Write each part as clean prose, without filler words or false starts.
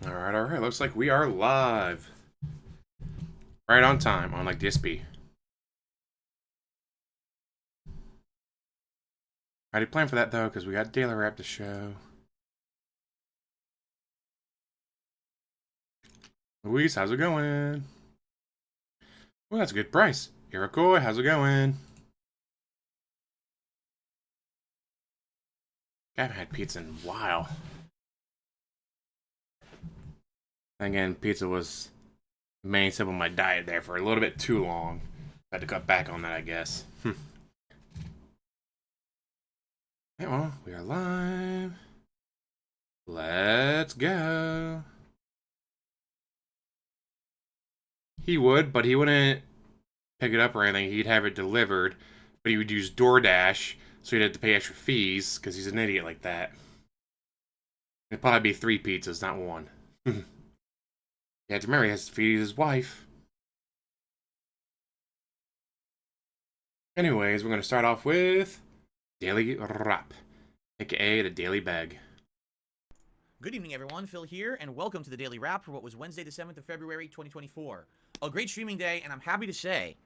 Alright. Looks like we are live. Right on time on DSP. Already planned for that though, because we got Daily Wrap to show. Luis, how's it going? Well, that's a good price. Iroquois, how's it going? I haven't had pizza in a while. Again, pizza was the main step of my diet there for a little bit too long. Had to cut back on that, I guess. Yeah, well, we are live. Let's go. He would, but he wouldn't pick it up or anything. He'd have it delivered, but he would use DoorDash, so he'd have to pay extra fees because he's an idiot like that. It'd probably be 3 pizzas, not 1. You have to remember, he has to feed his wife. Anyways, we're going to start off with Daily Wrap, aka the Daily Bag. Good evening, everyone. Phil here, and welcome to the Daily Wrap for what was Wednesday, the 7th of February, 2024. A great streaming day, and I'm happy to say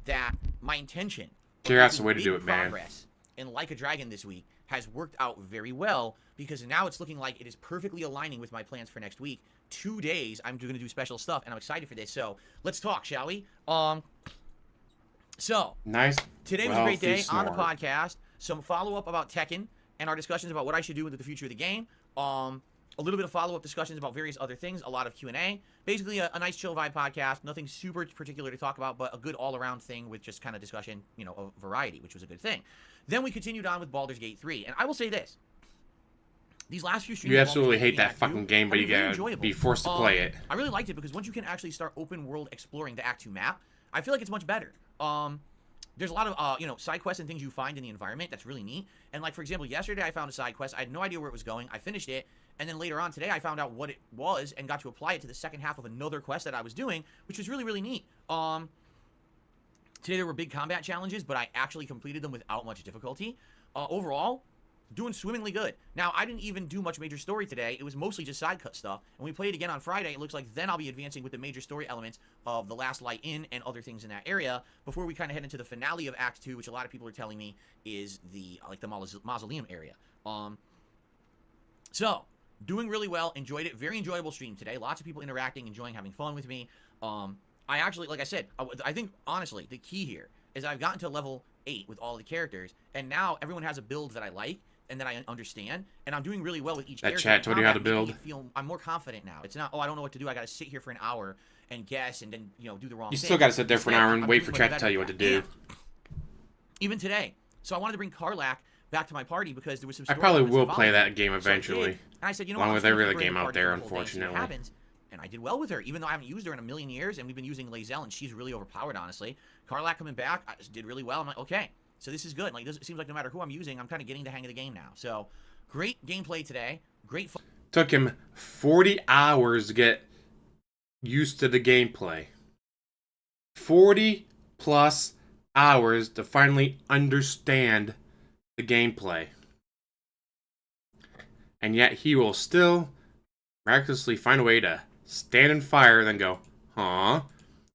that my intention That's the way to do it, man. Progress in Like a Dragon this week has worked out very well, because now it's looking like it is perfectly aligning with my plans for next week. 2 days, I'm going to do special stuff, and I'm excited for this. So let's talk, shall we? So nice. Today was a great day on the podcast. Some follow-up about Tekken and our discussions about what I should do with the future of the game. A little bit of follow-up discussions about various other things, a lot of Q&A. Basically, a nice chill vibe podcast. Nothing super particular to talk about, but a good all-around thing with just kind of discussion, you know, of variety, which was a good thing. Then we continued on with Baldur's Gate 3. And I will say this. These last few streams... You absolutely hate that fucking game, but you gotta be forced to play it. I really liked it because once you can actually start open-world exploring the Act 2 map, I feel like it's much better. There's a lot of, you know, side quests and things you find in the environment that's really neat. And, like, for example, yesterday I found a side quest. I had no idea where it was going. I finished it. And then later on today, I found out what it was and got to apply it to the second half of another quest that I was doing, which was really, really neat. Today there were big combat challenges, but I actually completed them without much difficulty. Overall, doing swimmingly good. Now, I didn't even do much major story today. It was mostly just side cut stuff. And we play it again on Friday. It looks like then I'll be advancing with the major story elements of The Last Light Inn and other things in that area before we kind of head into the finale of Act 2, which a lot of people are telling me is the mausoleum area. So, doing really well. Enjoyed it. Very enjoyable stream today. Lots of people interacting, enjoying, having fun with me. I actually, like I said, I think, honestly, the key here is I've gotten to level 8 with all the characters, and now everyone has a build that I like and that I understand, and I'm doing really well with each character. That chat told you how to build. I'm more confident now. It's not, oh, I don't know what to do. I got to sit here for an hour and guess and then, you know, do the wrong thing. You still got to sit there for an hour and wait for chat to tell you what to do. Even today. So I wanted to bring Karlak back to my party because there was some... I probably will play that game eventually. And I said, you know what? Along with every other game out there, unfortunately. And I did well with her, even though I haven't used her in a million years, and we've been using Lae'zel, and she's really overpowered, honestly. Karlak coming back, I just did really well. I'm like, okay, so this is good. Like, it seems like no matter who I'm using, I'm kind of getting the hang of the game now. So, great gameplay today. Great fun. Took him 40 hours to get used to the gameplay. 40 plus hours to finally understand the gameplay. And yet he will still miraculously find a way to stand in fire and then go, huh?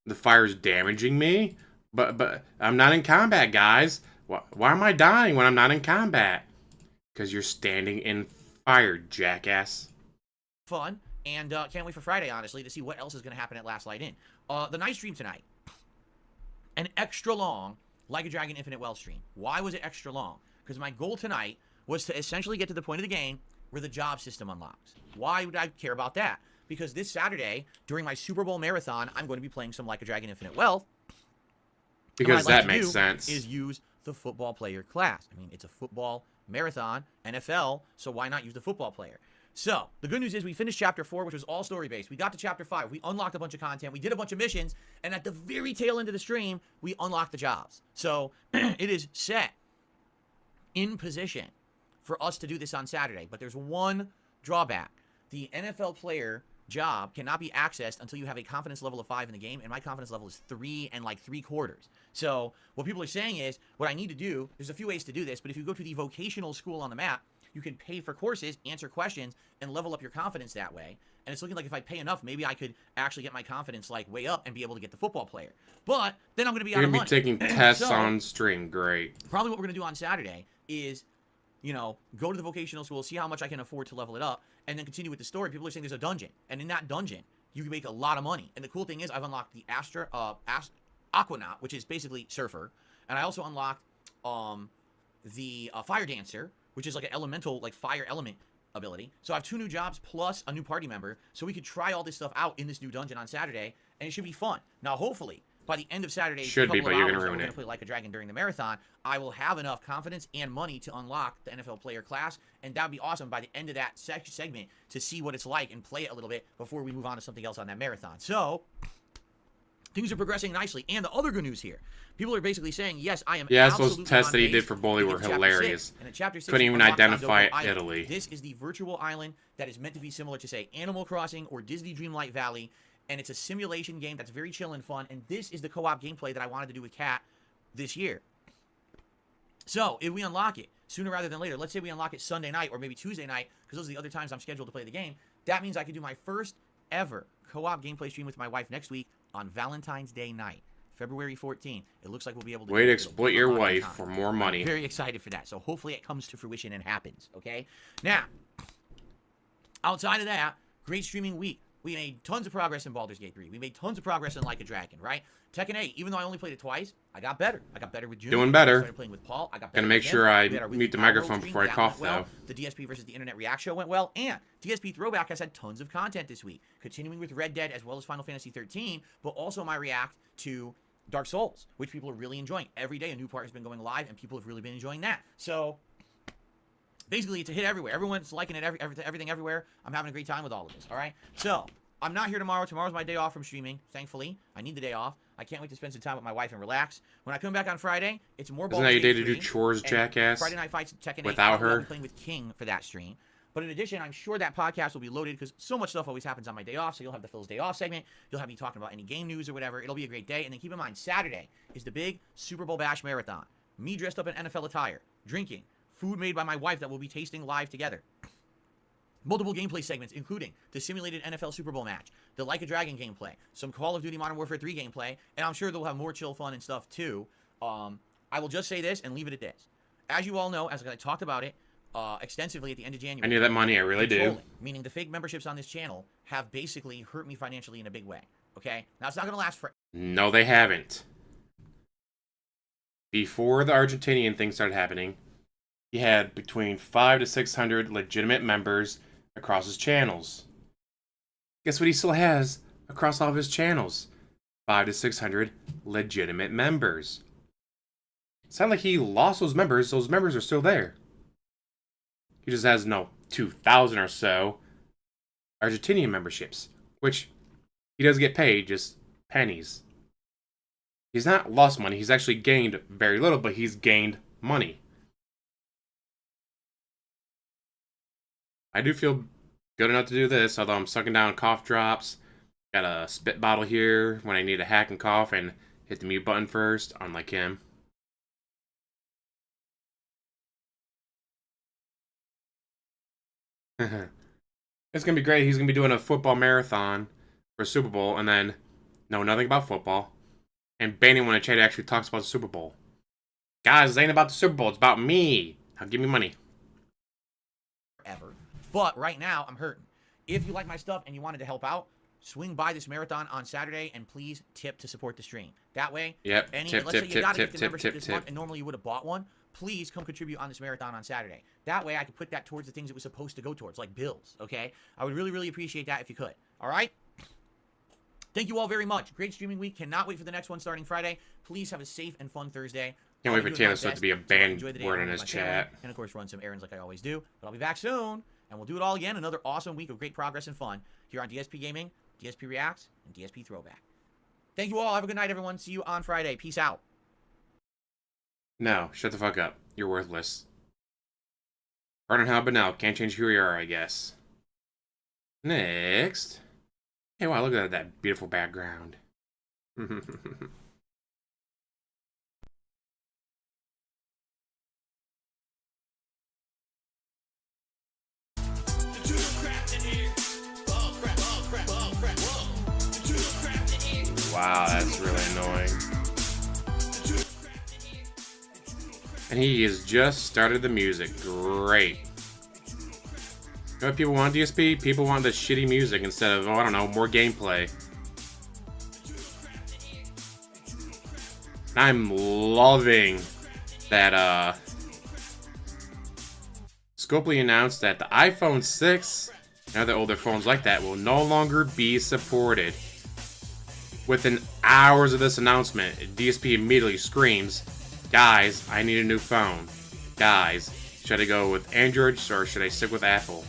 The fire's damaging me? But I'm not in combat, guys. Why am I dying when I'm not in combat? Because you're standing in fire, jackass. Fun, and can't wait for Friday, honestly, to see what else is going to happen at Last Light Inn. The night stream tonight. An extra long Like a Dragon Infinite Well stream. Why was it extra long? Because my goal tonight was to essentially get to the point of the game where the job system unlocks. Why would I care about that? Because this Saturday, during my Super Bowl marathon, I'm going to be playing some Like a Dragon Infinite Wealth. Because that makes sense. Is use the football player class. I mean, it's a football marathon, NFL, so why not use the football player? So, the good news is we finished Chapter 4, which was all story-based. We got to Chapter 5. We unlocked a bunch of content. We did a bunch of missions. And at the very tail end of the stream, we unlocked the jobs. So, it is set in position for us to do this on Saturday. But there's one drawback. The NFL player job cannot be accessed until you have a confidence level of 5 in the game, and my confidence level is 3 and like 3/4. So what people are saying is, what I need to do, there's a few ways to do this, but if you go to the vocational school on the map, you can pay for courses, answer questions, and level up your confidence that way. And it's looking like if I pay enough, maybe I could actually get my confidence like way up and be able to get the football player. But then I'm going to be out You're of gonna money. be taking tests So, on stream. Great. probably what we're going to do on Saturday is, you know, go to the vocational school, see how much I can afford to level it up, and then continue with the story. People are saying there's a dungeon, and in that dungeon, you can make a lot of money. And the cool thing is, I've unlocked the Aquanaut, which is basically surfer, and I also unlocked the Fire Dancer, which is like an elemental, like fire element ability. So I have 2 new jobs plus a new party member, so we could try all this stuff out in this new dungeon on Saturday, and it should be fun. Now, hopefully, by the end of Saturday, Should be, but you're gonna ruin we're it. gonna play Like a Dragon during the marathon, I will have enough confidence and money to unlock the NFL player class, and that would be awesome by the end of that segment to see what it's like and play it a little bit before we move on to something else on that marathon. So, things are progressing nicely. And the other good news here, people are basically saying, yes, I am Yes, absolutely those tests on that he pace did for Bully to were get to Chapter hilarious. 6. And in Chapter 6, Couldn't you even unlock identify Ondoko Island. Italy. This is the virtual island that is meant to be similar to, say, Animal Crossing or Disney Dreamlight Valley. And it's a simulation game that's very chill and fun. And this is the co-op gameplay that I wanted to do with Kat this year. So, if we unlock it sooner rather than later, let's say we unlock it Sunday night or maybe Tuesday night, because those are the other times I'm scheduled to play the game, that means I could do my first ever co-op gameplay stream with my wife next week on Valentine's Day night, February 14th. It looks like we'll be able to Way do to it. exploit your wife for more money. I'm very excited for that. So hopefully it comes to fruition and happens, okay? Now, outside of that, great streaming week. We made tons of progress in Baldur's Gate 3. We made tons of progress in Like a Dragon, right? Tekken 8, even though I only played it twice, I got better. I got better with June. Doing better. I started playing with Paul. I got better. Gonna make with sure him. I We had our mute weekly the Power microphone Road stream. before I That cough, went well. though. The DSP versus the Internet React show went well. And DSP Throwback has had tons of content this week, continuing with Red Dead as well as Final Fantasy 13, but also my react to Dark Souls, which people are really enjoying. Every day a new part has been going live, and people have really been enjoying that. So, basically, it's a hit everywhere. Everyone's liking it, everything everywhere. I'm having a great time with all of this, all right? So, I'm not here tomorrow. Tomorrow's my day off from streaming, thankfully. I need the day off. I can't wait to spend some time with my wife and relax. When I come back on Friday, it's more Isn't that your day to do chores, and jackass? Friday Night Fights, Tekken 8. Without her? I'll be playing with King for that stream. But in addition, I'm sure that podcast will be loaded because so much stuff always happens on my day off. So you'll have the Phil's Day Off segment. You'll have me talking about any game news or whatever. It'll be a great day. And then keep in mind, Saturday is the big Super Bowl Bash Marathon. Me dressed up in NFL attire, drinking, food made by my wife that we'll be tasting live together. Multiple gameplay segments, including the simulated NFL Super Bowl match, the Like a Dragon gameplay, some Call of Duty Modern Warfare 3 gameplay, and I'm sure they'll have more chill fun and stuff too. I will just say this and leave it at this. As you all know, as I talked about it extensively at the end of January, I need that money, I really do. trolling, meaning the fake memberships on this channel, have basically hurt me financially in a big way. Okay? Now, it's not going to last for... No, they haven't. Before the Argentinian thing started happening, he had between 500 to 600 legitimate members across his channels. Guess what he still has across all of his channels? 500 to 600 legitimate members. It's not like he lost those members. Those members are still there. He just has, 2,000 or so Argentinian memberships, which he does get paid, just pennies. He's not lost money. He's actually gained very little, but he's gained money. I do feel good enough to do this, although I'm sucking down cough drops. Got a spit bottle here when I need to hack and cough and hit the mute button first, unlike him. It's going to be great. He's going to be doing a football marathon for Super Bowl and then know nothing about football and banning when a chat actually talks about the Super Bowl. Guys, it ain't about the Super Bowl. It's about me. Now give me money. Ever. But right now, I'm hurting. If you like my stuff and you wanted to help out, swing by this marathon on Saturday and please tip to support the stream. That way, Yep. let's Tip, say tip, you got to tip, get the tip, membership tip, this month tip. and normally you would have bought one, please come contribute on this marathon on Saturday. That way I could put that towards the things it was supposed to go towards, like bills, okay? I would really, really appreciate that if you could. All right? Thank you all very much. Great streaming week. Cannot wait for the next one starting Friday. Please have a safe and fun Thursday. Can't wait for Taylor Swift Swift to be a banned word in his chat. And of course, run some errands like I always do. But I'll be back soon, and we'll do it all again. Another awesome week of great progress and fun here on DSP Gaming, DSP Reacts, and DSP Throwback. Thank you all. Have a good night, everyone. See you on Friday. Peace out. No, shut the fuck up. You're worthless. Pardon how, but now can't change who you are, I guess. Next. Hey, wow, look at that beautiful background. Wow, that's really annoying. And he has just started the music. Great. You know what people want, DSP? People want the shitty music instead of, oh, I don't know, more gameplay. I'm loving that, Scopely announced that the iPhone 6 and other older phones like that will no longer be supported. Within hours of this announcement, DSP immediately screams, guys, I need a new phone. Guys, should I go with Android or should I stick with Apple?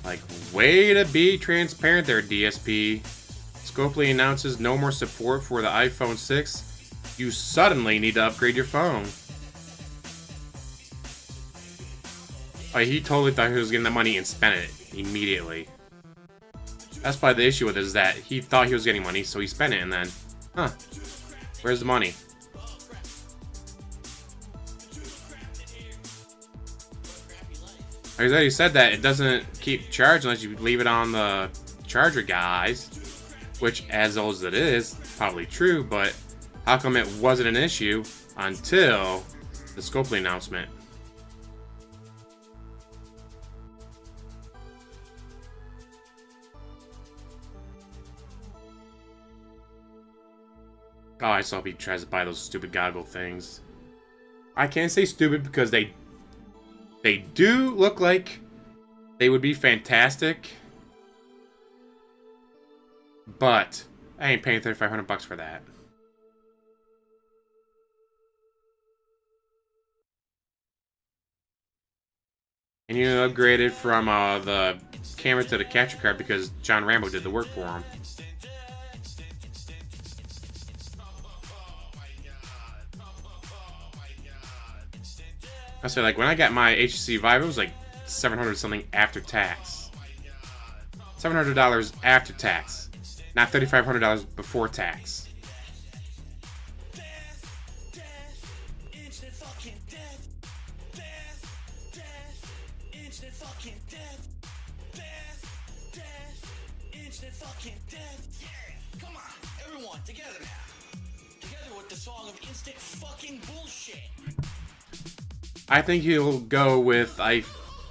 Like, way to be transparent there, DSP. Scopely announces no more support for the iPhone 6. You suddenly need to upgrade your phone. Like, he totally thought he was getting that money and spent it immediately. That's probably the issue with it, is that he thought he was getting money, so he spent it, and then, huh, where's the money? Like I said, he said that it doesn't keep charged unless you leave it on the charger, guys. Which, as old as it is, probably true, but how come it wasn't an issue until the Scopely announcement? Oh, I saw he tries to buy those stupid goggle things. I can't say stupid because they do look like they would be fantastic. But I ain't paying $3,500 for that. And you upgraded from the camera to the capture card because John Rambo did the work for him. I say, like, when I got my HTC Vive, it was like $700 something after tax. $700 after tax, not $3,500 before tax. Come on, everyone, together now. Together with the song of instant fucking bullshit. I think he'll go with the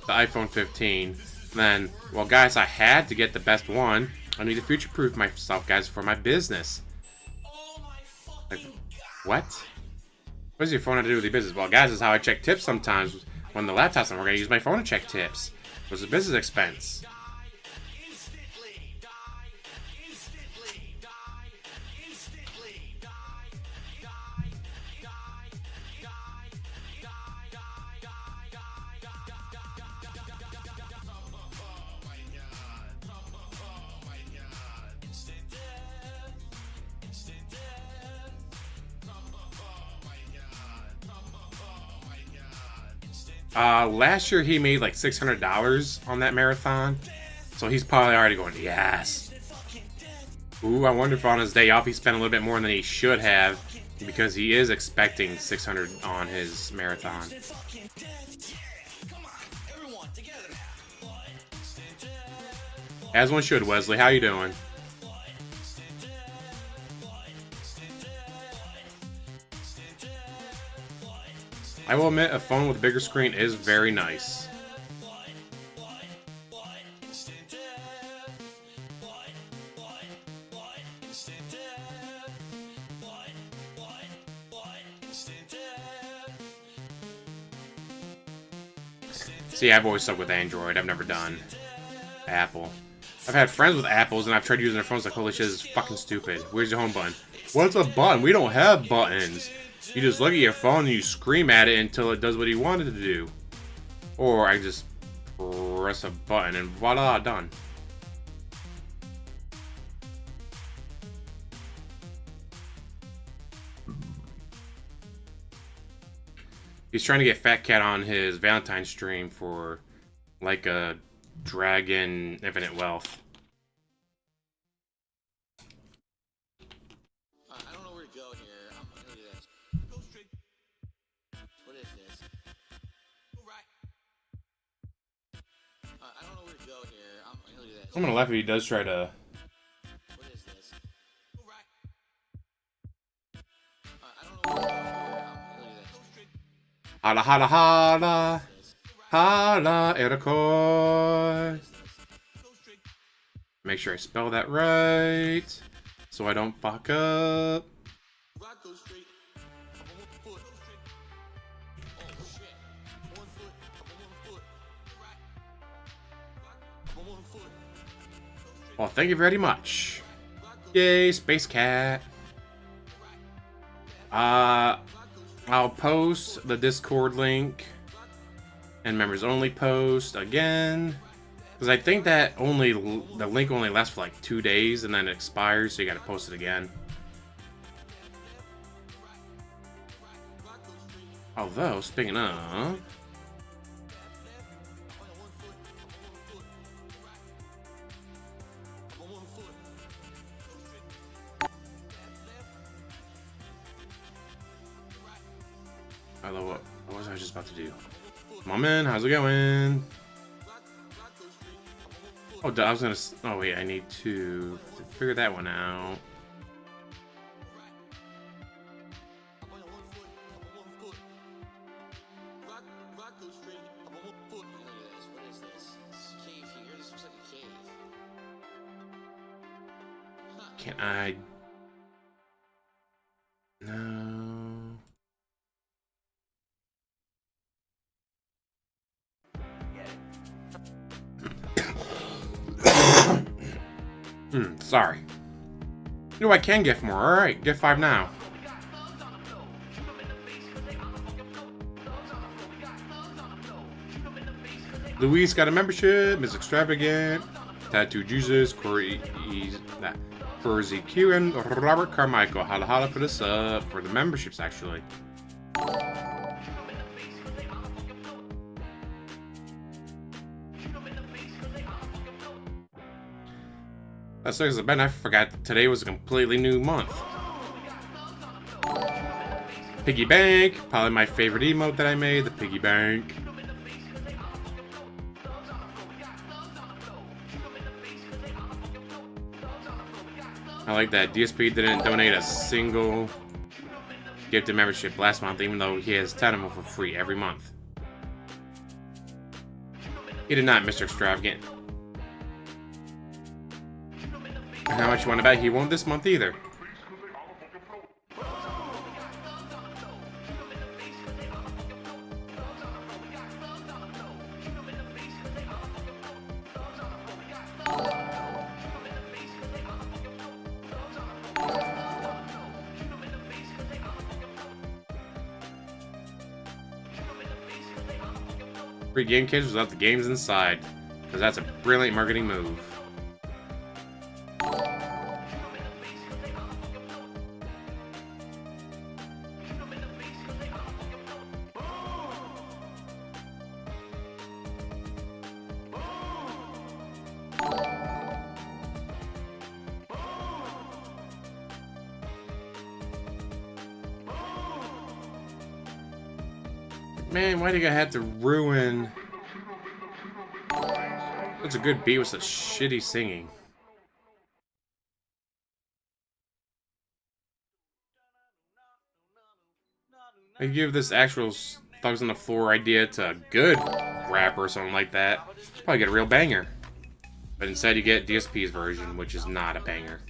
iPhone 15. Then, well, guys, I had to get the best one. I need to future-proof myself, guys, for my business. Oh my fucking Like, what? What does your phone have to do with your business? Well, guys, this is how I check tips sometimes. When the laptop's on, we're going to use my phone to check tips. It was a business expense. Last year he made like $600 on that marathon, so he's probably already going, yes. Ooh, I wonder if on his day off he spent a little bit more than he should have, because he is expecting 600 on his marathon. As one should, Wesley. How you doing? I will admit, a phone with a bigger screen is very nice. See, I've always stuck with Android. I've never done Apple. I've had friends with Apples, and I've tried using their phones like, holy shit, this is fucking stupid. Where's your home button? What's a button? We don't have buttons. You just look at your phone and you scream at it until it does what you wanted to do. Or I just press a button and voila, done. He's trying to get Fat Cat on his Valentine's stream for like a Dragon Infinite Wealth. I don't know where to go here. I'm gonna do this. Go straight. What is this? Go right. I don't know where to go here. I'm gonna do this. I'm gonna laugh if he does try to What Holla, holla, holla. Holla, Ericos. Make sure I spell that right, so I don't fuck up. Well, thank you very much. Yay, Space Cat. I'll post the Discord link and members only post again, because I think that the link only lasts for like 2 days and then it expires, so you gotta post it again. Although, speaking of, what was I just about to do? Come on, man, how's it going? Oh, I was gonna. Oh wait, I need to figure that one out. Can I? No. Sorry. You know, I can gift more. Alright, gift 5 now. Luis got a membership. Miss Extravagant. Tattoo Jesus. Corey ZQ and Robert Carmichael. Holla holla for the sub. For the memberships, actually. That sucks. I forgot that today was a completely new month. Piggy Bank. Probably my favorite emote that I made. The Piggy Bank. I like that DSP didn't donate a single gifted membership last month, even though he has 10 of them for free every month. He did not, Mr. Extravagant. And how much you want to bet he won't this month either? Free game kits without the games inside, because that's a brilliant marketing move. Man, why do you have to ruin such a good beat with such shitty singing? I give this actual Thugs on the Floor idea to a good rapper or something like that. Probably get a real banger. But instead you get DSP's version, which is not a banger.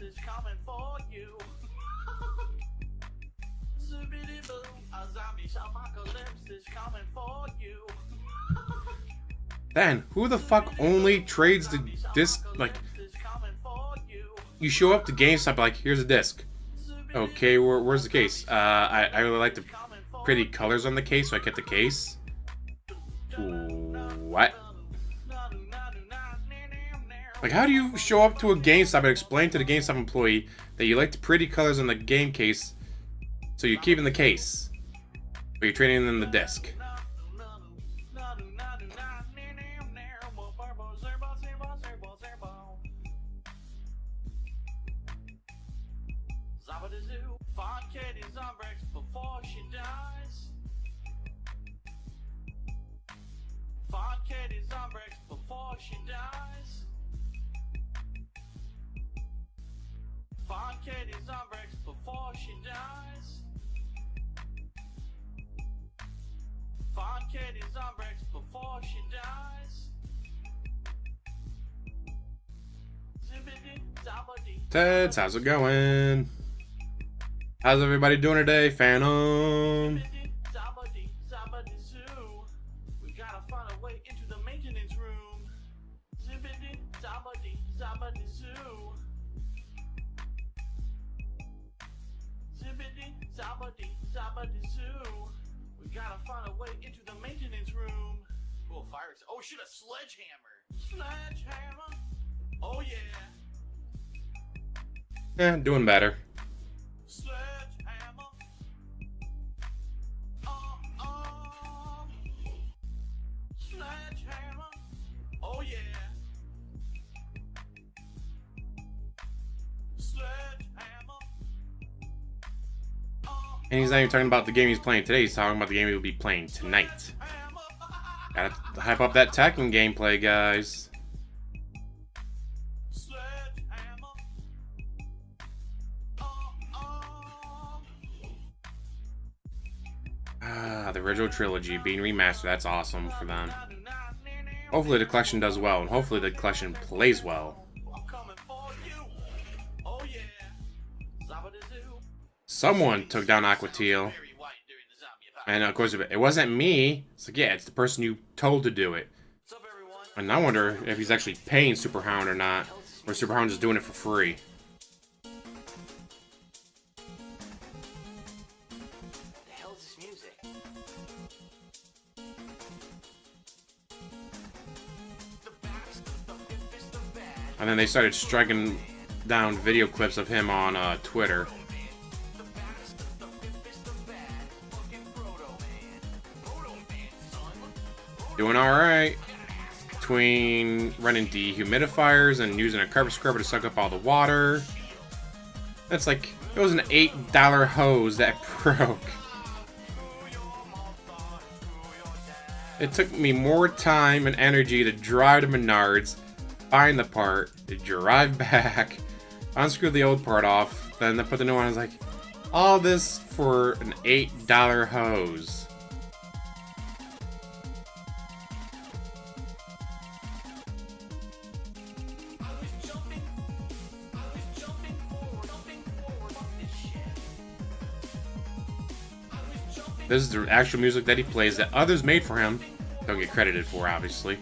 Then, who the fuck only trades the disc? Like, you show up to GameStop, like, here's a disc. Okay, where's the case? I really like the pretty colors on the case, so I get the case. What? Like, how do you show up to a GameStop and explain to the GameStop employee that you like the pretty colors on the game case, so you're keeping the case, but you're trading them the disc? Teds, how's it going? How's everybody doing today, Phantom? We gotta find a way into the maintenance room. Zippity zabbity zabbity zoo. Zippity zabbity zabbity zoo. We gotta find a way into the maintenance room. Cool fire. Oh shit, a sledgehammer. Sledgehammer. Oh yeah. Doing better. Sledgehammer. Sledgehammer. Oh yeah. Sledgehammer. And he's not even talking about the game he's playing today, he's talking about the game he'll be playing tonight. Gotta hype up that Tekken gameplay, guys. The original trilogy being remastered, that's awesome for them. Hopefully the collection does well, and hopefully the collection plays well. Someone took down Aquateal. And of course, it wasn't me. It's like, yeah, it's the person you told to do it. And I wonder if he's actually paying Superhound or not, or Superhound is doing it for free. And then they started striking down video clips of him on Twitter. Doing alright. Between running dehumidifiers and using a carpet scrubber to suck up all the water. That's like, it was an $8 hose that broke. It took me more time and energy to drive to Menards, find the part, to drive back, unscrew the old part off, then to put the new one. I was like, all this for an $8 hose. This is the actual music that he plays that others made for him. Don't get credited for, obviously.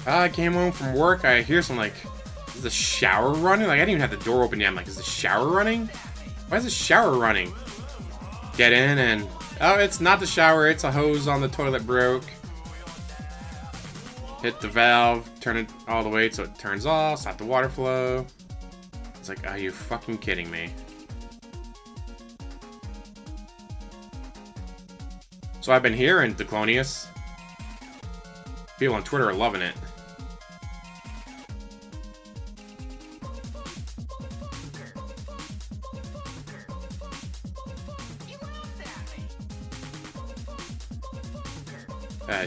I came home from work, I hear some, like, is the shower running? Like, I didn't even have the door open yet. I'm like, is the shower running? Why is the shower running? Get in and, oh, it's not the shower, it's a hose on the toilet broke. Hit the valve, turn it all the way so it turns off, stop the water flow. It's like, are you fucking kidding me? So I've been hearing Declonius. People on Twitter are loving it.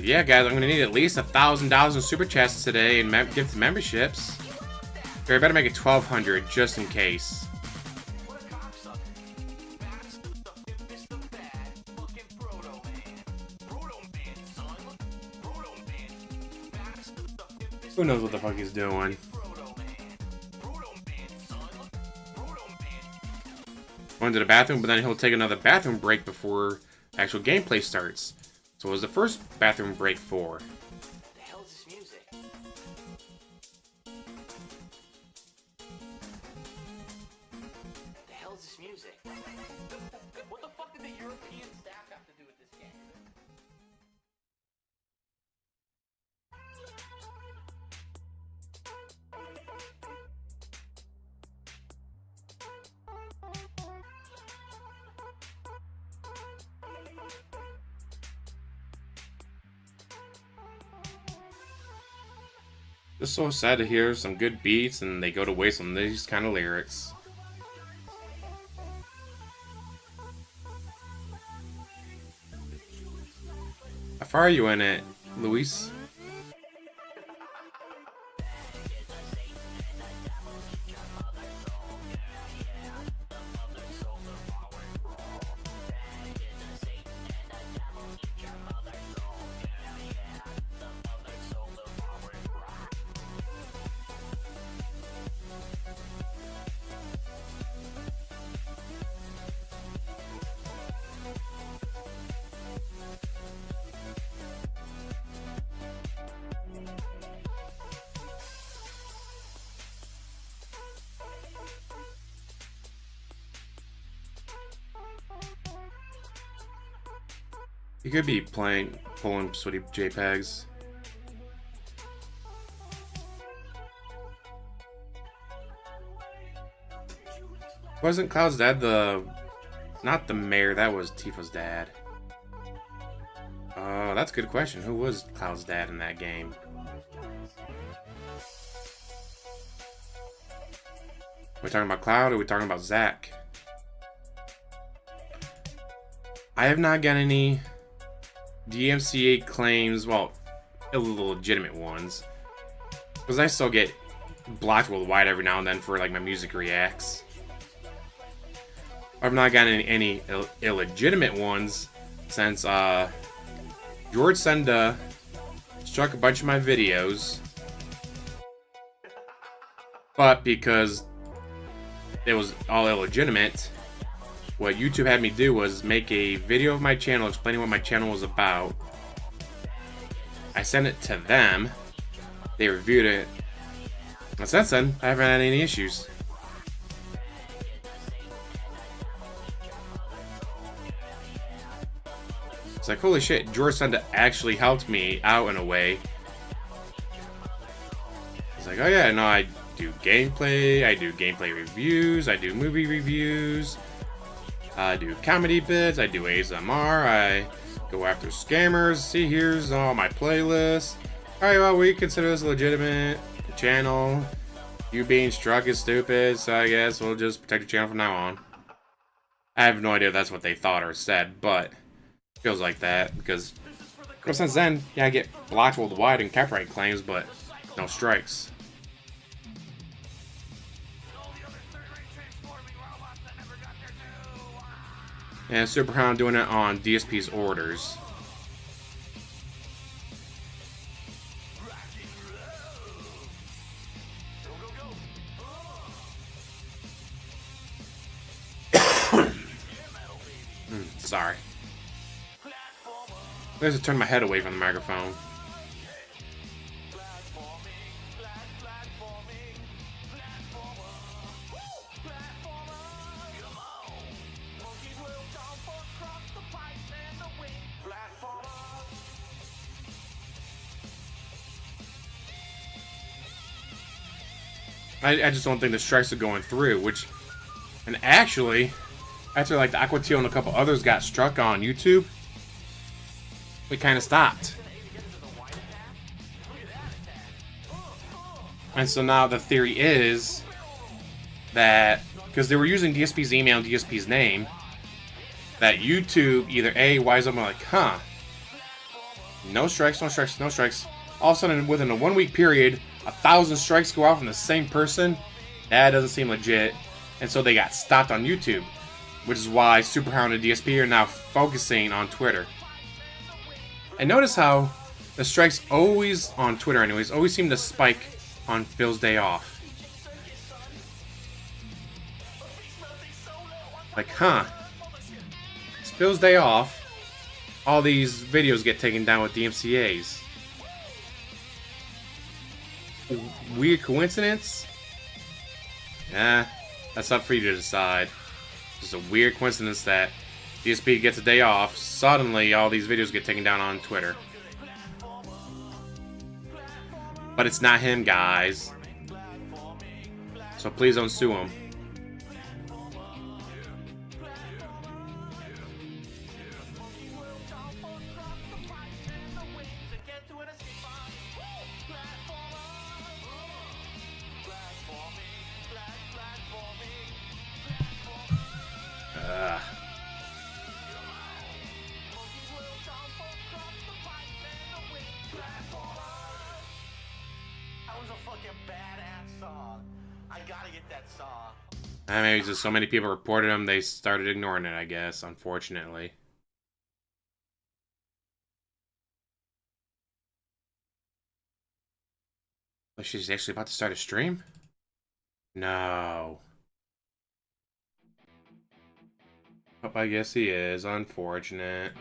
Yeah, guys, I'm gonna need at least $1,000 in super chats today and gift memberships. Here, I better make it 1,200 just in case. Who knows what the fuck he's doing? Went to the bathroom, but then he'll take another bathroom break before actual gameplay starts. So what was the first bathroom break for? The hell is this music? The hell is this music? What the fuck did the European staff have to do with this game? It's so sad to hear some good beats and they go to waste on these kind of lyrics. How far are you in it, Luis? You could be pulling sweaty JPEGs. Wasn't Cloud's dad not the mayor? That was Tifa's dad. Oh, that's a good question. Who was Cloud's dad in that game? Are we talking about Cloud or are we talking about Zach? I have not got any DMCA claims, well, illegitimate ones. Because I still get blocked worldwide every now and then for like my music reacts. I've not gotten any illegitimate ones since George Senda struck a bunch of my videos. But because it was all illegitimate, what YouTube had me do was make a video of my channel explaining what my channel was about. I sent it to them. They reviewed it. And since then, I haven't had any issues. It's like, holy shit, George Senda actually helped me out in a way. It's like, oh yeah, no, I do gameplay, I do gameplay reviews, I do movie reviews, I do comedy bits, I do ASMR, I go after scammers. See, here's all my playlists. Alright, well, we consider this a legitimate channel. You being struck is stupid, so I guess we'll just protect your channel from now on. I have no idea if that's what they thought or said, but feels like that, because well, since then, yeah, I get blocked worldwide and copyright claims, but no strikes. And Superhound doing it on DSP's orders. Sorry. I have to turn my head away from the microphone. I just don't think the strikes are going through, and actually, after like the Aquatio and a couple others got struck on YouTube, we kind of stopped. And so now the theory is that, because they were using DSP's email and DSP's name, that YouTube either A, wise up and like, huh, no strikes, no strikes, no strikes. All of a sudden, within a 1 week period, 1,000 strikes go out from the same person. That doesn't seem legit. And so they got stopped on YouTube, which is why Superhound and DSP are now focusing on Twitter. And notice how the strikes always, on Twitter anyways, always seem to spike on Phil's day off. Like, huh, it's Phil's day off, all these videos get taken down with DMCAs. Weird coincidence? Nah, that's up for you to decide. It's a weird coincidence that DSP gets a day off, suddenly all these videos get taken down on Twitter. But it's not him, guys. So please don't sue him. Maybe just so many people reported them, they started ignoring it, I guess, unfortunately. Oh, she's actually about to start a stream? No. Oh, I guess he is. Unfortunate.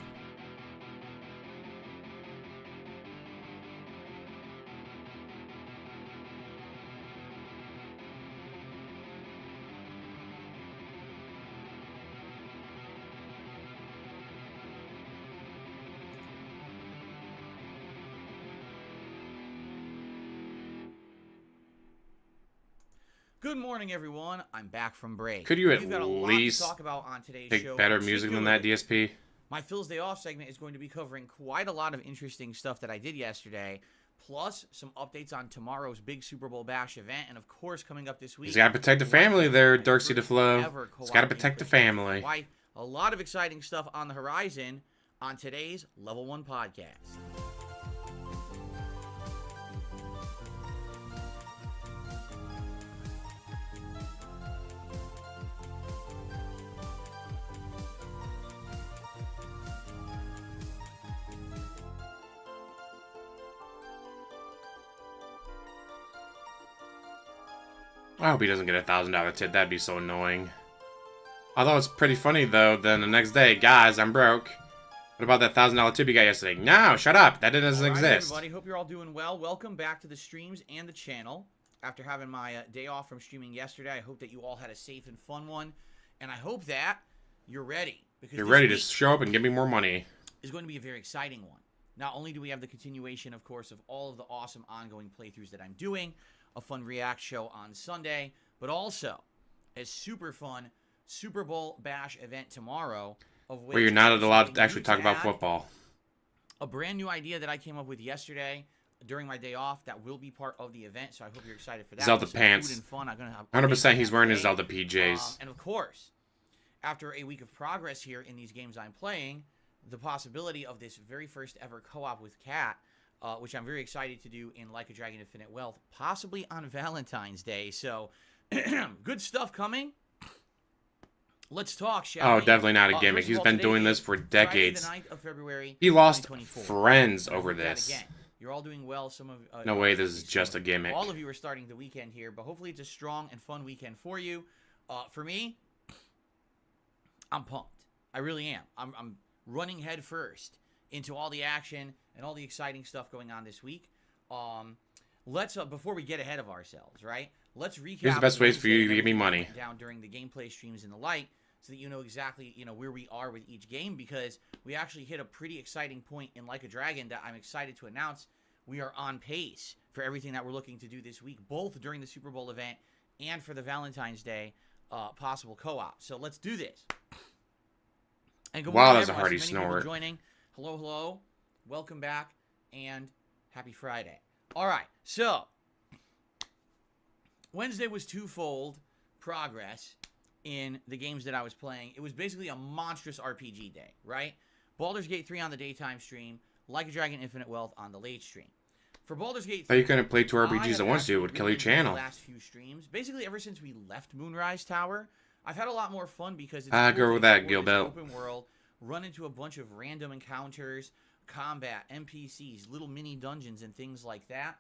Good morning, everyone. I'm back from break. Could you at We've got a lot least to talk about on today's pick show. better music than that, particularly DSP? My Phil's Day Off segment is going to be covering quite a lot of interesting stuff that I did yesterday, plus some updates on tomorrow's big Super Bowl Bash event, and of course, coming up this week. He's got to protect the family there, Darcy first DeFlo. ever He's got to co-op protect the gameplay. family. Why? A lot of exciting stuff on the horizon on today's Level 1 podcast. I hope he doesn't get a $1,000 tip. That'd be so annoying. Although it's pretty funny, though, then the next day, guys, I'm broke. What about that $1,000 tip you got yesterday? No, shut up. That doesn't All right, exist. everybody. Hope you're all doing well. Welcome back to the streams and the channel. After having my day off from streaming yesterday, I hope that you all had a safe and fun one. And I hope that you're ready. Because You're this ready to week show up and give me more money. is going to be a very exciting one. Not only do we have the continuation, of course, of all of the awesome ongoing playthroughs that I'm doing, a fun React show on Sunday, but also a super fun Super Bowl Bash event tomorrow, of which Where you're not allowed to I'm actually talk about add football. a brand new idea that I came up with yesterday during my day off that will be part of the event, so I hope you're excited for that. Zelda With some pants. food and fun. I'm gonna have 100% he's wearing his today. Zelda PJs. And of course, after a week of progress here in these games I'm playing, the possibility of this very first ever co-op with Kat, which I'm very excited to do in Like a Dragon Infinite Wealth, possibly on Valentine's Day. So, good stuff coming. Let's talk, shall we? Oh, definitely not a gimmick. First of He's all, been today doing is this for decades. Friday the 9th of February, He lost 2024. friends And I over hope that this. again. You're all doing well. Some of No way this is just a gimmick. All of you are starting the weekend here, but hopefully it's a strong and fun weekend for you. For me, I'm pumped. I really am. I'm running head first into all the action and all the exciting stuff going on this week. Let's before we get ahead of ourselves, right? Let's recap. Here's the best ways for you to Wednesday give me and money. everything down during the gameplay streams and the like, so that you know exactly where we are with each game, because we actually hit a pretty exciting point in Like a Dragon that I'm excited to announce. We are on pace for everything that we're looking to do this week, both during the Super Bowl event and for the Valentine's Day possible co-op. So let's do this. And good Wow, morning, that was a everyone. hearty So many people snort. joining. Hello, hello. Welcome back, and happy Friday. All right, so Wednesday was twofold progress in the games that I was playing. It was basically a monstrous RPG day, right? Baldur's Gate 3 on the daytime stream, Like a Dragon Infinite Wealth on the late stream. For Baldur's Gate 3, Thought you couldn't play two I RPGs have at once, actually dude. It would kill really your enjoyed channel. The last few streams, basically ever since we left Moonrise Tower, I've had a lot more fun because it's Ah, cool go to with that, explore this Gilbert. open world, run into a bunch of random encounters, combat, NPCs, little mini dungeons, and things like that.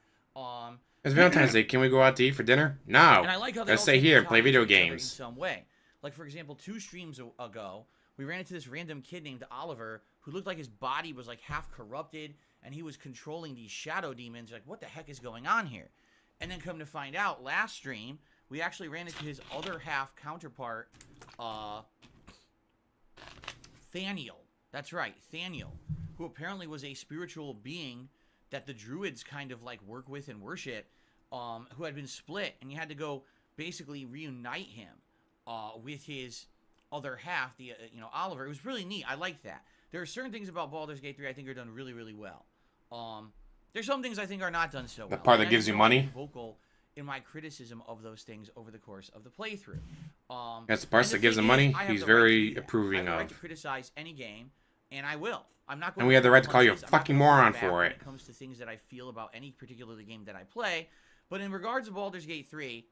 It's Valentine's Day. Can we go out to eat for dinner? No. And I like how they Let's all stay take here and time play video for each other games. in some way. Like, for example, 2 streams ago, we ran into this random kid named Oliver who looked like his body was like half corrupted, and he was controlling these shadow demons. Like, what the heck is going on here? And then come to find out, last stream, we actually ran into his other half counterpart, Thaniel. That's right, Thaniel, who apparently was a spiritual being that the druids kind of like work with and worship, who had been split, and you had to go basically reunite him with his other half, the Oliver. It was really neat. I liked that. There are certain things about Baldur's Gate 3 I think are done really, really well. There's some things I think are not done so well. The part that And I gives think you I'll be money? Vocal in my criticism of those things over the course of the playthrough. That's the parts and that gives thing him money, is, I have he's the right to very do that. approving I have the right of. to criticize any game, and I will. I'm not going And we have the right to call you a punches. I'm not fucking gonna hold moron back for when it. it comes to things that I feel about any particular game that I play. But in regards to Baldur's Gate 3,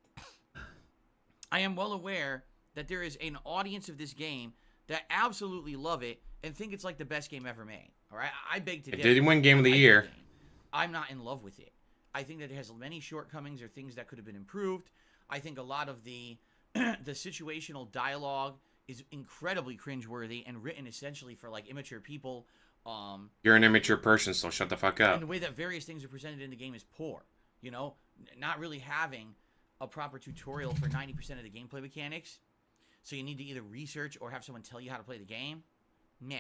I am well aware that there is an audience of this game that absolutely love it and think it's like the best game ever made. All right, I beg to It differ. did win Game of the I like Year. game. I'm not in love with it. I think that it has many shortcomings or things that could have been improved. I think a lot of the the situational dialogue is incredibly cringeworthy and written essentially for like immature people. You're an immature person, so shut the fuck And up. the way that various things are presented in the game is poor. You know, not really having a proper tutorial for 90% of the gameplay mechanics. So you need to either research or have someone tell you how to play the game. Nah.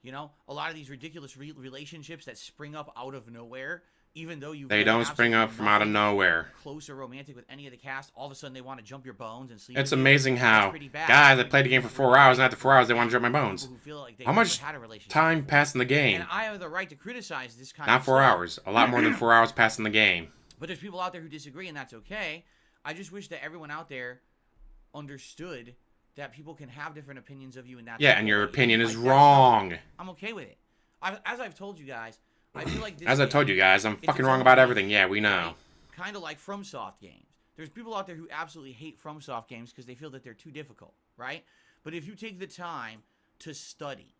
You know, a lot of these ridiculous relationships that spring up out of nowhere even though you They don't spring up from out of nowhere. Close or romantic with any of the cast, all of a sudden they want to jump your bones and sleep. It's with you. amazing That's how pretty bad. guys that played the game for 4 hours, and after 4 hours they want to jump my bones. People who feel like they How never much had a relationship time before. passed in the game? And I have the right to criticize this kind Not of 4 stuff. hours. A lot more than 4 hours passed in the game. But there's people out there who disagree, and that's okay. I just wish that everyone out there understood that people can have different opinions of you, and that's Yeah, okay. and your opinion is Like, that's wrong. I'm okay with it. As I've told you guys, I feel like this As I game, told you guys, I'm it's fucking its wrong own about thing, everything. Yeah, we know. right? Kind of like FromSoft games. There's people out there who absolutely hate FromSoft games because they feel that they're too difficult, right? But if you take the time to study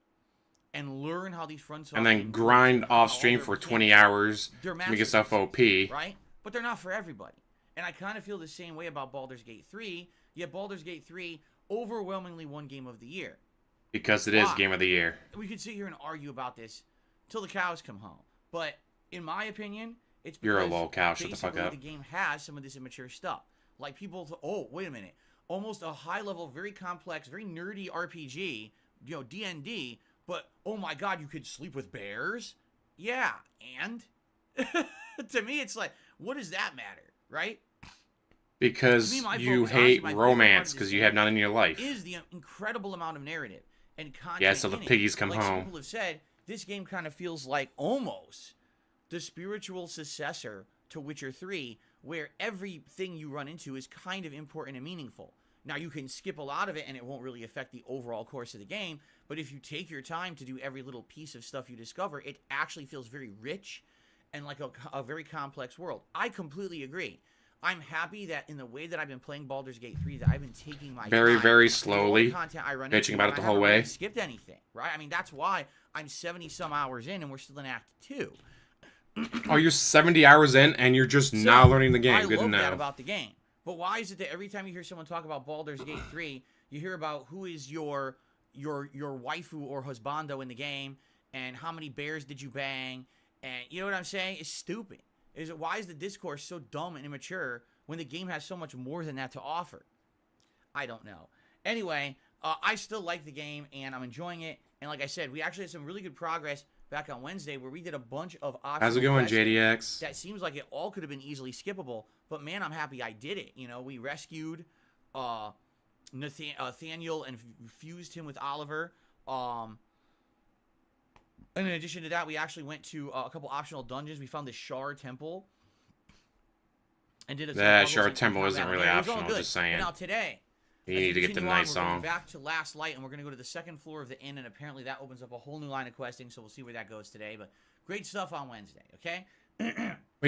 and learn how these FromSoft And then games grind work, how off all stream their for mechanics 20 work, hours they're to make yourself OP. right? But they're not for everybody. And I kind of feel the same way about Baldur's Gate 3, yet Baldur's Gate 3 overwhelmingly won Game of the Year. Because it is Why? Game of the Year. We could sit here and argue about this till the cows come home. But in my opinion, it's because You're a lol cow. Shut the fuck basically up. the game has some of this immature stuff. Like people, oh, wait a minute. Almost a high-level, very complex, very nerdy RPG, D&D, but oh my god, you could sleep with bears? Yeah, and? To me, it's like, what does that matter, right? Because To me, my you focus, honestly, hate my favorite part romance of because this you game have none in your life. is the incredible amount of narrative and content. Yeah, so the in it. piggies come like some home. people have said, this game kind of feels like almost the spiritual successor to Witcher 3, where everything you run into is kind of important and meaningful. Now, you can skip a lot of it and it won't really affect the overall course of the game, but if you take your time to do every little piece of stuff you discover, it actually feels very rich and like a very complex world. I completely agree. I'm happy that in the way that I've been playing Baldur's Gate 3, that I've been taking my Very, time very through all the slowly, content I run bitching into, about and it the I whole haven't way. really skipped anything, right? I mean, that's why I'm 70-some hours in and we're still in Act 2. Oh, you're 70 hours in and you're just So, now learning the game. I Good to love that know. about the game. But why is it that every time you hear someone talk about Baldur's Gate 3, you hear about who is your waifu or husbando in the game, and how many bears did you bang, and you know what I'm saying? It's stupid. Why is the discourse so dumb and immature when the game has so much more than that to offer? I don't know. Anyway, I still like the game, and I'm enjoying it. And like I said, we actually had some really good progress back on Wednesday where we did a bunch of optional How's it going, quests JDX? that seems like it all could have been easily skippable, but man, I'm happy I did it. You know, we rescued Nathaniel and fused him with Oliver. And in addition to that, we actually went to a couple optional dungeons. We found the Shar Temple and did a That Shar Temple isn't really optional, just saying. And now today, You as need we to get the continue on, nice we're going song. back to Last Light, and we're going to go to the second floor of the inn, and apparently that opens up a whole new line of questing, so we'll see where that goes today. But great stuff on Wednesday, okay? Wait,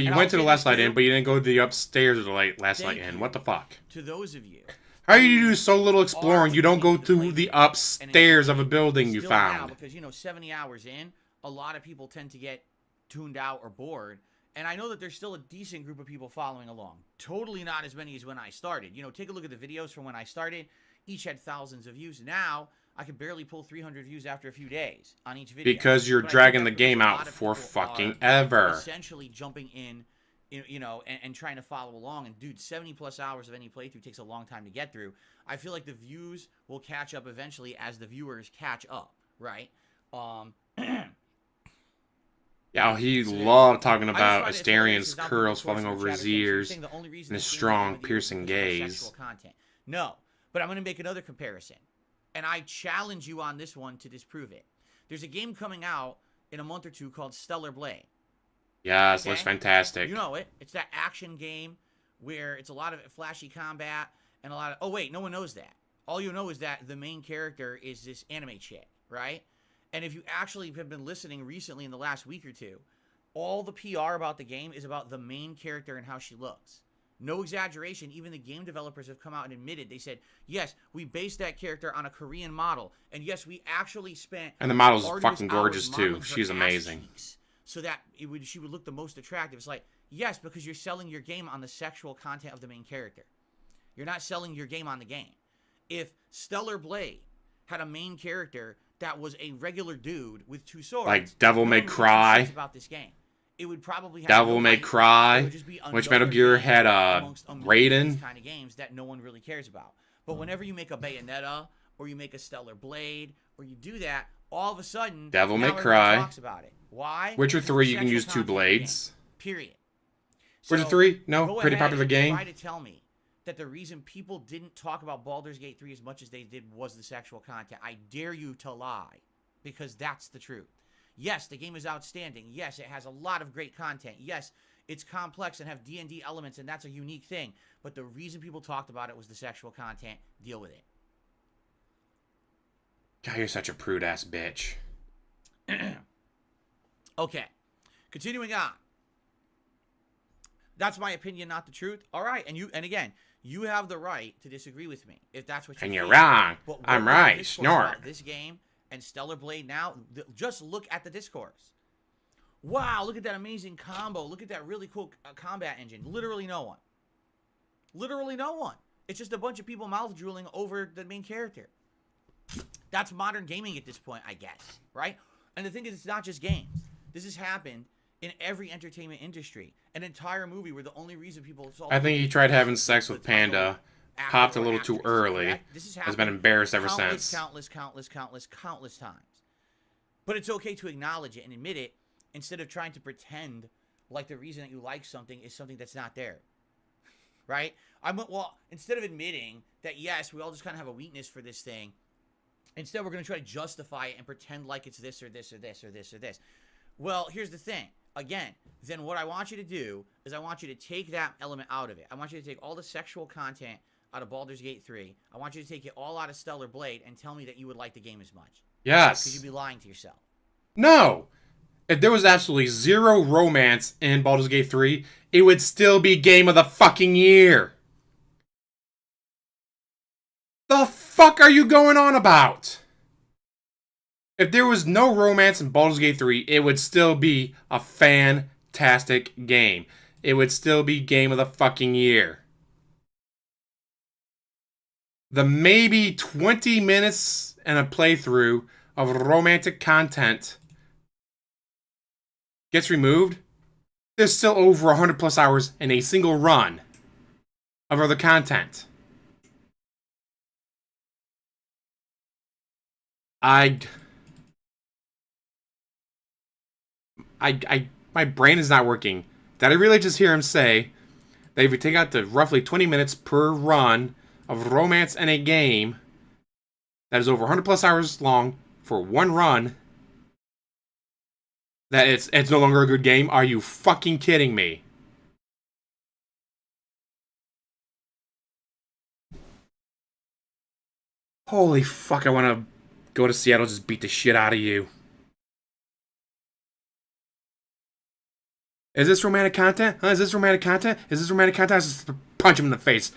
you And went I'll to the say Last this Light too. Inn, but you didn't go to the upstairs of the Last Light Thank Inn. you. What the fuck? To those of you How do you do so little exploring? You don't go continuing to play to the games and upstairs of a enjoy it building you still now, found. because 70 hours in, a lot of people tend to get tuned out or bored, and I know that there's still a decent group of people following along. Totally not as many as when I started. Take a look at the videos from when I started. Each had thousands of views. Now I can barely pull 300 views after a few days on each video. Because you're But I think dragging that's the game because a out lot of for people fucking are ever. essentially jumping in, and trying to follow along. And dude, 70 plus hours of any playthrough takes a long time to get through. I feel like the views will catch up eventually as the viewers catch up, right? Yeah, he So, loved talking I just about find it Asterian's hilarious that curls Dr. falling Corson over his chatted things, ears saying the only reason and his this game strong, is piercing because of gaze. sexual content. No, but I'm going to make another comparison, and I challenge you on this one to disprove it. There's a game coming out in a month or two called Stellar Blade. Yes, Okay? looks fantastic. You know it. It's that action game where it's a lot of flashy combat and a lot of... Oh, wait, no one knows that. All you know is that the main character is this anime chick, right? And if you actually have been listening recently in the last week or two, all the PR about the game is about the main character and how she looks. No exaggeration. Even the game developers have come out and admitted. They said, yes, we based that character on a Korean model. And yes, we actually spent... And the model's arduous fucking hours gorgeous, too. modeling her She's ass amazing. cheeks so that she would look the most attractive. It's like, yes, because you're selling your game on the sexual content of the main character. You're not selling your game on the game. If Stellar Blade had a main character that was a regular dude with two swords... Like Devil no May one would give a Cry. shit about this game. It would probably have Devil no May life. It Cry, would just be which another Metal Gear game had amongst a million Raiden. of these kind of games that no one really cares about. But whenever you make a Bayonetta or you make a Stellar Blade or you do that, all of a sudden Devil now May everyone Cry. talks about it. Why? Witcher Because 3, the you can sexual use two content of the game. blades. Period. Witcher So, 3? No, go pretty ahead popular and game. Try to tell me that the reason people didn't talk about Baldur's Gate 3 as much as they did was the sexual content. I dare you to lie, because that's the truth. Yes, the game is outstanding. Yes, it has a lot of great content. Yes, it's complex and have D&D elements, and that's a unique thing. But the reason people talked about it was the sexual content. Deal with it. God, you're such a prude-ass bitch. Okay, continuing on. That's my opinion, not the truth. All right, and again, you have the right to disagree with me if that's what you And feel. you're wrong. But I'm what right. discourse Snort. about this game and Stellar Blade now, just look at the discourse. Wow, look at that amazing combo. Look at that really cool combat engine. Literally no one. Literally no one. It's just a bunch of people mouth drooling over the main character. That's modern gaming at this point, I guess, right? And the thing is, it's not just games. This has happened in every entertainment industry. An entire movie where the only reason people saw... I think he tried having sex with Panda, popped a little too early, has been embarrassed ever since. Countless times. But it's okay to acknowledge it and admit it instead of trying to pretend like the reason that you like something is something that's not there. Right? Instead of admitting that, yes, we all just kind of have a weakness for this thing, instead we're going to try to justify it and pretend like it's this or this or this or this or this. Well, here's the thing. Again, then what I want you to do is I want you to take that element out of it. I want you to take all the sexual content out of Baldur's Gate 3. I want you to take it all out of Stellar Blade and tell me that you would like the game as much. Yes. Because you'd be lying to yourself. No. If there was absolutely zero romance in Baldur's Gate 3, it would still be game of the fucking year. The fuck are you going on about? If there was no romance in Baldur's Gate 3, it would still be a fantastic game. It would still be game of the fucking year. The maybe 20 minutes and a playthrough of romantic content gets removed. There's still over 100 plus hours in a single run of other content. My brain is not working. Did I really just hear him say that if you take out the roughly 20 minutes per run of romance in a game that is over 100 plus hours long for one run, that it's no longer a good game? Are you fucking kidding me? Holy fuck, I want to go to Seattle and just beat the shit out of you. Is this romantic content? Huh? Is this romantic content? Is this romantic content? I just punch him in the face.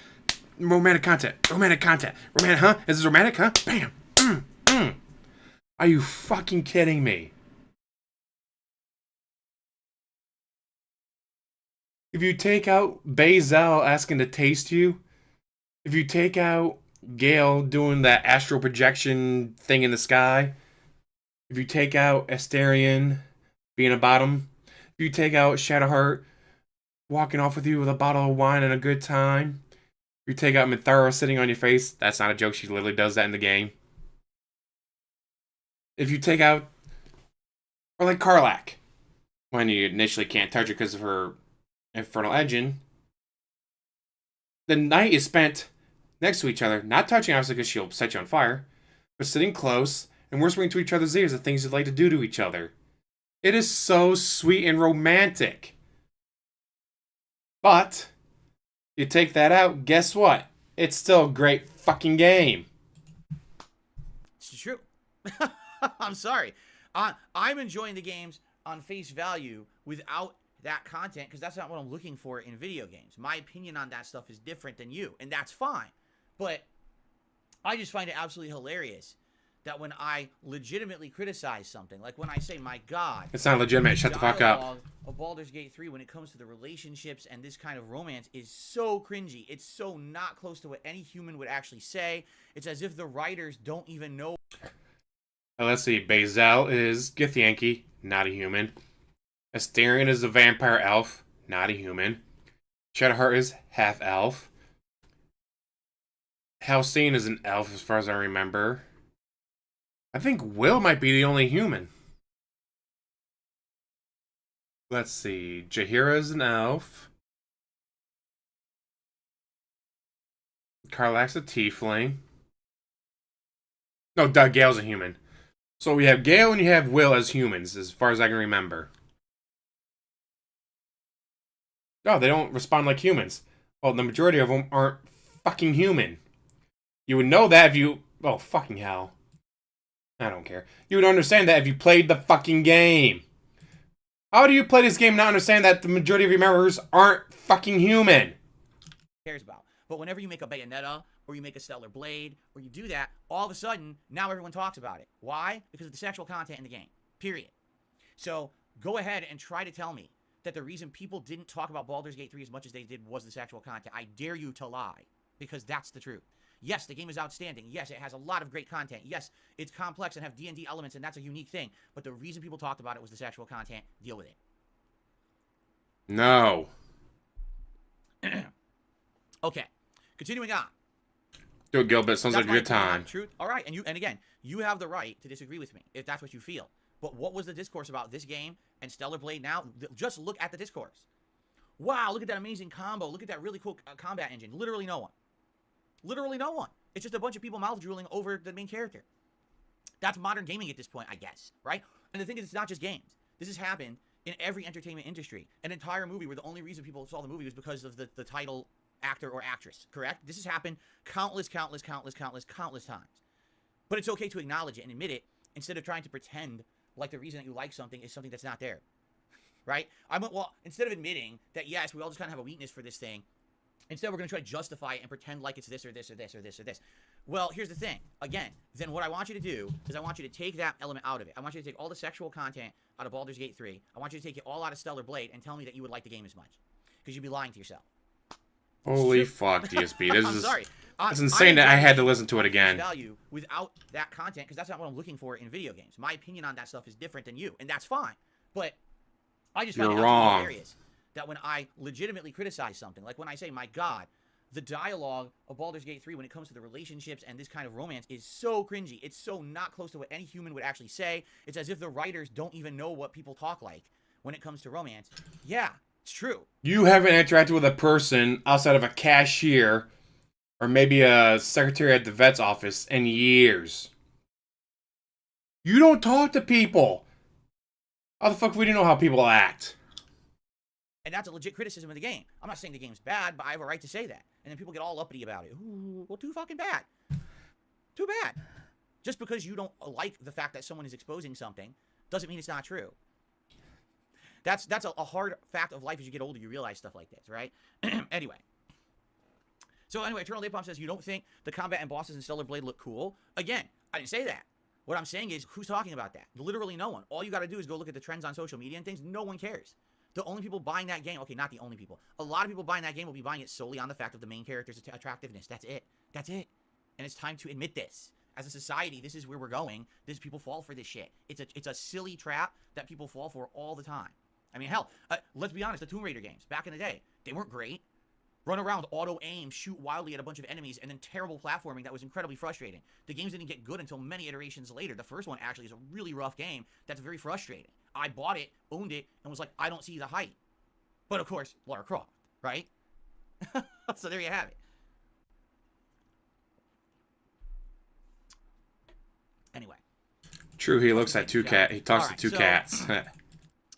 Romantic content. Romantic content. Romantic, huh? Is this romantic, huh? Bam. Are you fucking kidding me? If you take out Bazel asking to taste you, if you take out Gale doing that astral projection thing in the sky, if you take out Asterion being a bottom, if you take out Shadowheart walking off with you with a bottle of wine and a good time, if you take out Minthara sitting on your face, that's not a joke, she literally does that in the game. If you take out, or like Karlach, when you initially can't touch her because of her infernal engine, the night is spent next to each other, not touching obviously because she'll set you on fire, but sitting close and whispering to each other's ears the things you'd like to do to each other. It is so sweet and romantic. But you take that out, guess what? It's still a great fucking game. It's true. I'm sorry. I'm enjoying the games on face value without that content because that's not what I'm looking for in video games. My opinion on that stuff is different than you, and that's fine. But I just find it absolutely hilarious that when I legitimately criticize something, like when I say, my God, It's not legitimate. Shut the fuck up. dialogue of Baldur's Gate 3 when it comes to the relationships and this kind of romance is so cringy. It's so not close to what any human would actually say. It's as if the writers don't even know. Let's see. Bazel is Githyanki, not a human. Asterion is a vampire elf, not a human. Shadowheart is half elf. Halcyon is an elf as far as I remember. I think Will might be the only human. Let's see. Jaheira's an elf. Karlach's a tiefling. No, Gale's a human. So we have Gale and you have Will as humans, as far as I can remember. No, they don't respond like humans. Well, the majority of them aren't fucking human. You would know that if you... Oh, fucking hell. I don't care. You would understand that if you played the fucking game. How do you play this game and not understand that the majority of your members aren't fucking human? Cares about. But whenever you make a Bayonetta, or you make a Stellar Blade, or you do that, all of a sudden, now everyone talks about it. Why? Because of the sexual content in the game. Period. So, go ahead and try to tell me that the reason people didn't talk about Baldur's Gate 3 as much as they did was the sexual content. I dare you to lie. Because that's the truth. Yes, the game is outstanding. Yes, it has a lot of great content. Yes, it's complex and have D&D elements, and that's a unique thing. But the reason people talked about it was the sexual content. Deal with it. No. Okay. Continuing on. Do it, Gilbert. Sounds like a good time. Truth. All right, and again, you have the right to disagree with me if that's what you feel. But what was the discourse about this game and Stellar Blade now? Just look at the discourse. Wow, look at that amazing combo. Look at that really cool combat engine. Literally no one. Literally no one. It's just a bunch of people mouth drooling over the main character. That's modern gaming at this point, I guess, right? And the thing is, it's not just games. This has happened in every entertainment industry. An entire movie where the only reason people saw the movie was because of the title actor or actress, correct? This has happened countless times. But it's okay to acknowledge it and admit it instead of trying to pretend like the reason that you like something is something that's not there, right? Well, instead of admitting that, yes, we all just kind of have a weakness for this thing, instead we're going to try to justify it and pretend like it's this or this or this or this or this. Well, here's the thing. Again, then what I want you to do is I want you to take that element out of it. I want you to take all the sexual content out of Baldur's Gate 3. I want you to take it all out of Stellar Blade and tell me that you would like the game as much. Because you'd be lying to yourself. Holy fuck, DSP. This I'm is... sorry. It's insane that I had to listen to it again. Value without that content, because that's not what I'm looking for in video games. My opinion on that stuff is different than you, and that's fine. But I just found it hilarious that when I legitimately criticize something, like when I say, my God, the dialogue of Baldur's Gate 3 when it comes to the relationships and this kind of romance is so cringy. It's so not close to what any human would actually say. It's as if the writers don't even know what people talk like when it comes to romance. Yeah, it's true. You haven't interacted with a person outside of a cashier or maybe a secretary at the vet's office in years. You don't talk to people. How the fuck we didn't know how people act? And that's a legit criticism of the game. I'm not saying the game's bad, but I have a right to say that. And then people get all uppity about it. Ooh, well, too fucking bad. Too bad. Just because you don't like the fact that someone is exposing something doesn't mean it's not true. That's a hard fact of life as you get older. You realize stuff like this, right? Anyway. So anyway, Eternal Napalm says, you don't think the combat and bosses in Stellar Blade look cool? Again, I didn't say that. What I'm saying is, who's talking about that? Literally no one. All you got to do is go look at the trends on social media and things. No one cares. The only people buying that game, okay, not the only people. A lot of people buying that game will be buying it solely on the fact of the main character's attractiveness. That's it. That's it. And it's time to admit this. As a society, this is where we're going. People fall for this shit. It's a silly trap that people fall for all the time. I mean, hell, let's be honest, the Tomb Raider games, back in the day, they weren't great. Run around, auto-aim, shoot wildly at a bunch of enemies, and then terrible platforming that was incredibly frustrating. The games didn't get good until many iterations later. The first one actually is a really rough game that's very frustrating. I bought it, owned it, and was like, I don't see the hype. But of course, Lara Croft, right? So there you have it. Anyway. True, he looks at two cats. He talks to two cats.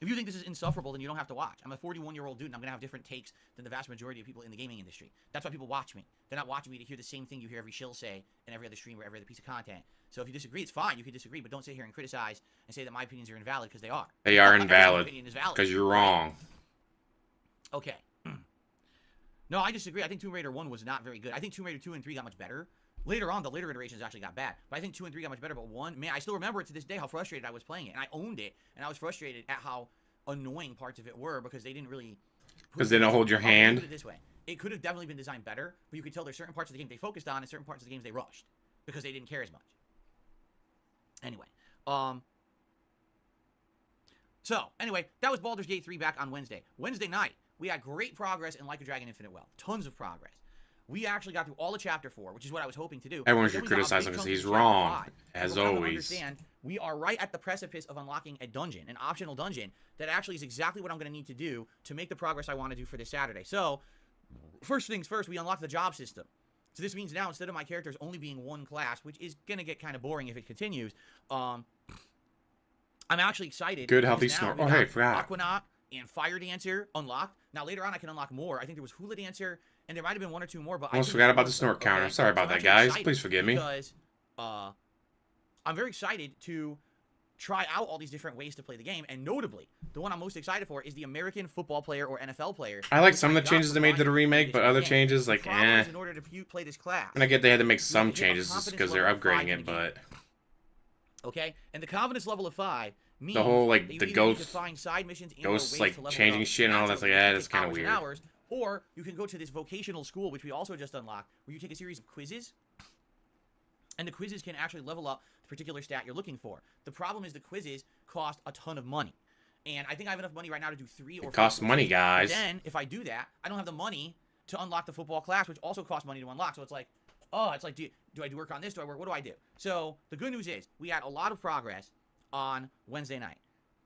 If you think this is insufferable, then you don't have to watch. I'm a 41-year-old dude, and I'm going to have different takes than the vast majority of people in the gaming industry. That's why people watch me. They're not watching me to hear the same thing you hear every shill say and every other stream or every other piece of content. So if you disagree, it's fine. You can disagree, but don't sit here and criticize and say that my opinions are invalid, because they are. They are invalid because you're wrong. Okay. No, I disagree. I think Tomb Raider 1 was not very good. I think Tomb Raider 2 and 3 got much better. Later on, the later iterations actually got bad. But I think 2 and 3 got much better. But 1, man, I still remember it to this day how frustrated I was playing it. And I owned it, and I was frustrated at how annoying parts of it were because they didn't really... Because they don't hold your hand? Put it this way. It could have definitely been designed better, but you could tell there's certain parts of the game they focused on and certain parts of the games they rushed because they didn't care as much. Anyway. So, anyway, that was Baldur's Gate 3 back on Wednesday. Wednesday night, we had great progress in Like a Dragon Infinite Well. Tons of progress. we actually got through all of Chapter 4, which is what I was hoping to do. Everyone Then should we got a criticize big him because chunk he's into Chapter wrong, 5. as We'll come to always. understand we are right at the precipice of unlocking a dungeon, an optional dungeon, that actually is exactly what I'm going to need to do to make the progress I want to do for this Saturday. So, first things first, we unlock the job system. So this means now, instead of my characters only being one class, which is going to get kind of boring if it continues, I'm actually excited. Good, healthy because now snort. we Oh, got hey, forgot. Aquanaut and Fire Dancer unlocked. Now, later on, I can unlock more. I think there was Hula Dancer, and there might have been one or two more, but I Almost couldn't forgot about afford the snort them, counter. okay? Sorry So about I'm that, actually guys. excited Please forgive me. Because I'm very excited to try out all these different ways to play the game, and notably, the one I'm most excited for is the American football player or NFL player. I like which some of the got changes they made to the from remake, this but other game. changes, The like, problem eh. is, in order to play this class, And I get they had to make you some have to hit a changes just confidence because they're level of 5 upgrading in the it, game. but Okay, and the confidence level of 5 means the whole, like, that you the either need ghost, to find side missions and ghosts, ways like, to level it changing up. shit and all That's that's like, gonna that's take kind of hours and weird. hours. Or you can go to this vocational school, which we also just unlocked, where you take a series of quizzes, and the quizzes can actually level up the particular stat you're looking for. The problem is the quizzes cost a ton of money. And I think I have enough money right now to do 3 or 4. It costs money, quizzes. guys. But then, if I do that, I don't have the money to unlock the football class, which also costs money to unlock. So it's like, oh, it's like, do I do work on this? Do I work? What do I do? So the good news is we had a lot of progress on Wednesday night.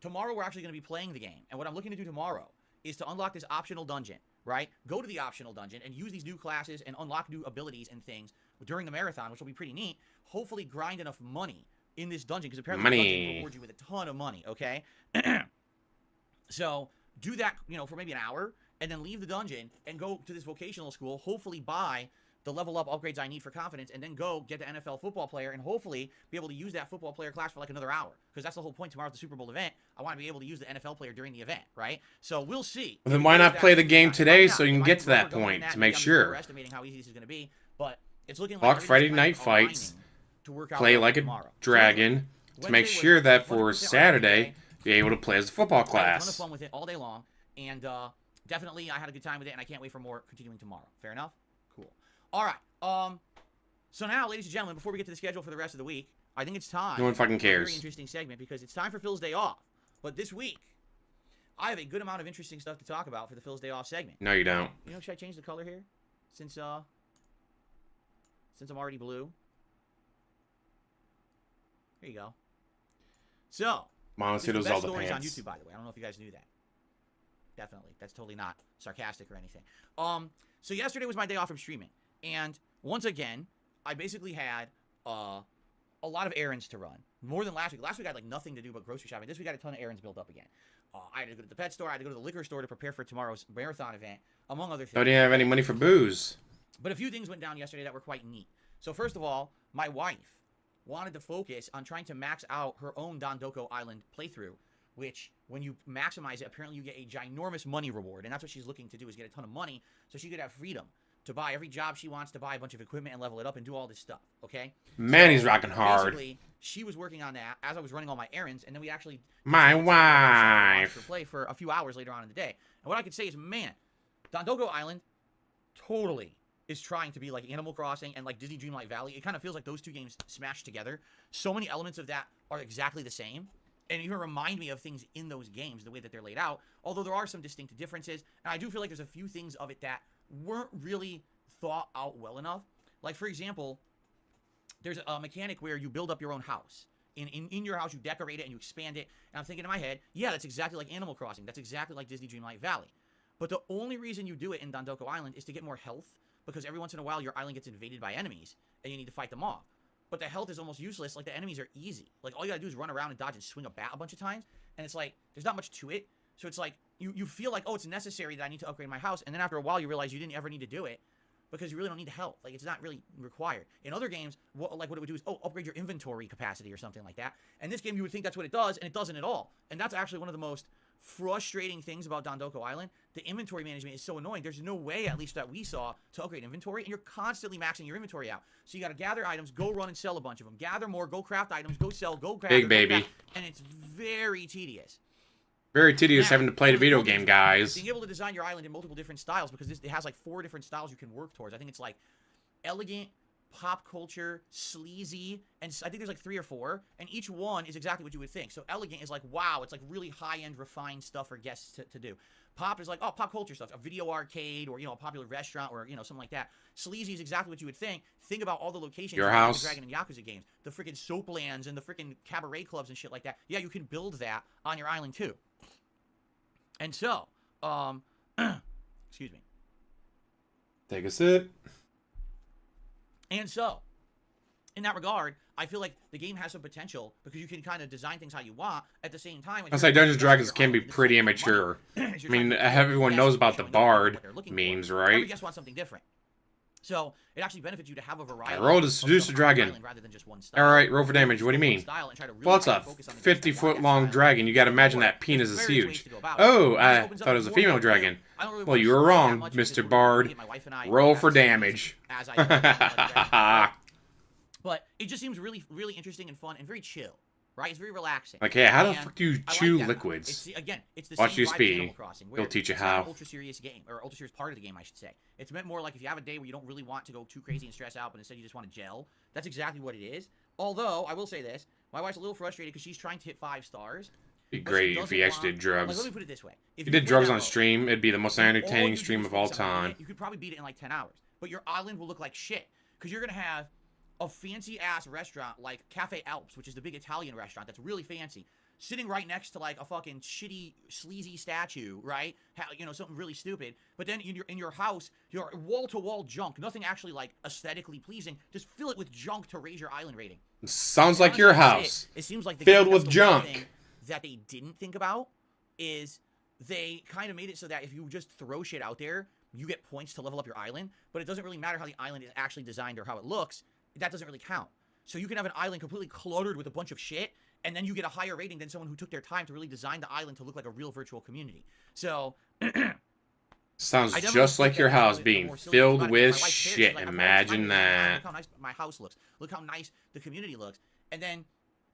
Tomorrow, we're actually going to be playing the game. And what I'm looking to do tomorrow is to unlock this optional dungeon, right? Go to the optional dungeon and use these new classes and unlock new abilities and things during the marathon, which will be pretty neat. Hopefully grind enough money in this dungeon, because apparently the dungeon rewards you with a ton of money, okay? So do that, for maybe an hour, and then leave the dungeon and go to this vocational school, hopefully buy the level up upgrades I need for confidence, and then go get the NFL football player and hopefully be able to use that football player class for like another hour. Because that's the whole point tomorrow at the Super Bowl event. I want to be able to use the NFL player during the event, right? So we'll see. Well, then why not play the game today so you can get to that We're going point in to make I'm sure. underestimating how easy this is going to be, but it's looking Block like Friday everything's night kind of fights, aligning to work out play well like a tomorrow. dragon to make Wednesday sure was that for 100% Saturday, be able to play as the football I had a ton of class. fun with it all day long, and definitely I had a good time with it, and I can't wait for more continuing tomorrow. Fair enough? Cool. All right. So now, ladies and gentlemen, before we get to the schedule for the rest of the week, I think it's time. No one fucking for a very cares. interesting segment, because it's time for Phil's Day Off. But this week, I have a good amount of interesting stuff to talk about for the Phil's Day Off segment. No, you don't. Should I change the color here? Since I'm already blue. Here you go. So, Mom, this see is the those best all the stories on pants. YouTube, by the way. I don't know if you guys knew that. Definitely. That's totally not sarcastic or anything. So yesterday was my day off from streaming. And once again, I basically had a lot of errands to run. More than last week. Last week I had like nothing to do but grocery shopping. This week I had a ton of errands built up again. I had to go to the pet store. I had to go to the liquor store to prepare for tomorrow's marathon event, among other things. Don't even have any money for booze. But a few things went down yesterday that were quite neat. So first of all, my wife wanted to focus on trying to max out her own Dondoko Island playthrough, which when you maximize it, apparently you get a ginormous money reward. And that's what she's looking to do, is get a ton of money so she could have freedom to buy every job she wants, to buy a bunch of equipment and level it up and do all this stuff, okay? Man, he's rocking hard. Basically, she was working on that as I was running all my errands, and then we actually... My wife. ...for play for a few hours later on in the day. And what I could say is, man, Dondoko Island totally is trying to be like Animal Crossing and like Disney Dreamlight Valley. It kind of feels like those two games smashed together. So many elements of that are exactly the same, and even remind me of things in those games, the way that they're laid out, although there are some distinct differences. And I do feel like there's a few things of it that weren't really thought out well enough. Like, for example, there's a mechanic where you build up your own house. In your house, you decorate it and you expand it. And I'm thinking in my head, yeah, that's exactly like Animal Crossing. That's exactly like Disney Dreamlight Valley. But the only reason you do it in Dondoko Island is to get more health, because every once in a while your island gets invaded by enemies and you need to fight them off. But the health is almost useless. Like, the enemies are easy. Like, all you gotta do is run around and dodge and swing a bat a bunch of times. And it's like, there's not much to it. So it's like, you feel like, oh, it's necessary that I need to upgrade my house. And then after a while, you realize you didn't ever need to do it, because you really don't need health. Like, it's not really required. In other games, what it would do is, oh, upgrade your inventory capacity or something like that. And this game, you would think that's what it does, and it doesn't at all. And that's actually one of the most frustrating things about Dondoko Island. The inventory management is so annoying. There's no way, at least that we saw, to upgrade inventory, and you're constantly maxing your inventory out. So you got to gather items, go run and sell a bunch of them. Gather more, go craft items, go sell, go craft. Big baby. And it's very tedious. Very tedious Now, having to play the video game, guys. Being able to design your island in multiple different styles, because it has like 4 different styles you can work towards. I think it's like elegant, pop culture, sleazy, and I think there's like 3 or 4, and each one is exactly what you would think. So elegant is like, wow, it's like really high-end, refined stuff for guests to do. Pop is like, oh, pop culture stuff, a video arcade or, you know, a popular restaurant or, you know, something like that. Sleazy is exactly what you would think. Think about all the locations Your in house. the Dragon and Yakuza games. The freaking soaplands and the freaking cabaret clubs and shit like that. Yeah, you can build that on your island too. And so, excuse me. Take a sip. And so, in that regard, I feel like the game has some potential because you can kind of design things how you want at the same time. I say Dungeons and Dragons can be pretty immature. I mean, everyone knows about the Bard memes, right? Every guest wants something different. So it actually benefits you to have a variety. I rolled to seduce the dragon. Rather than just one style. All right, roll for damage. What do you mean? Well, it's a 50-foot-long dragon. You got to imagine that penis is huge. Oh, I thought it was a female dragon. Well, you were wrong, Mr. Bard. Roll for damage. But it just seems really, really interesting and fun and very chill, right? It's very relaxing. Okay, how the And fuck do you I like chew that. liquids? It's the Watch same DSP. vibe as Animal Crossing, where He'll teach you it's not how. an ultra serious game or ultra serious part of the game, I should say. It's meant more like if you have a day where you don't really want to go too crazy and stress out, but instead you just want to gel. That's exactly what it is. Although I will say this, my wife's a little frustrated because she's trying to hit 5 stars. It'd be great if he actually did drugs. Like, let me put it this way: If you did drugs on stream, it'd be the most entertaining stream of all time. You could probably beat it in like 10 hours, but your island will look like shit because you're gonna have a fancy ass restaurant like Cafe Alps, which is the big Italian restaurant that's really fancy, sitting right next to like a fucking shitty, sleazy statue, right? You know, something really stupid. But then in your house, your wall-to-wall junk, nothing actually like aesthetically pleasing. Just fill it with junk to raise your island rating. Sounds like your house. It seems like the filled game with has the one junk. thing that they didn't think about is they kind of made it so that if you just throw shit out there, you get points to level up your island. But it doesn't really matter how the island is actually designed or how it looks. That doesn't really count. So you can have an island completely cluttered with a bunch of shit, and then you get a higher rating than someone who took their time to really design the island to look like a real virtual community. So sounds I definitely just like think your that house the being more silly filled about it, with my wife cares. She's shit. like, Imagine that. Look how nice my house looks. Look how nice the community looks. And then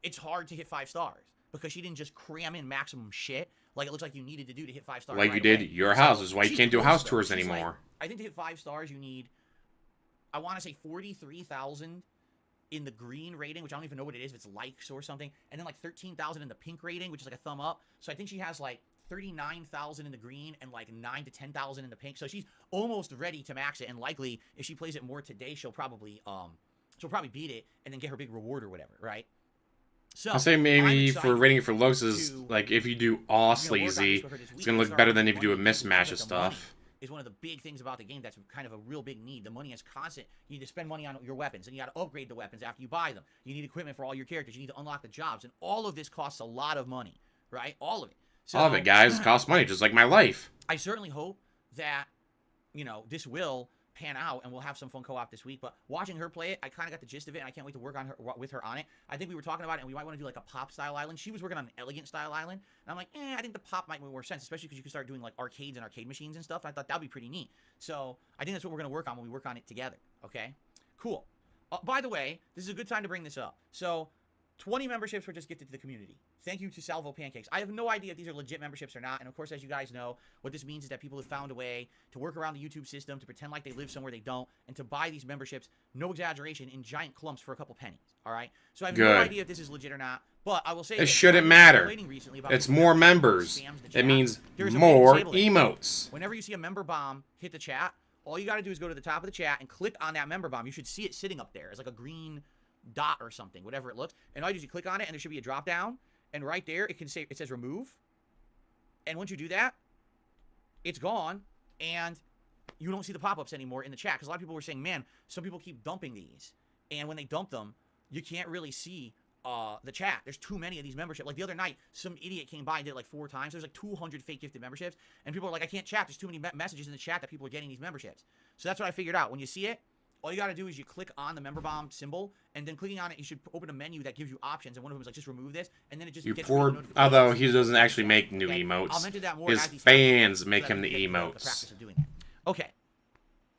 it's hard to hit 5 stars because she didn't just cram in maximum shit like it looks like you needed to do to hit 5 stars. Like right you did away. your So house. Is why you she's can't do close, house though. tours She's like, anymore. I think to hit 5 stars, you need, I want to say 43,000 in the green rating, which I don't even know what it is, if it's likes or something, and then like 13,000 in the pink rating, which is like a thumb up. So I think she has like 39,000 in the green and like 9 to 10,000 in the pink. So she's almost ready to max it, and likely if she plays it more today, she'll probably beat it and then get her big reward or whatever, right? So I'll say I'm maybe excited for rating it for looks is to, like if you do all work on this sleazy, with her this it's week gonna and look start better than making if you do a money, because mismatch of the stuff. is one of the big things about the game that's kind of a real big need. The money is constant. You need to spend money on your weapons, and you got to upgrade the weapons after you buy them. You need equipment for all your characters. You need to unlock the jobs, and all of this costs a lot of money, right? All of it. So, All of it, guys, costs money, just like my life. I certainly hope that, you know, this will pan out and we'll have some fun co-op this week. But watching her play it, I kind of got the gist of it, and I can't wait to work on her with her on it. I think we were talking about it, and we might want to do like a pop style island. She was working on an elegant style island, and I'm like, I think the pop might make more sense, especially because you can start doing like arcades and arcade machines and stuff. And I thought that'd be pretty neat. So I think that's what we're gonna work on when we work on it together. Okay, cool. By the way, this is a good time to bring this up. So 20 memberships were just gifted to the community. Thank you to Salvo Pancakes. I have no idea if these are legit memberships or not. And of course, as you guys know, what this means is that people have found a way to work around the YouTube system, to pretend like they live somewhere they don't, and to buy these memberships, no exaggeration, in giant clumps for a couple pennies. All right? So I have no idea if this is legit or not. But I will say it shouldn't matter. It's more members. It means more emotes. Whenever you see a member bomb hit the chat, all you got to do is go to the top of the chat and click on that member bomb. You should see it sitting up there as like a green dot or something, whatever it looks. And all you do is you click on it, and there should be a drop down, and right there it says remove. And once you do that, it's gone, and you don't see the pop-ups anymore in the chat, because a lot of people were saying, man, some people keep dumping these, and when they dump them, you can't really see the chat. There's too many of these memberships. Like the other night, some idiot came by and did it like 4 times. There's like 200 fake gifted memberships, and people are like, I can't chat. There's too many messages in the chat that people are getting these memberships. So that's what I figured out. When you see it, all you got to do is you click on the member bomb symbol, and then clicking on it, you should open a menu that gives you options, and one of them is like, just remove this, and then it just gets rid of the notifications. Although he doesn't actually make new Okay, emotes. I'll mention that more His as these fans make so that him we the can get emotes. practice of doing that. Okay.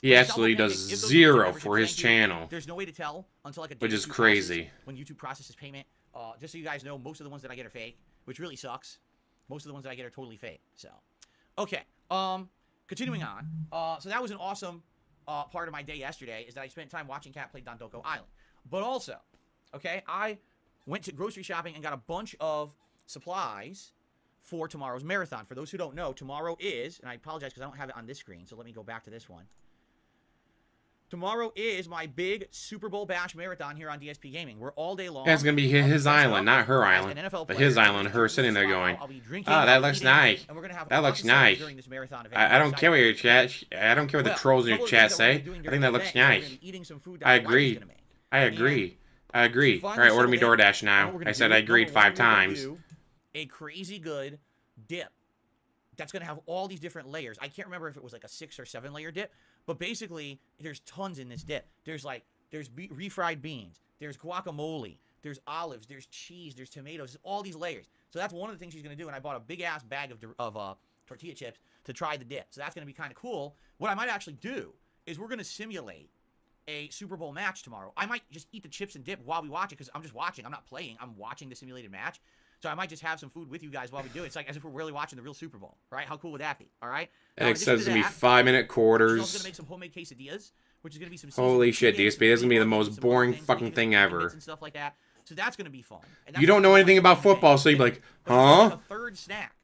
He actually does 0 for his channel, There's no way to tell until like a day which or is two crazy. passes when YouTube processes payment. Just so you guys know, most of the ones that I get are fake, which really sucks. Most of the ones that I get are totally fake. So, okay. Continuing on. So that was an awesome part of my day yesterday, is that I spent time watching Cat play Dondoko Island. But also, okay, I went to grocery shopping and got a bunch of supplies for tomorrow's marathon. For those who don't know, tomorrow is, and I apologize because I don't have it on this screen, so let me go back to this one. Tomorrow is my big Super Bowl Bash marathon here on DSP Gaming. We're all day long. Yeah, it's gonna be his island, not her island. But his island, her sitting there going, "Oh, that looks nice. That looks nice." I don't care what your chat. I don't care what the trolls in your chat say. I think that looks nice. I agree. I agree. I agree. All right, order me DoorDash now. I said I agreed 5 times. A crazy good dip that's going to have all these different layers. I can't remember if it was like a 6 or 7 layer dip, but basically there's tons in this dip. There's refried beans, there's guacamole, there's olives, there's cheese, there's tomatoes, all these layers. So that's one of the things she's going to do, and I bought a big ass bag of tortilla chips to try the dip. So that's going to be kind of cool. What I might actually do is we're going to simulate a Super Bowl match tomorrow. I might just eat the chips and dip while we watch it because I'm just watching. I'm not playing. I'm watching the simulated match. So I might just have some food with you guys while we do it. It's like as if we're really watching the real Super Bowl, right? How cool would that be? All right. And it says it's gonna be 5-minute quarters. We're also gonna make some homemade quesadillas, which is gonna be some. Holy shit, DSP! This is gonna be the most boring fucking thing ever. And stuff like that. So that's gonna be fun. You don't know anything about football, so you'd be like, huh? A third snack.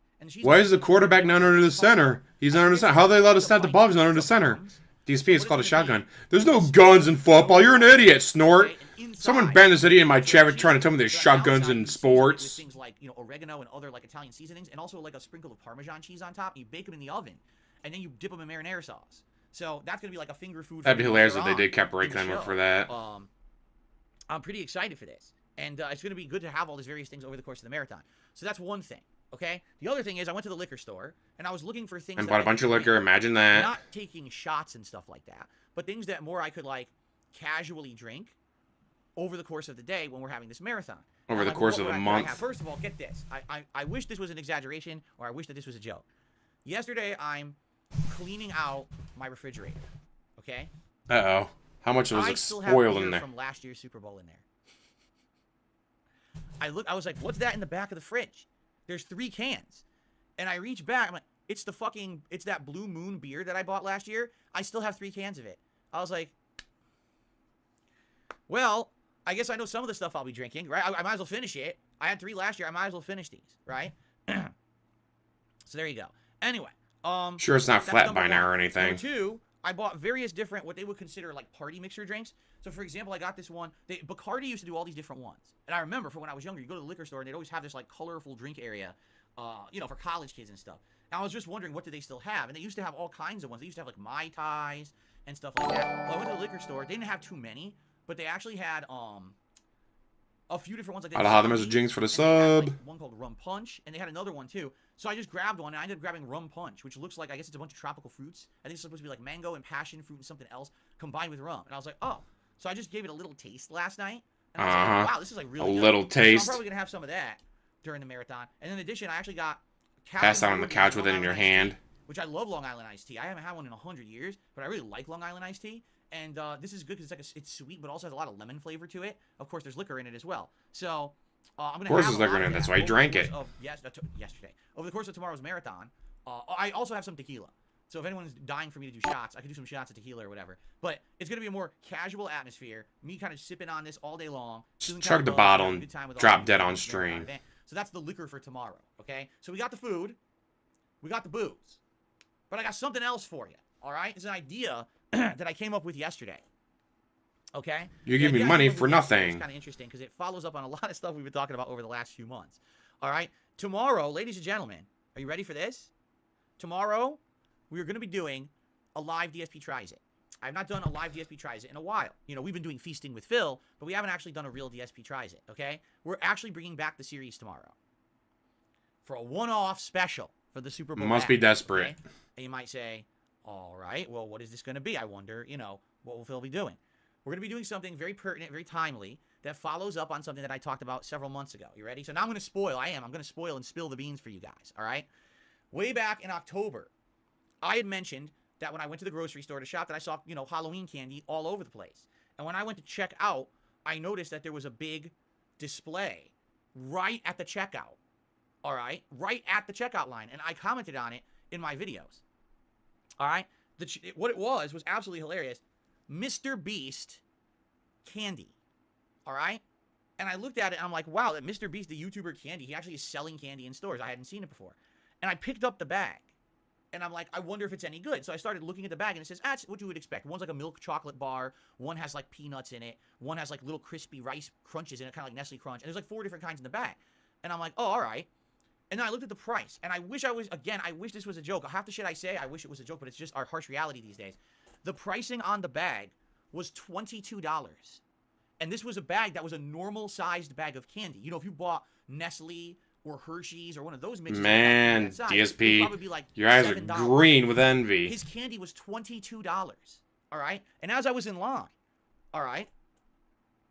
Why is the quarterback not under the center? He's not under the center. How are they allowed to snap the ball if he's not under the center? DSP, it's called a shotgun. There's no guns in football. You're an idiot, Snort. Someone banned this idiot in my chat trying to tell me there's shotguns in sports. Things like, oregano and other like Italian seasonings, and also like a sprinkle of Parmesan cheese on top. You bake them in the oven, and then you dip them in marinara sauce. So that's gonna be like a finger food. That'd be hilarious if they did cabaret climber for that. I'm pretty excited for this, and it's gonna be good to have all these various things over the course of the marathon. So that's one thing. Okay. The other thing is I went to the liquor store and I was looking for things. And bought a bunch of liquor. Imagine that. Not taking shots and stuff like that, but things that more I could like casually drink over the course of the day when we're having this marathon. Over the course of the month. First of all, get this. I wish this was an exaggeration, or I wish that this was a joke. Yesterday, I'm cleaning out my refrigerator. Okay? Uh-oh. How much was I it still spoiled have in there? From last year's Super Bowl in there. I was like, what's that in the back of the fridge? There's 3 cans. And I reach back, I'm like, it's that Blue Moon beer that I bought last year. I still have 3 cans of it. I was like, well, I guess I know some of the stuff I'll be drinking, right? I might as well finish it. I had 3 last year. I might as well finish these, right? So there you go. Anyway, sure, it's not flat by now or anything. Number 2, I bought various different what they would consider like party mixer drinks. So for example, I got this one. Bacardi used to do all these different ones, and I remember from when I was younger, you go to the liquor store and they'd always have this like colorful drink area, for college kids and stuff. And I was just wondering, what do they still have? And they used to have all kinds of ones. They used to have like Mai Tais and stuff like that. Well, I went to the liquor store. They didn't have too many, but they actually had a few different ones. Like I'll have them as a jinx for the sub. Like one called Rum Punch, and they had another one too. So I just grabbed one, and I ended up grabbing Rum Punch, which looks like, I guess it's a bunch of tropical fruits. I think it's supposed to be like mango and passion fruit and something else combined with rum. And I was like, oh. So I just gave it a little taste last night. And I was like, wow, this is like really good. Little taste. So I'm probably going to have some of that during the marathon. And in addition, I actually got... Pass out on the couch with it in your hand. Which I love Long Island iced tea. I haven't had one in 100 years, but I really like Long Island iced tea. And this is good because it's sweet, but also has a lot of lemon flavor to it. Of course, there's liquor in it as well. So I'm going to have there's liquor in it. That's why I drank it. Yesterday. Over the course of tomorrow's marathon, I also have some tequila. So if anyone's dying for me to do shots, I could do some shots of tequila or whatever. But it's going to be a more casual atmosphere. Me kind of sipping on this all day long. Chug the bottle and drop dead on stream. So that's the liquor for tomorrow, okay? So we got the food. We got the booze. But I got something else for you, all right? It's an idea that I came up with yesterday, okay? You give me money for nothing. It's kind of interesting because it follows up on a lot of stuff we've been talking about over the last few months, all right? Tomorrow, ladies and gentlemen, are you ready for this? Tomorrow, we're going to be doing a live DSP Tries It. I've not done a live DSP Tries It in a while. We've been doing Feasting with Phil, but we haven't actually done a real DSP Tries It, okay? We're actually bringing back the series tomorrow for a one-off special for the Super Bowl. Must be desperate. Okay? And you might say, all right, well, what is this going to be? I wonder, what will Phil be doing? We're going to be doing something very pertinent, very timely, that follows up on something that I talked about several months ago. You ready? So now I'm going to spoil. I'm going to spoil and spill the beans for you guys, all right? Way back in October, I had mentioned that when I went to the grocery store to shop that I saw, Halloween candy all over the place. And when I went to check out, I noticed that there was a big display right at the checkout. All right? Right at the checkout line. And I commented on it in my videos. All right? What it was absolutely hilarious. Mr. Beast candy. All right? And I looked at it, and I'm like, wow, that Mr. Beast, the YouTuber Candy, he actually is selling candy in stores. I hadn't seen it before. And I picked up the bag. And I'm like, I wonder if it's any good. So I started looking at the bag, and it says, that's what you would expect. One's like a milk chocolate bar. One has like peanuts in it. One has like little crispy rice crunches in it, kind of like Nestle Crunch. And there's like 4 different kinds in the bag. And I'm like, oh, all right. And then I looked at the price. And I wish this was a joke. Half the shit I say, I wish it was a joke, but it's just our harsh reality these days. The pricing on the bag was $22. And this was a bag that was a normal-sized bag of candy. You know, if you bought Nestle or Hershey's or one of those mixes, Man, size, DSP, probably be like your eyes $7. are green with envy. His candy was $22. All right? And as I was in line, all right,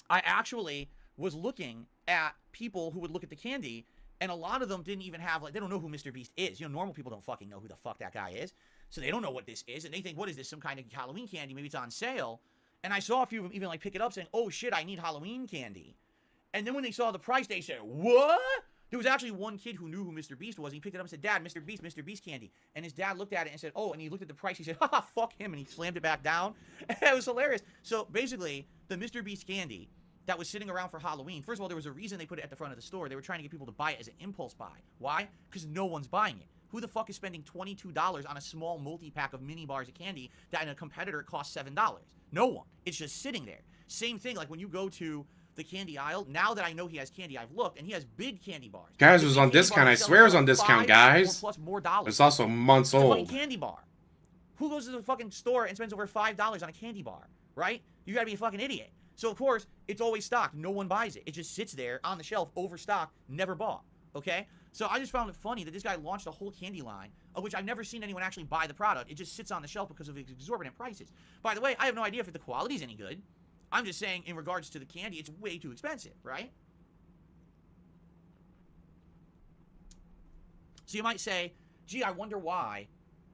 I actually was looking at people who would look at the candy, and a lot of them didn't even have, like, they don't know who Mr. Beast is. You know, normal people don't fucking know who the fuck that guy is. So they don't know what this is, and they think, what is this, some kind of Halloween candy? Maybe it's on sale. And I saw a few of them even, like, pick it up saying, oh, shit, I need Halloween candy. And then when they saw the price, they said, what? There was actually one kid who knew who Mr. Beast was. He picked it up and said, Dad, Mr. Beast candy. And his dad looked at it and said, oh, and he looked at the price. He said, haha, fuck him. And he slammed it back down. It was hilarious. So basically, the Mr. Beast candy that was sitting around for Halloween, first of all, there was a reason they put it at the front of the store. They were trying to get people to buy it as an impulse buy. Why? Because no one's buying it. Who the fuck is spending $22 on a small multi-pack of mini bars of candy that in a competitor costs $7? No one. It's just sitting there. Same thing, like when you go to the candy aisle, now that I know he has candy, I've looked, and he has big candy bars. Guys, it was on discount. I swear it was on discount, guys. More dollars. It's also months It's a fucking old. candy bar. Who goes to the fucking store and spends over $5 on a candy bar, right? You gotta be a fucking idiot. So, of course, it's always stocked. No one buys it. It just sits there on the shelf, overstocked, never bought, okay? So I just found it funny that this guy launched a whole candy line, of which I've never seen anyone actually buy the product. It just sits on the shelf because of its exorbitant prices. By the way, I have no idea if the quality's any good. I'm just saying, in regards to the candy, it's way too expensive, right? So you might say, gee, I wonder why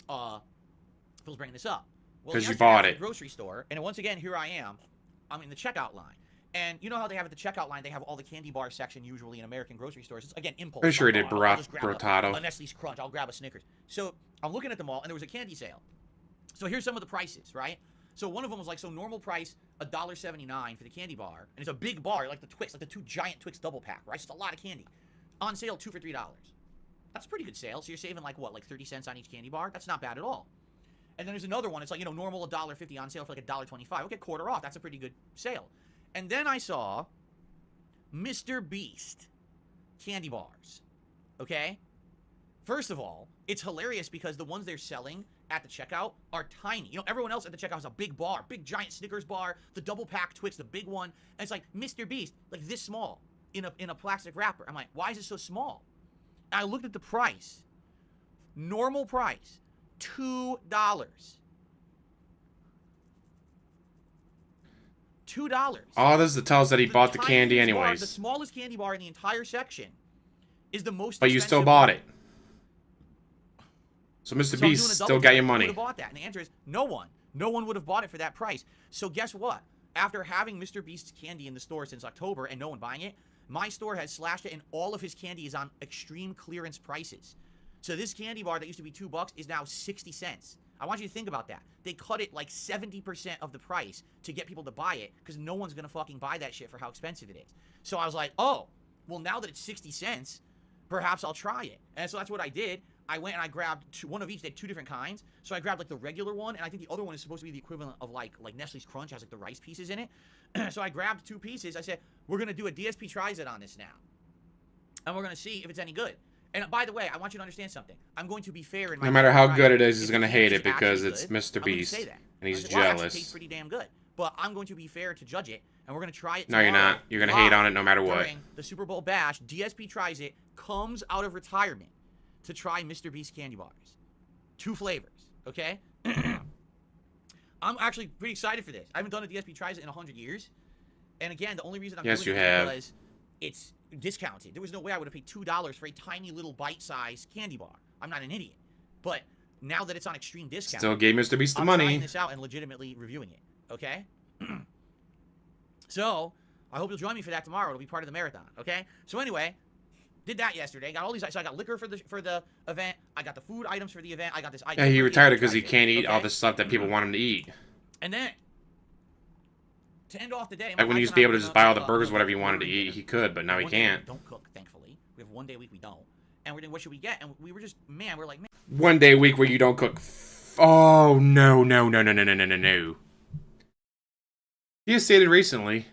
Phil's bringing this up. Well, 'Cause you yesterday I bought was at it. the grocery store, and once again, here I am. I'm in the checkout line. And you know how they have at the checkout line, they have all the candy bar section usually in American grocery stores. It's, again, impulse. Pretty sure he did I'll just grab Brotato. a Nestle's Crunch. I'll grab a Snickers. So I'm looking at them all, and there was a candy sale. So here's some of the prices, right? So one of them was like, so normal price, $1.79 for the candy bar. And it's a big bar, like the Twix, like the 2 giant Twix double pack, right? It's just a lot of candy. On sale, 2 for $3. That's a pretty good sale. So you're saving like, what, like 30 cents on each candy bar? That's not bad at all. And then there's another one. It's like, you know, normal $1.50 on sale for like $1.25. Okay, quarter off. That's a pretty good sale. And then I saw Mr. Beast candy bars. Okay? First of all, it's hilarious because the ones they're selling at the checkout are tiny. You know, everyone else at the checkout has a big bar, big giant Snickers bar, the double pack Twix, the big one. And it's like Mr. Beast, like this small in a plastic wrapper. I'm like, why is it so small? And I looked at the price. Normal price, $2. $2. All this tells that he bought the candy tiniest bar, anyways. the smallest candy bar in the entire section is the most But you still expensive bought one. it. So Mr. So I'm doing Beast a still double got check. your Who money. would have bought that? And the answer is no one. No one would have bought it for that price. So guess what? After having Mr. Beast's candy in the store since October and no one buying it, my store has slashed it and all of his candy is on extreme clearance prices. So this candy bar that used to be $2 is now 60 cents. I want you to think about that. They cut it like 70% of the price to get people to buy it because no one's going to fucking buy that shit for how expensive it is. So I was like, oh, well, now that it's 60 cents, perhaps I'll try it. And so that's what I did. I went and I grabbed one of each. They had 2 different kinds. So I grabbed like the regular one, and I think the other one is supposed to be the equivalent of like Nestle's Crunch, has like the rice pieces in it. So I grabbed 2 pieces. I said, we're going to do a DSP tries it on this now. And we're going to see if it's any good. And by the way, I want you to understand something. I'm going to be fair in my No matter how try good it is, he's if going to the hate candy it is because actually it's good, Mr. I'm going to Beast. say that. And he's I said, wow, it actually jealous. tastes pretty damn good. But I'm going to be fair to judge it, and we're going to try it No, you're tomorrow not. You're going to hate on it no matter what. during the Super Bowl bash. DSP tries it, comes out of retirement to try Mr. Beast candy bars. 2 flavors, okay? I'm actually pretty excited for this. I haven't done a DSP tries it in 100 years. And again, the only reason I'm Yes, doing you it have. is because it's discounted. There was no way I would have paid $2 for a tiny little bite-sized candy bar. I'm not an idiot. But now that it's on extreme discount, Still gave Mr. Beast the I'm money. trying this out and legitimately reviewing it, okay? So, I hope you'll join me for that tomorrow. It'll be part of the marathon, okay? So anyway, did that yesterday. Got all these. So I got liquor for the event. I got the food items for the event. I got this. Yeah, he retired because he can't eat all the stuff that people want him to eat. And then to end off the day, Like when he used to be able to just buy all the burgers, whatever he wanted to eat, he could, but now he can't. We don't cook, thankfully. We have 1 day a week we don't. And we're thinking, what should we get? And we were just, man, we're like, man. 1 day a week where you don't cook. Oh, no. He has stated recently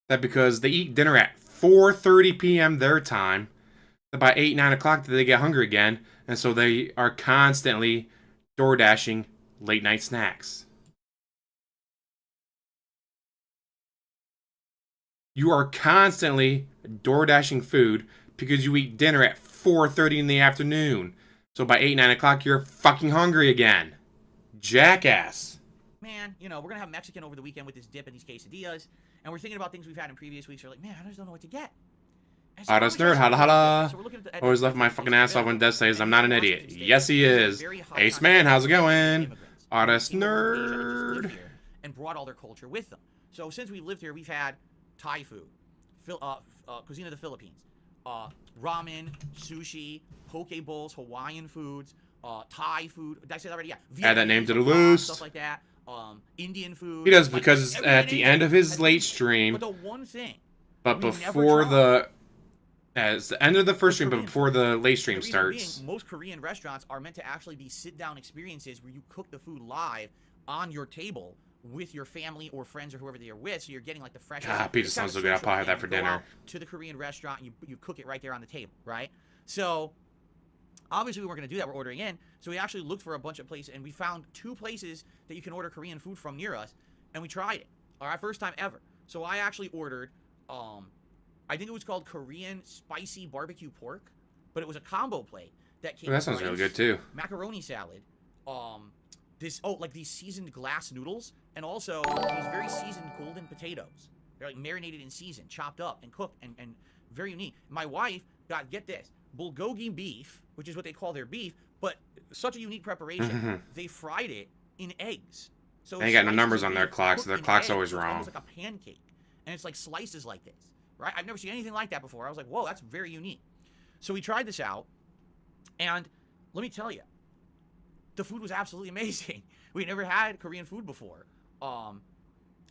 that because they eat dinner at 4:30 p.m. their time, that by 8, 9 o'clock they get hungry again, and so they are constantly door dashing late night snacks. You are constantly door dashing food because you eat dinner at 4:30 in the afternoon. So by 8, 9 o'clock you're fucking hungry again. Jackass. Man, you know, we're gonna have Mexican over the weekend with this dip and these quesadillas, and we're thinking about things we've had in previous weeks. We're like, man, I just don't know what to get. Artist nerd, holla holla. Always left my fucking ass off when Death says I'm not an idiot. Yes, he is. Ace Man, how's it going? Artist nerd. And brought all their culture with them. So since we lived here, we've had Thai food, cuisine of the Philippines, ramen, sushi, poke bowls, Hawaiian foods, Thai food. Did I say that already? Yeah. Add that name to the list. Stuff like that. Indian food. He does because at the end of his late stream. But the one thing. But before the. It's the end of the first stream, but before the late stream starts. Most Korean restaurants are meant to actually be sit-down experiences where you cook the food live on your table with your family or friends or whoever they are with, so you're getting like the fresh. Pizza sounds so good. I'll probably have that for dinner. To the Korean restaurant, you cook it right there on the table, right? So obviously we weren't going to do that. We're ordering in, so we actually looked for a bunch of places, and we found 2 places that you can order Korean food from near us, and we tried it. All right, first time ever. So I actually ordered. I think it was called Korean spicy barbecue pork, but it was a combo plate that came. That sounds really good too. Macaroni salad, like these seasoned glass noodles, and also these very seasoned golden potatoes. They're like marinated in seasoned, chopped up and cooked, and very unique. My wife got, get this, bulgogi beef, which is what they call their beef, but such a unique preparation. They fried it in eggs. So they ain't got no numbers on their clock, so their clock's always wrong. It's almost like a pancake, and it's like slices like this. Right? I've never seen anything like that before. I was like, whoa, that's very unique. So we tried this out, and let me tell you, the food was absolutely amazing. We never had Korean food before. And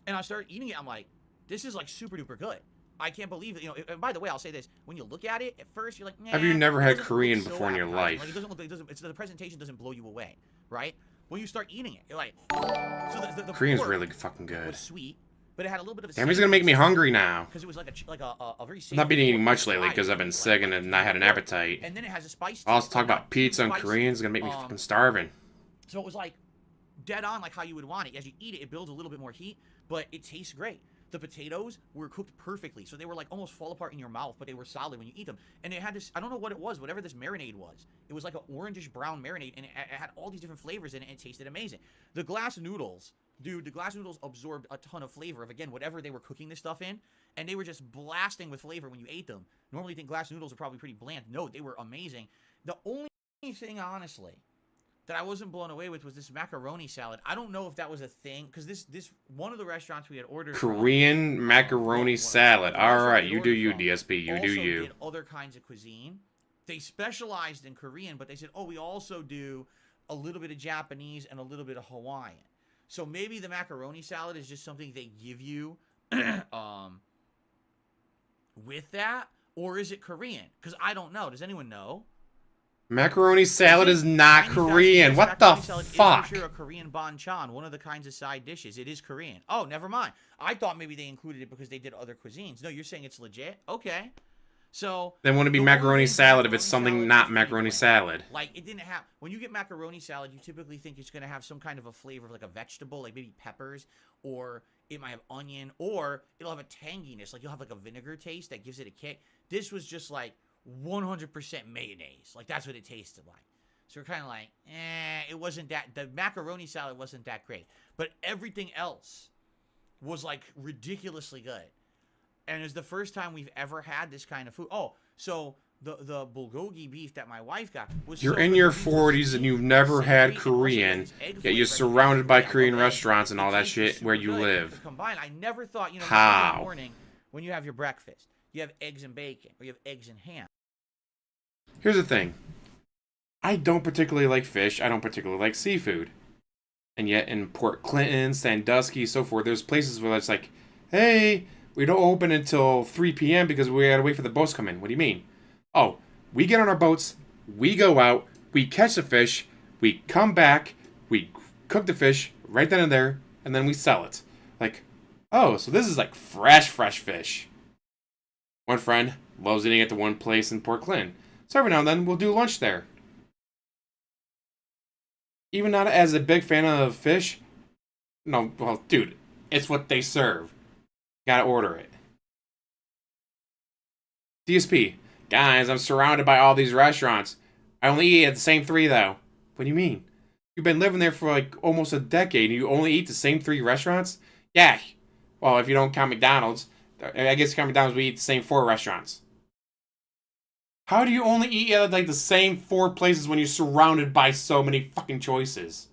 I started eating it. I'm like, this is like super duper good. I can't believe it. You know, and by the way, I'll say this. When you look at it, at first you're like, nah, have you never had Korean before in your life? Like, the presentation doesn't blow you away, right? When you start eating it, you're like, so the Korean's really fucking good. It was sweet. But it had a little bit of a. Damn, he's gonna make me hungry now. Because it was like a very. I've not been eating much lately because I've been sick and not had an appetite. And then it has a spice. Also talk about pizza and Korean is gonna make me fucking starving. So it was like dead on, like how you would want it. As you eat it, it builds a little bit more heat, but it tastes great. The potatoes were cooked perfectly, so they were like almost fall apart in your mouth, but they were solid when you eat them. And it had this, I don't know what it was, whatever this marinade was. It was like an orangish brown marinade, and it had all these different flavors in it, and it tasted amazing. The glass noodles. Dude, the glass noodles absorbed a ton of flavor of, again, whatever they were cooking this stuff in, and they were just blasting with flavor when you ate them. Normally you think glass noodles are probably pretty bland. No, they were amazing. The only thing, honestly, that I wasn't blown away with was this macaroni salad. I don't know if that was a thing, because this one of the restaurants we had ordered Korean macaroni salad. All right, you do you, DSP. You do you. Did other kinds of cuisine. They specialized in Korean, but they said, oh, we also do a little bit of Japanese and a little bit of Hawaiian. So maybe the macaroni salad is just something they give you with that, or is it Korean? Because I don't know. Does anyone know? Macaroni salad is not Korean. What the fuck? Is for sure a Korean banchan, one of the kinds of side dishes. It is Korean. Oh, never mind. I thought maybe they included it because they did other cuisines. No, you're saying it's legit? Okay. So then wouldn't it be macaroni salad if it's something not macaroni salad? Like, it didn't have, when you get macaroni salad, you typically think it's going to have some kind of a flavor of like a vegetable, like maybe peppers, or it might have onion, or it'll have a tanginess, like you'll have like a vinegar taste that gives it a kick. This was just like 100% mayonnaise. Like, that's what it tasted like. So we're kind of like, it wasn't that, the macaroni salad wasn't that great. But everything else was like ridiculously good. And it's the first time we've ever had this kind of food. Oh, so the bulgogi beef that my wife got was. You're in your 40s and you've never had Korean, yet you're surrounded by Korean restaurants and all that shit where you live. Combined, I never thought, you know, how? in the morning when you have your breakfast, you have eggs and bacon, or you have eggs and ham. Here's the thing. I don't particularly like fish. I don't particularly like seafood. And yet in Port Clinton, Sandusky, so forth, there's places where it's like, hey, we don't open until 3 p.m. because we gotta wait for the boats to come in. What do you mean? Oh, we get on our boats, we go out, we catch the fish, we come back, we cook the fish right then and there, and then we sell it. Like, oh, so this is like fresh fish. One friend loves eating at the one place in Port Clinton. So every now and then we'll do lunch there. Even not as a big fan of fish. No, well, dude, it's what they serve. Gotta order it. DSP. Guys, I'm surrounded by all these restaurants. I only eat at the same 3, though. What do you mean? You've been living there for like almost a decade and you only eat the same 3 restaurants? Yeah. Well, if you don't count McDonald's, I guess count McDonald's, we eat the same 4 restaurants. How do you only eat at like the same 4 places when you're surrounded by so many fucking choices?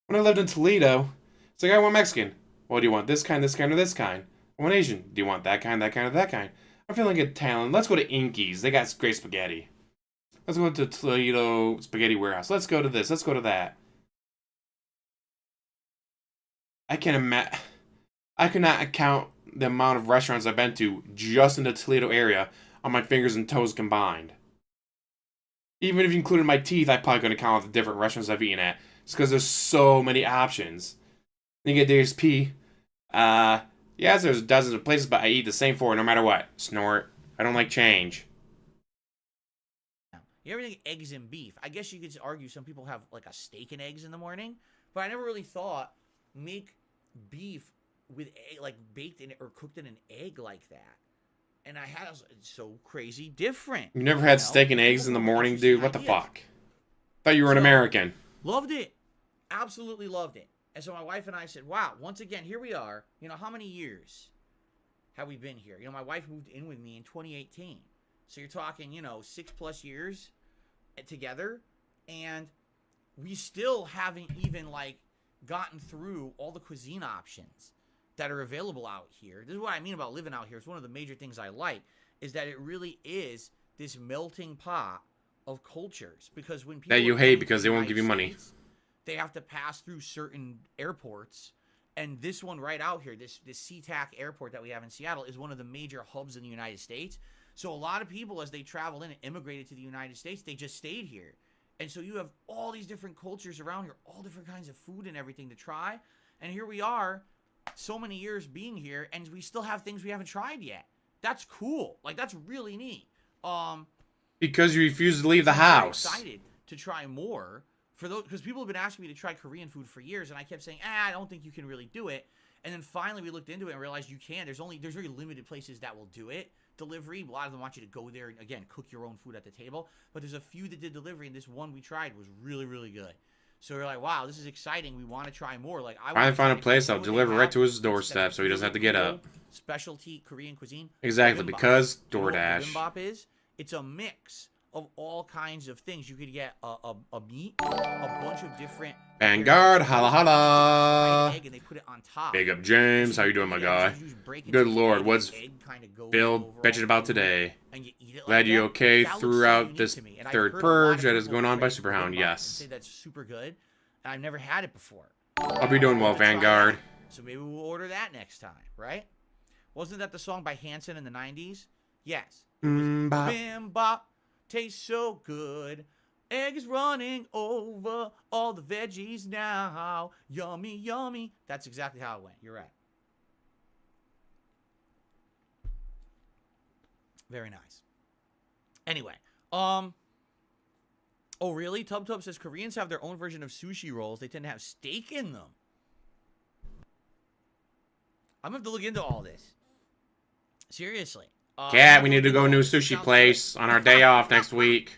When I lived in Toledo, it's like, I want Mexican. Well, do you want this kind, or this kind? I want Asian. Do you want that kind, or that kind? I'm feeling like Italian. Let's go to Inky's. They got great spaghetti. Let's go to Toledo Spaghetti Warehouse. Let's go to this. Let's go to that. I can't imagine. I cannot count the amount of restaurants I've been to just in the Toledo area on my fingers and toes combined. Even if you included my teeth, I probably couldn't count the different restaurants I've eaten at. It's because there's so many options. Then you get DSP. Yes, there's dozens of places, but I eat the same 4 no matter what. Snort. I don't like change. You ever think eggs and beef? I guess you could argue some people have like a steak and eggs in the morning, but I never really thought make beef with like baked in or cooked in an egg like that. And I had it's so crazy different. You never had steak and eggs in the morning, dude? What the fuck? Thought you were an American. Loved it. Absolutely loved it. And so my wife and I said, wow, once again, here we are. You know, how many years have we been here? You know, my wife moved in with me in 2018. So you're talking, 6+ years together. And we still haven't even, gotten through all the cuisine options that are available out here. This is what I mean about living out here. It's one of the major things I like, is that it really is this melting pot of cultures. Because when people that you hate because they won't give you money. They have to pass through certain airports, and this one right out here, this SeaTac airport that we have in Seattle, is one of the major hubs in the United States. So a lot of people, as they travel in and immigrated to the United States, they just stayed here. And so you have all these different cultures around here, all different kinds of food and everything to try. And here we are, so many years being here, and we still have things we haven't tried yet. That's cool. That's really neat. Because you refuse to leave the I'm house. excited to try more. For those, because people have been asking me to try Korean food for years, and I kept saying, I don't think you can really do it. And then finally we looked into it and realized you can. There's very limited places that will do it. Delivery, a lot of them want you to go there and, again, cook your own food at the table. But there's a few that did delivery, and this one we tried was really, really good. So we're like, wow, this is exciting. We want to try more. I find a place that'll deliver right to his doorstep, so he doesn't have to get up. Specialty Korean cuisine. Exactly, because DoorDash. You know what DoorDash. bibimbap is? It's a mix of all kinds of things. You could get a meat, a bunch of different Vanguard, holla holla. egg, and they put it on top. Big up James, how you doing, my guy? Good lord, what's Bill bitching about today? Glad you okay throughout this third purge that is going on by Superhound. Yes. Say that's super good. I've never had it before. I'll be doing well, Vanguard. So maybe we'll order that next time, right? Wasn't that the song by Hanson in the 90s? Yes. Bim bop. Tastes so good. Eggs running over all the veggies now. Yummy, yummy. That's exactly how it went. You're right. Very nice. Anyway, oh really? Tub Tub says Koreans have their own version of sushi rolls. They tend to have steak in them. I'm gonna have to look into all this. Seriously. Cat, we need to go to a new sushi place on our day off next week.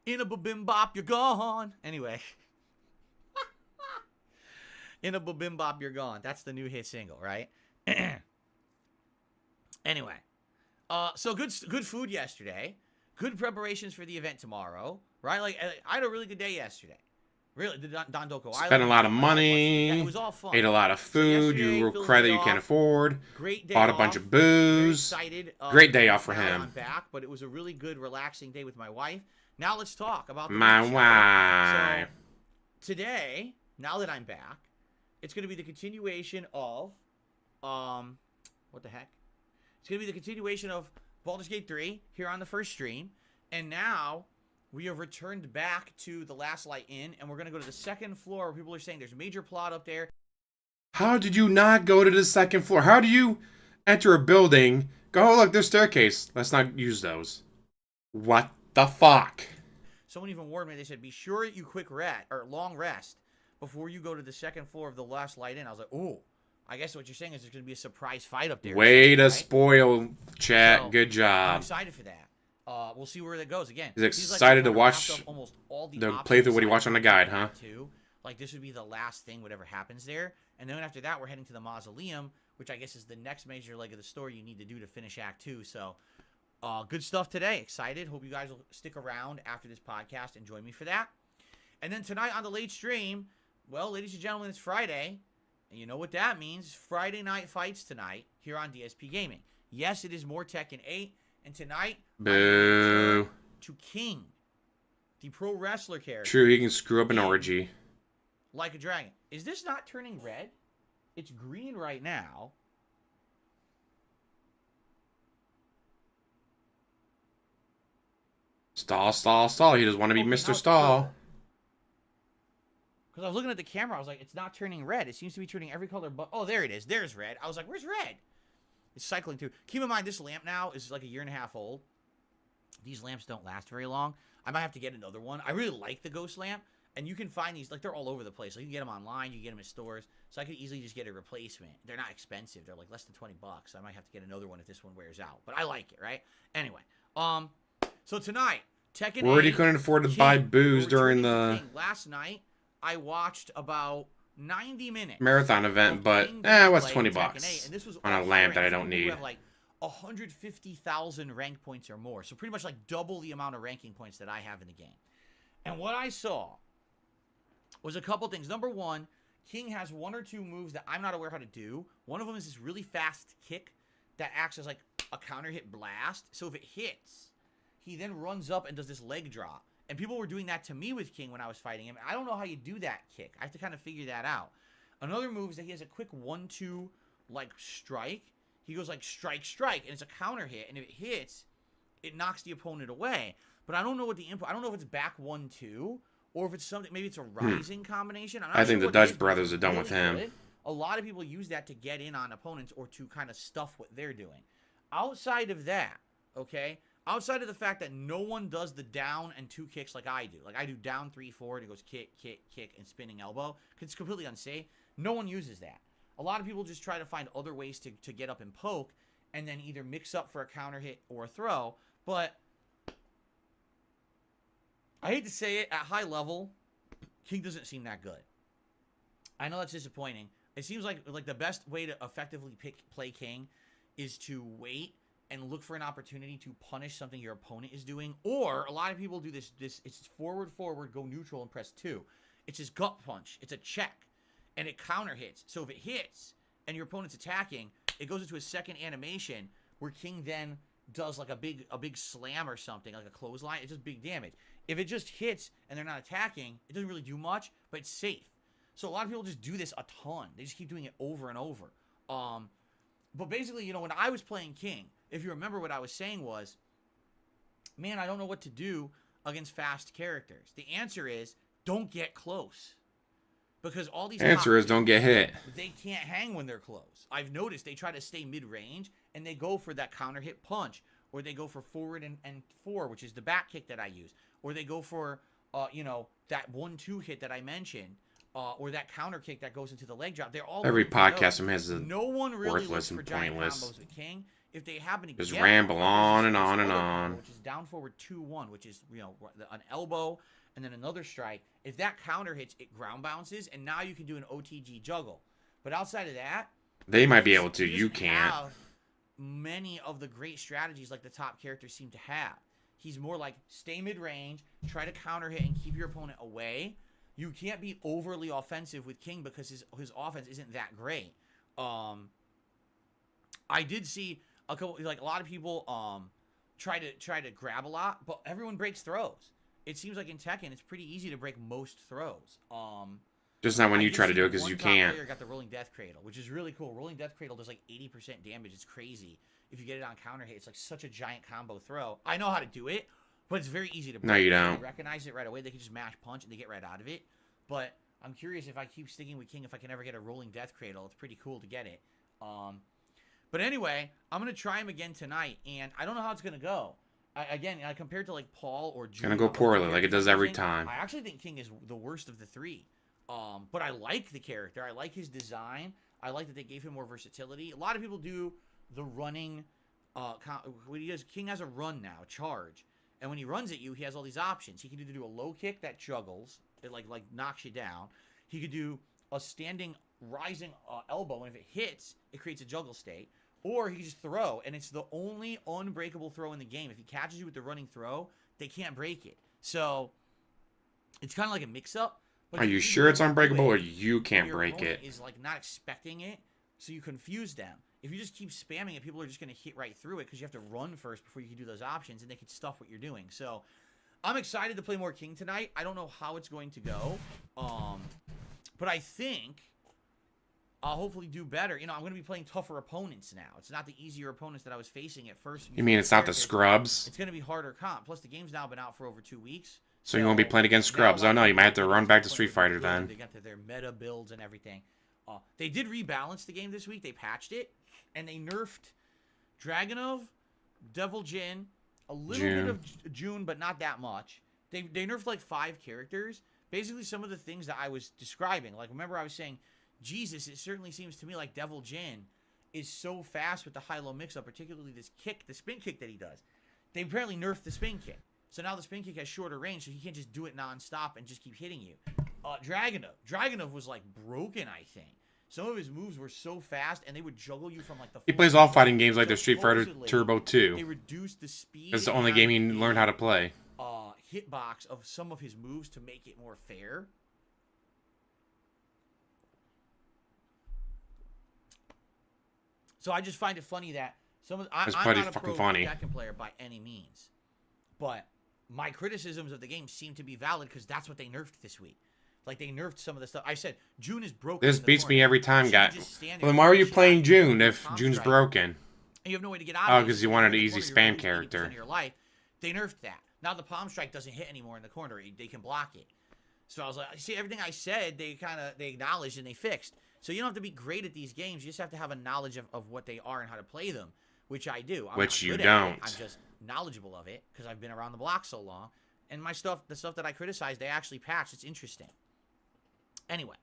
In a bibimbap, you're gone. Anyway. In a bibimbap, you're gone. That's the new hit single, right? Anyway. So good food yesterday. Good preparations for the event tomorrow, right? I had a really good day yesterday. Really, the Don Doko Island. Spent a lot of money. Yeah, it was all fun. Ate a lot of food. So you cry that you can't afford. Great day Bought a off. bunch of booze. Very excited. Great day off for now him. I'm back, but it was a really good, relaxing day with my wife. Now let's talk about the My week, shall we? wife. So today now that I'm back, it's going to be the continuation of, what the heck? It's going to be the continuation of Baldur's Gate 3 here on the first stream. And now we have returned back to the Last Light Inn, and we're going to go to the second floor where people are saying there's a major plot up there. How did you not go to the second floor? How do you enter a building, go, oh, look, there's staircase. Let's not use those. What the fuck? Someone even warned me. They said, be sure you long rest before you go to the second floor of the Last Light Inn. I was like, ooh, I guess what you're saying is there's going to be a surprise fight up there. Way to right? spoil, chat. So, good I'm job. excited for that. We'll see where that goes. Again, He's excited to watch the playthrough what he watched on the guide, huh? Like, this would be the last thing, whatever happens there. And then after that, we're heading to the Mausoleum, which I guess is the next major leg of the story you need to do to finish Act 2. So, good stuff today. Excited. Hope you guys will stick around after this podcast and join me for that. And then tonight on the late stream, well, ladies and gentlemen, it's Friday. And you know what that means. Friday night fights tonight here on DSP Gaming. Yes, it is more Tekken 8. And tonight, boo, to King, the pro wrestler character. True, he can screw up an orgy. Like a dragon. Is this not turning red? It's green right now. Stall, stall, stall. He doesn't want to be Mr. Stall. Because I was looking at the camera, I was like, it's not turning red. It seems to be turning every color but... Oh, there it is. There's red. I was like, where's red? It's cycling through. Keep in mind, this lamp now is like a 1.5 years old. These lamps don't last very long. I might have to get another one. I really like the ghost lamp. And you can find these, like, they're all over the place. Like, you can get them online. You can get them at stores. So I could easily just get a replacement. They're not expensive. They're, like, less than $20. I might have to get another one if this one wears out. But I like it, right? Anyway. So tonight, Tekken 8. Word he couldn't afford to buy booze during the... Last night, I watched about 90 minutes. Marathon event, but, what's $20 and this was on a lamp that I don't need. Have, like, 150,000 rank points or more. So pretty much, like, double the amount of ranking points that I have in the game. And what I saw was a couple things. Number one, King has 1 or 2 moves that I'm not aware how to do. One of them is this really fast kick that acts as like a counter hit blast. So if it hits, he then runs up and does this leg drop. And people were doing that to me with King when I was fighting him. I don't know how you do that kick. I have to kind of figure that out. Another move is that he has a quick 1-2 like strike. He goes like strike, strike, and it's a counter hit. And if it hits, it knocks the opponent away. But I don't know what the input. I don't know if it's back 1-2 or if it's something. Maybe it's a rising combination. I think the Dutch brothers are done with him. Good. A lot of people use that to get in on opponents or to kind of stuff what they're doing. Outside of that, okay. Outside of the fact that no one does the down and 2 kicks like I do. Like I do down 3-4 and it goes kick, kick, kick, and spinning elbow. Because it's completely unsafe. No one uses that. A lot of people just try to find other ways to get up and poke and then either mix up for a counter hit or a throw. But I hate to say it, at high level, King doesn't seem that good. I know that's disappointing. It seems like the best way to effectively play King is to wait and look for an opportunity to punish something your opponent is doing. Or a lot of people do this it's forward, go neutral, and press 2. It's his gut punch. It's a check. And it counter hits. So if it hits and your opponent's attacking, it goes into a second animation where King then does like a big slam or something, like a clothesline. It's just big damage. If it just hits and they're not attacking, it doesn't really do much, but it's safe. So a lot of people just do this a ton. They just keep doing it over and over. But basically, you know, when I was playing King, if you remember what I was saying was, man, I don't know what to do against fast characters. The answer is, don't get close. Because all these answer is don't get hit. They can't hang when they're close. I've noticed they try to stay mid-range, and they go for that counter hit punch, or they go for forward and 4, which is the back kick that I use, or they go for, you know, that 1-2 hit that I mentioned, or that counter kick that goes into the leg drop. They're all every podcast has a no one really worthless looks for and pointless. giant combos with King. If they happen to just get ramble one, on and on and on, which is down forward 2-1, which is, you know, an elbow and then another strike. If that counter hits, it ground bounces, and now you can do an OTG juggle. But outside of that, they might be able to. You can't. Have many of the great strategies like the top characters seem to have. He's more like stay mid-range, try to counter hit and keep your opponent away. You can't be overly offensive with King because his offense isn't that great. I did see a lot of people try to grab a lot, but everyone breaks throws. It seems like in Tekken, it's pretty easy to break most throws. Just not when I you did try to see do it because one you top can't. player got the Rolling Death Cradle, which is really cool. Rolling Death Cradle does like 80% damage. It's crazy. If you get it on counter hit, it's like such a giant combo throw. I know how to do it, but it's very easy to break. No, you They don't. recognize it right away. They can just mash punch and they get right out of it. But I'm curious if I keep sticking with King, if I can ever get a Rolling Death Cradle. It's pretty cool to get it. But anyway, I'm going to try him again tonight, and I don't know how it's going to go. Again, compared to like Paul or June, Gonna go poorly like it does every time. I actually think King is the worst of the three. But I like the character. I like his design. I like that they gave him more versatility. A lot of people do the running. When he does, King has a run now, charge, and when he runs at you, he has all these options. He can either do a low kick that juggles, it like knocks you down. He could do a standing, rising elbow, and if it hits, it creates a juggle state. Or he can just throw, and it's the only unbreakable throw in the game. If he catches you with the running throw, they can't break it. So it's kind of like a mix-up. Are you sure it's unbreakable or you can't break it? Is like not expecting it, so you confuse them. If you just keep spamming it, people are just going to hit right through it because you have to run first before you can do those options, and they can stuff what you're doing. So I'm excited to play more King tonight. I don't know how it's going to go, but I think I'll hopefully do better. You know, I'm going to be playing tougher opponents now. It's not the easier opponents that I was facing at first. You mean it's not the scrubs? It's going to be harder comp. Plus, the game's now been out for over 2 weeks. So you won't be playing against scrubs. Oh no, you might have to run back to Street Fighter then. They got their meta builds and everything. They did rebalance the game this week. They patched it, and they nerfed Dragunov, Devil Jin, a little bit of June, but not that much. They nerfed like 5 characters. Basically, some of the things that I was describing. Like, remember I was saying, Jesus, it certainly seems to me like Devil Jin is so fast with the high-low mix-up, particularly this kick, the spin kick that he does. They apparently nerfed the spin kick. So now the spin kick has shorter range, so he can't just do it non-stop and just keep hitting you. Dragunov was like broken, I think. Some of his moves were so fast, and they would juggle you from like the. He plays all fighting games like the Street Fighter Turbo 2. They reduced the speed. It's the only game he learned how to play. Hitbox of some of his moves to make it more fair. So I just find it funny that I'm not a pro Tekken player by any means, but my criticisms of the game seem to be valid because that's what they nerfed this week. Like, they nerfed some of the stuff. I said June is broken. This beats me every time, guy. Well, then why are you playing June if June's broken? And you have no way to get out of it. Oh, because you wanted an easy spam character. Your life. They nerfed that. Now the palm strike doesn't hit anymore in the corner. They can block it. So I was like, see, everything I said, they acknowledged and they fixed. So you don't have to be great at these games. You just have to have a knowledge of what they are and how to play them, which I do. Which you don't. I'm just knowledgeable of it because I've been around the block so long. And the stuff that I criticize, they actually patched. It's interesting. Anyway,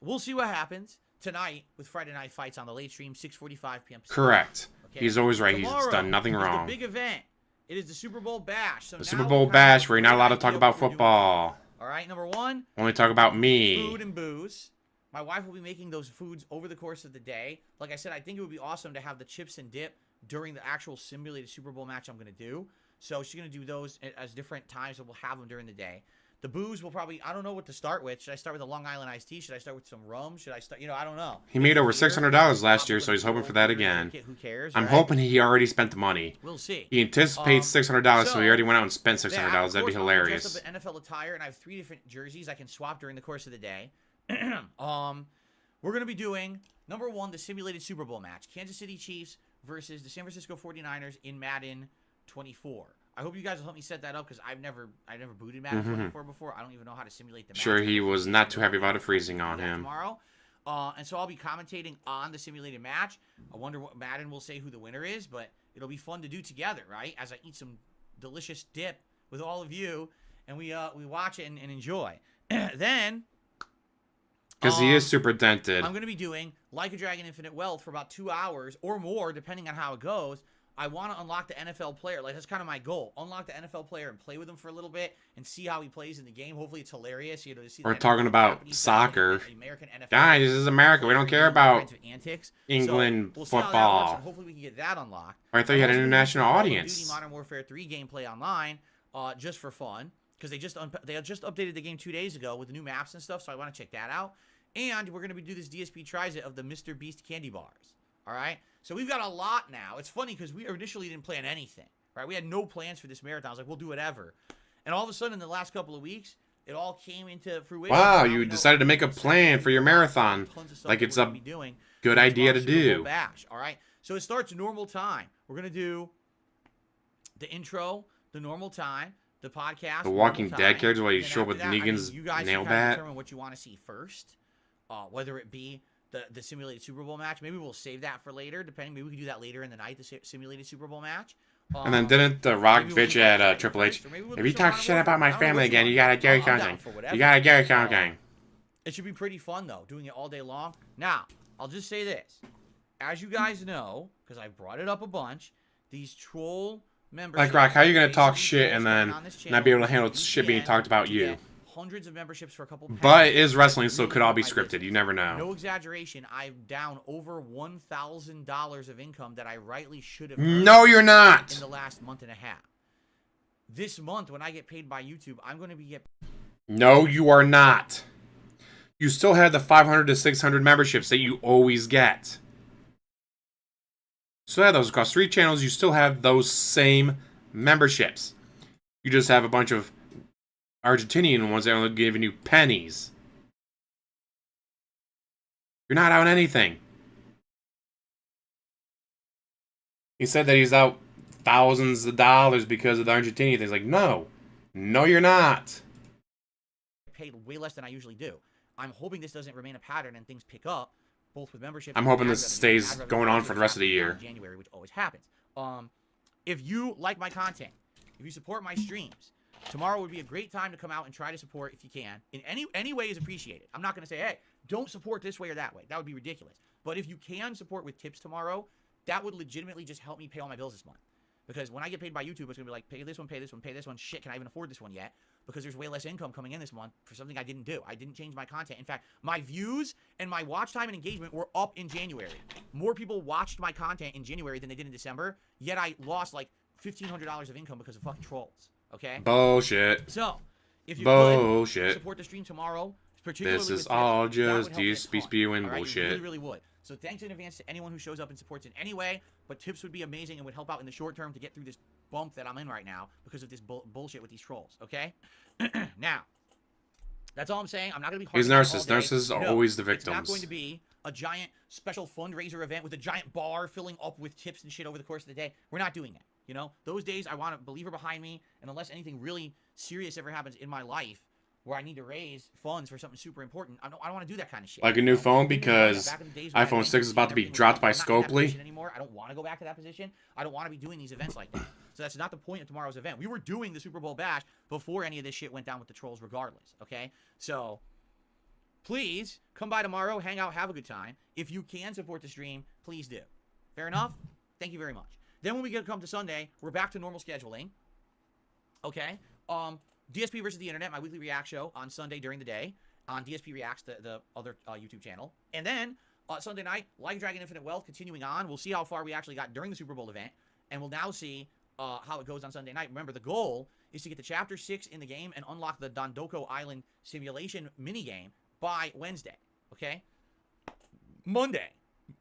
we'll see what happens tonight with Friday Night Fights on the late stream, 6:45 p.m. Correct. Okay? He's always right. Tomorrow He's done nothing wrong. The big event. It is the Super Bowl Bash. So the Super Bowl Bash, where you're not allowed to talk about football. All right, number 1. Only talk about me. Food and booze. My wife will be making those foods over the course of the day. Like I said, I think it would be awesome to have the chips and dip during the actual simulated Super Bowl match I'm going to do. So she's going to do those as different times, and we'll have them during the day. The booze will probably, I don't know what to start with. Should I start with a Long Island iced tea? Should I start with some rum? Should I start, I don't know. He made over $600 last year, so he's hoping for that again. Who cares? I'm hoping he already spent the money. We'll see. He anticipates $600, so he already went out and spent $600. That'd be hilarious. I'm dressed up in NFL attire, and I have 3 different jerseys I can swap during the course of the day. We're going to be doing, number 1, the simulated Super Bowl match. Kansas City Chiefs versus the San Francisco 49ers in Madden 24. I hope you guys will help me set that up because I've never booted Madden 24 before. I don't even know how to simulate the match. Sure, he was not too happy about it freezing on him. Tomorrow. And so I'll be commentating on the simulated match. I wonder what Madden will say who the winner is, but it'll be fun to do together, right? As I eat some delicious dip with all of you, and we watch it and enjoy. Then, because he is super dented, I'm going to be doing Like a Dragon Infinite Wealth for about 2 hours or more, depending on how it goes. I want to unlock the NFL player. Like, that's kind of my goal. Unlock the NFL player and play with him for a little bit and see how he plays in the game. Hopefully, it's hilarious. To see we're talking about soccer. American NFL. Guys, this is America. We don't care about antics. England so we'll football. Hopefully, we can get that unlocked. I thought you had an international audience. Duty Modern Warfare 3 gameplay online, just for fun, because they just updated the game 2 days ago with the new maps and stuff. So I want to check that out. And we're going to do this DSP tries it of the Mr. Beast candy bars. All right? So we've got a lot now. It's funny because we initially didn't plan anything, right? We had no plans for this marathon. I was like, we'll do whatever. And all of a sudden, in the last couple of weeks, It all came into fruition. Wow, Now you we know decided to make a tons of plan for your marathon. tons of stuff Like that it's we're a gonna be doing good for idea to tomorrow's Super Bowl do. Bash. All right. So it starts normal time. We're gonna do the intro, the normal time, the podcast, The Walking normal Dead time, characters while you and then show up after with that, I mean, Negan's you guys nail can kind of bat. determine what you want to see first. Whether it be the simulated Super Bowl match. Maybe we'll save that for later, depending. Maybe we can do that later in the night, the simulated Super Bowl match. And then didn't the Rock maybe we'll bitch do that at first, Triple H? or maybe we'll If do you some talk Modern shit Warfare. about my I don't know family what again, want. you got a Gary I'm down Counting. for whatever. You got a Gary Counting. It should be pretty fun, though, doing it all day long. Now, I'll just say this. As you guys know, because I brought it up a bunch, these troll members... Like, Rock, how are you going to talk shit and then not be able to handle shit being talked about you? Hundreds of memberships for a couple But it is wrestling, so it could all be scripted. You never know. No exaggeration. I'm down over $1,000 of income that I rightly should have earned No, you're in not. the last month and a half. This month, when I get paid by YouTube, I'm going to be No, you are not. You still have the 500 to 600 memberships that you always get. So yeah, those across 3 channels, you still have those same memberships. You just have a bunch of Argentinian ones that are giving you pennies. You're not out anything. He said that he's out thousands of dollars because of the Argentinian things. Like, no. No, you're not. paid way less than I usually do. I'm hoping this doesn't remain a pattern and things pick up, both with membership. I'm hoping this stays going on for the rest of the year. In January, which always happens. If you like my content, if you support my streams, tomorrow would be a great time to come out and try to support if you can. In any way is appreciated. I'm not going to say, hey, don't support this way or that way. That would be ridiculous. But if you can support with tips tomorrow, that would legitimately just help me pay all my bills this month. Because when I get paid by YouTube, it's going to be like, pay this one, pay this one, pay this one. Shit, can I even afford this one yet? Because there's way less income coming in this month for something I didn't do. I didn't change my content. In fact, my views and my watch time and engagement were up in January. More people watched my content in January than they did in December, yet I lost like $1,500 of income because of fucking trolls. Okay? Bullshit. So, if you Bullshit. could support the stream tomorrow, particularly This with is tips, all that just would help this DSP cause. spewing All right? You bullshit. really, really would. So thanks in advance to anyone who shows up and supports in any way, but tips would be amazing and would help out in the short term to get through this bump that I'm in right now because of this bullshit with these trolls, okay? Now, that's all I'm saying. I'm not going to be These harping on it all narcissists. day. Narcissists are No, always the It's not victims. going to be a giant special fundraiser event with a giant bar filling up with tips and shit over the course of the day. We're not doing that. You know, those days I want a believer behind me, and unless anything really serious ever happens in my life where I need to raise funds for something super important, I don't want to do that kind of shit. Like a new phone because iPhone 6 is about to be dropped by Scopely. Anymore. I don't want to go back to that position. I don't want to be doing these events like that. So that's not the point of tomorrow's event. We were doing the Super Bowl Bash before any of this shit went down with the trolls regardless, okay? So please come by tomorrow, hang out, have a good time. If you can support the stream, please do. Fair enough? Thank you very much. Then when we come to Sunday, we're back to normal scheduling. Okay? DSP versus the Internet, my weekly React show on Sunday during the day on DSP Reacts, the other YouTube channel. And then Sunday night, Like Dragon Infinite Wealth continuing on. We'll see how far we actually got during the Super Bowl event. And we'll now see how it goes on Sunday night. Remember, the goal is to get to Chapter 6 in the game and unlock the Dondoko Island simulation minigame by Wednesday. Okay? Monday,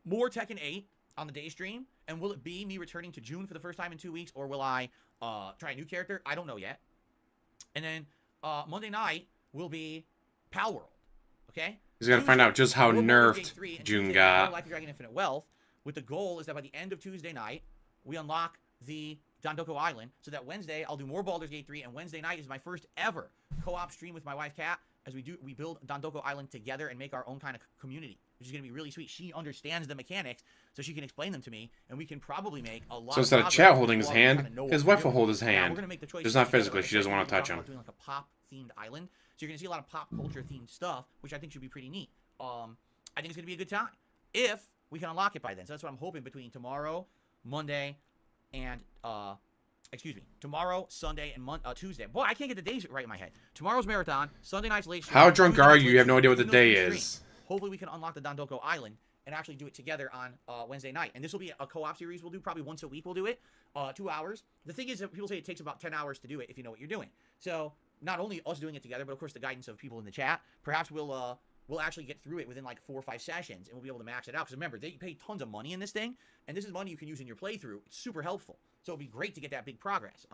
more Tekken 8 on the day stream. And will it be me returning to June for the first time in 2 weeks? Or will I try a new character? I don't know yet. And then Monday night will be Pal World. Okay? He's got to find out just how World nerfed BG3 and June Tuesday, got. Like Dragon Infinite Wealth, with the goal is that by the end of Tuesday night, we unlock the Dondoko Island, so that Wednesday I'll do more Baldur's Gate 3, and Wednesday night is my first ever co-op stream with my wife Kat, as we build Dondoko Island together and make our own kind of community, which is going to be really sweet. She understands the mechanics, so she can explain them to me, and we can probably make a lot. So instead of Chat holding his hand, his wife will hold his hand. We're gonna make the choice Just not together. physically. She doesn't want to touch him. Doing like a pop-themed island, so you're gonna see a lot of pop culture-themed stuff, which I think should be pretty neat. I think it's gonna be a good time if we can unlock it by then. So that's what I'm hoping between tomorrow, Monday, and tomorrow, Sunday, and Tuesday. Boy, I can't get the days right in my head. Tomorrow's marathon, Sunday night's late stream. How drunk Tuesday are night's you? late You have no stream. idea what the Even though day it's free. is. Hopefully we can unlock the Dondoko Island and actually do it together on Wednesday night. And this will be a co-op series we'll do. Probably once a week we'll do it. 2 hours. The thing is that people say it takes about 10 hours to do it if you know what you're doing. So not only us doing it together, but of course the guidance of people in the chat. Perhaps we'll actually get through it within like 4 or 5 sessions, and we'll be able to max it out. Because remember, they pay tons of money in this thing, and this is money you can use in your playthrough. It's super helpful. So it'd be great to get that big progress.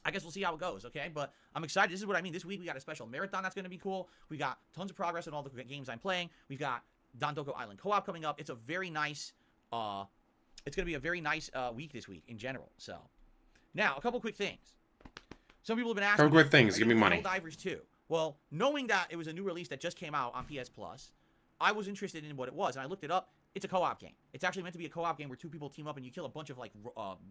I guess we'll see how it goes, okay? But I'm excited. This is what I mean. This week we got a special marathon that's going to be cool. We got tons of progress in all the games I'm playing. We've got Dondoko Island Co-op coming up. It's a very nice, it's going to be a very nice week this week in general. So, now, a couple quick things. Some people have been asking. Couple quick things. Give me money. Divers 2. Well, knowing that it was a new release that just came out on PS Plus, I was interested in what it was, and I looked it up. It's a co-op game. It's actually meant to be a co-op game where 2 people team up and you kill a bunch of like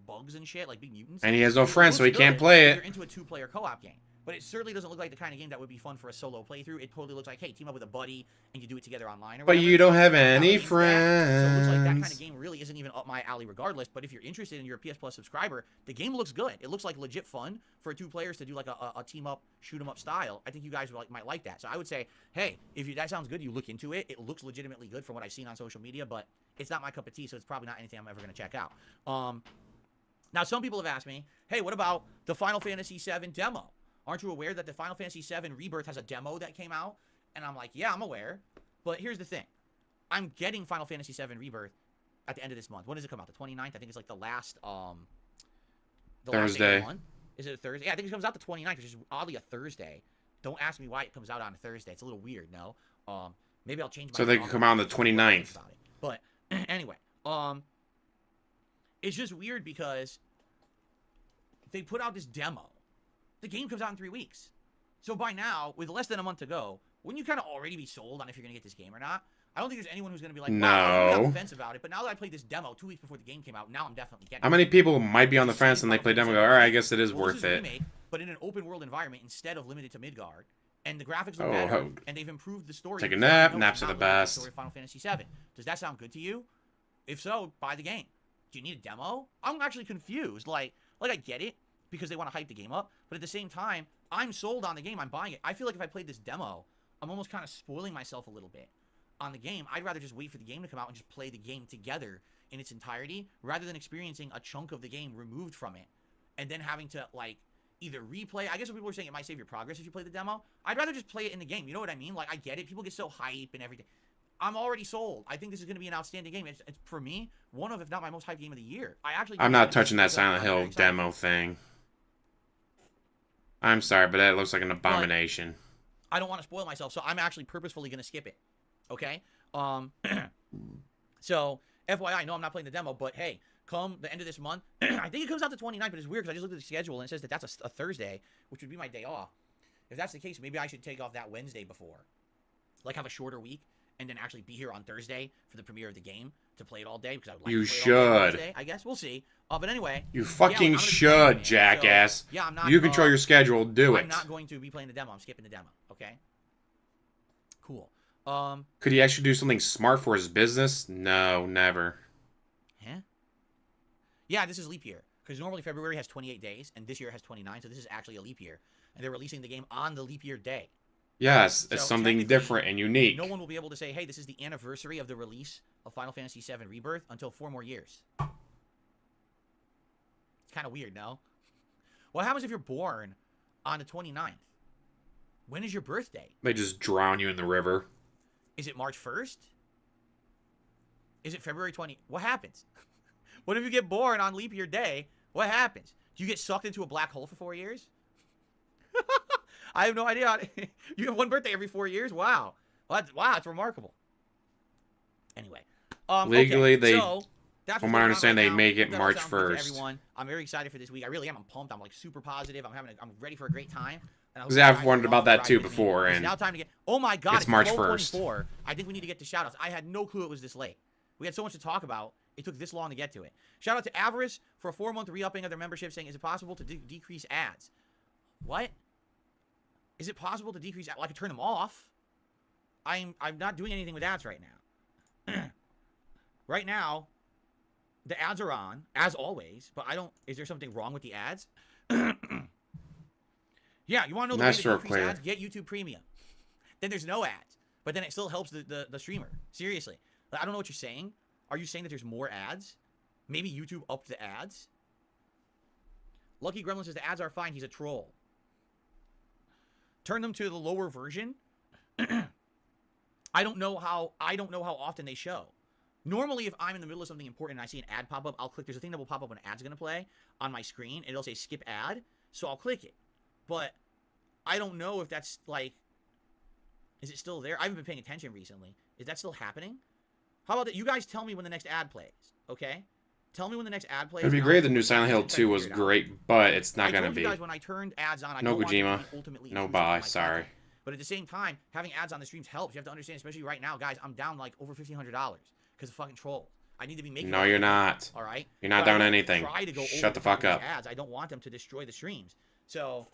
bugs and shit, like big mutants. And he has no friends, so he can't play it. You're into a 2-player co-op game, but it certainly doesn't look like the kind of game that would be fun for a solo playthrough. It totally looks like, hey, team up with a buddy and you do it together online. Or But whatever. you don't have Now, any so it looks like that kind friends. of game really isn't even up my alley, regardless. But if you're interested and you're a PS Plus subscriber, the game looks good. It looks like legit fun for 2 players to do like a team up, shoot 'em up style. I think you guys might like that. So I would say, hey, if that sounds good, you look into it. It looks legitimately good from what I've seen on social media, but it's not my cup of tea, so it's probably not anything I'm ever going to check out. Now, some people have asked me, hey, what about the Final Fantasy VII demo? Aren't you aware that the Final Fantasy VII Rebirth has a demo that came out? And I'm like, yeah, I'm aware. But here's the thing. I'm getting Final Fantasy VII Rebirth at the end of this month. When does it come out? The 29th? I think it's like the last Thursday. Last day of the month. Is it a Thursday? Yeah, I think it comes out the 29th, which is oddly a Thursday. Don't ask me why it comes out on a Thursday. It's a little weird, no? Maybe I'll change my So they can come out on the 29th. But anyway, it's just weird because they put out this demo. The game comes out in 3 weeks. So by now, with less than a month to go, wouldn't you kind of already be sold on if you're going to get this game or not? I don't think there's anyone who's going to be like, wow, I'm on the fence about it. But now that I played this demo 2 weeks before the game came out, now I'm definitely getting it. How many people might be on the fence and they play demo and go, all right, I guess it is Well, worth this is a it. remake, but in an open world environment instead of limited to Midgard. And the graphics look better, and they've improved the story. Take a nap. Naps are the best. Story of Final Fantasy VII. Does that sound good to you? If so, buy the game. Do you need a demo? I'm actually confused. Like I get it because they want to hype the game up, but at the same time, I'm sold on the game. I'm buying it. I feel like if I played this demo, I'm almost kind of spoiling myself a little bit on the game. I'd rather just wait for the game to come out and just play the game together in its entirety rather than experiencing a chunk of the game removed from it and then having to like either replay. I guess what people are saying, it might save your progress if you play the demo. I'd rather just play it in the game. You know what I mean? Like, I get it. People get so hype and everything. I'm already sold. I think this is going to be an outstanding game. It's for me, one of, if not my most hyped game of the year. I'm not touching that Silent Hill demo thing. I'm sorry, but that looks like an abomination. I don't want to spoil myself, so I'm actually purposefully going to skip it. Okay? So, FYI, no, I'm not playing the demo, but hey, come the end of this month, I think it comes out the 29th, but it's weird because I just looked at the schedule and it says that that's a Thursday, which would be my day off. If that's the case, maybe I should take off that Wednesday before. Like, have a shorter week and then actually be here on Thursday for the premiere of the game to play it all day because I would like you to play it all day on should. Thursday, I guess. We'll see. But anyway. You fucking yeah, should, jackass. So, yeah, I'm not, you control your schedule. Do it. I'm not going to be playing the demo. I'm skipping the demo. Okay? Cool. Could he actually do something smart for his business? No, never. Huh? Yeah, this is leap year. Because normally February has 28 days, and this year has 29, so this is actually a leap year. And they're releasing the game on the leap year day. Yes, it's So something different and unique. No one will be able to say, hey, this is the anniversary of the release of Final Fantasy VII Rebirth until 4 more years. It's kind of weird, no? What happens if you're born on the 29th? When is your birthday? They just drown you in the river. Is it March 1st? Is it February 20? What happens? What if you get born on leap year day? What happens? Do you get sucked into a black hole for 4 years? I have no idea. You have one birthday every 4 years? Wow. Wow, that's remarkable. Anyway. Legally, okay, they, so that's from what's my going on understanding, right they now. make it That March sounds good to 1st. everyone. I'm very excited for this week. I really am. I'm pumped. I'm like super positive. I'm ready for a great time. Because I've wondered about that too before, It's and now time to get. Oh my God! it's March 12:24. I think we need to get to shoutouts. I had no clue it was this late. We had so much to talk about. It took this long to get to it. Shout out to Avarice for a 4-month re-upping of their membership, saying, "Is it possible to decrease ads?" What? Is it possible to decrease ads? Well, I could turn them off. I'm not doing anything with ads right now. Right now, the ads are on as always, but I don't. Is there something wrong with the ads? Yeah, you want to know the way to decrease ads? Get YouTube Premium. Then there's no ads, but then it still helps the streamer. Seriously, I don't know what you're saying. Are you saying that there's more ads? Maybe YouTube upped the ads? Lucky Gremlin says the ads are fine. He's a troll. Turn them to the lower version. I don't know how often they show. Normally, if I'm in the middle of something important and I see an ad pop up, I'll click. There's a thing that will pop up when an ad's going to play on my screen, and it'll say skip ad. So I'll click it. But I don't know if that's like, is it still there? I haven't been paying attention recently. Is that still happening? How about that? You guys tell me when the next ad plays, okay? Tell me when the next ad plays. It'd be great if the new Silent Hill 2 was great, but it's not gonna I told be. you guys when I turned ads on, I No don't want it to Kojima. be ultimately No intrusive bye. to my Sorry. content. But at the same time, having ads on the streams helps. You have to understand, especially right now, guys, I'm down like over $1,500 because of fucking trolls. I need to be making. No, you're not. All right. You're not But I down don't anything. try to go Shut over the fuck these up. Ads. I don't want them to destroy the streams. So,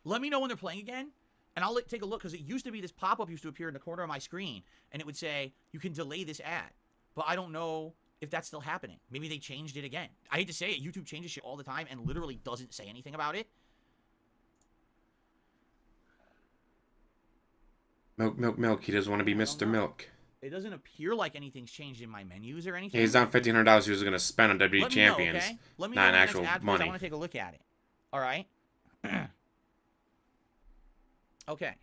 let me know when they're playing again, and I'll take a look because it used to be this pop-up used to appear in the corner of my screen, and it would say you can delay this ad, but I don't know if that's still happening. Maybe they changed it again. I hate to say it, YouTube changes shit all the time and literally doesn't say anything about it. Milk, milk, milk. He doesn't want to be I don't Mr. know. Milk. It doesn't appear like anything's changed in my menus or anything. Yeah, he's down $1,500 he was going to spend on WWE Let me know, Champions. okay? Let me Not know in when the actual next ad plays. money. I want to take a look at it. All right? Okay.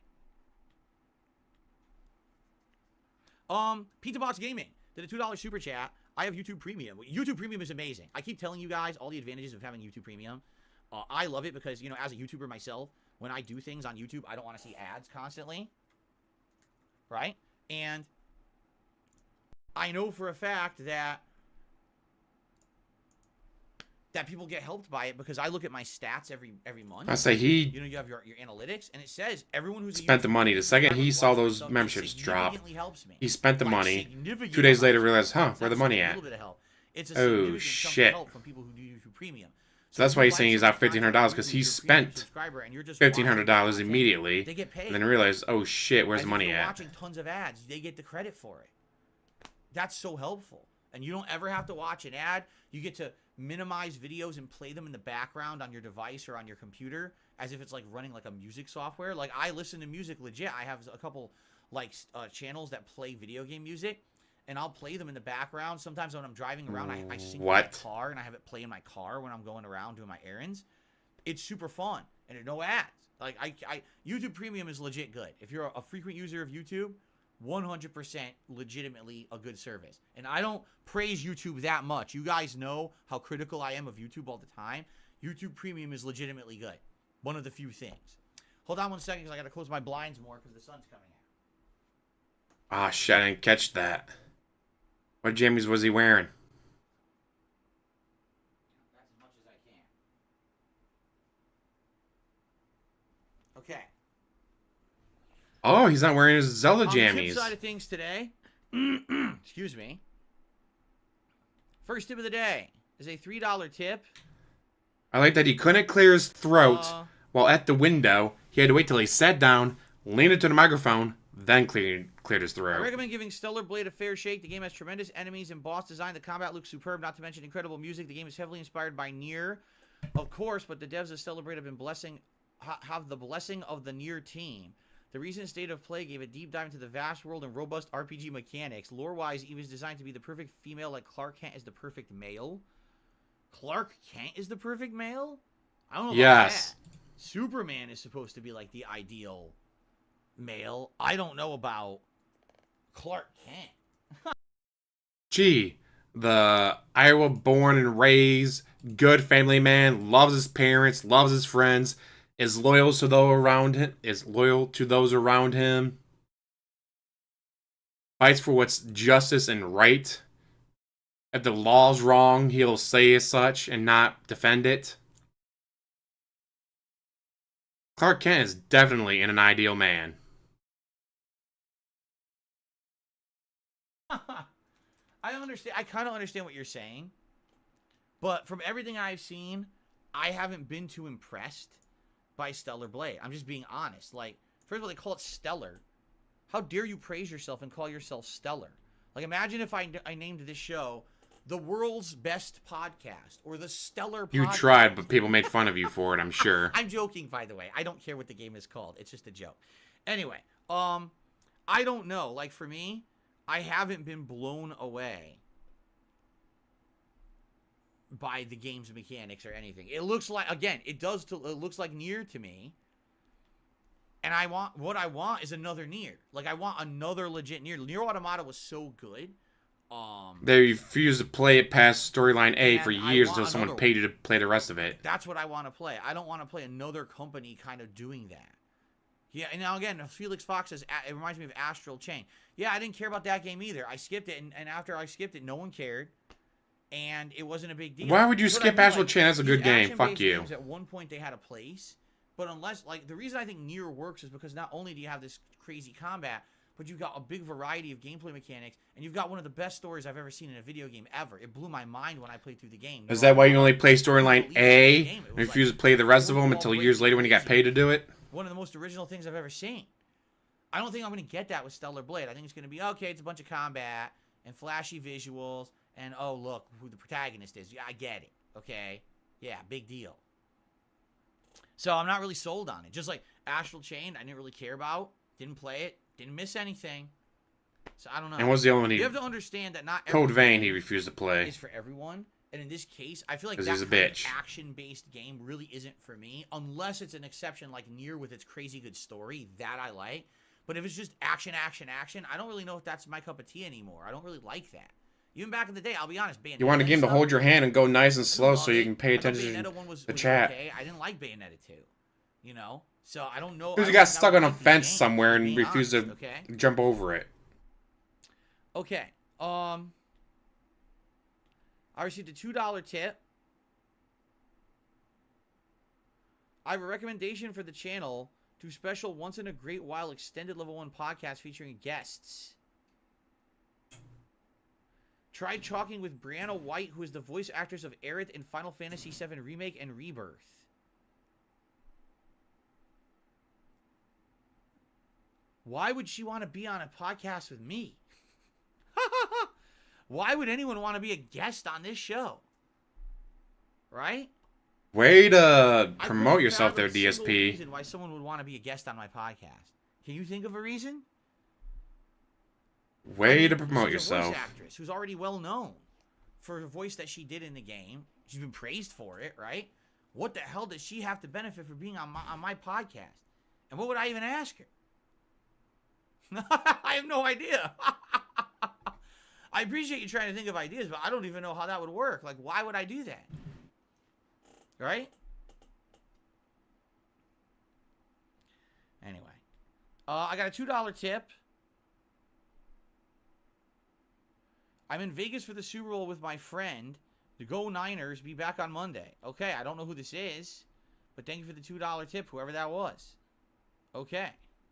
Pizza Box Gaming did a $2 super chat. I have YouTube Premium. YouTube Premium is amazing. I keep telling you guys all the advantages of having YouTube Premium. I love it because, you know, as a YouTuber myself, when I do things on YouTube, I don't want to see ads constantly. Right? And I know for a fact that people get helped by it because I look at my stats every month. I say he You know, you have your analytics, and it says everyone who's spent the money. The second he saw those memberships drop, he spent the money. 2 days later realized, huh, where the money at? It's a Oh, significant chunk of shit. help from people who do YouTube Premium. So that's why he's saying he's out $15 $1,500 because he spent $1,500 immediately They get paid. and then realized, oh shit, where's As the if money you're at? watching tons of ads, they get the credit for it. That's so helpful. And you don't ever have to watch an ad. You get to minimize videos and play them in the background on your device or on your computer as if it's like running like a music software. Like I listen to music legit. I have a couple like channels that play video game music, and I'll play them in the background. Sometimes when I'm driving around, I sync my car and I have it play in my car when I'm going around doing my errands. It's super fun and there's no ads. Like YouTube Premium is legit good. If you're a frequent user of YouTube, 100% legitimately a good service. And I don't praise YouTube that much. You guys know how critical I am of YouTube all the time. YouTube Premium is legitimately good. One of the few things. Hold on one second because I got to close my blinds more because the sun's coming out. Ah, shit, I didn't catch that. What jammies was he wearing? That's as much as I can. Okay. Oh, he's not wearing his Zelda On the tip jammies. side of things today, excuse me. First tip of the day is a $3 tip. I like that he couldn't clear his throat while at the window. He had to wait till he sat down, leaned into the microphone, then cleared his I throat. recommend giving Stellar Blade a fair shake. The game has tremendous enemies and boss design. The combat looks superb, not to mention incredible music. The game is heavily inspired by Nier, of course, but the devs of Stellar Blade have the blessing of the Nier team. The recent State of Play gave a deep dive into the vast world and robust RPG mechanics. Lore-wise, Eve is designed to be the perfect female like Clark Kent is the perfect male. Clark Kent is the perfect male? I don't know about Yes. that. Superman is supposed to be like the ideal male. I don't know about Clark Kent. Gee, the Iowa born and raised, good family man, loves his parents, loves his friends, is loyal to those around him, fights for what's justice and right. If the law's wrong, he'll say as such and not defend it. Clark Kent is definitely an ideal man. I understand. I kind of understand what you're saying. But from everything I've seen, I haven't been too impressed by Stellar Blade. I'm just being honest. Like, first of all, they call it Stellar. How dare you praise yourself and call yourself Stellar? Like, imagine if I named this show The World's Best Podcast or The Stellar Podcast. You tried, but people made fun of you for it, I'm sure. I'm joking, by the way. I don't care what the game is called. It's just a joke. Anyway, I don't know. Like, for me, I haven't been blown away by the game's mechanics or anything. It looks like, again, it looks like Nier to me. And what I want is another Nier. Like, I want another legit Nier. Nier Automata was so good. They refused to play it past storyline A And for I years want until someone another paid you to play the rest of it. That's what I want to play. I don't want to play another company kind of doing that. Yeah, and now again, Felix Fox says, it reminds me of Astral Chain. Yeah, I didn't care about that game either. I skipped it, and after I skipped it, no one cared. And it wasn't a big deal. Why would you But I skip mean, Astral like, Chain? That's a these good game. action-based Fuck you. games, at one point, they had a place. But unless, like, the reason I think Nier works is because not only do you have this crazy combat, but you've got a big variety of gameplay mechanics, and you've got one of the best stories I've ever seen in a video game ever. It blew my mind when I played through the game. Is that why you only play I couldn't storyline believe it A was and like refuse to play the rest of them until overall years later when you got crazy. paid to do it? One of the most original things I've ever seen. I don't think I'm going to get that with Stellar Blade. I think it's going to be, okay, it's a bunch of combat and flashy visuals, and, oh, look, who the protagonist is. Yeah, I get it, okay? Yeah, big deal. So I'm not really sold on it. Just like Astral Chain, I didn't really care about. Didn't play it. Didn't miss anything. So I don't know. And what's the other one? You have to understand that not Code every Vein, he game refused to play. is for everyone. And in this case, I feel like 'Cause that he's a kind of bitch. action-based game really isn't for me, unless it's an exception like Nier with its crazy good story. That I like. But if it's just action, action, action, I don't really know if that's my cup of tea anymore. I don't really like that. Even back in the day, I'll be honest, Bayonetta You want a game to stuff, hold your hand and go nice and I slow love so you it. can pay I thought attention Bayonetta one to was the chat. okay. I didn't like Bayonetta 2. You know? So I don't know. Because I you don't got think I stuck would on a like these fence games, somewhere and being refused honest, to okay? jump over it. Okay. I received a $2 tip. I have a recommendation for the channel to special once in a great while extended level 1 podcast featuring guests. Try talking with Brianna White, who is the voice actress of Aerith in Final Fantasy VII Remake and Rebirth. Why would she want to be on a podcast with me? Why would anyone want to be a guest on this show? Right? Way to I couldn't promote yourself fathom there, a single DSP. reason why someone would want to be a guest on my podcast. Can you think of a reason? Way to she's promote a yourself. voice actress who's already well known for the voice that she did in the game. She's been praised for it, right? What the hell does she have to benefit for being on my podcast? And what would I even ask her? I have no idea. I appreciate you trying to think of ideas, but I don't even know how that would work. Like, why would I do that? Right? Anyway. I got a $2 tip. I'm in Vegas for the Super Bowl with my friend. The Go Niners. Be back on Monday. Okay, I don't know who this is, but thank you for the $2 tip, whoever that was. Okay.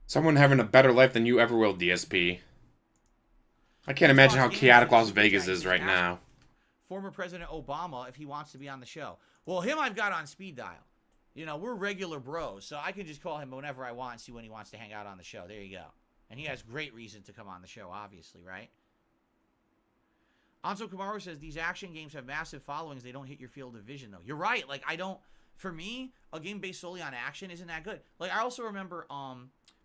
Someone having a better life than you ever will, DSP. I can't imagine how chaotic Las Vegas is right now. Former President Obama, if he wants to be on the show. Well, him I've got on speed dial. You know, we're regular bros, so I can just call him whenever I want and see when he wants to hang out on the show. There you go. And he has great reason to come on the show, obviously, right? Anso Kamaru says, these action games have massive followings. They don't hit your field of vision, though. You're right. Like, I don't... For me, a game based solely on action isn't that good. Like, I also remember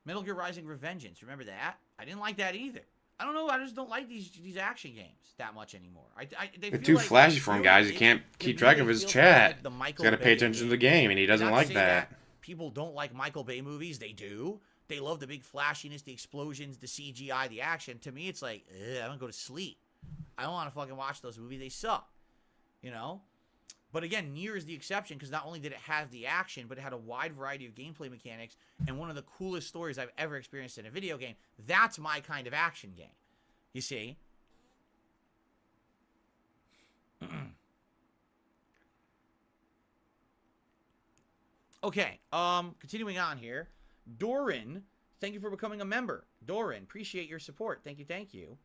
Metal Gear Rising Revengeance. Remember that? I didn't like that either. I don't know. I just don't like these action games that much anymore. They They're feel too like flashy for him, guys. He can't keep track of his chat. He's got to pay attention to the game, and he doesn't Not to like say that. People don't like Michael Bay movies. They do. They love the big flashiness, the explosions, the CGI, the action. To me, it's like, I'm going to go to sleep. I don't want to fucking watch those movies. They suck. You know? But again, Nier is the exception because not only did it have the action, but it had a wide variety of gameplay mechanics and one of the coolest stories I've ever experienced in a video game. That's my kind of action game. You see? Okay, continuing on here. Doran, thank you for becoming a member. Doran, appreciate your support. Thank you, thank you.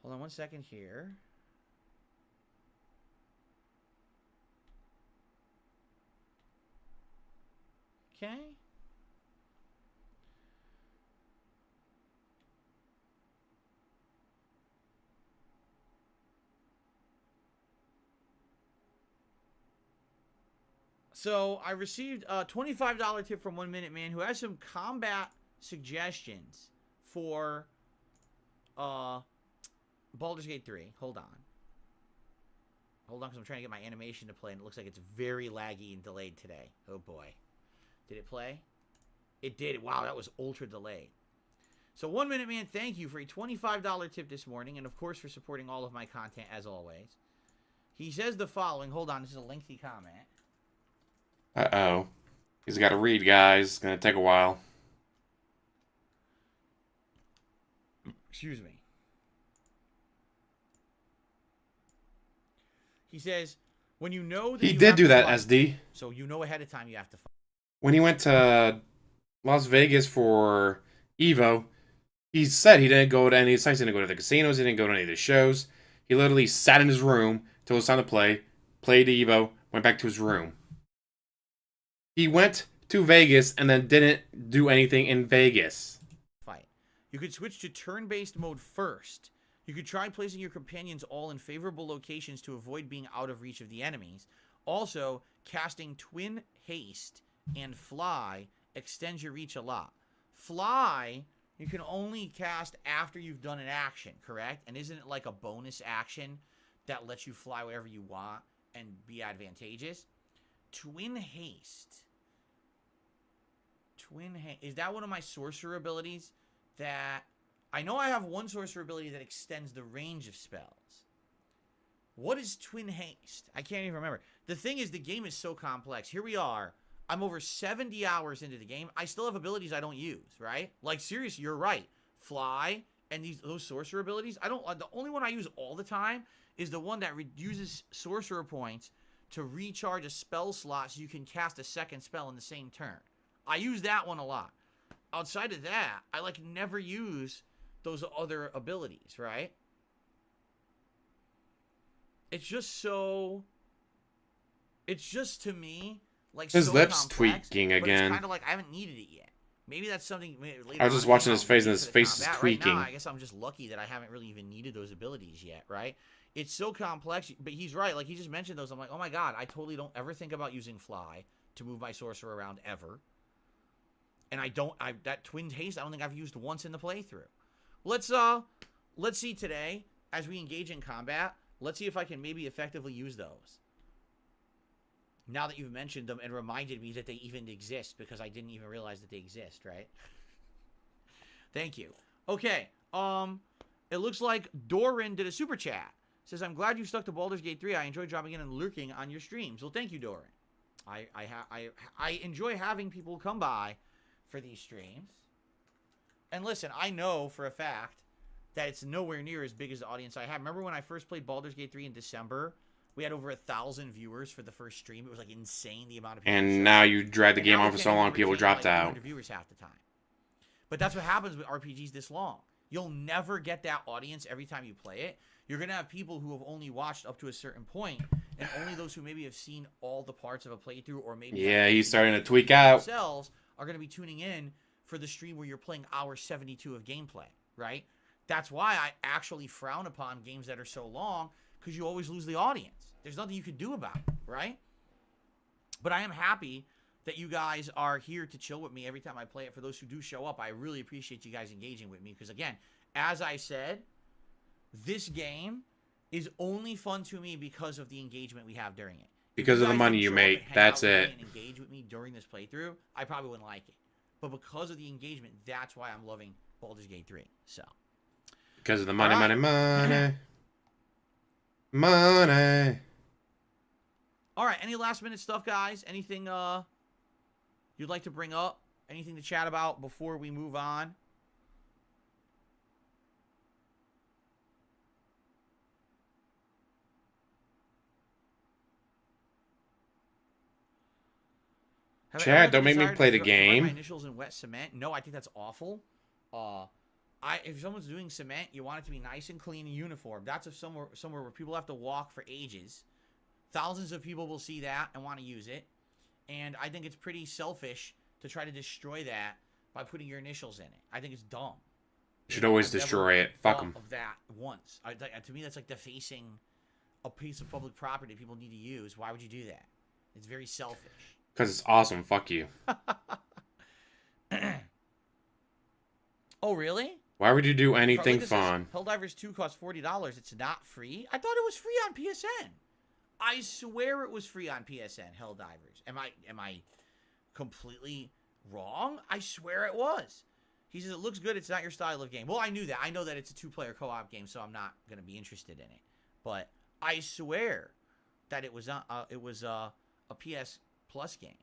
Hold on one second here. Okay. So I received a $25 tip from 1 Minute Man who has some combat suggestions for Baldur's Gate 3. Hold on. Hold on, because I'm trying to get my animation to play, and it looks like it's very laggy and delayed today. Oh, boy. Did it play? It did. Wow, that was ultra delayed. So 1 Minute Man, thank you for a $25 tip this morning, and of course for supporting all of my content as always. He says the following. Hold on, this is a lengthy comment. Uh-oh. He's got to read, guys. It's going to take a while. Excuse me. He says, when you know that He you did have do to that, fight, SD. so you know ahead of time you have to fight. When he went to Las Vegas for Evo, he said he didn't go to any sites, he didn't go to the casinos, he didn't go to any of the shows. He literally sat in his room till it was time to play, played Evo, went back to his room. He went to Vegas and then didn't do anything in Vegas. Fight. You could switch to turn-based mode first. You could try placing your companions all in favorable locations to avoid being out of reach of the enemies. Also, casting Twin Haste and Fly extends your reach a lot. Fly, you can only cast after you've done an action, correct? And isn't it like a bonus action that lets you fly wherever you want and be advantageous? Twin Haste. Is that one of my sorcerer abilities that... I know I have one sorcerer ability that extends the range of spells. What is Twin Haste? I can't even remember. The thing is, the game is so complex. Here we are. I'm over 70 hours into the game. I still have abilities I don't use, right? Like, seriously, you're right. Fly and those sorcerer abilities. The only one I use all the time is the one that uses sorcerer points to recharge a spell slot so you can cast a second spell in the same turn. I use that one a lot. Outside of that, I never use those other abilities, right? It's just to me, His so lips complex, tweaking but again. It's kind of like I haven't needed it yet. Maybe that's something later I was just on, watching I'll his face, and need his for the face is combat. tweaking. Right now, I guess I'm just lucky that I haven't really even needed those abilities yet, right? It's so complex, but he's right. Like, he just mentioned those. I'm like, oh my god, I totally don't ever think about using Fly to move my sorcerer around ever. And that Twin Haste, I don't think I've used once in the playthrough. Let's see today, as we engage in combat, let's see if I can maybe effectively use those. Now that you've mentioned them and reminded me that they even exist, because I didn't even realize that they exist, right? Thank you. Okay, it looks like Doran did a super chat. Says, I'm glad you stuck to Baldur's Gate 3. I enjoy dropping in and lurking on your streams. Well, thank you, Doran. I enjoy having people come by for these streams. And listen, I know for a fact that it's nowhere near as big as the audience I have. Remember when I first played Baldur's Gate 3 in December? We had over 1,000 viewers for the first stream. It was insane the amount of people. And now you dragged the game on for so long, people dropped out. 200 viewers half the time. But that's what happens with RPGs this long. You'll never get that audience every time you play it. You're going to have people who have only watched up to a certain point, and only those who maybe have seen all the parts of a playthrough, or maybe... Yeah, he's starting to tweak out. ...themselves are going to be tuning in for the stream where you're playing hour 72 of gameplay, right? That's why I actually frown upon games that are so long, because you always lose the audience. There's nothing you can do about it, right? But I am happy that you guys are here to chill with me every time I play it. For those who do show up, I really appreciate you guys engaging with me, because again, as I said, this game is only fun to me because of the engagement we have during it. Because of the money you make. That's it. And engage with me during this playthrough, I probably wouldn't like it. But because of the engagement, that's why I'm loving Baldur's Gate 3. So. Because of the money, right. money. Money. All right, any last minute stuff, guys? Anything you'd like to bring up? Anything to chat about before we move on? Chad, don't make me play the My game. initials in wet cement. No, I think that's awful. If someone's doing cement, you want it to be nice and clean and uniform. That's if somewhere where people have to walk for ages. Thousands of people will see that and want to use it. And I think it's pretty selfish to try to destroy that by putting your initials in it. I think it's dumb. You should always destroy it. Fuck them. Of that once. To me, that's like defacing a piece of public property people need to use. Why would you do that? It's very selfish. Because it's awesome. Fuck you. Oh, really? Why would you do anything Look, fun? Helldivers 2 costs $40. It's not free. I thought it was free on PSN. I swear it was free on PSN, Helldivers. Am I completely wrong? I swear it was. He says, it looks good. It's not your style of game. Well, I knew that. I know that it's a 2-player co-op game, so I'm not going to be interested in it. But I swear that it was a PS Plus game.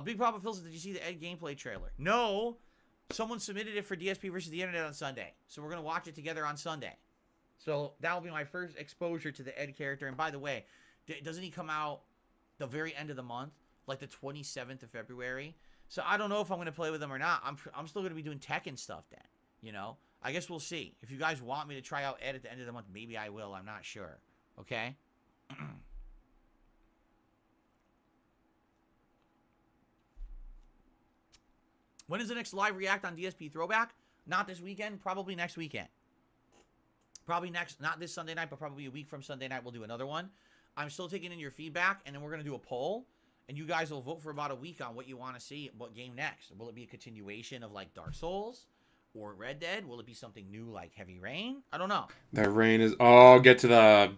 Big Papa Phil says, did you see the Ed gameplay trailer? No. Someone submitted it for DSP versus the Internet on Sunday. So we're going to watch it together on Sunday. So that'll be my first exposure to the Ed character. And by the way, doesn't he come out the very end of the month? Like the 27th of February? So I don't know if I'm going to play with him or not. I'm still going to be doing tech and stuff then. You know? I guess we'll see. If you guys want me to try out Ed at the end of the month, maybe I will. I'm not sure. Okay? When is the next live react on DSP Throwback? Not this weekend. Probably next weekend. Probably next, not this Sunday night, but probably a week from Sunday night, we'll do another one. I'm still taking in your feedback, and then we're going to do a poll. And you guys will vote for about a week on what you want to see, what game next. Will it be a continuation of, like, Dark Souls or Red Dead? Will it be something new like Heavy Rain? I don't know. That rain is... Oh, get to the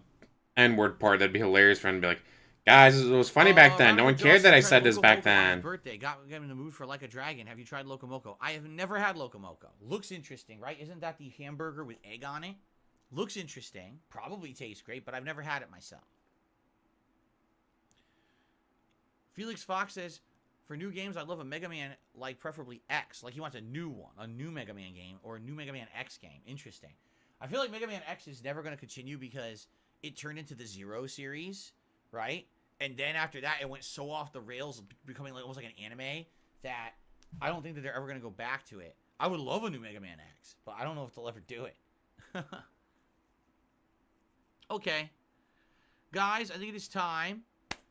N-word part. That'd be hilarious for him to be like, guys, it was funny back then. No one cared that I said this back then. Birthday got him in the mood for Like a Dragon. Have you tried Locomoco? I have never had Locomoco. Looks interesting, right? Isn't that the hamburger with egg on it? Looks interesting. Probably tastes great, but I've never had it myself. Felix Fox says, for new games, I'd love a Mega Man, like preferably X. Like he wants a new one, a new Mega Man game, or a new Mega Man X game. Interesting. I feel like Mega Man X is never going to continue because it turned into the Zero series, right? And then after that, it went so off the rails, becoming like almost like an anime, that I don't think that they're ever going to go back to it. I would love a new Mega Man X, but I don't know if they'll ever do it. Okay. Guys, I think it is time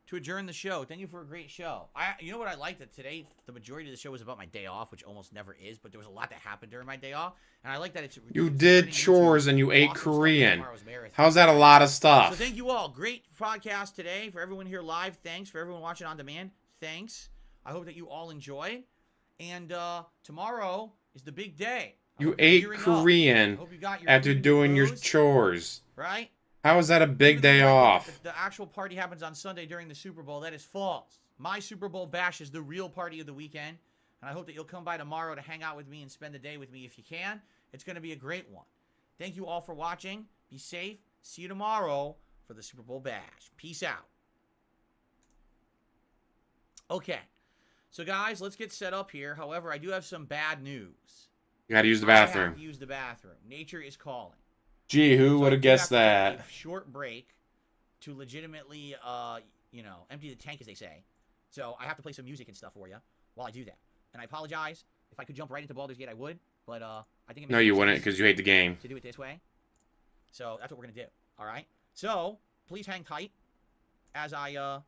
to adjourn the show. Thank you for a great show. You know what I liked? That today, the majority of the show was about my day off, which almost never is, but there was a lot that happened during my day off, and I like that it's... You did chores and you ate Korean. How's that a lot of stuff? So thank you all. Great podcast today. For everyone here live, thanks. For everyone watching on demand, thanks. I hope that you all enjoy. And tomorrow is the big day. You ate Korean after doing your chores. Right? How is that a big day off? The actual party happens on Sunday during the Super Bowl. That is false. My Super Bowl bash is the real party of the weekend. And I hope that you'll come by tomorrow to hang out with me and spend the day with me if you can. It's going to be a great one. Thank you all for watching. Be safe. See you tomorrow for the Super Bowl bash. Peace out. Okay. So, guys, let's get set up here. However, I do have some bad news. You got to use the bathroom. I have to use the bathroom. Nature is calling. Gee, who would have guessed that? Take a short break to legitimately, empty the tank, as they say. So I have to play some music and stuff for you while I do that. And I apologize. If I could jump right into Baldur's Gate, I would. But I think it makes no, you wouldn't, because you hate the game. To do it this way. So that's what we're gonna do. All right. So please hang tight as I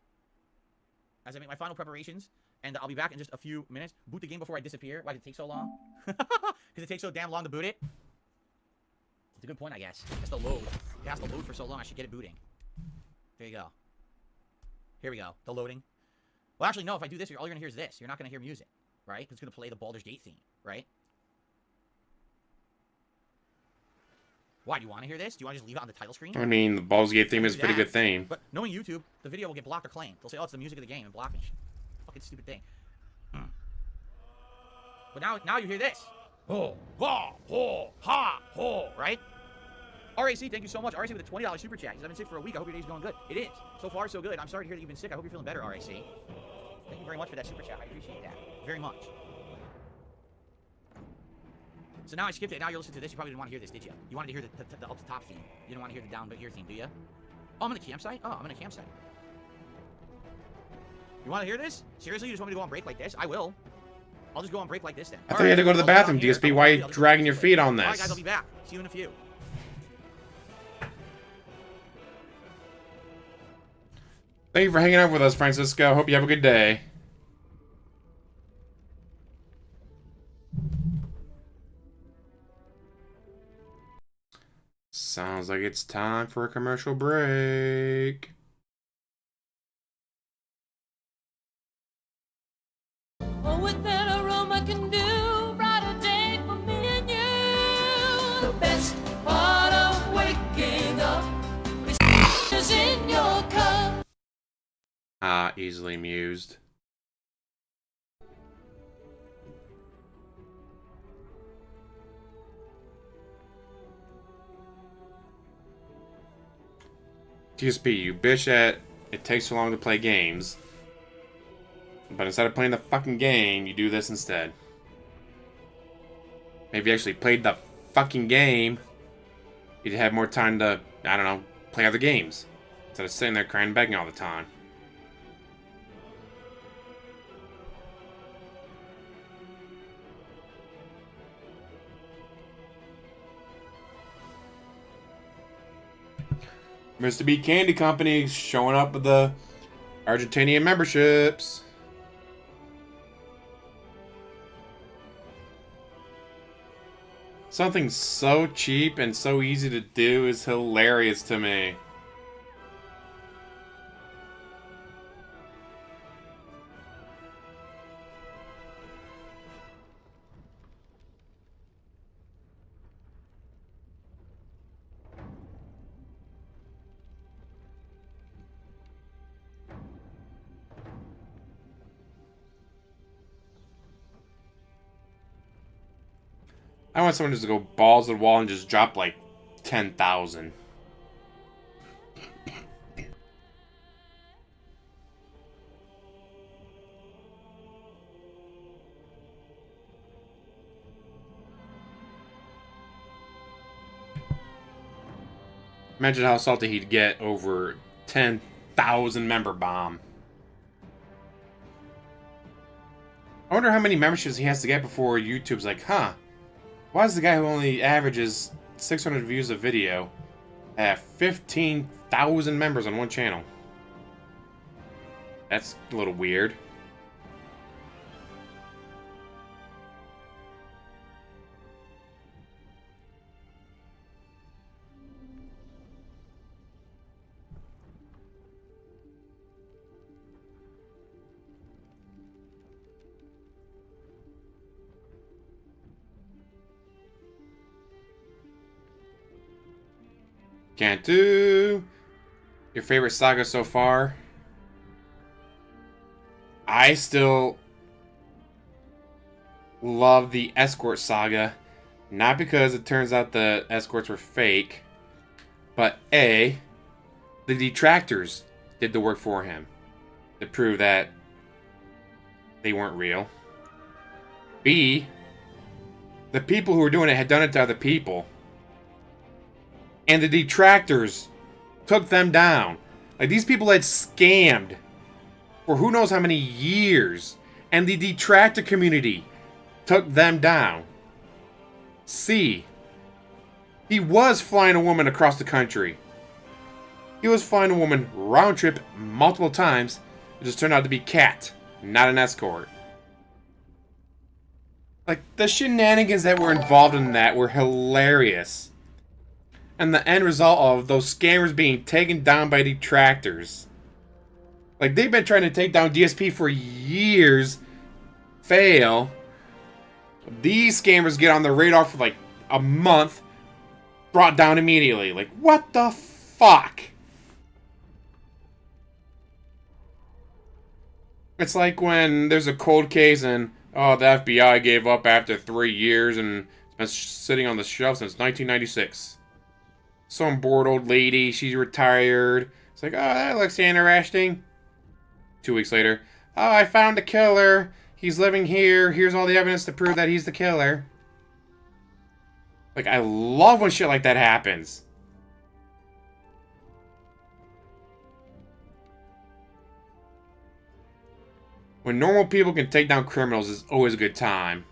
make my final preparations, and I'll be back in just a few minutes. Boot the game before I disappear. Why did it take so long? Because it takes so damn long to boot it. It's a good point, I guess. It has to load. It has to load for so long, I should get it booting. There you go. Here we go. The loading. Well, actually, no. If I do this, all you're going to hear is this. You're not going to hear music, right? It's going to play the Baldur's Gate theme, right? Why? Do you want to hear this? Do you want to just leave it on the title screen? I mean, the Baldur's Gate theme is a pretty good theme. But knowing YouTube, the video will get blocked or claimed. They'll say, oh, it's the music of the game, and block me. Fucking stupid thing. But now you hear this. Oh, ha, ho, ha, ho, right? RAC, thank you so much. RAC with a $20 super chat. He's been sick for a week. I hope your day's going good. It is. So far, so good. I'm sorry to hear that you've been sick. I hope you're feeling better, RAC. Thank you very much for that super chat. I appreciate that very much. So now I skipped it. Now you're listening to this. You probably didn't want to hear this, did you? You wanted to hear the up the top theme. You didn't want to hear the down but here theme, do you? Oh, I'm in the campsite? Oh, I'm in a campsite. You want to hear this? Seriously? You just want me to go on break like this? I will. I'll just go on break like this then. I thought you had to go to the bathroom, DSP. Why are you dragging your feet on this? Alright, guys, I'll be back. See you in a few. Thank you for hanging out with us, Francisco. Hope you have a good day. Sounds like it's time for a commercial break. Oh, what that aroma can do, brighter day for me and you. The best part of waking up is in your cup. Ah, easily amused. DSP, you bitch at it takes so long to play games. But instead of playing the fucking game, you do this instead. Maybe you actually played the fucking game. You'd have more time to, I don't know, play other games. Instead of sitting there crying and begging all the time. Mr. B Candy Company showing up with the Argentinian memberships. Something so cheap and so easy to do is hilarious to me. I want someone just to go balls to the wall and just drop like 10,000. Imagine how salty he'd get over 10,000 member bomb. I wonder how many memberships he has to get before YouTube's like, huh? Why is the guy who only averages 600 views a video have 15,000 members on one channel? That's a little weird. Can't do. Your favorite saga so far? I still love the escort saga. Not because it turns out the escorts were fake, but A, the detractors did the work for him to prove that they weren't real. B, the people who were doing it had done it to other people. And the detractors took them down. Like, these people had scammed for who knows how many years. And the detractor community took them down. C, he was flying a woman across the country. He was flying a woman round trip multiple times. It just turned out to be Cat, not an escort. Like, the shenanigans that were involved in that were hilarious. And the end result of those scammers being taken down by detractors. Like, they've been trying to take down DSP for years. Fail. These scammers get on the radar for like a month. Brought down immediately. Like, what the fuck? It's like when there's a cold case and, oh, the FBI gave up after 3 years and it's been sitting on the shelf since 1996. Some bored old lady, she's retired. It's like, oh, that looks interesting. 2 weeks later, oh, I found the killer. He's living here. Here's all the evidence to prove that he's the killer. Like, I love when shit like that happens. When normal people can take down criminals is always a good time.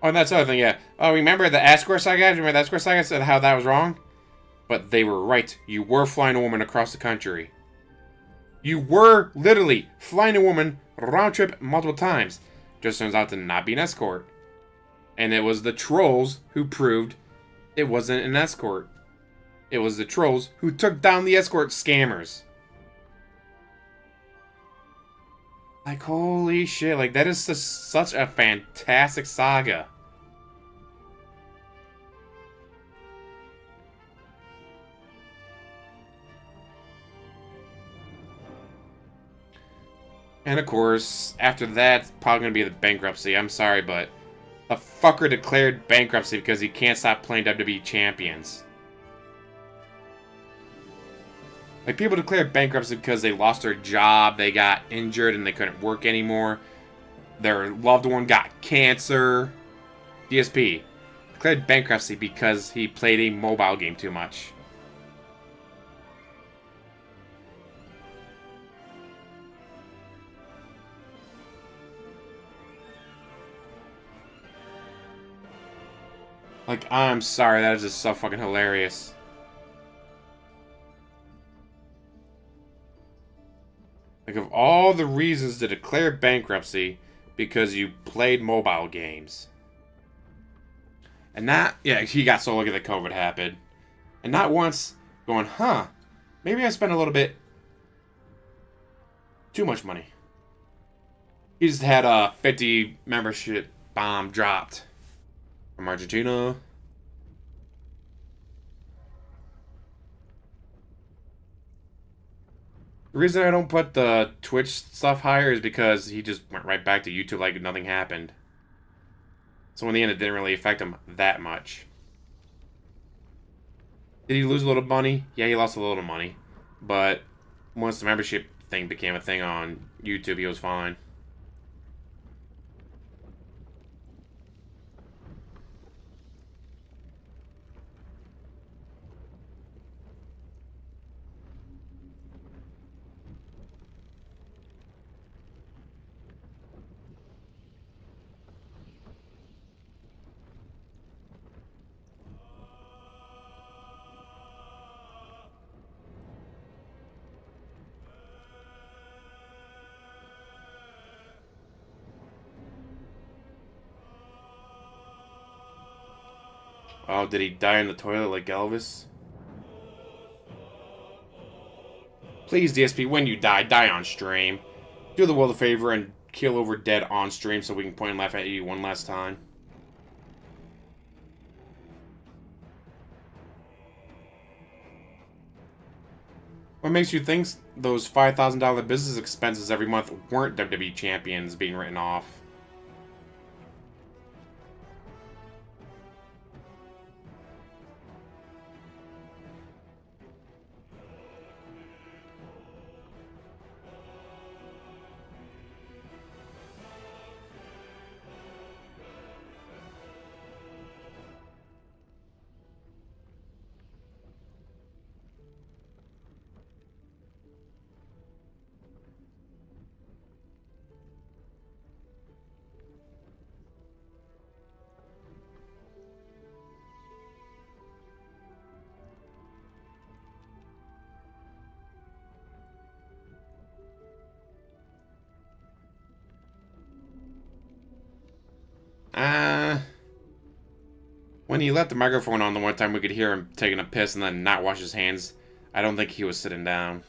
Oh, and that's the other thing, yeah. Oh, remember the escort saga? Remember the escort saga said how that was wrong? But they were right. You were flying a woman across the country. You were literally flying a woman round trip multiple times. Just turns out to not be an escort. And it was the trolls who proved it wasn't an escort. It was the trolls who took down the escort scammers. Like, holy shit. Like, that is such a fantastic saga. And of course, after that, probably going to be the bankruptcy. I'm sorry, but The fucker declared bankruptcy because he can't stop playing WWE champions. Like, people declared bankruptcy because they lost their job, they got injured, and they couldn't work anymore. Their loved one got cancer. DSP declared bankruptcy because he played a mobile game too much. Like, I'm sorry, that is just so fucking hilarious. Like, of all the reasons to declare bankruptcy because you played mobile games. And that, yeah, he got so lucky that COVID happened. And not once going, huh, maybe I spent a little bit too much money. He just had a 50 membership bomb dropped from Argentina. The reason I don't put the Twitch stuff higher is because he just went right back to YouTube like nothing happened. So in the end, it didn't really affect him that much. Did he lose a little money? Yeah, he lost a little money. But once the membership thing became a thing on YouTube, he was fine. Oh, did he die in the toilet like Elvis? Please, DSP, when you die, die on stream. Do the world a favor and kill over dead on stream so we can point and laugh at you one last time. What makes you think those $5,000 business expenses every month weren't WWE champions being written off? When he left the microphone on the one time we could hear him taking a piss and then not wash his hands, I don't think he was sitting down.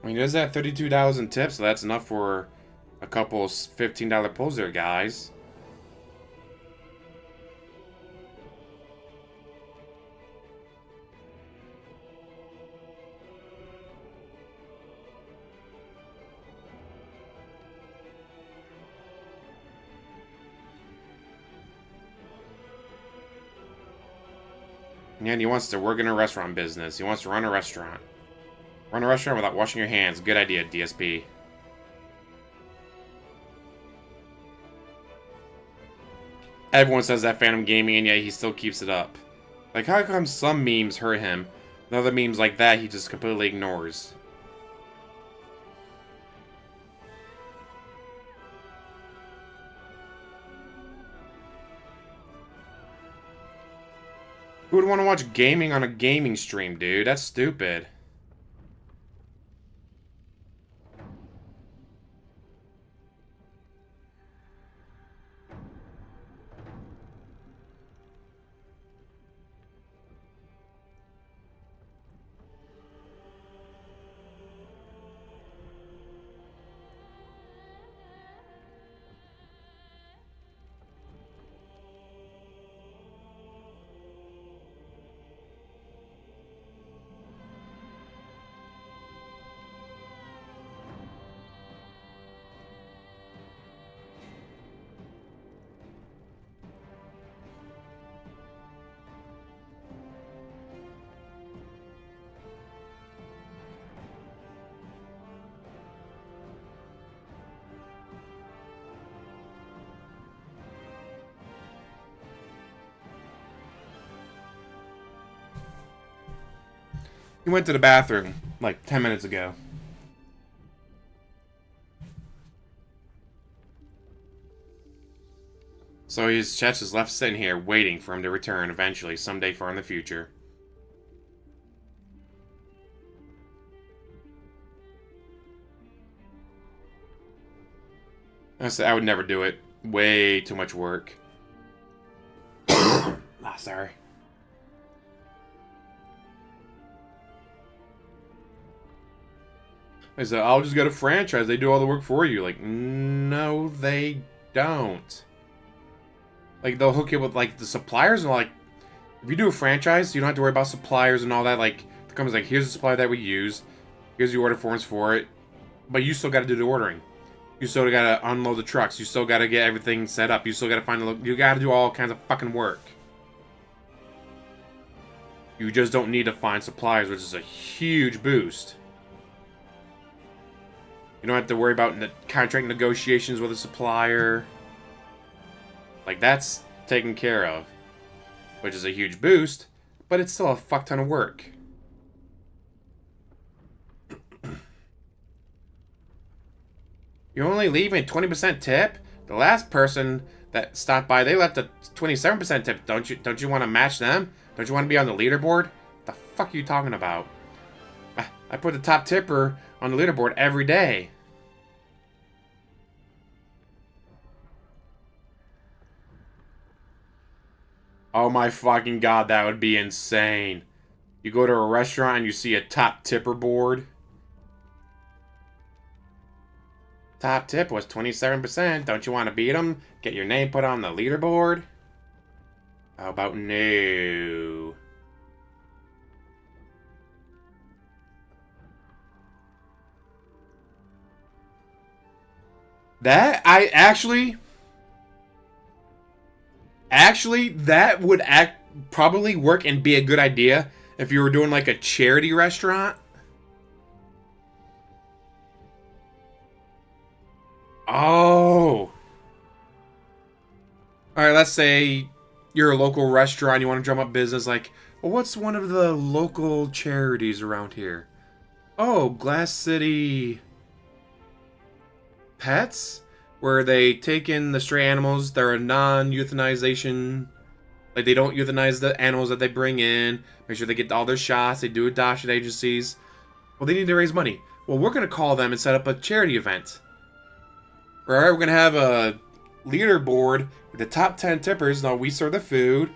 I mean, he does have $32 in tips, so that's enough for a couple $15 pulls there, guys. And he wants to work in a restaurant business. He wants to run a restaurant. Run a restaurant without washing your hands. Good idea, DSP. Everyone says that Phantom Gaming, and yet he still keeps it up. Like, how come some memes hurt him, and other memes like that he just completely ignores? Who would want to watch gaming on a gaming stream, dude? That's stupid. He went to the bathroom like 10 minutes ago. So his chest is left sitting here waiting for him to return eventually, someday far in the future. I would never do it. Way too much work. Sorry. I said, I'll just get a franchise. They do all the work for you. Like, no, they don't. Like, they'll hook you with, like, the suppliers. And, like, if you do a franchise, you don't have to worry about suppliers and all that. Like, the company's like, here's the supplier that we use. Here's the order forms for it. But you still got to do the ordering. You still got to unload the trucks. You still got to get everything set up. You still got to find the... You got to do all kinds of fucking work. You just don't need to find suppliers, which is a huge boost. You don't have to worry about contract negotiations with a supplier. Like, that's taken care of. Which is a huge boost, but it's still a fuck ton of work. You're only leaving 20% tip? The last person that stopped by, they left a 27% tip. Don't you want to match them? Don't you want to be on the leaderboard? The fuck are you talking about? I put the top tipper on the leaderboard every day. Oh my fucking god, that would be insane. You go to a restaurant and you see a top tipper board. Top tip was 27%. Don't you want to beat them? Get your name put on the leaderboard? How about no? That, Actually, that would probably work and be a good idea if you were doing like a charity restaurant. Oh. Alright, let's say you're a local restaurant, you want to drum up business, like, well, what's one of the local charities around here? Oh, Glass City Pets? Where they take in the stray animals. They're a non-euthanization. Like, they don't euthanize the animals that they bring in. Make sure they get all their shots. They do adoption agencies. Well, they need to raise money. Well, we're going to call them and set up a charity event. Alright, we're going to have a leaderboard with the top 10 tippers. Now, we serve the food.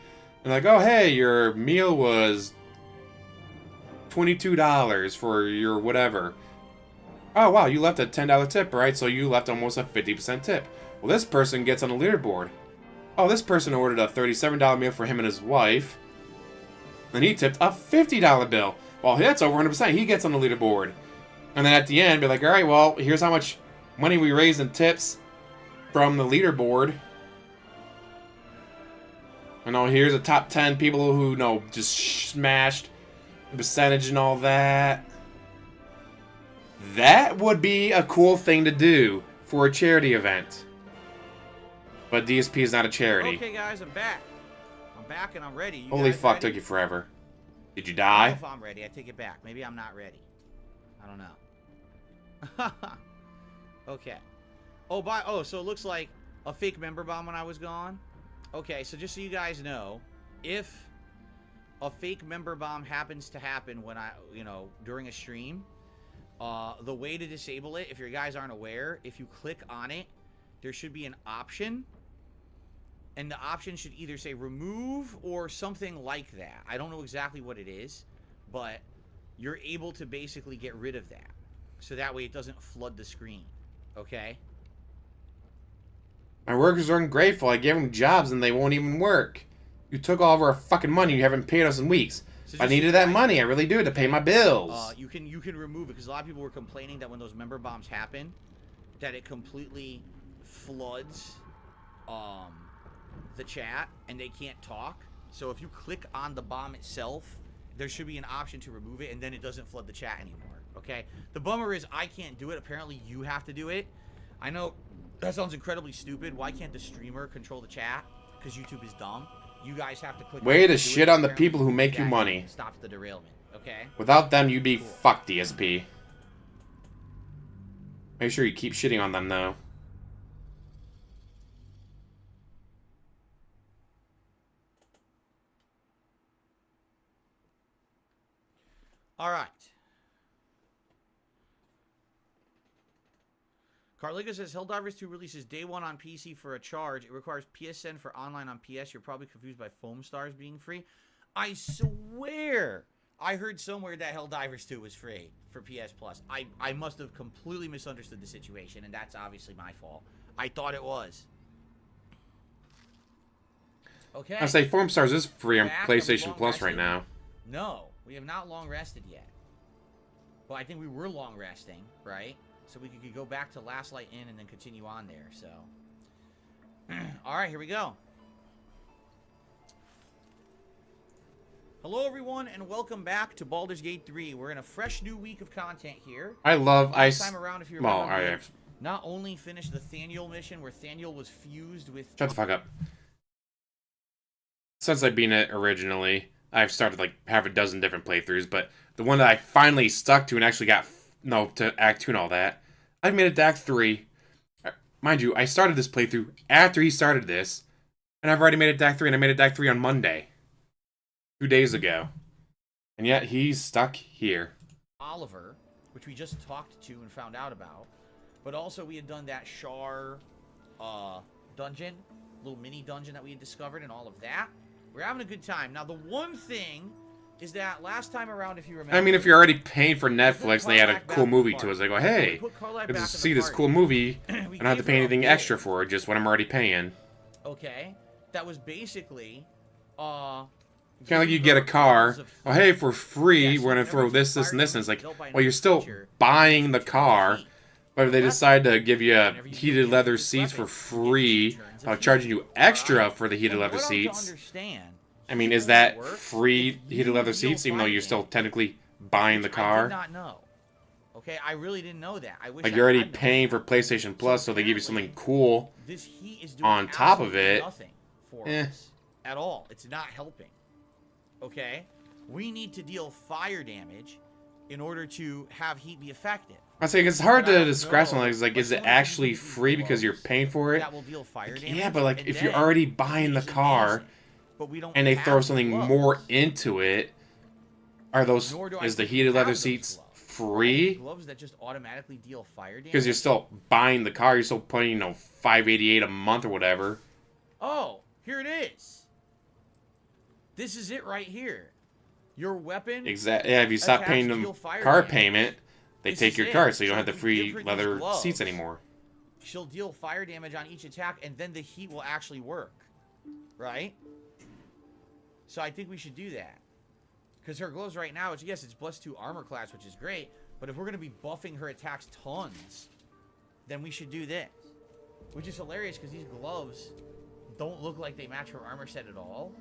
And like, oh, hey, your meal was $22 for your whatever. Oh, wow, you left a $10 tip, right? So you left almost a 50% tip. Well, this person gets on the leaderboard. Oh, this person ordered a $37 meal for him and his wife. And he tipped a $50 bill. Well, that's over 100%. He gets on the leaderboard. And then at the end, be like, all right, well, here's how much money we raised in tips from the leaderboard. And oh, here's the top 10 people who, just smashed the percentage and all that. That would be a cool thing to do for a charity event. But DSP is not a charity. Okay, guys, I'm back. I'm back and I'm ready. You Holy guys fuck, ready? took you forever. Did you I die? don't know if I'm ready. I take it back. Maybe I'm not ready. I don't know. Okay. So it looks like a fake member bomb when I was gone. Okay, so just so you guys know, if a fake member bomb happens to happen when during a stream, the way to disable it, if your guys aren't aware, if you click on it, there should be an option. And the option should either say remove or something like that. I don't know exactly what it is, but you're able to basically get rid of that. So that way it doesn't flood the screen. Okay? My workers are ungrateful. I gave them jobs and they won't even work. You took all of our fucking money. You haven't paid us in weeks. So I needed that money. I really do, to pay my bills. You can remove it because a lot of people were complaining that when those member bombs happen, that it completely floods the chat and they can't talk. So if you click on the bomb itself, there should be an option to remove it, and then it doesn't flood the chat anymore. Okay? The bummer is I can't do it. Apparently you have to do it. I know that sounds incredibly stupid. Why can't the streamer control the chat? Because YouTube is dumb. You guys have to click. Way to shit on the people who make you money. Stops the derailment. Okay? Without them, you'd be fucked, DSP. Make sure you keep shitting on them, though. All right. Carliga says Helldivers 2 releases day one on PC for a charge. It requires PSN for online on PS. You're probably confused by Foam Stars being free. I swear I heard somewhere that Helldivers 2 was free for PS Plus. I must have completely misunderstood the situation, and that's obviously my fault. I thought it was. Okay. I say Foam Stars is free on Back, PlayStation Plus right now. No, we have not long rested yet. Well, I think we were long resting, right? So we could go back to Last Light Inn and then continue on there, so. All right, here we go. Hello, everyone, and welcome back to Baldur's Gate 3. We're in a fresh new week of content here. I love Last time around, if you remember, well, not only finished the Thaniel mission where Thaniel was fused with... Shut the fuck up. Since I've been it originally, I've started like half a dozen different playthroughs, but the one that I finally stuck to and actually got to Act 2 and all that, I've made it to Act 3. Mind you, I started this playthrough after he started this, and I've already made it to Act 3, and I made it to Act 3 on Monday. 2 days ago. And yet he's stuck here. Oliver, which we just talked to and found out about, but also we had done that Shar dungeon, little mini dungeon that we had discovered and all of that. We're having a good time. Now, the one thing is that last time around, if you remember... I mean, if you're already paying for Netflix and they add a cool movie to it, it's like, oh, hey, good to see this cool movie. I don't have to pay anything extra for it, just what I'm already paying. Okay. That was basically... kind of like you get a car. Oh, hey, for free, we're going to throw this, this, and this. And it's like, well, you're still buying the car. But if they decide to give you heated leather seats for free, charging you extra for the heated leather seats... I mean, is that free heated leather seats, even though you're still technically buying the car? I did not know. Okay, I really didn't know that. I wish like, you're already paying for PlayStation Plus, so they give you something cool this heat is doing on top of it. Nothing for us at all. It's not helping. Okay? We need to deal fire damage in order to have heat be effective. I say it's hard to describe something like, is it actually free because you're paying for it? That will deal fire damage. Yeah, but like, if you're already buying the car... But we don't and they throw something more into it, is the heated leather seats free? Gloves that just automatically deal fire damage? Because you're still buying the car, you're still putting, $588 a month or whatever. Oh, here it is. This is it right here. Your weapon. Exactly. Yeah, if you stop paying them car payment, they take your car, so you don't have the free leather seats anymore. She'll deal fire damage on each attack, and then the heat will actually work. Right? So I think we should do that. Because her gloves right now, yes, it's +2 armor class, which is great. But if we're going to be buffing her attacks tons, then we should do this. Which is hilarious because these gloves don't look like they match her armor set at all.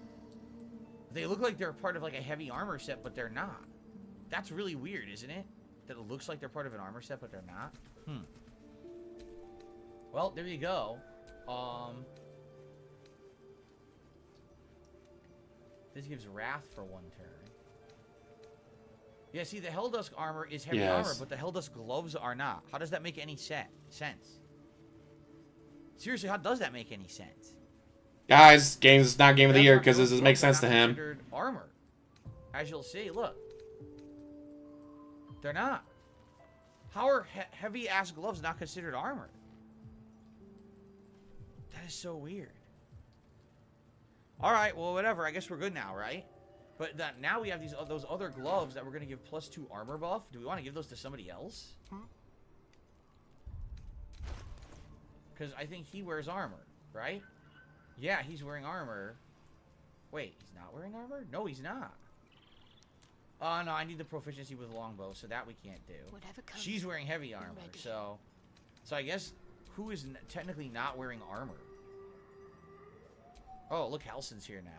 They look like they're part of like a heavy armor set, but they're not. That's really weird, isn't it? That it looks like they're part of an armor set, but they're not. Well, there you go. This gives Wrath for 1 turn. Yeah, see, the Helldusk armor is heavy armor, but the Helldusk gloves are not. How does that make any sense? Seriously, how does that make any sense? Guys, game's not game of the year because this doesn't make sense to him. Armor. As you'll see, look. They're not. How are heavy-ass gloves not considered armor? That is so weird. All right, well, whatever. I guess we're good now, right? But now we have those other gloves that we're going to give +2 armor buff. Do we want to give those to somebody else? Because I think he wears armor, right? Yeah, he's wearing armor. Wait, he's not wearing armor? No, he's not. Oh, no, I need the proficiency with longbow, so that we can't do. She's wearing heavy armor, so I guess who is technically not wearing armor? Oh, look, Helson's here now.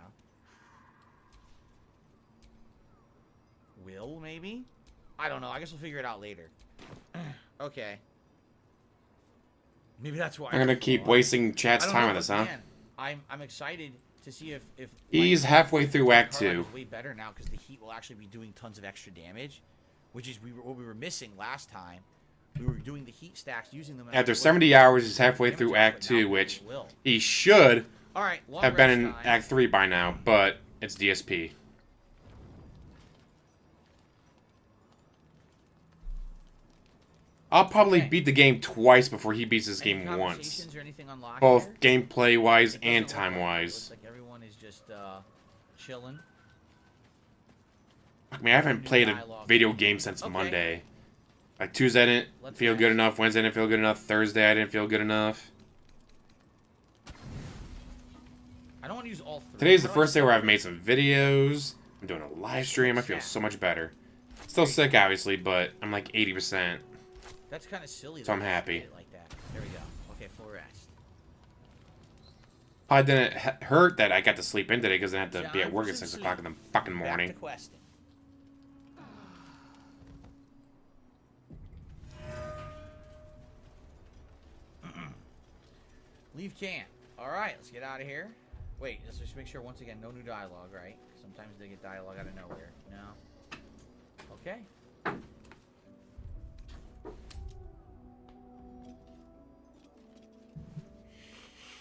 Will, maybe? I don't know. I guess we'll figure it out later. Okay. Maybe that's why. I'm gonna keep wasting chat's time on this, huh? I'm excited to see if He's halfway through Act Karlach 2. is way better now because the heat will actually be doing tons of extra damage, which is what we were missing last time. We were doing the heat stacks, using them. After 70 hours, he's halfway through Act 2, which he should All right, have been in Act 3 by now, but it's DSP. I'll probably beat the game twice before he beats this game once. Both gameplay-wise and time-wise. Looks like everyone is just chilling. I mean, I haven't played a video game since Monday. Like, Tuesday I didn't feel good enough, Wednesday I didn't feel good enough, Thursday I didn't feel good enough. I don't want to use all three. Today's the first day where I've made some videos. I'm doing a live stream. I feel so much better. Still sick, obviously, but I'm like 80%. That's kind of silly. So I'm happy. Like that. There we go. Okay, full rest. Probably didn't hurt that I got to sleep in today because I had to be at work at 6 o'clock in the fucking morning. Back to questing. Leave camp. Alright, let's get out of here. Wait, let's just make sure once again, no new dialogue, right? Sometimes they get dialogue out of nowhere. No. Okay.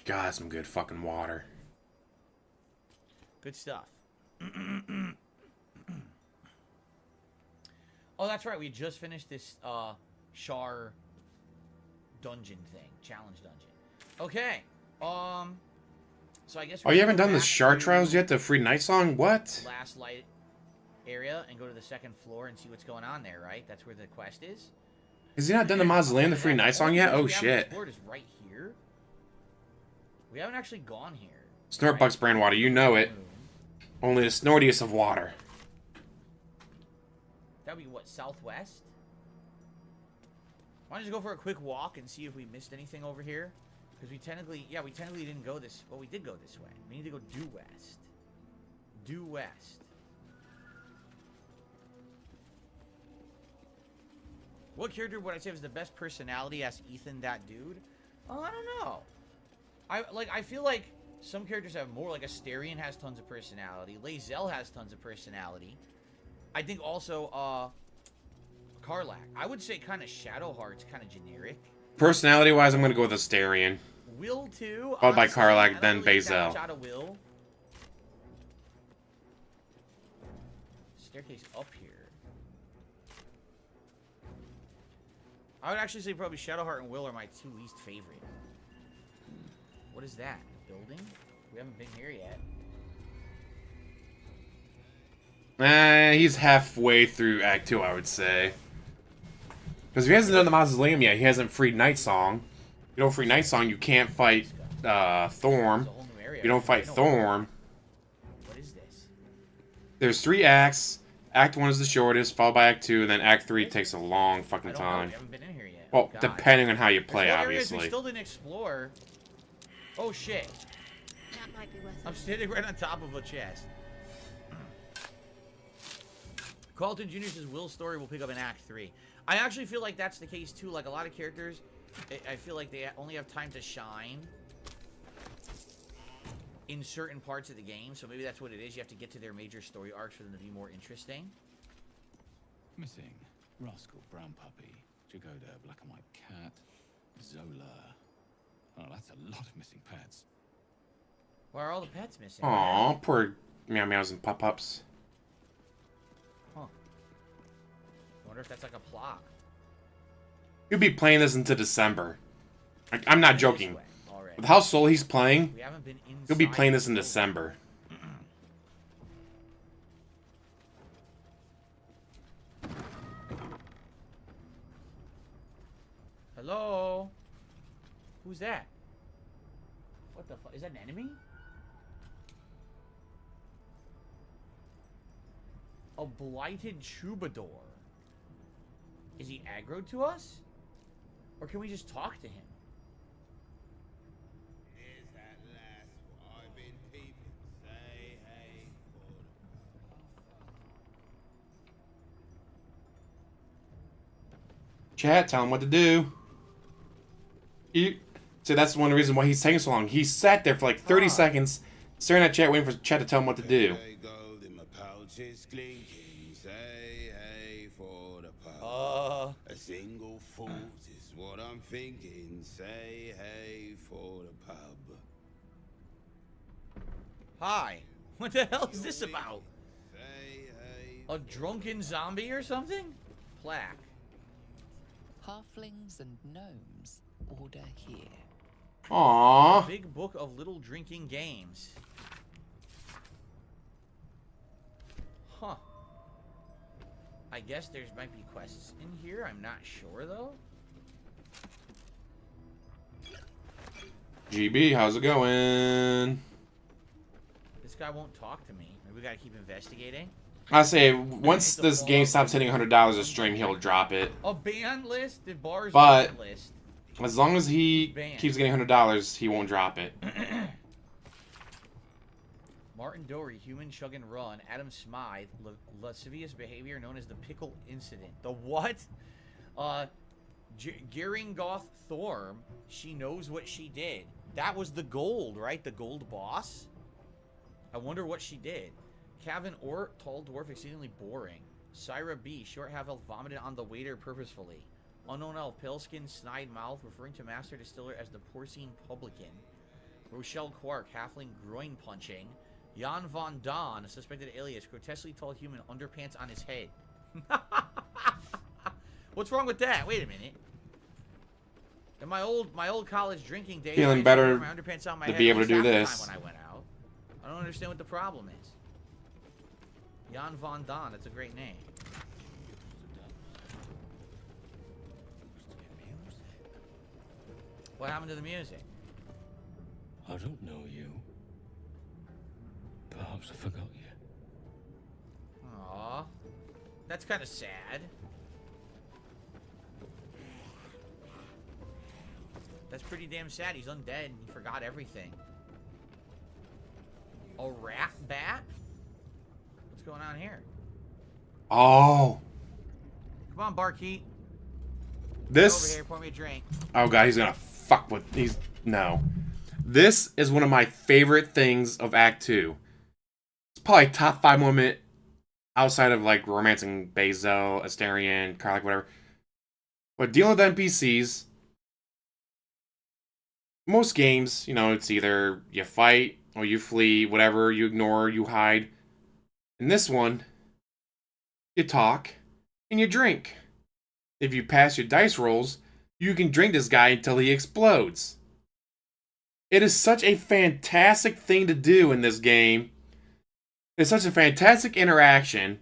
God, some good fucking water. Good stuff. Oh, that's right. We just finished this Char dungeon thing, challenge dungeon. Okay. So I guess. Oh, you haven't done the Char trials yet? The free night song? What? Last light area and go to the second floor and see what's going on there, right? That's where the quest is. Has he not done the mausoleum, the free night song yet? Oh shit. Explored is right here. We haven't actually gone here. Snortbuck's brand water, you know it. Only the snortiest of water. That would be what, southwest? Why don't you just go for a quick walk and see if we missed anything over here? Because we technically didn't go this. Well, we did go this way. We need to go due west. Due west. What character would I say was the best personality? Asked Ethan, that dude. Oh, I don't know. I feel like some characters have more. Like Asterion has tons of personality. Lae'zel has tons of personality. I think also Karlach. I would say kind of Shadowheart's kind of generic. Personality-wise, I'm gonna go with Asterion. Will too. Followed by Honestly, Karlach, then really Bazel. Out of Will. Staircase up here. I would actually say probably Shadowheart and Will are my two least favorite. What is that? A building? We haven't been here yet. He's halfway through Act 2, I would say. Because if he hasn't done the mausoleum yet, he hasn't freed Night Song. You don't free Night Song, you can't fight Thorm. You don't fight Thorm. What is this? There's 3 acts. Act 1 is the shortest, followed by Act 2, and then Act 3 takes a long fucking time. We haven't been in here yet. Well, Oh, God. depending on how you play, There's more areas we obviously. still didn't explore. Oh shit. That might be worth it. I'm standing right on top of a chest. Carlton Jr. says Will's story will pick up in Act 3. I actually feel like that's the case too. Like a lot of characters, I feel like they only have time to shine in certain parts of the game. So maybe that's what it is. You have to get to their major story arcs for them to be more interesting. Missing Rascal Brown Puppy, Jagoda Black and White Cat, Zola. Oh, that's a lot of missing pets. Why are all the pets missing? Aw, poor Meow Meows and Pop-Ups. Huh. I wonder if that's like a plot. He'll be playing this into December. I'm not joking. This way already. With how slow he's playing, We haven't been inside. he'll be playing this in the December. Hello? Who's that? What the fuck? Is that an enemy? A blighted troubadour. Is he aggroed to us? Or can we just talk to him? Is that last what I've been peeping? Say hey Chat, tell him what to do. See, that's one reason why he's taking so long. He sat there for like 30 seconds, staring at chat, waiting for chat to tell him what to do. Hey, gold in my pouch is clinking. Say hey for the pub. A single thought is what I'm thinking. Say hey for the pub. Hi. What the hell is this about? Say hey. A drunken zombie or something? Plaque. Halflings and gnomes, order here. Aww. Big book of little drinking games. Huh. I guess there's might be quests in here. I'm not sure though. GB, how's it going? This guy won't talk to me. Maybe we gotta keep investigating. I say once this game stops hitting $100 a stream, he'll drop it. A ban list? The bar's But- ban list. As long as he Banned. keeps getting $100, he won't drop it. Martin Dory, Human Chug and Run, Adam Smythe, lascivious behavior known as the Pickle Incident. The what? Geringoth Thorm, she knows what she did. That was the gold, right? The gold boss? I wonder what she did. Kavin Ort, tall dwarf, exceedingly boring. Syra B, short half-elf, vomited on the waiter purposefully. Unknown elf, pale-skinned, snide mouth, referring to master distiller as the porcine publican. Rochelle Quark, halfling, groin punching. Jan Von Don, a suspected alias, grotesquely tall human, underpants on his head. What's wrong with that? Wait a minute. In my old college drinking days, Feeling I used to better wear my underpants on my to head be able to most do half the this. time when I went out. I don't understand what the problem is. Jan Von Don, that's a great name. What happened to the music? I don't know you. Perhaps I forgot you. Aww. That's kind of sad. That's pretty damn sad. He's undead and he forgot everything. A rat bat? What's going on here? Oh. Come on, barkeep. Get over This. here, pour me a drink. Oh god, he's gonna fuck with these. No. This is one of my favorite things of Act 2. It's probably top 5 moment outside of like romancing Bezo, Asterion, Karlach, whatever. But dealing with NPCs, most games, you know, it's either you fight or you flee, whatever, you ignore, you hide. In this one, you talk and you drink. If you pass your dice rolls, you can drink this guy until he explodes. It is such a fantastic thing to do in this game. It's such a fantastic interaction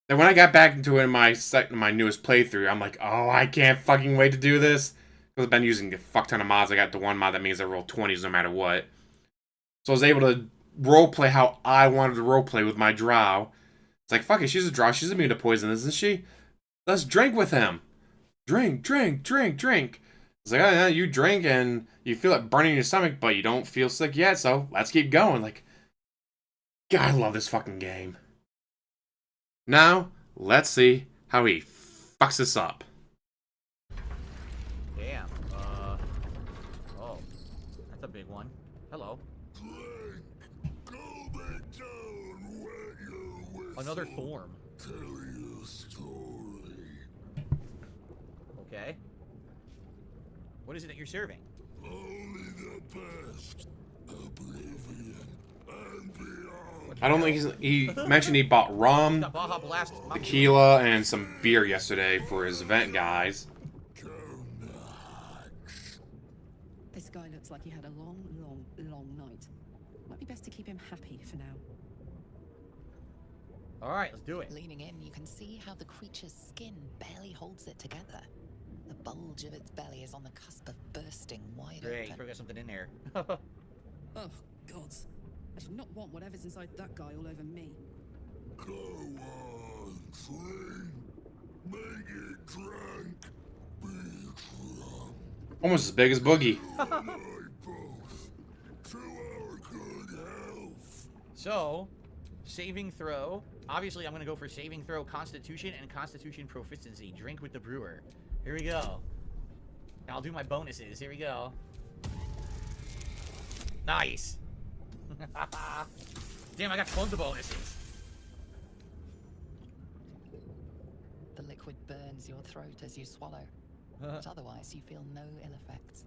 that when I got back into it in my newest playthrough, I'm like, oh, I can't fucking wait to do this. Because I've been using a fuck ton of mods. I got the one mod that means I roll 20s no matter what. So I was able to roleplay how I wanted to roleplay with my drow. It's like, fuck it, she's a drow. She's immune to poison, isn't she? Let's drink with him. Drink, drink, drink, drink. It's like, oh yeah, you drink and you feel it burning in your stomach, but you don't feel sick yet, so let's keep going. Like, God, I love this fucking game. Now, let's see how he fucks this up. Damn. Oh. That's a big one. Hello. Another Thorm. Tell you a story. Okay. What is it that you're serving? Only the best. Oblivion and beyond. I don't think he mentioned he bought rum, Got Baja Blast. tequila, and some beer yesterday for his event, guys. This guy looks like he had a long, long, long night. Might be best to keep him happy for now. All right, let's do it. Leaning in, you can see how the creature's skin barely holds it together. The bulge of its belly is on the cusp of bursting wide Great, open. probably got something in there. Oh, gods. I should not want whatever's inside that guy all over me. Go on, drink. Make it drunk. Be drunk. Almost as big as Boogie. I both. To our good health. So, saving throw. Obviously, I'm going to go for saving throw, Constitution, and Constitution Proficiency. Drink with the brewer. Here we go. I'll do my bonuses. Here we go. Nice. Damn, I got tons of bonuses. The liquid burns your throat as you swallow, but otherwise you feel no ill effects.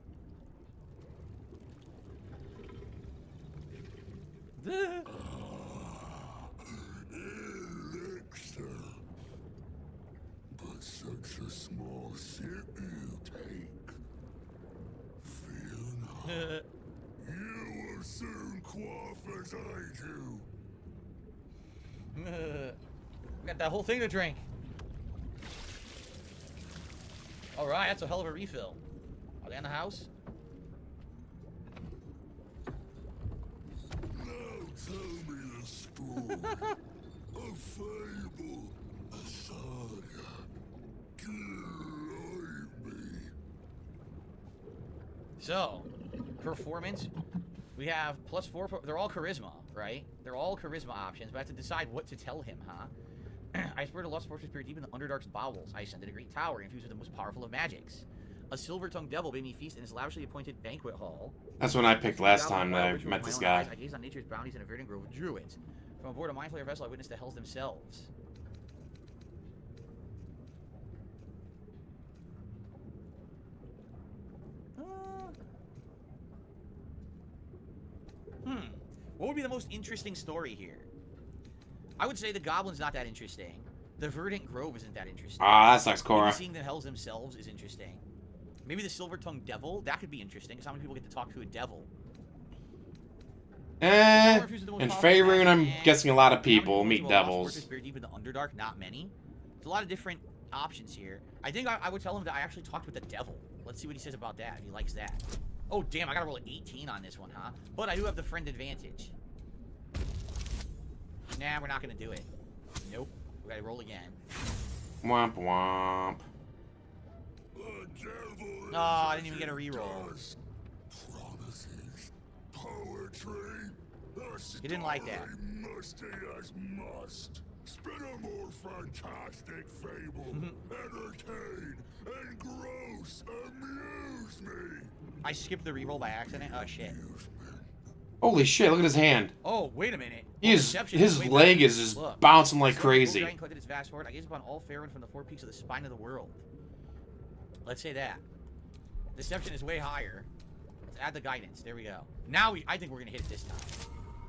Elixir. But such a small sip you take. Fear not. You will soon quaff as I do. We got that whole thing to drink. Alright, that's a hell of a refill. Are they in the house? Now tell me the story. A fable, a saga. Guide me. So, performance. We have +4. They're all charisma, right? They're all charisma options, but I have to decide what to tell him, huh? I spurred a lost fortress spirit deep in the Underdark's bowels. I ascended a great tower infused with the most powerful of magics. A silver-tongued devil made me feast in his lavishly appointed banquet hall. That's when I picked last time that I met this guy. I gazed on nature's bounties in a verdant grove of druids. From aboard a mind flayer vessel, I witnessed the hells themselves. What would be the most interesting story here? I would say the Goblin's not that interesting. The Verdant Grove isn't that interesting. Ah, that sucks, Cora. Maybe seeing the hells themselves is interesting. Maybe the Silver-Tongued Devil, that could be interesting, because how many people get to talk to a devil? In Faerun, I'm guessing a lot of people meet devils. Deep in the Underdark, not many. There's a lot of different options here. I think I would tell him that I actually talked with the devil. Let's see what he says about that, if he likes that. Oh, damn, I gotta roll an 18 on this one, huh? But I do have the friend advantage. Nah, we're not gonna do it. Nope. We gotta roll again. Womp womp. Oh, I didn't even get a reroll. Promises, poetry, You didn't like that. musty as must. Spin a more fantastic fable. Entertain and gross amuse me. I skipped the reroll by accident. Oh shit. Holy shit, look at his hand. Oh, wait a minute. His leg is just bouncing like crazy. Its vast horde. I gaze upon all Faerun from the four peaks of the spine of the world. Let's say that. Deception is way higher. Let's add the guidance. There we go. Now I think we're gonna hit it this time.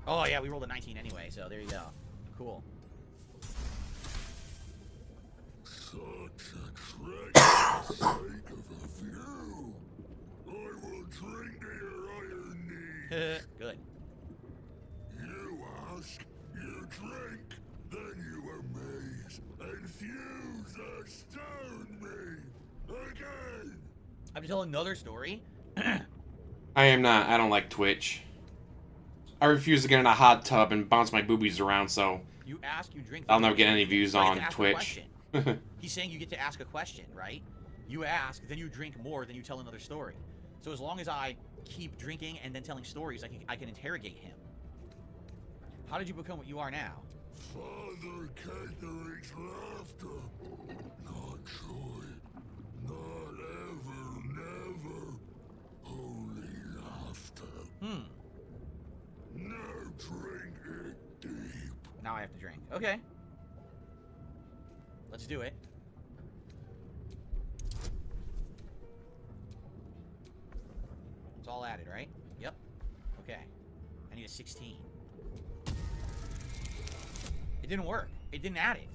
Oh yeah, we rolled a 19 anyway, so there you go. Cool. Such a trick for the sake of a view. I will drink to your iron knees. Good. You ask, you drink, then you amaze, and fuse astound me. Again. I'm telling another story. I am not. I don't like Twitch. I refuse to get in a hot tub and bounce my boobies around, so You ask, you drink. I'll never get any views You get on to ask a Twitch. question. He's saying you get to ask a question, right? You ask, then you drink more, then you tell another story. So as long as I keep drinking and then telling stories, I can interrogate him. How did you become what you are now? Father Catherick's laughter. Not joy. Not ever, never. Holy laughter. Now drink it deep. Now I have to drink. Okay. Let's do it. It's all added, right? Yep. Okay. I need a 16. It didn't work. It didn't add it.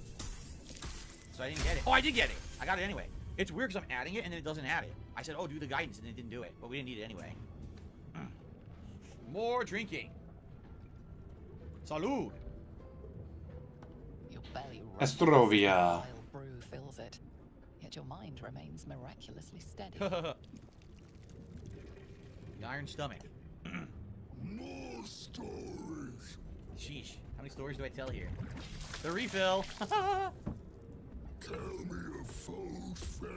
So I didn't get it. Oh, I did get it. I got it anyway. It's weird because I'm adding it and then it doesn't add it. I said, oh, do the guidance, and it didn't do it. But we didn't need it anyway. More drinking. Salud. Your belly Astrovia. vile brew fills it, yet your mind remains miraculously steady. The iron stomach. More stories. Sheesh. How many stories do I tell here? The refill. Tell me of foes fell,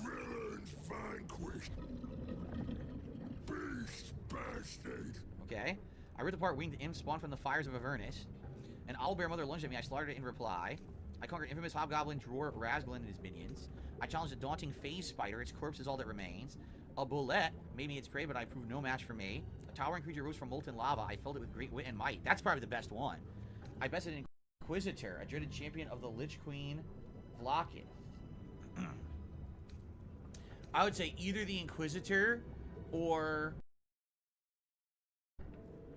villains vanquished, beast bastard. Okay. I ripped apart winged imps spawned from the fires of Avernus. An owlbear mother lunged at me. I slaughtered it in reply. I conquered infamous hobgoblin Dror Razglin and his minions. I challenged a daunting phase spider. Its corpse is all that remains. A bullet made me its prey, but I proved no match for me. A towering creature rose from molten lava. I filled it with great wit and might. That's probably the best one. I bested an Inquisitor, a dreaded champion of the Lich Queen, Vlaakith. I would say either the Inquisitor or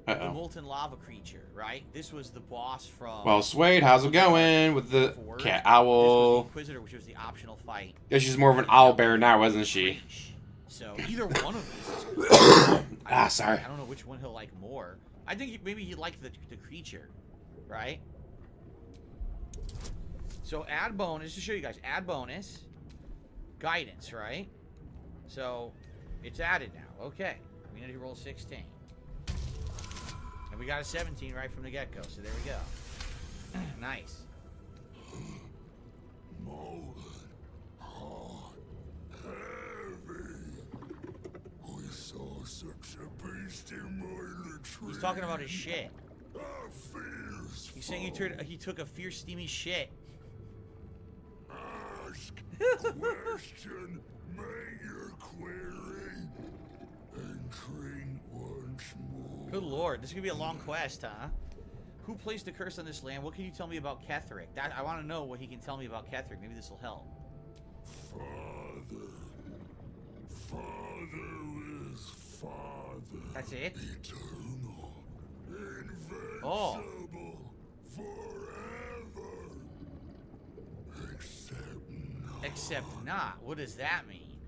the molten lava creature, right? This was the boss from... Well, Suede, how's it going with the cat This was owl? the Inquisitor, which was the optional fight. Yeah, she's more of an owl bear now, wasn't she? So either one of these is good. Sorry. I don't know which one he'll like more. I think maybe he'd like the creature, right? So add bonus, to show you guys, add bonus, guidance, right? So it's added now. Okay, we need to roll 16. And we got a 17 right from the get-go, so there we go. Nice. We saw such a beast in my latrine. He's talking about his shit. He's saying Fierce he took a fierce, steamy shit. Ask question, make your query, and drink once more. Good lord, this is gonna be a long quest, huh? Who placed the curse on this land? What can you tell me about Ketherick? I want to know what he can tell me about Ketherick. Maybe this will help. Father is Father. That's it? Eternal, invincible, Oh. forever. Except not. What does that mean?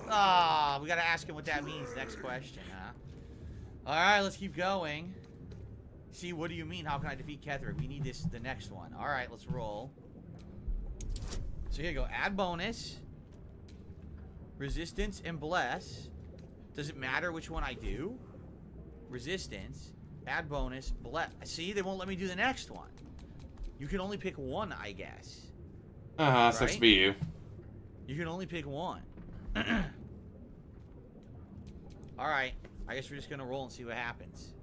Ah, we gotta ask him what that means. Next question, huh? Alright, let's keep going. See, what do you mean? How can I defeat Ketherick? We need the next one. Alright, let's roll. So here you go. Add bonus. Resistance and bless. Does it matter which one I do? Resistance. Add bonus. Bless. See, they won't let me do the next one. You can only pick one, I guess. Sucks to be you. You can only pick one. Alright. I guess we're just gonna roll and see what happens.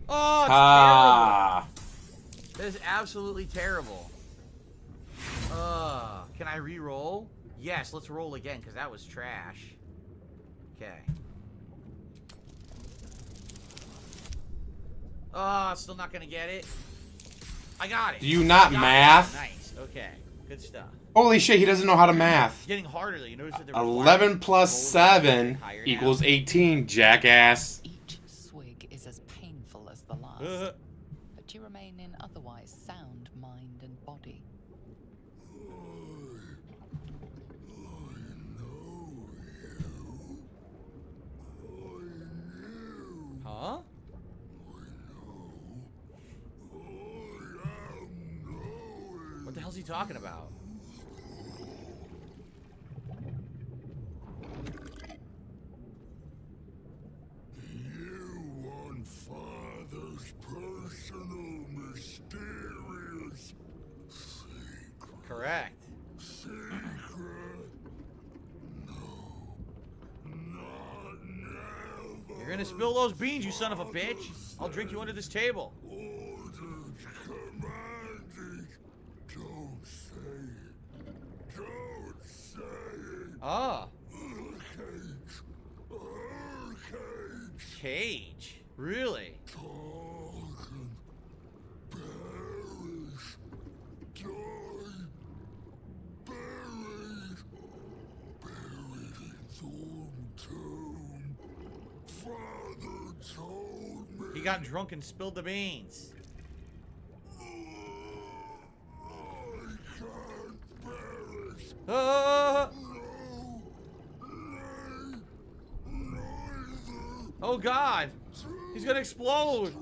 Oh, it's terrible. That is absolutely terrible. Can I re-roll? Yes, let's roll again, because that was trash. Okay. Oh, still not gonna get it. I got it. Do you not math? Nice. Okay. Good stuff. Holy shit, he doesn't know how to math. It's getting harder. You notice that the 11 plus 7 equals 18, jackass. Each swig is as painful as the last, but you remain in otherwise sound mind and body. Huh? What the hell's he talking about? You want Father's personal, mysterious secret. Correct. Secret? No. Not never. You're gonna spill those beans, you son of a bitch. I'll drink you under this table. Ordered, commanded. Don't say it. Don't say it. Ah. Cage. Cage. Really? Talking. Perish. Die. Buried. Buried in Thorn Tomb. Father told me. He got drunk and spilled the beans. I can't perish. Ah. Neither. Oh god. He's gonna explode.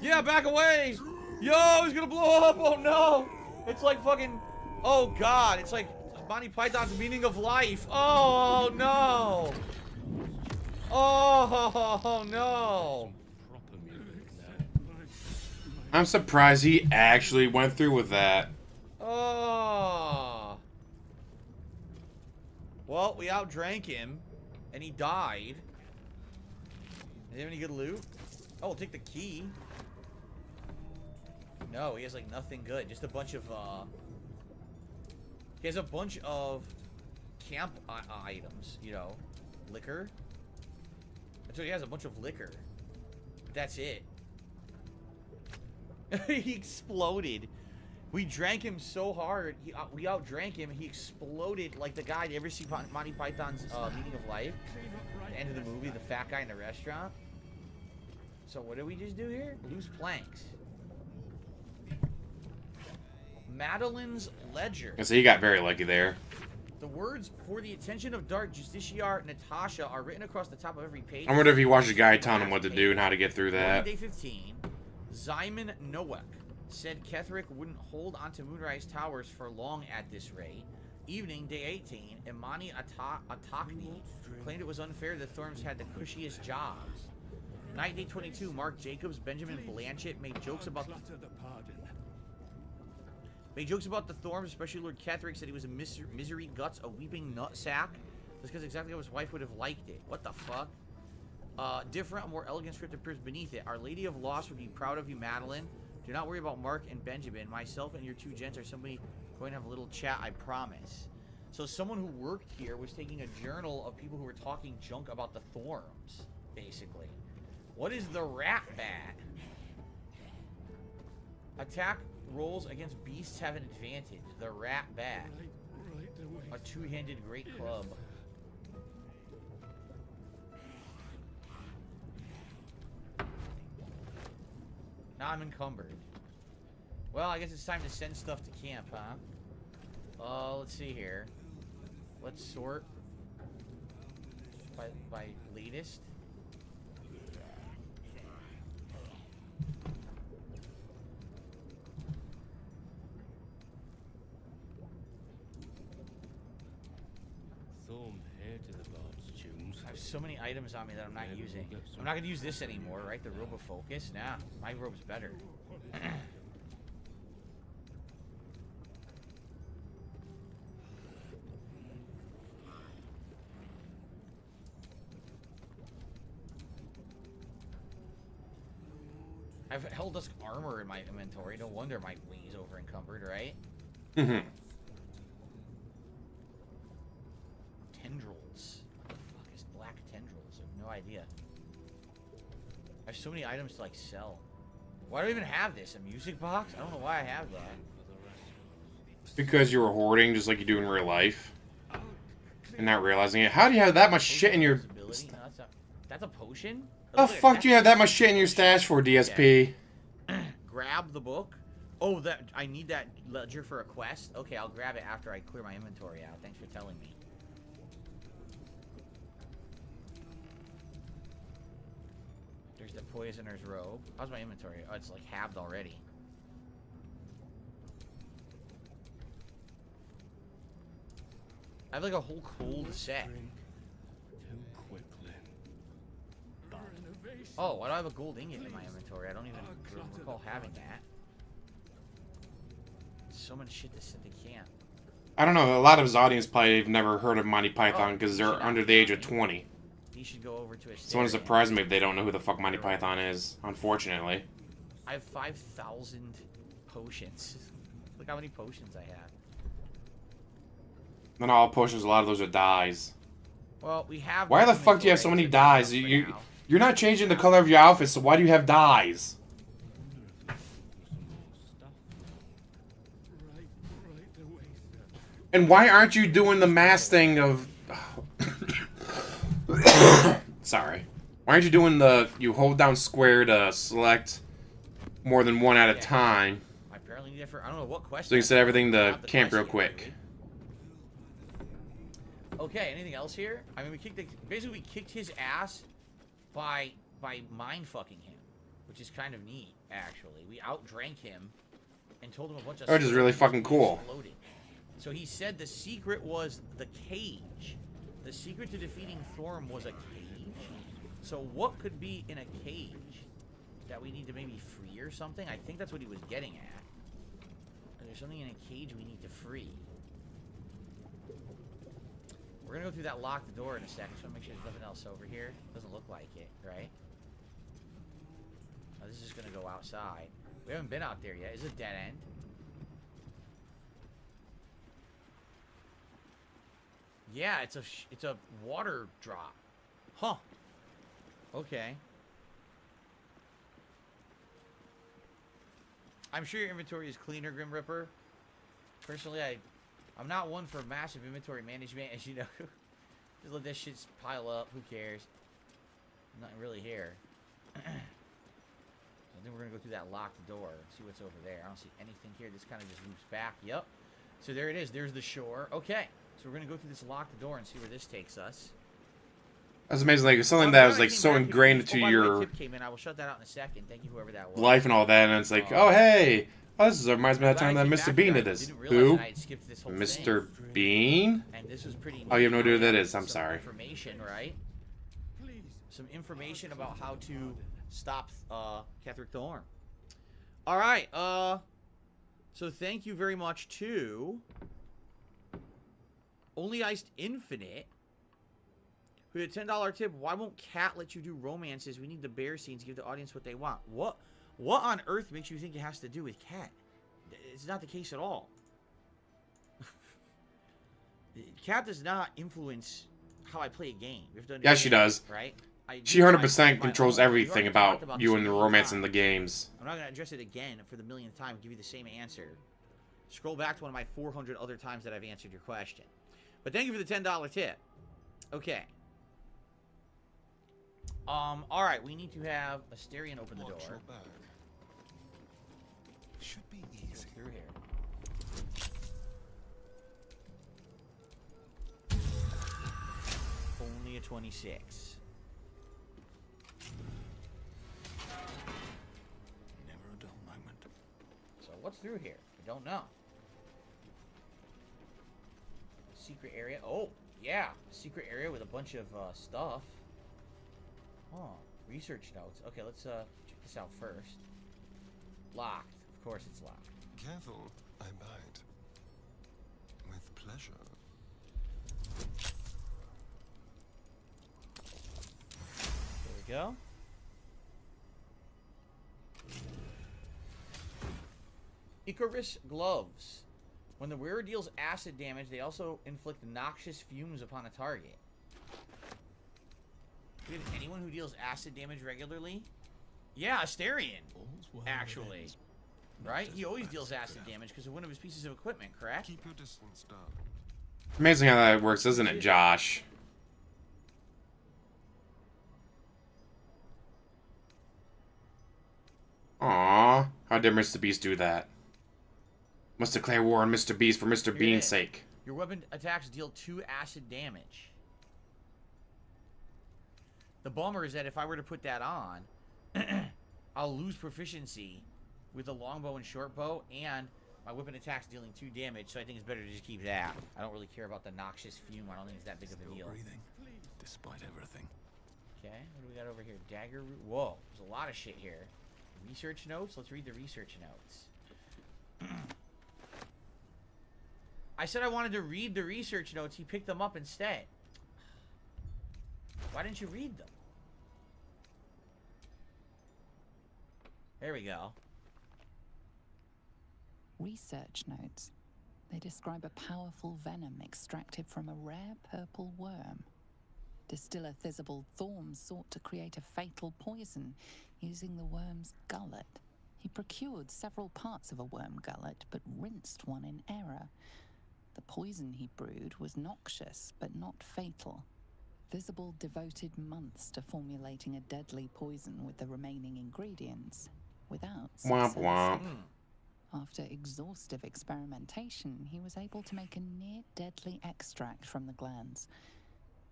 Yeah, back away. Yo, he's gonna blow up. Oh no. It's like fucking. Oh god. It's like Monty Python's Meaning of Life. Oh no. Oh no. I'm surprised he actually went through with that. Oh. Well, we outdrank him, and he died. Did he have any good loot? Oh, we'll take the key. No, he has like nothing good. Just a bunch of He has a bunch of camp items, you know, liquor. So he has a bunch of liquor. That's it. He exploded. We drank him so hard. We outdrank him. He exploded like the guy. You ever see Monty Python's Meaning of Life? The end of the movie, the fat guy in the restaurant. So what did we just do here? Loose planks. Madeline's Ledger. So he got very lucky there. The words "for the attention of Dark Justiciar Natasha" are written across the top of every page. I wonder if he watched a guy telling him what to do and how to get through that. Day 15, Zyman Nowak said Ketherick wouldn't hold onto Moonrise Towers for long at this rate. Evening, day 18, Imani Atakni claimed it was unfair the Thorms had the cushiest jobs. Night, day 22, Mark Jacobs, Benjamin Blanchett made jokes about the Thorms, especially Lord Ketherick said he was a misery guts, a weeping nutsack. That's because exactly how his wife would have liked it. What the fuck? Different, a more elegant script appears beneath it. Our Lady of Loss would be proud of you, Madeline. Do not worry about Mark and Benjamin. Myself and your two gents are somebody going to have a little chat, I promise. So someone who worked here was taking a journal of people who were talking junk about the Thorms, basically. What is the rat bat? Attack rolls against beasts have an advantage. The rat bat. A two-handed great club. Now I'm encumbered. Well, I guess it's time to send stuff to camp, huh? Let's see here. Let's sort by latest. I have so many items on me that I'm not using. I'm not gonna use this anymore, right? The robe of focus. Nah, my robe's better. I have Helldusk armor in my inventory. No wonder my wing's over encumbered, right? Mm-hmm. Tendrils. What the fuck is black tendrils? I have no idea. I have so many items to like sell. Why do I even have this? A music box? I don't know why I have that. Because you were hoarding just like you do in real life. And not realizing it. How do you have that much shit in your... No, that's a potion? How the fuck do you have that much shit in your stash for, DSP? Grab the book. Oh, that I need that ledger for a quest? Okay, I'll grab it after I clear my inventory out. Thanks for telling me. There's the poisoner's robe. How's my inventory? Oh, it's like halved already. I have like a whole cold set. Oh, why do I have a gold ingot in my inventory? I don't even recall having that. So much shit to send to camp. I don't know, a lot of his audience probably have never heard of Monty Python because they're under the age of 20. He should go over to a So it wouldn't surprise me if they don't know who the fuck Monty Python is, unfortunately. I have 5,000 potions. Look how many potions I have. Not all potions, a lot of those are dyes. Well, we have... Why the fuck do you have so many dyes? You're not changing the color of your outfit, so why do you have dyes? And why aren't you doing the mass thing of... Sorry. Why aren't you doing the... You hold down square to select more than one at a time. I apparently need it for... I don't know what question... So you can set everything to camp real quick. Okay, anything else here? I mean, basically we kicked his ass by mind fucking him, which is kind of neat, actually. We outdrank him and told him a bunch of Which is really fucking cool. Exploded. So he said the secret was the cage. The secret to defeating Thorm was a cage. So what could be in a cage that we need to maybe free or something? I think that's what he was getting at. There's something in a cage we need to free. We're gonna go through that locked door in a second, so make sure there's nothing else over here. Doesn't look like it, right? Oh, this is just gonna go outside. We haven't been out there yet. It's a dead end. Yeah, it's a water drop. Huh. Okay. I'm sure your inventory is cleaner, Grim Ripper. Personally, I'm not one for massive inventory management, as you know. Just let that shit pile up. Who cares? Nothing really here. I think we're gonna go through that locked door and see what's over there. I don't see anything here. This kind of just moves back. Yep. So there it is. There's the shore. Okay. So we're gonna go through this locked door and see where this takes us. That's amazing. Like something that was like so ingrained into your tip came in. I will shut that out in a second. Thank you, whoever that was. life and all that, and it's like, oh hey, oh, this reminds me of that time that Mr. Bean did this. Who? Mr. Bean? And this was pretty. Oh, you have no idea who that is. I'm sorry. Information, right? Some information about how to stop Ketherick Thorn. All right. So thank you very much to Only Iced Infinite. Who had a $10 tip. Why won't Cat let you do romances? We need the bear scenes. Give the audience what they want. What on earth makes you think it has to do with Cat? It's not the case at all. Cat does not influence how I play a game. Yeah, she does. Right? She 100% controls everything about you and the romance in the games. I'm not going to address it again for the millionth time and give you the same answer. Scroll back to one of my 400 other times that I've answered your question. But thank you for the $10 tip. Okay. Alright, we need to have Asterion open the door. Should be easy. Through here. Only a 26. Never a dull moment. So what's through here? I don't know. Secret area. Oh, yeah. Secret area with a bunch of stuff. Oh, research notes. Okay, let's check this out first. Locked. Of course it's locked. Careful, I bite. With pleasure. There we go. Icarus gloves. When the wearer deals acid damage, they also inflict noxious fumes upon a target. Do you have anyone who deals acid damage regularly? Yeah, Asterion. Actually. Right? He always deals acid damage because of one of his pieces of equipment, correct? Keep your distance down. Amazing how that works, isn't it, Josh? Aww. How did Mr. Beast do that? Must declare war on Mr. Beast for Mr. Bean's sake. Your weapon attacks deal 2 acid damage. The bummer is that if I were to put that on, I'll lose proficiency with the longbow and shortbow, and my weapon attacks dealing 2 damage, so I think it's better to just keep that. I don't really care about the noxious fume. I don't think it's that big of a deal. Breathing, despite everything. Okay, what do we got over here? Dagger root. Whoa, there's a lot of shit here. Research notes? Let's read the research notes. I said I wanted to read the research notes. He picked them up instead. Why didn't you read them? There we go. Research notes. They describe a powerful venom extracted from a rare purple worm. Distiller Thizabald Thorm sought to create a fatal poison using the worm's gullet. He procured several parts of a worm gullet, but rinsed one in error. The poison he brewed was noxious, but not fatal. Thizabald devoted months to formulating a deadly poison with the remaining ingredients, without success. Womp womp. After exhaustive experimentation, he was able to make a near-deadly extract from the glands.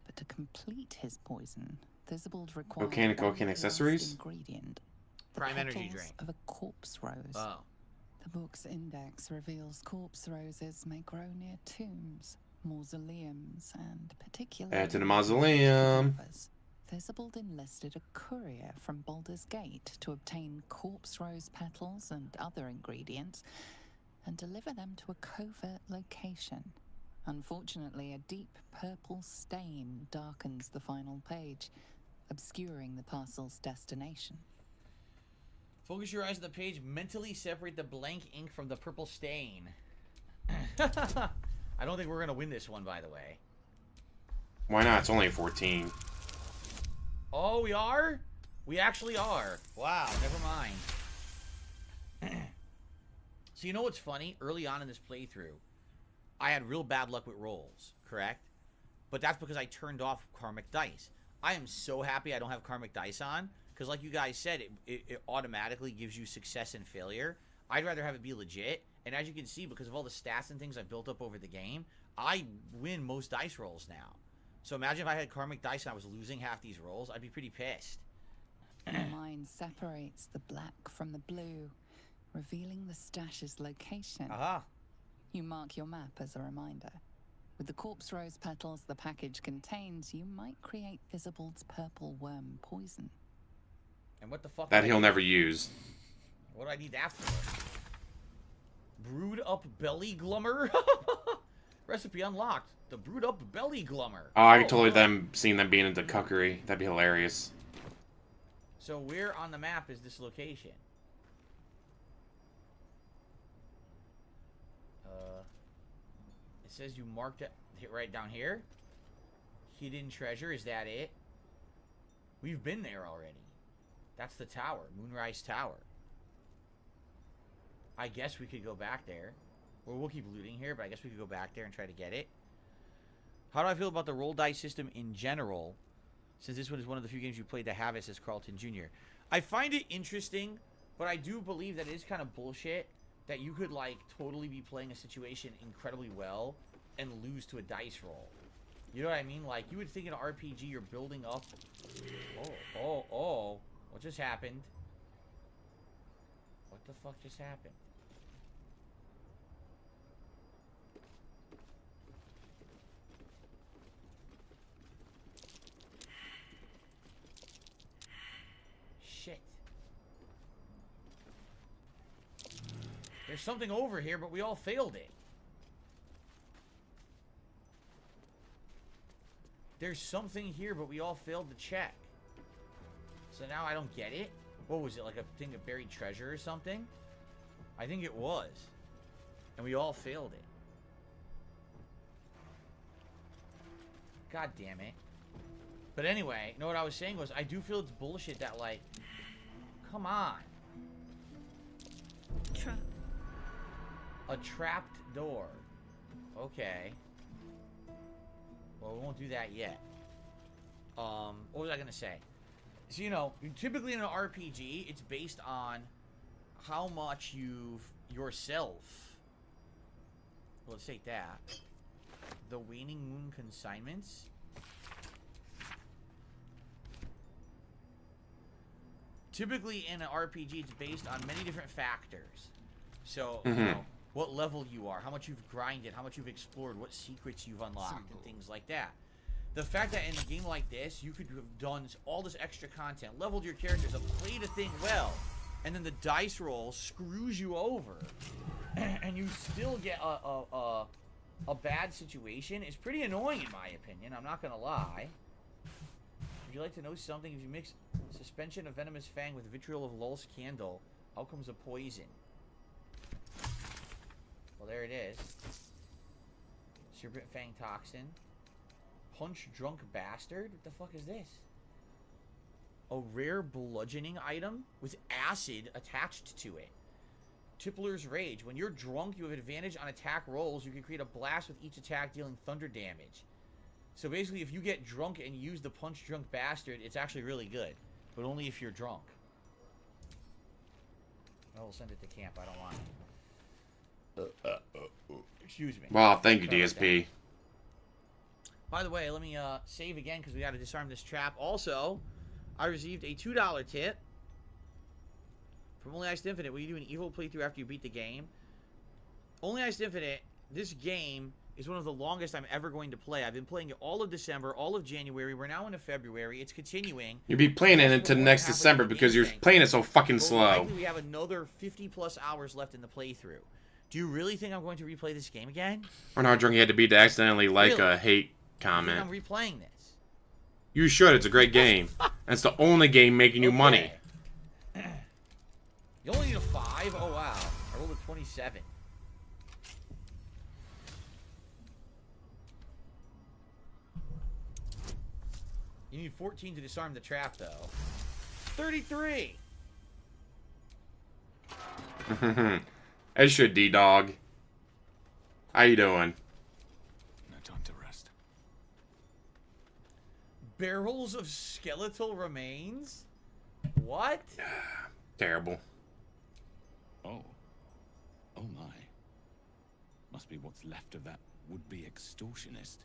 But to complete his poison, Thizabald required cocaine accessories? ingredient, the Prime energy petals drink. of a corpse rose. Oh. The book's index reveals corpse roses may grow near tombs, mausoleums, and particularly Add to the mausoleum. Thizabald enlisted a courier from Baldur's Gate to obtain corpse rose petals and other ingredients and deliver them to a covert location. Unfortunately, a deep purple stain darkens the final page, obscuring the parcel's destination. Focus your eyes on the page. Mentally separate the blank ink from the purple stain. I don't think we're going to win this one, by the way. Why not? It's only 14. Oh, we are? We actually are. Wow, never mind. So you know what's funny? Early on in this playthrough, I had real bad luck with rolls, correct? But that's because I turned off karmic dice. I am so happy I don't have karmic dice on, because like you guys said, it automatically gives you success and failure. I'd rather have it be legit, and as you can see, because of all the stats and things I've built up over the game, I win most dice rolls now. So imagine if I had karmic dice and I was losing half these rolls, I'd be pretty pissed. Your mind separates the black from the blue, revealing the stash's location. Aha. You mark your map as a reminder. With the corpse rose petals the package contains, you might create Visible's purple worm poison. And what the fuck? That he'll never use. What do I need that for? Brewed up belly glummer? Recipe unlocked. The brewed up belly glummer. Oh, I could totally seeing them being into cookery. That'd be hilarious. So where on the map is this location? It says you marked it right down here. Hidden treasure, is that it? We've been there already. That's the tower, Moonrise Tower. I guess we could go back there. Or we'll keep looting here, but I guess we could go back there and try to get it. How do I feel about the roll dice system in general? Since this one is one of the few games you played that have it, says Carlton Jr. I find it interesting, but I do believe that it is kind of bullshit that you could, like, totally be playing a situation incredibly well and lose to a dice roll. You know what I mean? Like, you would think in an RPG you're building up... Oh. What just happened? What the fuck just happened? Shit. There's something over here, but we all failed it. There's something here, but we all failed to check. So now I don't get it. What was it, like a thing of buried treasure or something? I think it was. And we all failed it. God damn it. But anyway, you know what I was saying was, I do feel it's bullshit that, like, come on. Trap. A trapped door. Okay. Well, we won't do that yet. What was I gonna say? So, you know, typically in an RPG, it's based on how much you've yourself... Let's take that. The Waning Moon Consignments. Typically in an RPG, it's based on many different factors. So, you know, what level you are, how much you've grinded, how much you've explored, what secrets you've unlocked, and things like that. The fact that in a game like this, you could have done all this extra content, leveled your characters up, played a thing well, and then the dice roll screws you over, and you still get a bad situation, is pretty annoying in my opinion, I'm not gonna lie. Would you like to know something? If you mix suspension of venomous fang with vitriol of Lul's candle, out comes a poison. Well, there it is. Serpent fang toxin. Punch drunk bastard? What the fuck is this? A rare bludgeoning item with acid attached to it. Tippler's Rage. When you're drunk, you have advantage on attack rolls. You can create a blast with each attack dealing thunder damage. So basically, if you get drunk and use the Punch Drunk Bastard, it's actually really good. But only if you're drunk. I will send it to camp. I don't want it. Excuse me. Wow, thank you, DSP. By the way, let me save again because we got to disarm this trap. Also, I received a $2 tip from Only Iced Infinite. Will you do an evil playthrough after you beat the game? Only Iced Infinite, this game is one of the longest I'm ever going to play. I've been playing it all of December, all of January. We're now into February. It's continuing. You'll be playing it into next December because you're playing it so fucking slow. We have another 50+ hours left in the playthrough. Do you really think I'm going to replay this game again? I wonder how drunk you had to be to accidentally like a hate comment. I'm replaying this. You should. It's a great game. That's the only game making you money. You only need a 5? Oh, wow. I rolled a 27. You need 14 to disarm the trap, though. 33! As should D-Dog. How you doing? No time to rest. Barrels of skeletal remains? What? Terrible. Oh. Oh my. Must be what's left of that would-be extortionist.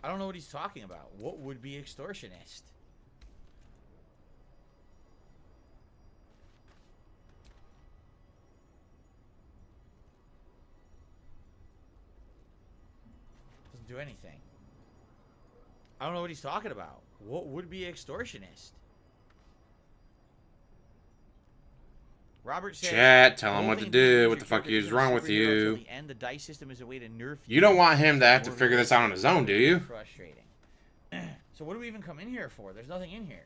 I don't know what he's talking about. What would be extortionist? Doesn't do anything. I don't know what he's talking about. What would be extortionist? Robert says, Chat, tell him "The what whole to thing is do. you're What the fuck Joker is isn't a wrong with superhero until you? the end. The dice system is a way to nerf You don't want him to have to or figure this out on his own, do you? Frustrating. So what do we even come in here for? There's nothing in here.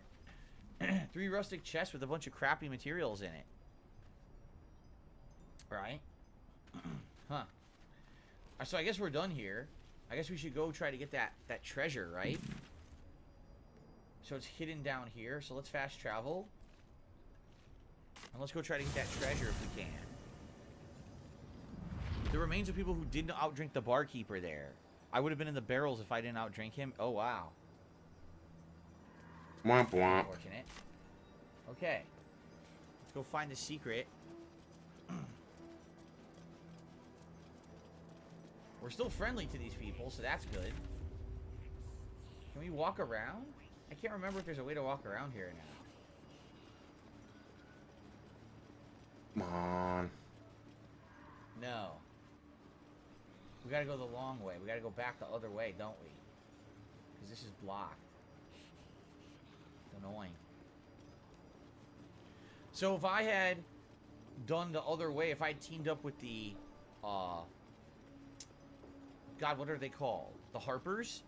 3 rustic chests with a bunch of crappy materials in it. Right? Huh. So I guess we're done here. I guess we should go try to get that treasure, right? So it's hidden down here. So let's fast travel. And let's go try to get that treasure if we can. The remains of people who didn't outdrink the barkeeper there. I would have been in the barrels if I didn't outdrink him. Oh, wow. Womp womp. Unfortunate. Okay. Let's go find the secret. We're still friendly to these people, so that's good. Can we walk around? I can't remember if there's a way to walk around here now. Come on. No. We gotta go the long way. We gotta go back the other way, don't we? Because this is blocked. It's annoying. So if I had done the other way, if I had teamed up with the, God, what are they called? The Harpers?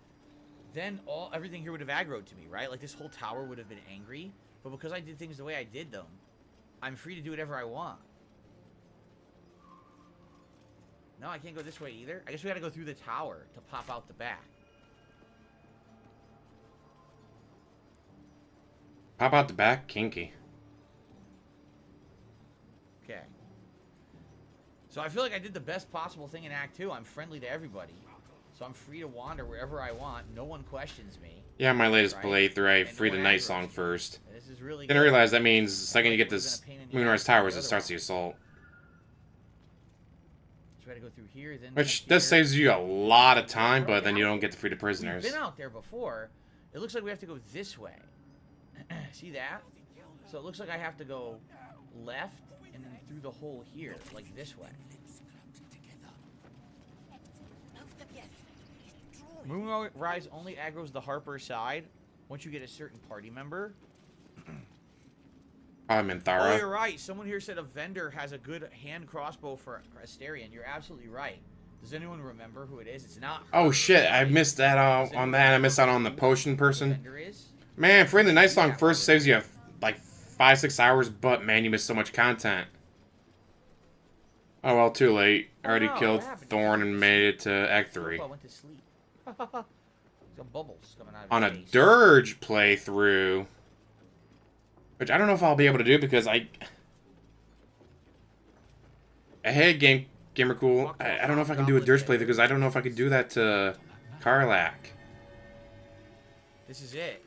Then everything here would have aggroed to me, right? Like this whole tower would have been angry. But because I did things the way I did them, I'm free to do whatever I want. No, I can't go this way either. I guess we gotta go through the tower to pop out the back. Pop out the back, kinky. Okay. So I feel like I did the best possible thing in Act 2. I'm friendly to everybody. So I'm free to wander wherever I want. No one questions me. Yeah, my latest Right? playthrough, I And freed no the one night aggroes song me. first. This is really Didn't good. realize that means the second you get It would've this been a pain in the Moonrise ass Towers, the it other starts way. the assault. So we gotta go through here, then Which here. does saves you a lot of time, but then you don't get to free the We've prisoners. been out there before. It looks like we have to go this way. See that? So it looks like I have to go left and then through the hole here, like this way. Moonrise only aggroes the Harper side once you get a certain party member. Probably Oh, Minthara. you're right. Someone here said a vendor has a good hand crossbow for Asterion. You're absolutely right. Does anyone remember who it is? It's not her. Oh shit, I missed that Does on anyone that. I remember missed out on the who potion person. vendor is? Man, freeing the night song Yeah, first probably. saves you like 5-6 hours, but man, you missed so much content. Oh well, too late. I already no, killed what happened? Thorn and made it to Act Oh, 3. I went to sleep. Some bubbles coming out of On a his face. Dirge playthrough, which I don't know if I'll be able to do because hey, Gamer Cool. I don't know if I can do a Dirge playthrough because I don't know if I can do that to Karlak. This is it.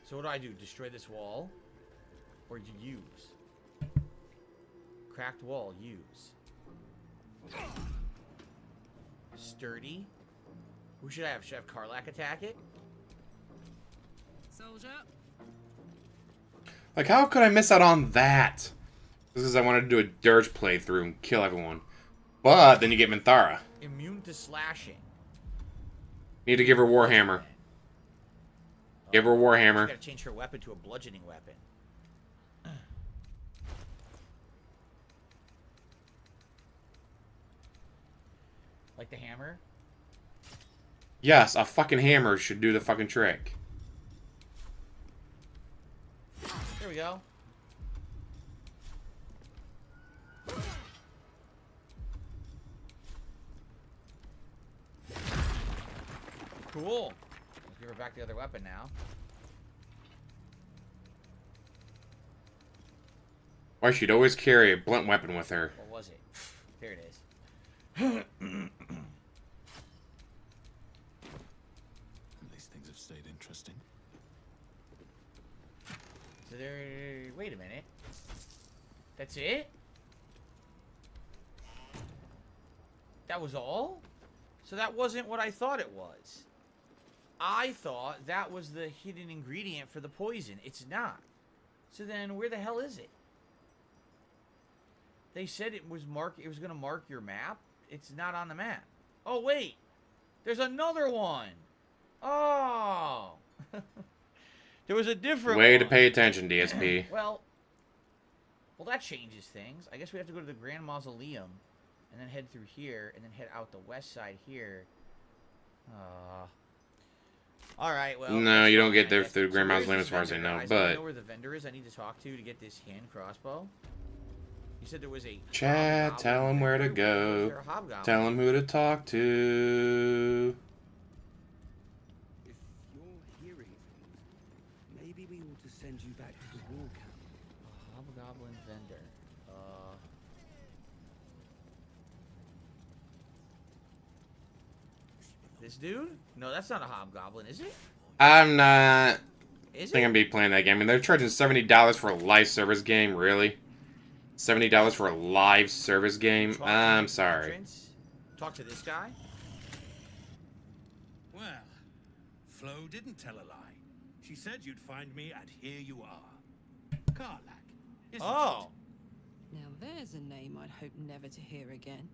So what do? Destroy this wall? Or use? Cracked wall, use. Sturdy. Who should I have? Should I have Karlak attack it? Soldier. Like, how could I miss out on that? This is I wanted to do a Dirge playthrough and kill everyone. But then you get Minthara. Immune to slashing. Need to give her Warhammer. Give her She's Warhammer. gotta change her weapon to a bludgeoning weapon. Like the hammer? Yes, a fucking hammer should do the fucking trick. There we go. Cool. Let's give her back the other weapon now. Why she'd always carry a blunt weapon with her. What was it? There it is. At least things have stayed interesting. So there... Wait a minute. That's it? That was all? So that wasn't what I thought it was. I thought that was the hidden ingredient for the poison. It's not. So then where the hell is it? They said it was going to mark your map. It's not on the map. Oh, wait. There's another one. Oh. There was a different Way one. to pay attention, DSP. Well, that changes things. I guess we have to go to the Grand Mausoleum and then head through here and then head out the west side here. All right, well. No, you don't get there guess. through Grand where's Mausoleum this as far as I vendor, know, guys? but... I know where the vendor is I need to talk to get this hand crossbow. You said there was a... Chad, tell him where to vendor. go. Is there a hobgoblin? Tell him who to talk to. If you're hearing things, maybe we ought to send you back to the war camp. A hobgoblin vendor. This dude? No, that's not a hobgoblin, is it? I'm not... Is I think it? I'm be playing that game. I mean, they're charging $70 for a live service game, really? $70 for a live service game? Talk to I'm the sorry. entrance. Talk to this guy. Well, Flo didn't tell a lie. She said you'd find me, and here you are. Karlak, isn't Oh. Now there's a name I'd hope never to hear again.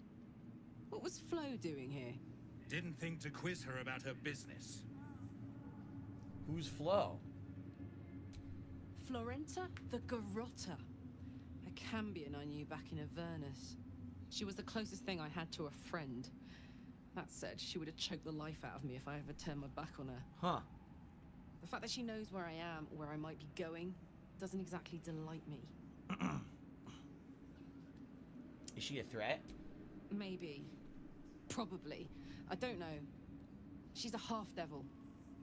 What was Flo doing here? it? Didn't think to quiz her about her business. Who's Flo? Florenta the Garotta. A Cambion I knew back in Avernus. She was the closest thing I had to a friend. That said, she would have choked the life out of me if I ever turned my back on her. Huh. The fact that she knows where I am, where I might be going, doesn't exactly delight me. Is she a threat? Maybe. Probably. I don't know. She's a half-devil.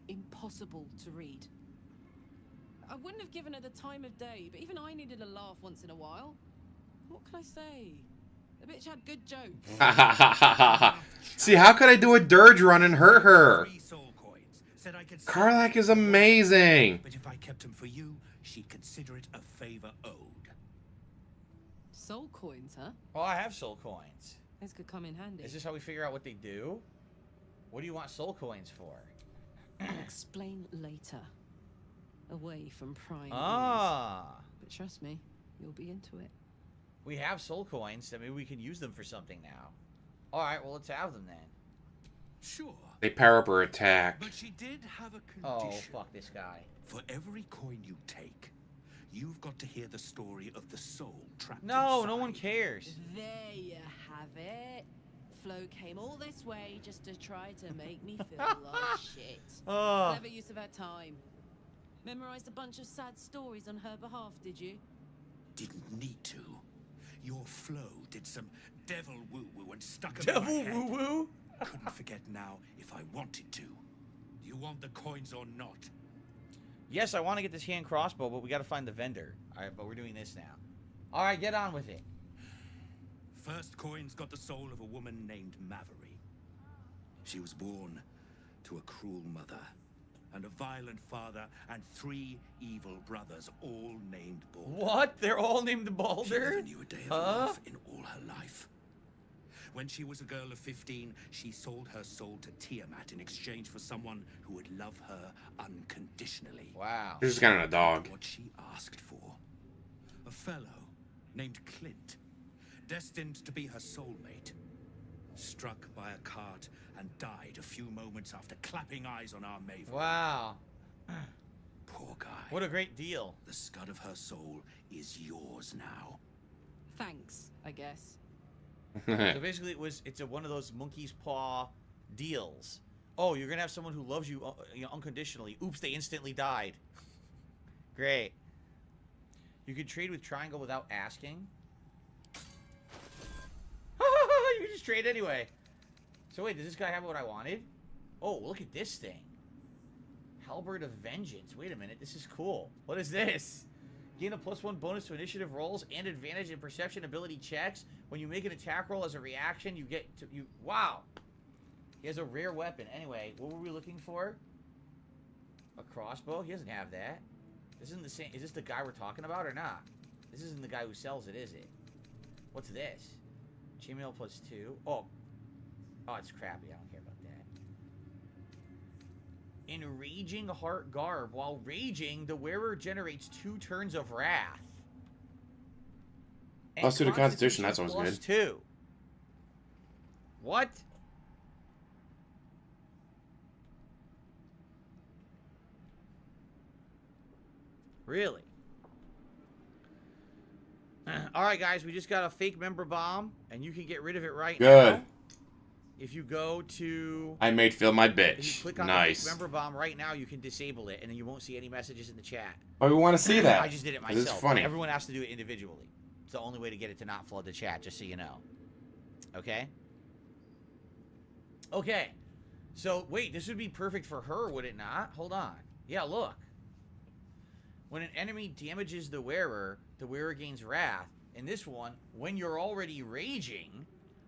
Impossible to read. I wouldn't have given her the time of day, but even I needed a laugh once in a while. What can I say? The bitch had good jokes. See, how could I do a dirge run and hurt her? 3 soul coins. Said I could sell Karlak them, is amazing. but if I kept them for you, she'd consider it a favor owed. Soul coins, huh? Oh, I have soul coins. This could come in handy. Is this how we figure out what they do? What do you want soul coins for? I'll explain later. Away from prying ears. Ah. But trust me, you'll be into it. We have soul coins, so maybe we can use them for something now. Alright, well, let's have them then. Sure, They power up her attack. but she did have a Oh, condition. fuck this guy. For every coin you take, you've got to hear the story of the soul trapped No, inside. no one cares. There you have it. Flo came all this way just to try to make me feel like shit. Oh. Clever use of her time. Memorized a bunch of sad stories on her behalf, did you? Didn't need to. Your Flo did some devil woo-woo and stuck 'em in Devil my head. woo-woo? Couldn't forget now if I wanted to. You want the coins or not? Yes, I want to get this hand crossbow, but we got to find the vendor. Alright, but we're doing this now. Alright, get on with it. First coin's got the soul of a woman named Maverick. She was born to a cruel mother and a violent father and 3 evil brothers, all named Balder. What? They're all named She Balder? never knew a day of love in all her life. When she was a girl of 15, she sold her soul to Tiamat in exchange for someone who would love her unconditionally. Wow. She's just kind of a dog. What she asked for. A fellow named Clint, destined to be her soulmate, struck by a cart and died a few moments after clapping eyes on our Maven. Wow. Poor guy. What a great deal. The scud of her soul is yours now. Thanks, I guess. So basically, it's one of those monkey's paw deals. Oh, you're gonna have someone who loves you, unconditionally. Oops, they instantly died. Great. You can trade with Triangle without asking. You can just trade anyway. So wait, does this guy have what I wanted? Oh, look at this thing. Halberd of Vengeance. Wait a minute, this is cool. What is this? Gain a +1 bonus to initiative rolls and advantage in perception ability checks. When you make an attack roll as a reaction, you get to... Wow! He has a rare weapon. Anyway, what were we looking for? A crossbow? He doesn't have that. This isn't the same... Is this the guy we're talking about or not? This isn't the guy who sells it, is it? What's this? Chainmail +2. Oh. Oh, it's crappy. I don't care about that. Enraging Heart Garb. While raging, the wearer generates 2 turns of wrath. And +2 to Constitution. That's always good. +2. What? Really? Alright, guys. We just got a fake member bomb, and you can get rid of it right now. Good. If you go to... I made Phil my If you bitch. click on Nice. the fake member bomb right now, you can disable it, and then you won't see any messages in the chat. Oh, we want to see that. I just did it 'Cause myself. It's funny. Everyone has to do it individually. It's the only way to get it to not flood the chat, just so you know. Okay? Okay. So, wait, this would be perfect for her, would it not? Hold on. Yeah, look. When an enemy damages the wearer gains wrath. In this one, when you're already raging,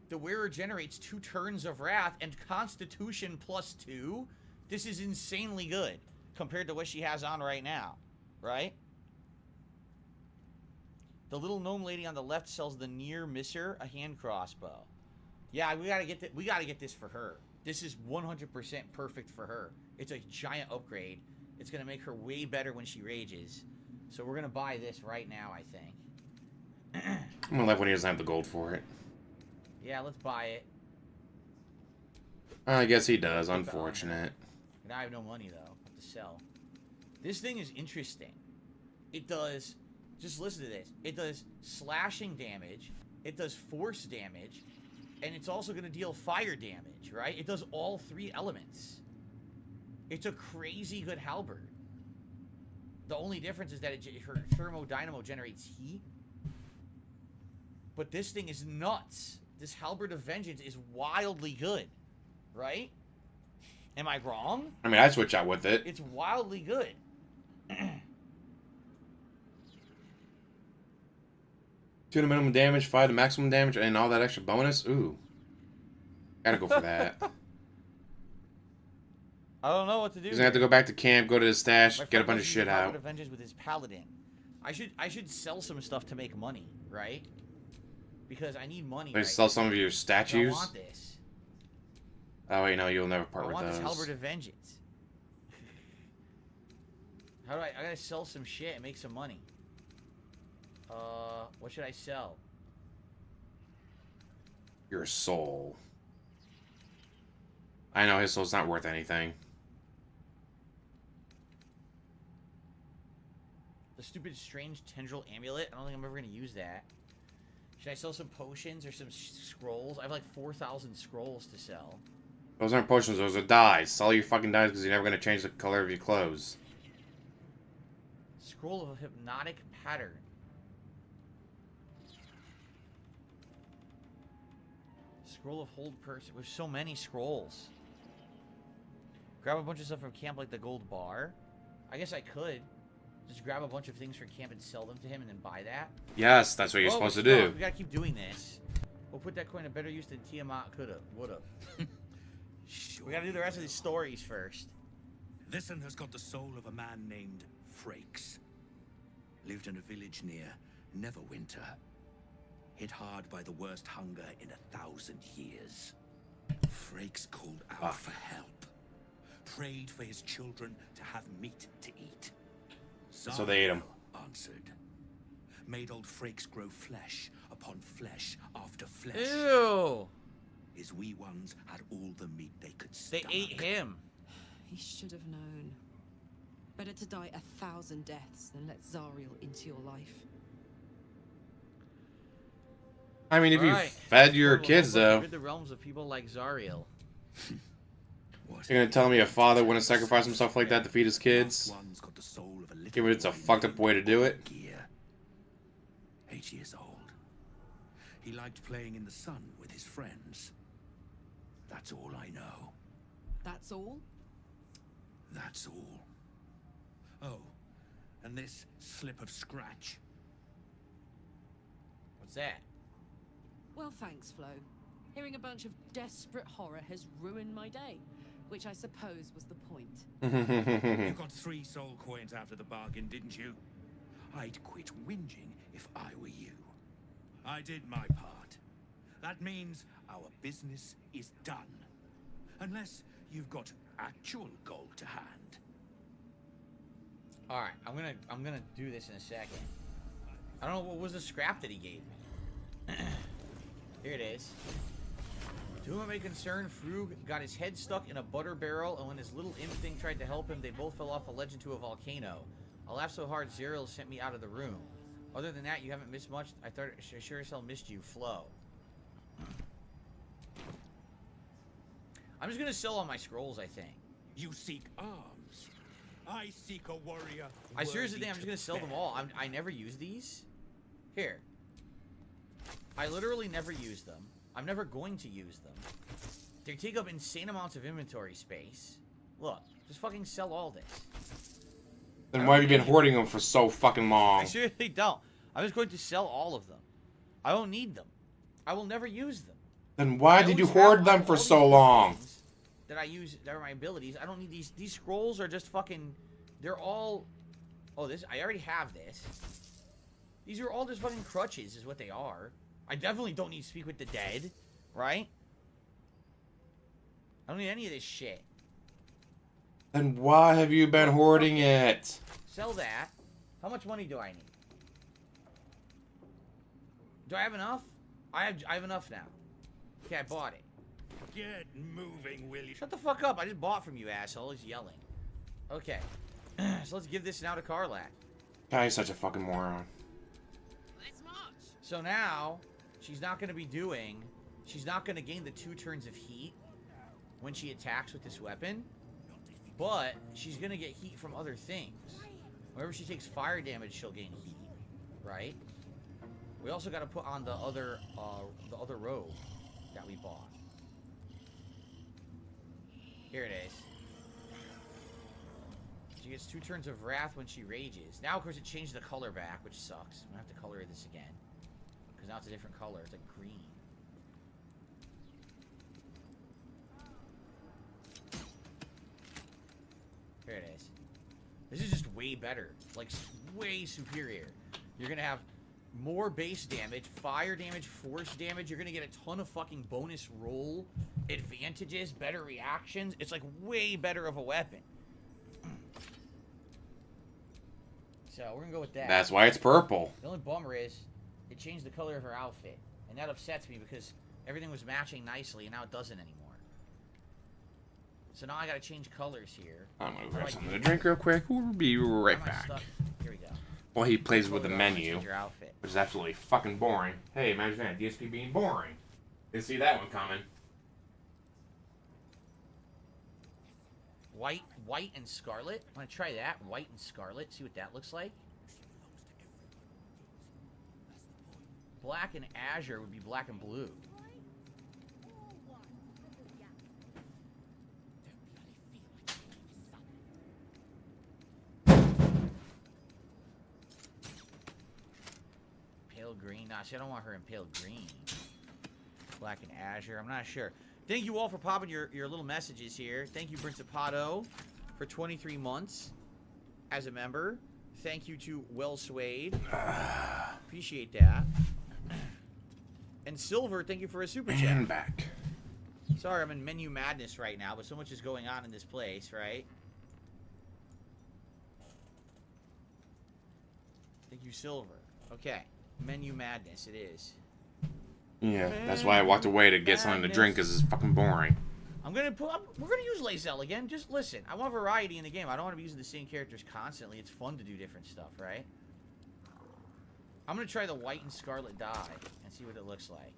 the wearer generates 2 turns of wrath and Constitution +2. This is insanely good compared to what she has on right now, right? The little gnome lady on the left sells the near misser, a hand crossbow. Yeah, we gotta get this for her. This is 100% perfect for her. It's a giant upgrade. It's gonna make her way better when she rages. So we're gonna buy this right now, I think. I'm gonna like when he doesn't have the gold for it. Yeah, let's buy it. I guess he does. Unfortunate. And I have no money though to sell. This thing is interesting. It does. Just listen to this. It does slashing damage. It does force damage, and it's also going to deal fire damage. Right? It does all 3 elements. It's a crazy good halberd. The only difference is that her thermodynamo generates heat. But this thing is nuts. This Halberd of Vengeance is wildly good. Right? Am I wrong? I mean, I switch out with it. It's wildly good. 2 to minimum damage, 5 to maximum damage, and all that extra bonus. Ooh. Gotta go for that. I don't know what to do. He's gonna have to go back to camp, go to his stash, My get a friend bunch of wants to shit use Halberd out. of Vengeance with his paladin. I should sell some stuff to make money, right? Because I need money. Maybe right sell some of your I statues. want this. Oh wait, no, you'll never part I with want those. this Halberd of Vengeance. How do I gotta sell some shit and make some money. What should I sell? Your soul. I know his soul's not worth anything. The stupid strange tendril amulet. I don't think I'm ever gonna use that. Should I sell some potions or some scrolls? I have like 4,000 scrolls to sell. Those aren't potions, those are dyes. Sell your fucking dyes because you're never gonna change the color of your clothes. Scroll of a hypnotic pattern. Scroll of hold person. There's so many scrolls. Grab a bunch of stuff from camp like the gold bar. I guess I could. Just grab a bunch of things from camp and sell them to him and then buy that. Yes, that's what you're supposed to do. We gotta keep doing this. We'll put that coin to better use than Tiamat could've, would've. We gotta do the rest of these stories first. This one has got the soul of a man named Frakes. Lived in a village near Neverwinter. Hit hard by the worst hunger in 1,000 years. Frakes called out for help. Prayed for his children to have meat to eat. So they ate him. Answered. Made old Frakes grow flesh upon flesh after flesh. Ew! His wee ones had all the meat they could They stomach. ate him. He should have known. Better to die 1,000 deaths than let Zariel into your life. I mean, if you Alright. fed your We'll kids, help us though, rid the realms of people like Zariel. you're gonna tell me a father wouldn't sacrifice himself like that to feed his kids? One's got the soul of a little Give it, it's a boy fucked up way to do it. Gear. 8 years old. He liked playing in the sun with his friends. That's all I know. That's all? That's all. Oh, and this slip of scratch. What's that? Well, thanks, Flo. Hearing a bunch of desperate horror has ruined my day, which I suppose was the point. You got 3 soul coins out of the bargain, didn't you? I'd quit whinging if I were you. I did my part. That means our business is done. Unless you've got actual gold to hand. All right, I'm gonna do this in a second. I don't know what was the scrap that he gave me. Here it is. To whom it may concern, Frug got his head stuck in a butter barrel, and when his little imp thing tried to help him, they both fell off a ledge into a volcano. I laughed so hard, Zerial sent me out of the room. Other than that, you haven't missed much. I thought I sure as hell missed you, Flo. I'm just gonna sell all my scrolls, I think. You seek arms. I seek a warrior. I seriously worthy think I'm just to gonna sell them bear. all. I never use these. Here. I literally never use them. I'm never going to use them. They take up insane amounts of inventory space. Look, just fucking sell all this. Then why have you been hoarding them for so fucking long? I seriously don't. I'm just going to sell all of them. I don't need them. I will never use them. Then why did you hoard them for so long? That I use, that are my abilities. I don't need these. These scrolls are just fucking. They're all. Oh, this. I already have this. These are all just fucking crutches, is what they are. I definitely don't need Speak with the Dead, right? I don't need any of this shit. Then why have you been hoarding it? Sell that. How much money do I need? Do I have enough? I have enough now. Okay, I bought it. Get moving, will you? Shut the fuck up. I just bought from you, asshole. He's yelling. Okay. So let's give this now to Karlak. Guy's such a fucking moron. Let's march. So now, she's not going to be doing... She's not going to gain the 2 turns of heat when she attacks with this weapon. But she's going to get heat from other things. Whenever she takes fire damage, she'll gain heat. Right? We also got to put on the other robe that we bought. Here it is. She gets 2 turns of wrath when she rages. Now, of course, it changed the color back, which sucks. I'm going to have to color this again. Because now it's a different color. It's like green. Here it is. This is just way better. Like, way superior. You're going to have more base damage, fire damage, force damage. You're going to get a ton of fucking bonus roll advantages, better reactions. It's like way better of a weapon. So we're going to go with that. That's why it's purple. The only bummer is it changed the color of her outfit. And that upsets me because everything was matching nicely and now it doesn't anymore. So now I got to change colors here. I'm going to grab something to drink real quick. We'll be right Why am I back. stuck? Here we go. While he plays with the Color on, menu, change your outfit. which is absolutely fucking boring. Hey, imagine that. DSP being boring. Didn't see that one coming. White and scarlet. Want to try that? White and scarlet. See what that looks like. Black and azure would be black and blue. Pale green. Nah, see, I don't want her in pale green. Black and azure. I'm not sure. Thank you all for popping your little messages here. Thank you, Principato, for 23 months as a member. Thank you to Well Swayed. Appreciate that. And Silver, thank you for a super chat. And back. Sorry, I'm in menu madness right now, but so much is going on in this place, right? Thank you, Silver. Okay. Menu madness, it is. Yeah, that's why I walked away to get something to drink, because it's fucking boring. I'm gonna pull up. We're gonna use Lae'zel again. Just listen. I want variety in the game. I don't want to be using the same characters constantly. It's fun to do different stuff, right? I'm gonna try the white and scarlet dye and see what it looks like.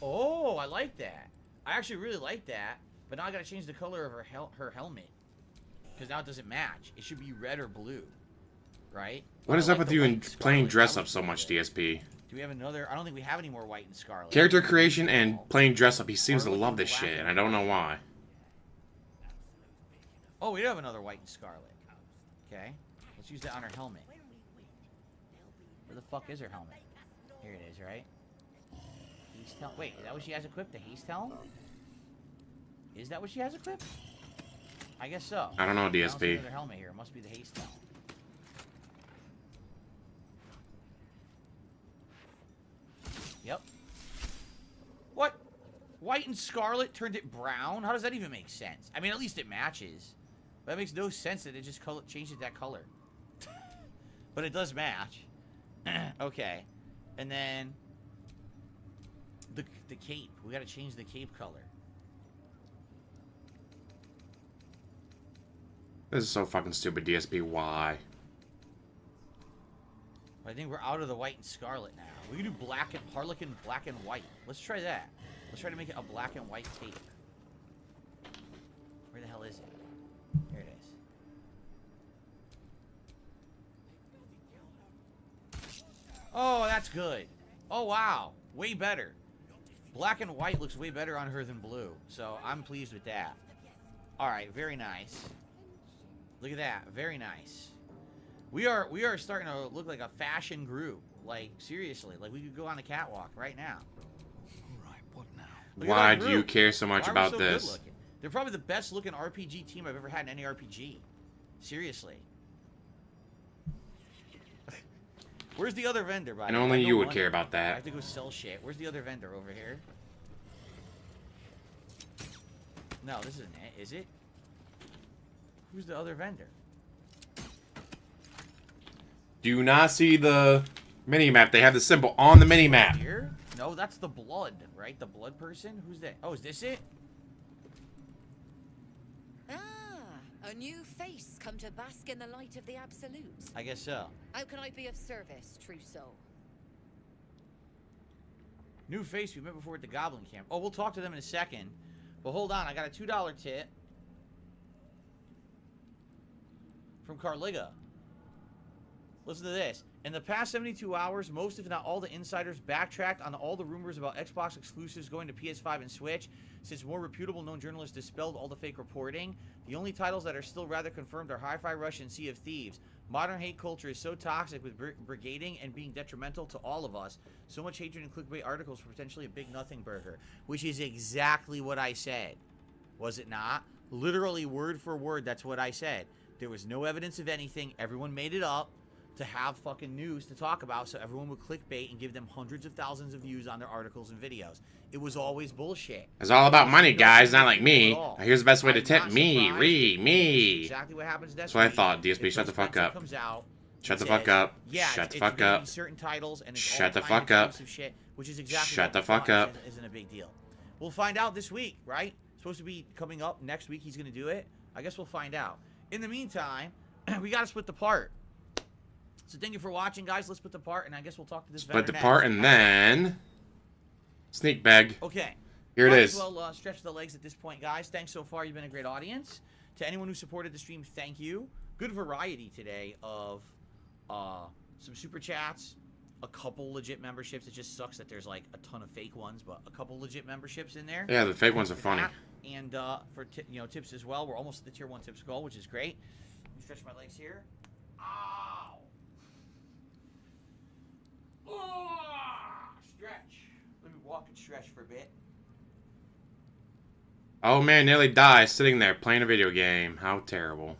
Oh, I like that. I actually really like that. But now I gotta change the color of her helmet. Because now it doesn't match. It should be red or blue. right? What is I up like with the you white and and playing scarlet. dress That up was so much, good. DSP? Do we have another? I don't think we have any more white and scarlet. Character creation and playing dress up. He seems to Scarlet love and this black shit, and and I don't know white. why. Oh, we do have another white and scarlet. Okay. Let's use that on her helmet. Where the fuck is her helmet? Here it is, right? Haste helm. Wait, is that what she has equipped? The haste helm? Is that what she has equipped? I guess so. I don't know, I don't see DSP. another helmet here. It must be the haste helm. Yep. What? White and scarlet turned it brown? How does that even make sense? I mean, at least it matches. But that makes no sense that it just changed it that color. But it does match. Okay. And then the cape. We gotta change the cape color. This is so fucking stupid, DSP. Why? I think we're out of the white and scarlet now. We can do black and harlequin, black and white. Let's try that. Let's try to make it a black and white cape. Where the hell is it? Here it is. Oh, that's good. Oh, wow. Way better. Black and white looks way better on her than blue. So I'm pleased with that. All right, very nice. Look at that. Very nice. We are starting to look like a fashion group. Like, seriously. Like, we could go on a catwalk right now. Alright, what now? Look at Why our do you group. care so much Why are we about so this? good-looking? They're probably the best looking RPG team I've ever had in any RPG. Seriously. Where's the other vendor, by And the way? I only have you no would money. care about I that. have to go sell shit. Where's the other vendor over here? No, this isn't it, is it? Who's the other vendor? Do you not see the mini-map? They have the symbol on the mini-map. Here? No, that's the blood, right? The blood person? Who's that? Oh, is this it? Ah, a new face come to bask in the light of the absolute. I guess so. How can I be of service, true soul? New face we met before at the Goblin Camp. Oh, we'll talk to them in a second. But hold on, I got a $2 tip from Carliga. Listen to this. In the past 72 hours, most if not all the insiders backtracked on all the rumors about Xbox exclusives going to PS5 and Switch. Since more reputable known journalists dispelled all the fake reporting, the only titles that are still rather confirmed are Hi-Fi Rush and Sea of Thieves. Modern hate culture is so toxic with brigading and being detrimental to all of us. So much hatred and clickbait articles for potentially a big nothing burger. Which is exactly what I said. Was it not? Literally word for word, that's what I said. There was no evidence of anything. Everyone made it up to have fucking news to talk about so everyone would clickbait and give them hundreds of thousands of views on their articles and videos. It was always bullshit. It's all about money, guys, not like me. At all. Here's the best way to I'm tip not me, surprised. Reeee, me. Exactly what happens next That's what I week. thought. DSP, If shut the Phil fuck Spencer up. Comes out Shut and the fuck says, up. Yeah, Shut the it's fuck gonna up. be certain titles and it's Shut all the time fuck up. exclusive shit, which is exactly Shut what the we fuck thought up. Isn't a big deal. We'll find out this week, right? Supposed to be coming up next week. He's gonna do it. I guess we'll find out. In the meantime, we gotta split the part. So thank you for watching, guys. Let's split the part, and I guess we'll talk to this Split the vendor part next. and then sneak bag. Okay. Here it Might is. as well stretch the legs at this point, guys. Thanks so far. You've been a great audience. To anyone who supported the stream, thank you. Good variety today of some super chats, a couple legit memberships. It just sucks that there's like a ton of fake ones, but a couple legit memberships in there. Yeah, the fake ones are For funny. that. And for tips as well. We're almost at the tier 1 tips goal, which is great. Let me stretch my legs here. Ow! Oh, stretch. Let me walk and stretch for a bit. Oh man, nearly died sitting there playing a video game. How terrible.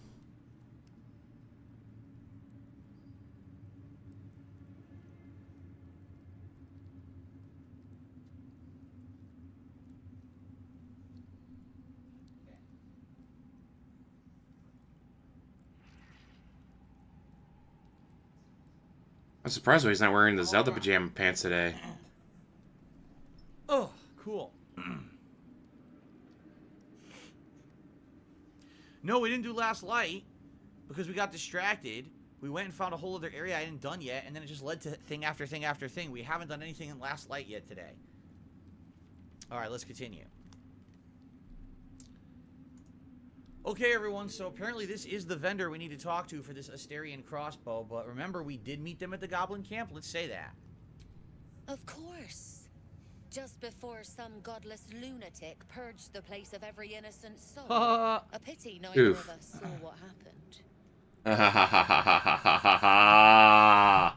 I'm surprised why he's not wearing the Zelda pajama pants today. Oh, cool. No, we didn't do Last Light because we got distracted. We went and found a whole other area I hadn't done yet, and then it just led to thing after thing after thing. We haven't done anything in Last Light yet today. All right, let's continue. Okay, everyone, so apparently this is the vendor we need to talk to for this Asterian crossbow, but remember, we did meet them at the Goblin Camp? Let's say that. Of course. Just before some godless lunatic purged the place of every innocent soul. A pity neither Oof. of us saw what happened. Ha ha ha ha ha ha ha ha.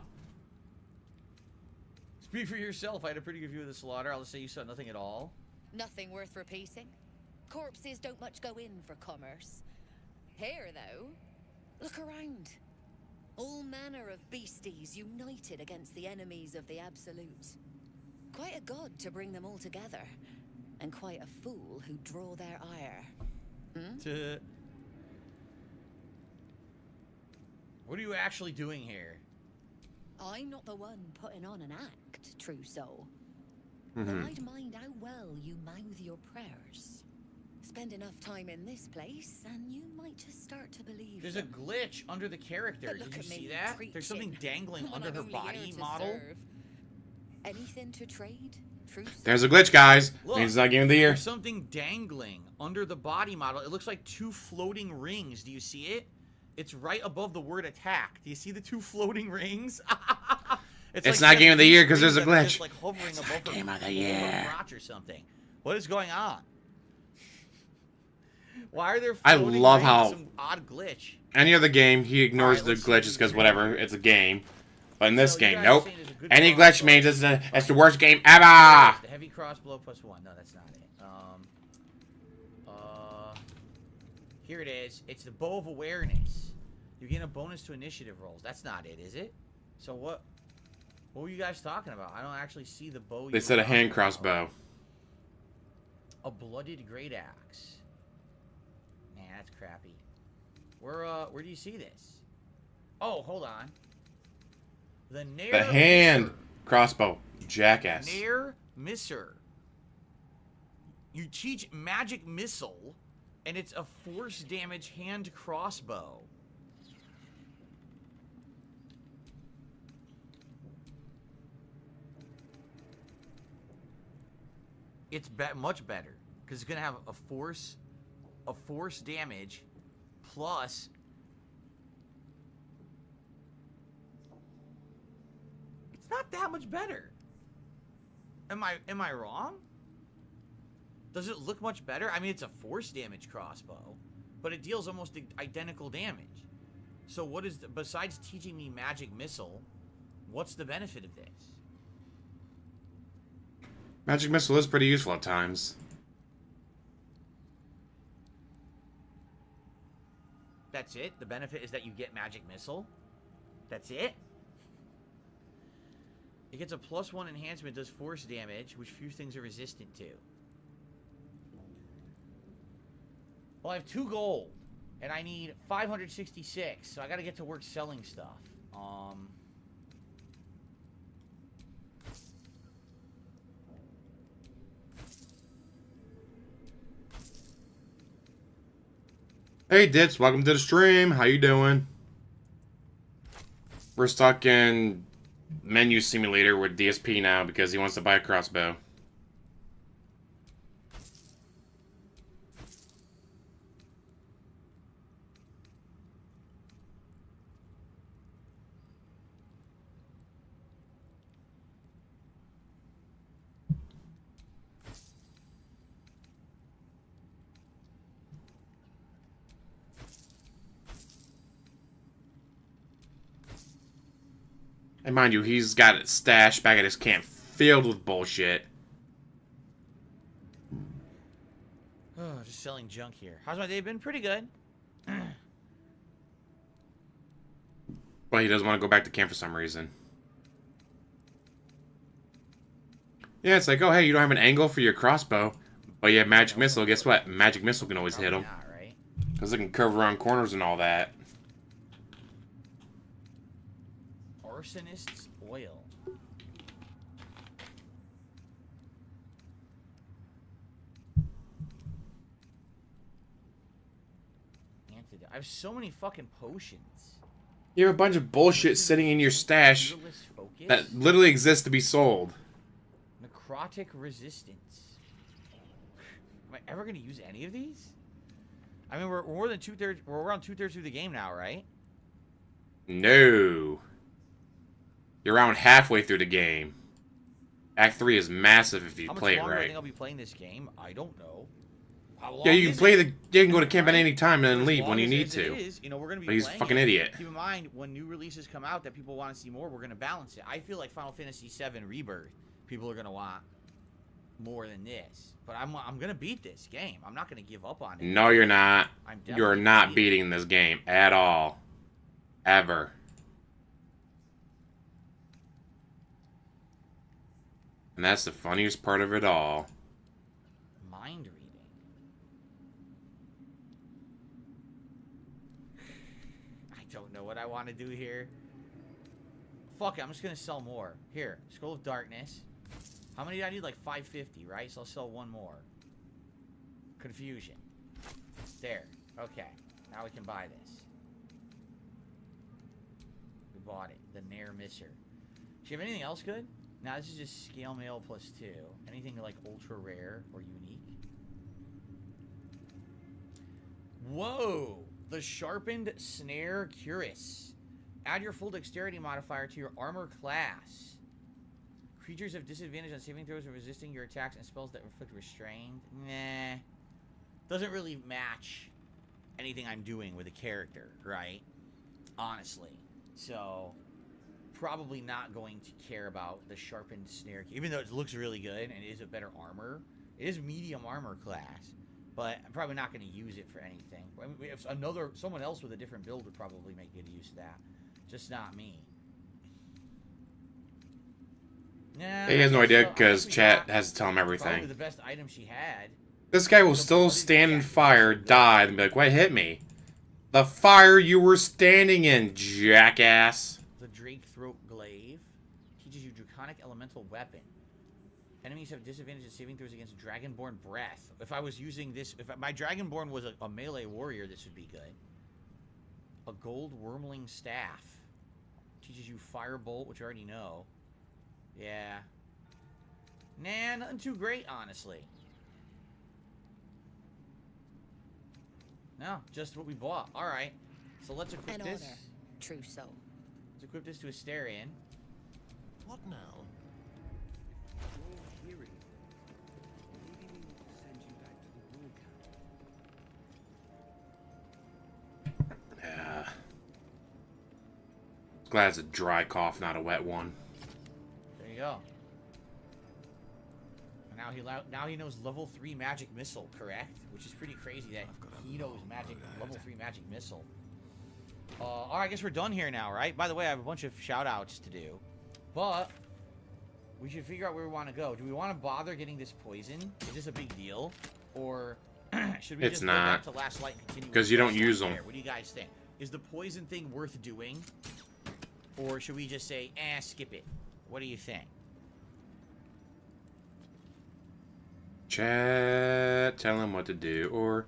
Speak for yourself. I had a pretty good view of the slaughter. I'll just say you saw nothing at all. Nothing worth repeating. Corpses don't much go in for commerce. Here, though, look around. All manner of beasties united against the enemies of the Absolute. Quite a god to bring them all together, and quite a fool who draw their ire. Hmm? What are you actually doing here? I'm not the one putting on an act, true soul. But I'd mind how well you mouth your prayers. Spend enough time in this place, and you might just start to believe There's them. a glitch under the character. But Did look you at see me that? preaching. There's something dangling When under I'm her only body here to model. serve. Anything to trade, true soul? There's a glitch, guys. Look, Means it's not game of the year. There's something dangling under the body model. It looks like two floating rings. Do you see it? It's right above the word attack. Do you see the two floating rings? It's like not she game has of the two year 'cause there's a strings that are glitch. just, like, hovering It's above not her- game of the above her year. crotch or something. What is going on? Why are there I floating love rings? how- Some odd glitch. Any other game, he ignores Alright, the let's see. glitches because whatever, it's a game. But in this So you game, guys are nope. saying there's a good Any crossbow. glitch means it's the worst game ever. The heavy crossbow +1. No, that's not it. Here it is. It's the bow of awareness. You gain a bonus to initiative rolls. That's not it, is it? So what? What were you guys talking about? I don't actually see the bow. They said a hand crossbow. A blooded great axe. Man, that's crappy. Where do you see this? Oh, hold on. The Nair The hand Misser. crossbow. Jackass. Nair Misser. You teach magic missile, and it's a force damage hand crossbow. It's much better because it's gonna have a force damage plus. It's not that much better. Am I wrong? Does it look much better? I mean, it's a force damage crossbow, but it deals almost identical damage. So what is besides teaching me magic missile? What's the benefit of this? Magic missile is pretty useful at times. That's it? The benefit is that you get magic missile? That's it? It gets a +1 enhancement, does force damage, which few things are resistant to. Well, I have 2 gold, and I need 566, so I gotta get to work selling stuff. Hey Dips, welcome to the stream. How you doing? We're stuck in menu simulator with DSP now because he wants to buy a crossbow. And mind you, he's got it stashed back at his camp filled with bullshit. Oh, just selling junk here. How's my day been? Pretty good. But he doesn't want to go back to camp for some reason. Yeah, it's like, oh hey, you don't have an angle for your crossbow, but you have magic missile. Guess what? Magic missile can always hit him. Not, right? Because it can curve around corners and all that. Arsonist's oil. Antidote. I have so many fucking potions. You have a bunch of bullshit sitting in your stash Fearless focus. that literally exists to be sold. Necrotic resistance. Am I ever gonna use any of these? I mean, we're more than 2/3. We're around 2/3 through the game now, right? No. You're around halfway through the game. Act 3 is massive if you How much play it longer I right. think I'll be playing this game? I don't know. How long Yeah, you can is play it? you can go to camp at any time and then As leave long when you as need it to. is, you know, we're gonna be But he's a playing fucking it. idiot. Keep in mind, when new releases come out that people want to see more, we're gonna balance it. I feel like Final Fantasy VII Rebirth, people are gonna want more than this. But I'm gonna beat this game. I'm not gonna give up on it. No, you're not. I'm You're definitely not gonna beating this game at all. Ever. And that's the funniest part of it all. Mind reading. I don't know what I want to do here. Fuck it, I'm just gonna sell more. Here, Scroll of Darkness. How many do I need? Like 550, right? So I'll sell one more. Confusion. There. Okay. Now we can buy this. We bought it. The Nair Misser. Do you have anything else good? Now this is just scale mail plus 2. Anything like ultra rare or unique? Whoa! The Sharpened Snare Cuirass. Add your full dexterity modifier to your armor class. Creatures have disadvantage on saving throws and resisting your attacks and spells that inflict restrained. Nah. Doesn't really match anything I'm doing with a character, right? Honestly. So, probably not going to care about the Sharpened Snare. Even though it looks really good and it is a better armor. It is medium armor class. But I'm probably not going to use it for anything. I mean, if someone else with a different build would probably make good use of that. Just not me. Nah, He has no idea so I because think we chat got has to tell him probably everything. the best item she had. This guy will still stand in fire, die, and be like, what hit me? The fire you were standing in, jackass. The Drake Throat Glaive teaches you Draconic Elemental Weapon. Enemies have disadvantage in saving throws against Dragonborn Breath. If I was using this, if my Dragonborn was a melee warrior, this would be good. A Gold Wormling Staff teaches you Firebolt, which I already know. Yeah. Nah, nothing too great, honestly. No, just what we bought. Alright. So let's equip An this. honor, true soul. Let's equip this to Asterion. What now? You're hearing. Maybe we need to send you back to the war camp. Yeah. Glad it's a dry cough, not a wet one. There you go. And now he knows level 3 magic missile, correct? Which is pretty crazy that he knows level 3 magic missile. Alright, I guess we're done here now, right? By the way, I have a bunch of shout outs to do. But we should figure out where we want to go. Do we want to bother getting this poison? Is this a big deal? Or should we just go back to Last Light and continue? Because you don't use them. What do you guys think? Is the poison thing worth doing? Or should we just say, skip it? What do you think? Chat, tell him what to do, or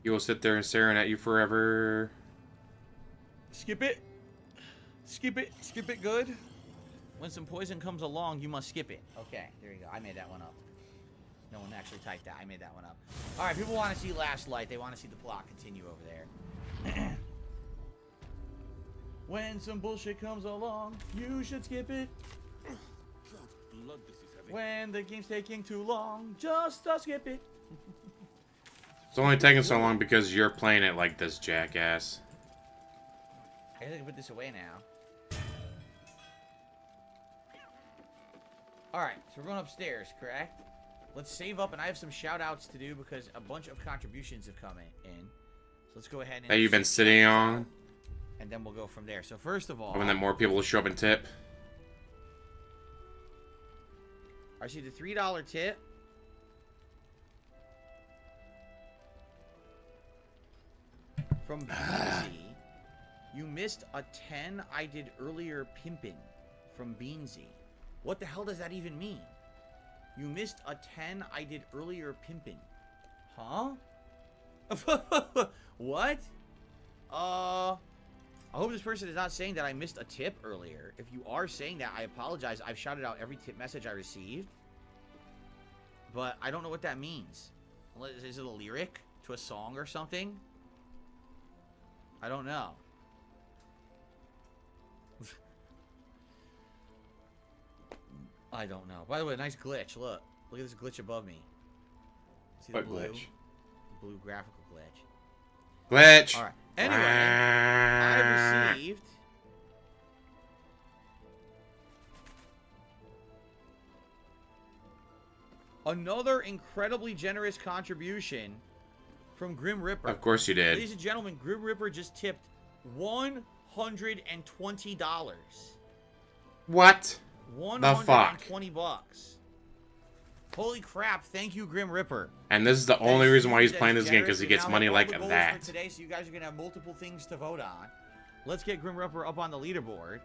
he will sit there and staring at you forever. Skip it. Skip it. Skip it good. When some poison comes along, you must skip it. Okay, there you go. I made that one up. No one actually typed that. I made that one up. All right, people want to see Last Light. They want to see the plot continue over there. When some bullshit comes along, you should skip it. God's blood, this is heavy. When the game's taking too long, just skip it. It's only taking so long because you're playing it like this, jackass. I guess I can put this away now. Alright, so we're going upstairs, correct? Let's save up, and I have some shout-outs to do because a bunch of contributions have come in. So let's go ahead and... That you've been sitting on. And then we'll go from there. So first of all... Hoping that more people will show up and tip. I see the $3 tip. From BG3. You missed a 10 I did earlier pimpin' from Beansy. What the hell does that even mean? You missed a 10 I did earlier pimpin'. Huh? What? I hope this person is not saying that I missed a tip earlier. If you are saying that, I apologize. I've shouted out every tip message I received. But I don't know what that means. Is it a lyric to a song or something? I don't know. I don't know. By the way, nice glitch. Look at this glitch above me. See the What blue? glitch? Blue graphical glitch. Glitch. All right. Anyway, I received another incredibly generous contribution from Grim Ripper. Of course you did. Ladies and gentlemen, Grim Ripper just tipped $120. What? The fuck? $120. Holy crap! Thank you, Grim Ripper. And this is the only reason why he's playing this game, generous. because he We gets now money have all like the goals that. for today, so you guys are gonna have multiple things to vote on. Let's get Grim Ripper up on the leaderboard.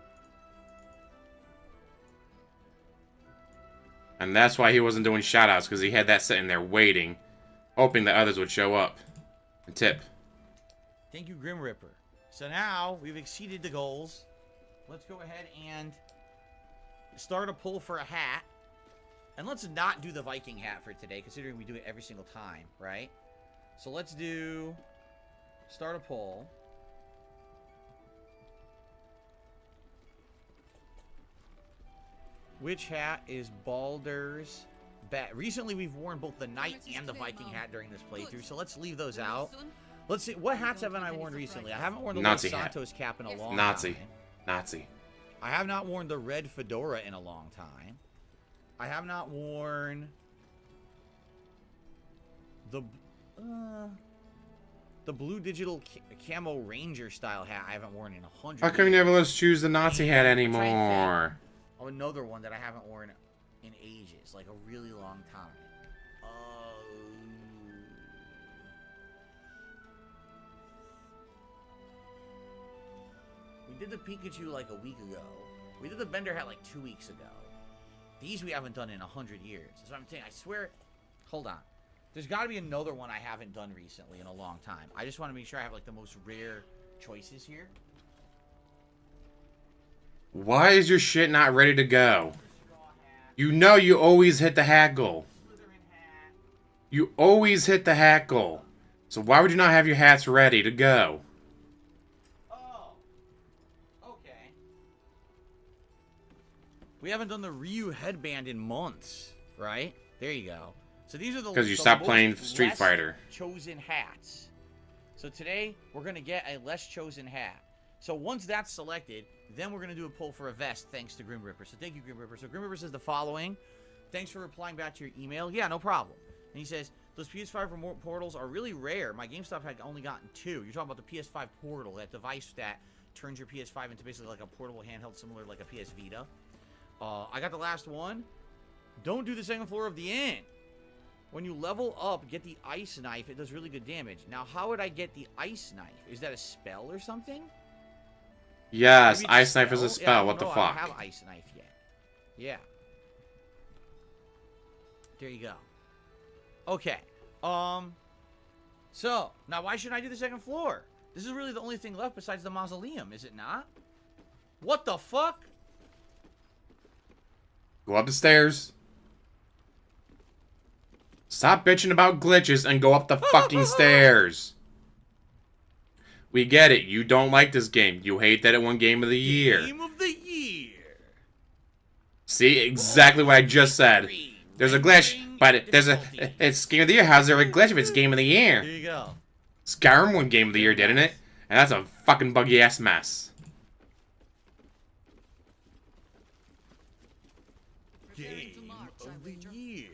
And that's why he wasn't doing shoutouts, because he had that sitting there waiting, hoping that others would show up and tip. Thank you, Grim Ripper. So now we've exceeded the goals. Let's go ahead and start a poll for a hat. And let's not do the Viking hat for today, considering we do it every single time, right? So let's do start a poll. Which hat is Baldur's bet? Recently, we've worn both the Knight and the Viking hat during this playthrough, so let's leave those out. Let's see, what hats haven't I worn recently? I haven't worn the Nazi Los hat. Santos cap in a long Nazi. time. Nazi. I have not worn the red fedora in a long time. I have not worn the blue digital camo ranger style hat. I haven't worn in 100 How come you years. never let us choose the Nazi hat I'm trying to think. anymore? Oh, another one that I haven't worn in ages, like a really long time. We did the Pikachu like a week ago. We did the Bender hat like 2 weeks ago. These we haven't done in 100 years. That's what I'm saying. I swear. Hold on. There's got to be another one I haven't done recently in a long time. I just want to make sure I have like the most rare choices here. Why is your shit not ready to go? You know you always hit the hat goal. You always hit the hat goal. So why would you not have your hats ready to go? Oh. Okay. We haven't done the Reeee headband in months, right? There you go. So these are the Because you the stopped most playing Street less Fighter. chosen hats. So today we're gonna get a less chosen hat. So once that's selected, then we're gonna do a poll for a vest, thanks to Grim Ripper. So thank you, Grim Ripper. So Grim Ripper says the following: thanks for replying back to your email. Yeah, no problem. And he says those PS5 remote portals are really rare. My GameStop had only gotten 2. You're talking about the PS5 portal, that device that turns your PS5 into basically like a portable handheld, similar to like a PS Vita. I got the last one. Don't do the second floor of the inn. When you level up, get the ice knife. It does really good damage. Now, how would I get the ice knife? Is that a spell or something? Yes, Maybe it's Ice Knife is a spell. Yeah, What the no, I fuck? don't have ice knife yet. Yeah. There you go. Okay. So, now why shouldn't I do the second floor? This is really the only thing left besides the mausoleum, is it not? What the fuck? Go up the stairs. Stop bitching about glitches and go up the fucking stairs. We get it. You don't like this game. You hate that it won Game of the Year. Game of the year. See? Exactly what I just said. There's a glitch, but it's Game of the Year. How's there a glitch if it's Game of the Year? There you go. Skyrim won Game of the Year, didn't it? And that's a fucking buggy ass mess. Game of the year.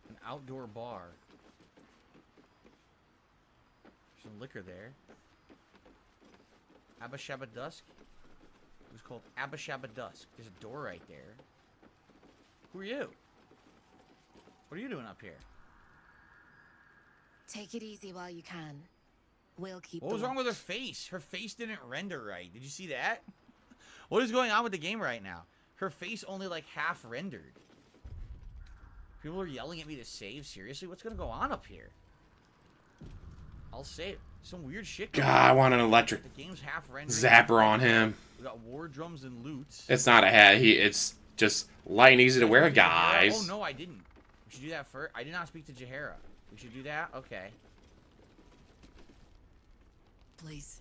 An outdoor bar. There's some liquor there. Abba Shabba Dusk. It was called Abba Shabba Dusk. There's a door right there. Who are you? What are you doing up here? Take it easy while you can. We'll keep. What was wrong with her face? Her face didn't render right. Did you see that? What is going on with the game right now? Her face only like half rendered. People are yelling at me to save. Seriously? What's going to go on up here? I'll save. Some weird shit. God, I want an electric The game's half rendered. zapper on him. We got war drums and loots. It's not a hat. It's just light and easy to wear, Oh, guys. no, I didn't. We should do that first. I did not speak to Jahara. We should do that? Okay. Please,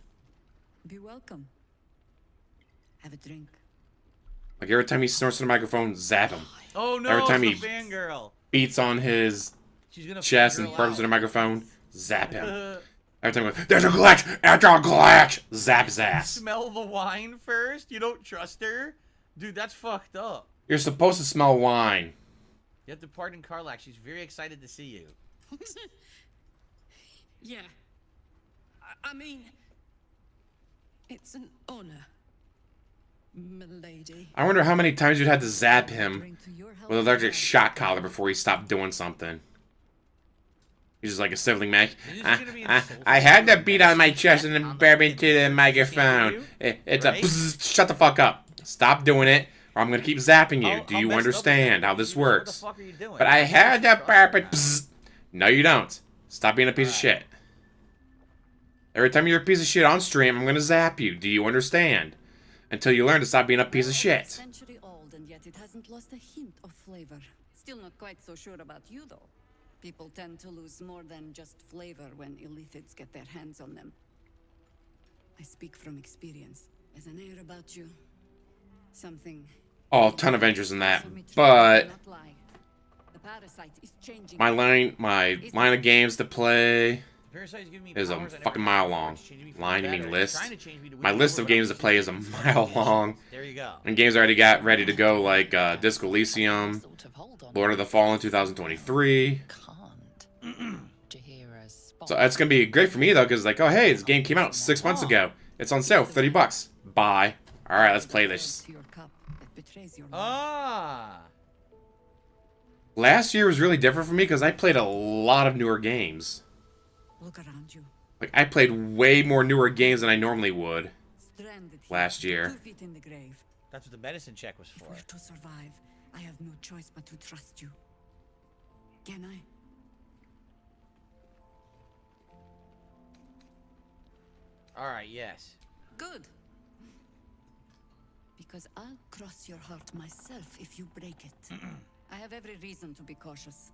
be welcome. Have a drink. Like every time he snorts in the microphone, zap him. Oh no, Every time it's he the fangirl. beats on his She's gonna chest and fangirl burps out. in the microphone, zap him. Every time he goes, there's a glitch! There's a glitch! Zap his ass. Smell the wine first? You don't trust her? Dude, that's fucked up. You're supposed to smell wine. You have to pardon Karlak. She's very excited to see you. Yeah. I mean, it's an honor, milady. I wonder how many times you'd had to zap him with an electric shock collar before he stopped doing something. He's just like a sibling match. I had to beat on my chest and then burp into the microphone. It's a bzz, shut the fuck up. Stop doing it, or I'm gonna keep zapping you. Do you understand how this works? What the fuck are you doing? But I had to burp it. Bzz. No, you don't. Stop being a piece of shit. Every time you're a piece of shit on stream, I'm gonna zap you. Do you understand? Until you learn to stop being a piece of shit. Century old, and yet it hasn't lost a hint of flavor. Still not quite so sure about you, though. People tend to lose more than just flavor when illithids get their hands on them. I speak from experience. There's an air about you. Something. Oh, a ton of entries in that, but The parasite is changing. my line of games to play Parasite's giving me is a powers I never fucking had mile before. long. It's changing me for Line, you better. mean It's list? trying to change me to My win list over, of but games to I'm play is a mile long. There you go. And games I already got ready to go, like Disco Elysium, Lord of the Fallen 2023. So that's gonna be great for me though, because like, oh hey, this game came out 6 months ago. It's on sale, $30. Buy. All right, let's play this. Ah. Last year was really different for me because I played a lot of newer games. Look around you. Like I played way more newer games than I normally would Stranded here, last year. 2 feet in the grave. That's what the medicine check was If for. we're to survive, I have no choice but to trust you. Can I? All right. Yes. Good. Because I'll cross your heart myself if you break it. I have every reason to be cautious.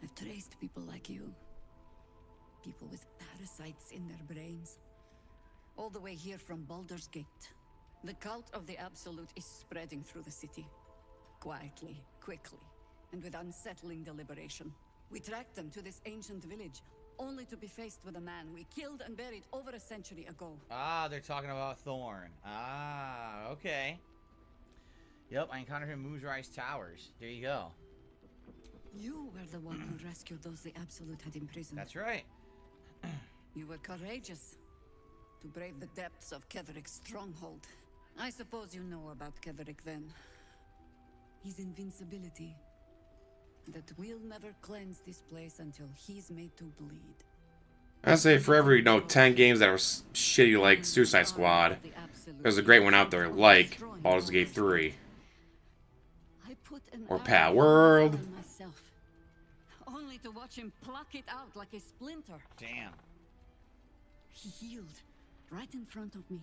I've traced people like you. People with parasites in their brains. All the way here from Baldur's Gate. The cult of the Absolute is spreading through the city. Quietly, quickly, and with unsettling deliberation. We tracked them to this ancient village, only to be faced with a man we killed and buried over a century ago. Ah, they're talking about Thorn. Ah, okay. Yep, I encountered him in Moonrise Towers. There you go. You were the one who rescued those the Absolute had imprisoned. That's right. You were courageous to brave the depths of Keveric's stronghold. I suppose you know about Keveric then. His invincibility. That we'll never cleanse this place until he's made to bleed. I say for every 10 games that were shitty like Suicide Squad, there's a great one out there like Baldur's Gate 3 or Pal World. Only to watch him pluck it out like a splinter. Damn. He healed right in front of me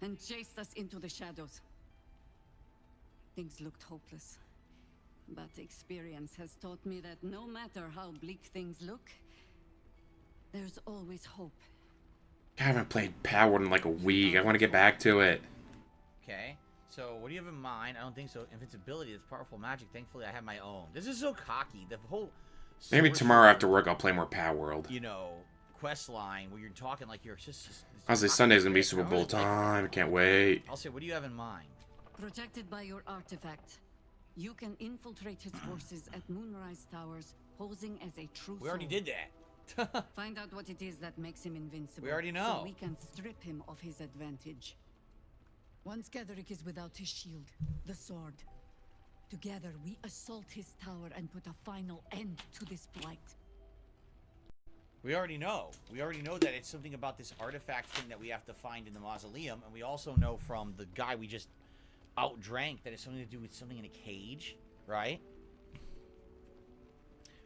and chased us into the shadows. Things looked hopeless. But experience has taught me that no matter how bleak things look, there's always hope. I haven't played Pal World in like a week. I want to get back to it. Okay. So, what do you have in mind? I don't think so. Invincibility is powerful magic. Thankfully, I have my own. This is so cocky. The whole... Maybe tomorrow after work I'll play more Pal World. You know, quest line where you're talking like you're just... Honestly, Sunday's gonna be Super Bowl time. I can't wait. I'll say, what do you have in mind? Protected by your artifact, you can infiltrate his forces at Moonrise Towers, posing as a true We already soul. did that. Find out what it is that makes him invincible. We already know. So we can strip him of his advantage. Once Ketheric is without his shield, the sword. Together, we assault his tower and put a final end to this blight. We already know. We already know that it's something about this artifact thing that we have to find in the mausoleum, and we also know from the guy we just outdrank that it's something to do with something in a cage, right?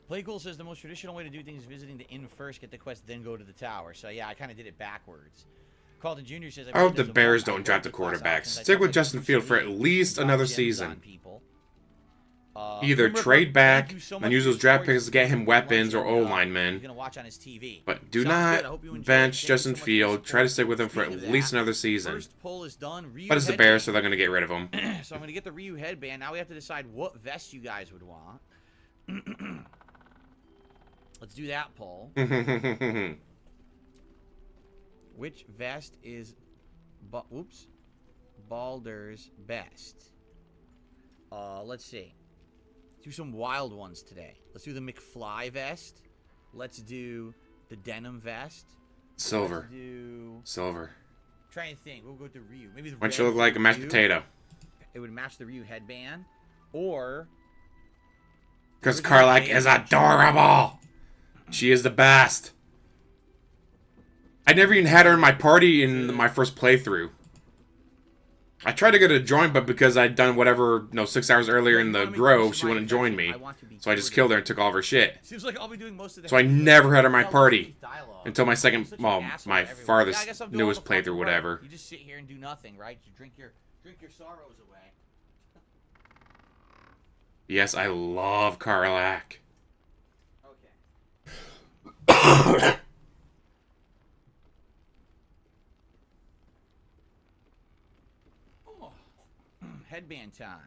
Playcool says the most traditional way to do things is visiting the inn first, get the quest, then go to the tower. So yeah, I kind of did it backwards. Carlton Jr. says, I hope the Bears don't draft the quarterback. Stick with Justin Fields for at least another season. Either trade back and use those draft picks to get him weapons or O-linemen. But do not bench Justin Fields. Try to stick with him for at least another season. First poll is done. But it's the Bears, so they're going to get rid of him. So I'm going to get the Reeee headband. Now we have to decide what vest you guys would want. Let's do that poll. Which vest is Balder's best? Let's see. Do some wild ones today. Let's do the McFly vest. Let's do the denim vest. Silver. Let's do... Silver. Trying to think. We'll go with the Reeee. Maybe the Why don't you look like a mashed potato? It would match the Reeee headband. Or... Because Carlac is adorable. She is the best. I never even had her in my party in my first playthrough. I tried to get her to join, but because I'd done whatever, 6 hours earlier in the Grove, she wouldn't join me. So I just killed her and took all of her shit. Seems like I'll be doing most of the So I never had her in my party. Until my second, well, my farthest, newest playthrough, whatever. You just sit here and do nothing, right? You drink your sorrows away. Yes, I love Carlac. Okay. Headband time.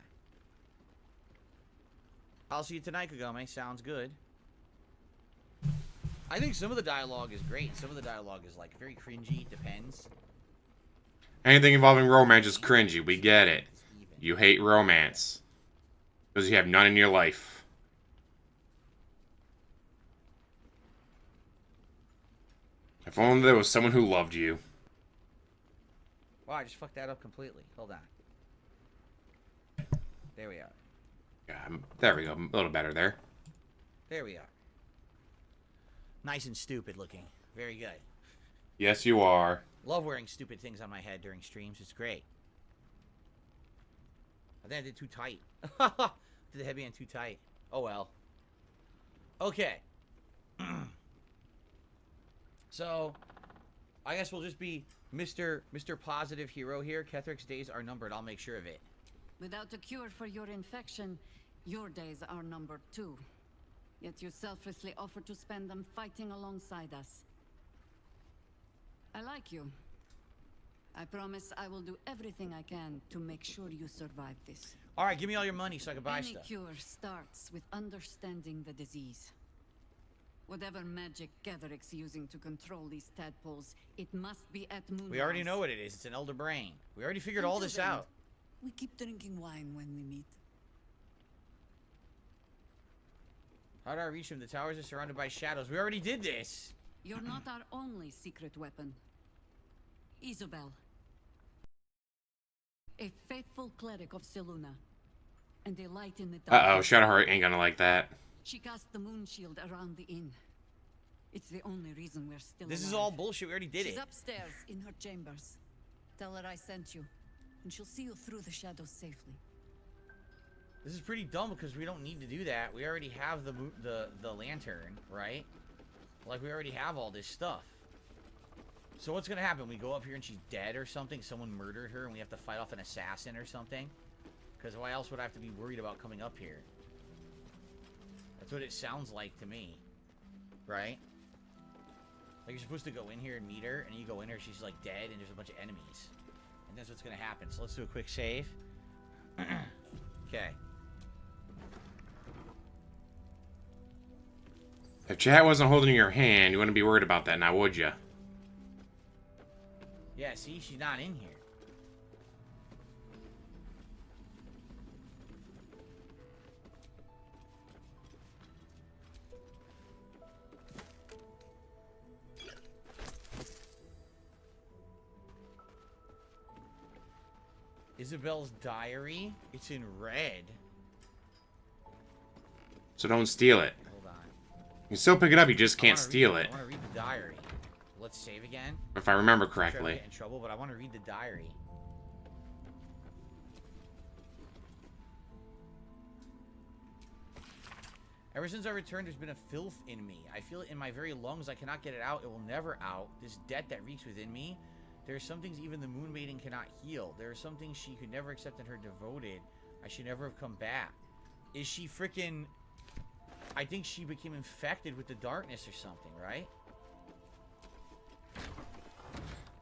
I'll see you tonight, Kagome. Sounds good. I think some of the dialogue is great. Some of the dialogue is like very cringy. Depends. Anything involving romance is cringy. We get it. You hate romance. Because you have none in your life. If only there was someone who loved you. Wow, I just fucked that up completely. Hold on. There we are. Yeah, there we go. A little better there. There we are. Nice and stupid looking. Very good. Yes, you are. Love wearing stupid things on my head during streams. It's great. I think I did too tight. Did the headband too tight. Oh well. Okay. So, I guess we'll just be Mr. Positive Hero here. Kethric's days are numbered. I'll make sure of it. Without a cure for your infection, your days are numbered too. Yet you selflessly offer to spend them fighting alongside us. I like you. I promise I will do everything I can to make sure you survive this. All right, give me all your money so I can buy Any stuff. cure starts with understanding the disease. Whatever magic Gatheric's using to control these tadpoles, it must be at Moonrise. We already know what it is. It's an elder brain. We already figured all this out. We keep drinking wine when we meet. How do I reach him? The towers are surrounded by shadows. We already did this. You're not our only secret weapon. Isabel. A faithful cleric of Seluna. And a light in the dark. Uh-oh, Shadowheart ain't gonna like that. She cast the moon shield around the inn. It's the only reason we're still This alive. is all bullshit. We already did She's it. upstairs in her chambers. Tell her I sent you, and she'll see you through the shadows safely. This is pretty dumb because we don't need to do that. We already have the lantern, right? Like, we already have all this stuff. So what's gonna happen? We go up here and she's dead or something? Someone murdered her and we have to fight off an assassin or something? Because why else would I have to be worried about coming up here? That's what it sounds like to me. Right? Like, you're supposed to go in here and meet her, and you go in here, she's like dead, and there's a bunch of enemies. And that's what's gonna happen. So let's do a quick save. Okay. If chat wasn't holding your hand, you wouldn't be worried about that now, would you? Yeah, see? She's not in here. Isabel's diary? It's in red. So don't steal it. Hold on. You can still pick it up, you just can't steal it. I want to read the diary. Let's save again. If I remember I'm sure I'll correctly. get in trouble, but I want to read the diary. Ever since I returned, there's been a filth in me. I feel it in my very lungs. I cannot get it out. It will never out. This debt that reeks within me There are some things even the Moon Maiden cannot heal. There are some things she could never accept in her devoted. I should never have come back. Is she freaking... I think she became infected with the darkness or something, right?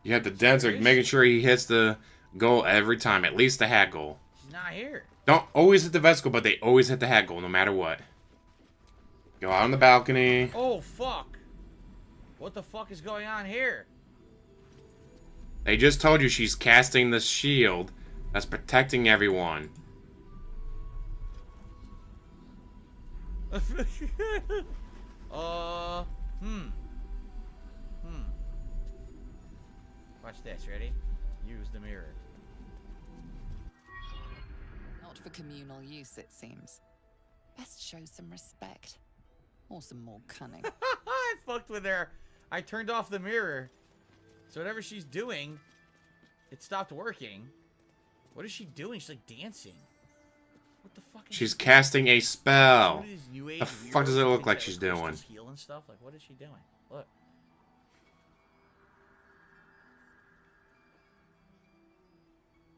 You have the Denzer making sure he hits the goal every time. At least the hat goal. She's not here. Don't always hit the vest goal, but they always hit the hat goal no matter what. Go out on the balcony. Oh, fuck. What the fuck is going on here? They just told you she's casting the shield that's protecting everyone. Watch this, ready? Use the mirror. Not for communal use, it seems. Best show some respect. Or some more cunning. I fucked with her. I turned off the mirror. So whatever she's doing, it stopped working. What is she doing? She's like dancing. What the fuck is She's she casting a spell. doing? What is this, New Age The fuck does it weirdo look things like that she's crystals doing? Heal and stuff? Like, what is she doing? Look.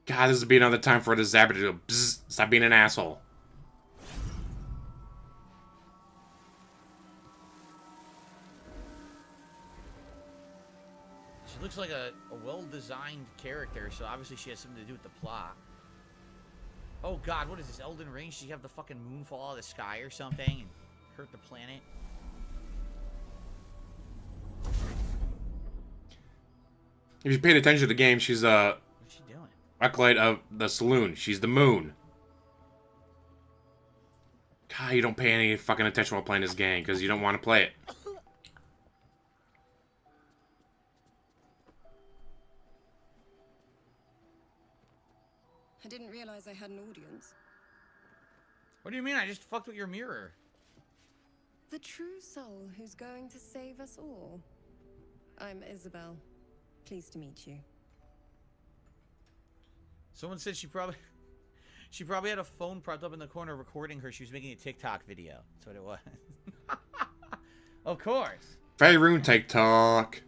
God, this would be another time for the Zabber to go, bzz, stop being an asshole. She looks like a well-designed character, so obviously she has something to do with the plot. Oh god, what is this? Elden Ring? She have the fucking moon fall out of the sky or something and hurt the planet? If you paid attention to the game, she's What's she doing? acolyte of the saloon. She's the moon. God, you don't pay any fucking attention while playing this game because you don't want to play it. I didn't realize I had an audience. What do you mean? I just fucked with your mirror. The true soul who's going to save us all. I'm Isabel. Pleased to meet you. Someone said she probably had a phone propped up in the corner recording her. She was making a TikTok video. That's what it was. Of course. Faerun TikTok.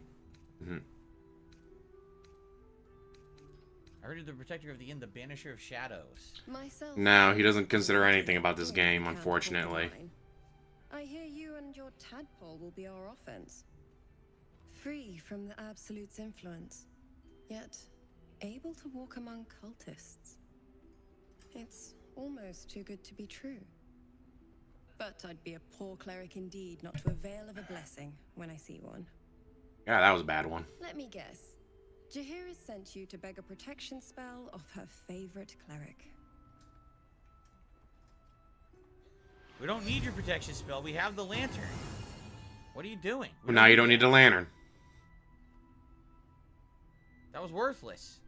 I heard you're the protector of the inn, the banisher of shadows. Myself. No, he doesn't consider anything about this game, unfortunately. I hear you and your tadpole will be our offense. Free from the Absolute's influence, yet able to walk among cultists. It's almost too good to be true. But I'd be a poor cleric indeed not to avail of a blessing when I see one. Yeah, that was a bad one. Let me guess. Jaheira sent you to beg a protection spell of her favorite cleric. We don't need your protection spell. We have the lantern. What are you doing? Well, now you don't need a lantern. That was worthless.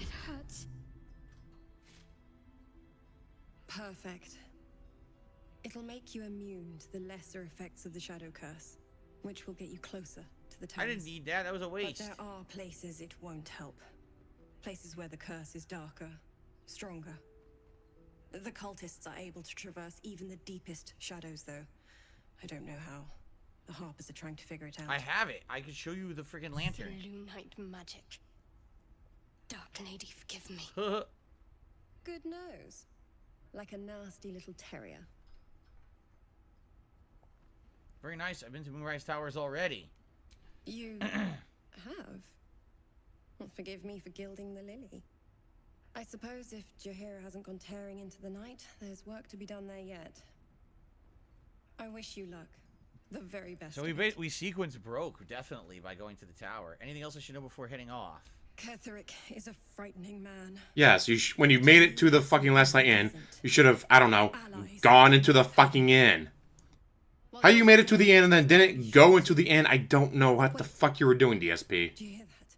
It hurts. Perfect. It'll make you immune to the lesser effects of the Shadow Curse, which will get you closer to the towers. I didn't need that. That was a waste. But there are places it won't help. Places where the curse is darker, stronger. The cultists are able to traverse even the deepest shadows, though. I don't know how. The Harpers are trying to figure it out. I have it. I could show you the freaking lantern. Lunite magic. Dark Lady, forgive me. Very Good nose. Like a nasty little terrier. nice. I've been to Moonrise Towers already. You have? Well, forgive me for gilding the lily. I suppose if Jaheira hasn't gone tearing into the night, there's work to be done there yet. I wish you luck. The very best. So we sequence broke, definitely, by going to the tower. Anything else I should know before heading off? Ketheric is a frightening man. Yes, when you made it to the fucking Last Night Inn, you should have, I don't know, gone into the fucking inn. How you made it to the inn and then didn't go into the inn, I don't know what the fuck you were doing, DSP. Do you hear that?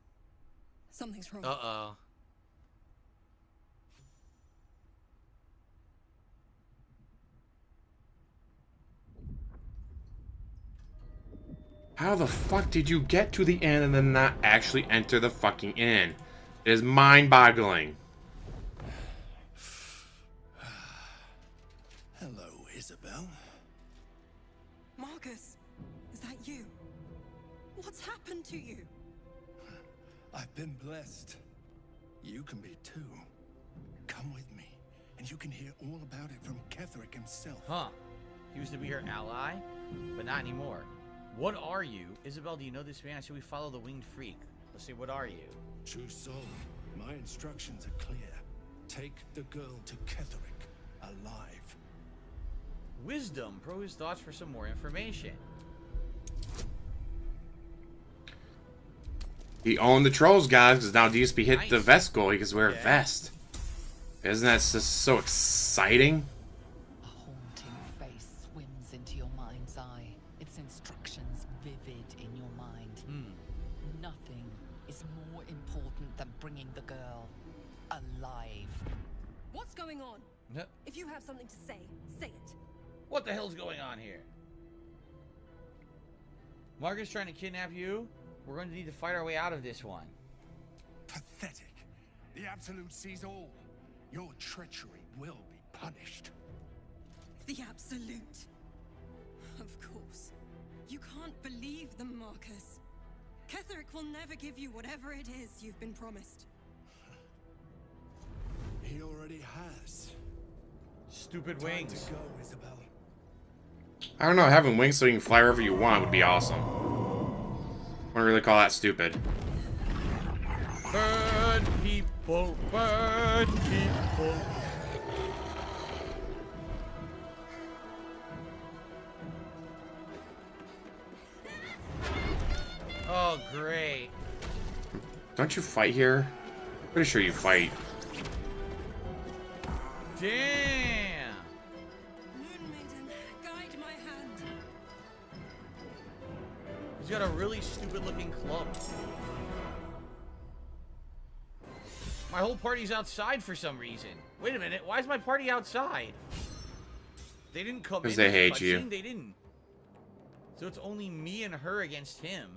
Something's wrong. Uh-oh. How the fuck did you get to the inn and then not actually enter the fucking inn? It is mind-boggling. Hello, Isabel. Marcus, is that you? What's happened to you? I've been blessed. You can be too. Come with me, and you can hear all about it from Ketherick himself. Huh. He used to be her ally, but not anymore. What are you? Isabel, do you know this man? I said we follow the winged freak. Let's see, what are you? True soul, my instructions are clear. Take the girl to Ketherick, alive. Wisdom. Pro his thoughts for some more information. He owned the trolls, guys, because now DSP hit the Nice. vest goal. He can wear a Yeah. vest. Isn't that just so exciting? A haunting face swims into your mind's eye, its instructions vivid in your mind. Nothing is more important than bringing the girl alive. What's going on? Huh? If you have something to say, say it. What the hell's going on here? Margaret's trying to kidnap you? We're going to need to fight our way out of this one. Pathetic. The Absolute sees all. Your treachery will be punished. The Absolute. Of course. You can't believe them, Marcus. Ketherick will never give you whatever it is you've been promised. He already has. Stupid Time wings. to go, Isabel. I don't know, having wings so you can fly wherever you want would be awesome. I wouldn't really call that stupid. Burn people, burn people. Oh, great. Don't you fight here? Pretty sure you fight. Damn. Moon Maiden, guide my hand. He's got a really stupid looking club. My whole party's outside for some reason. Wait a minute, why is my party outside? They didn't come in. Because they with the hate you. cutscene? They didn't. So it's only me and her against him.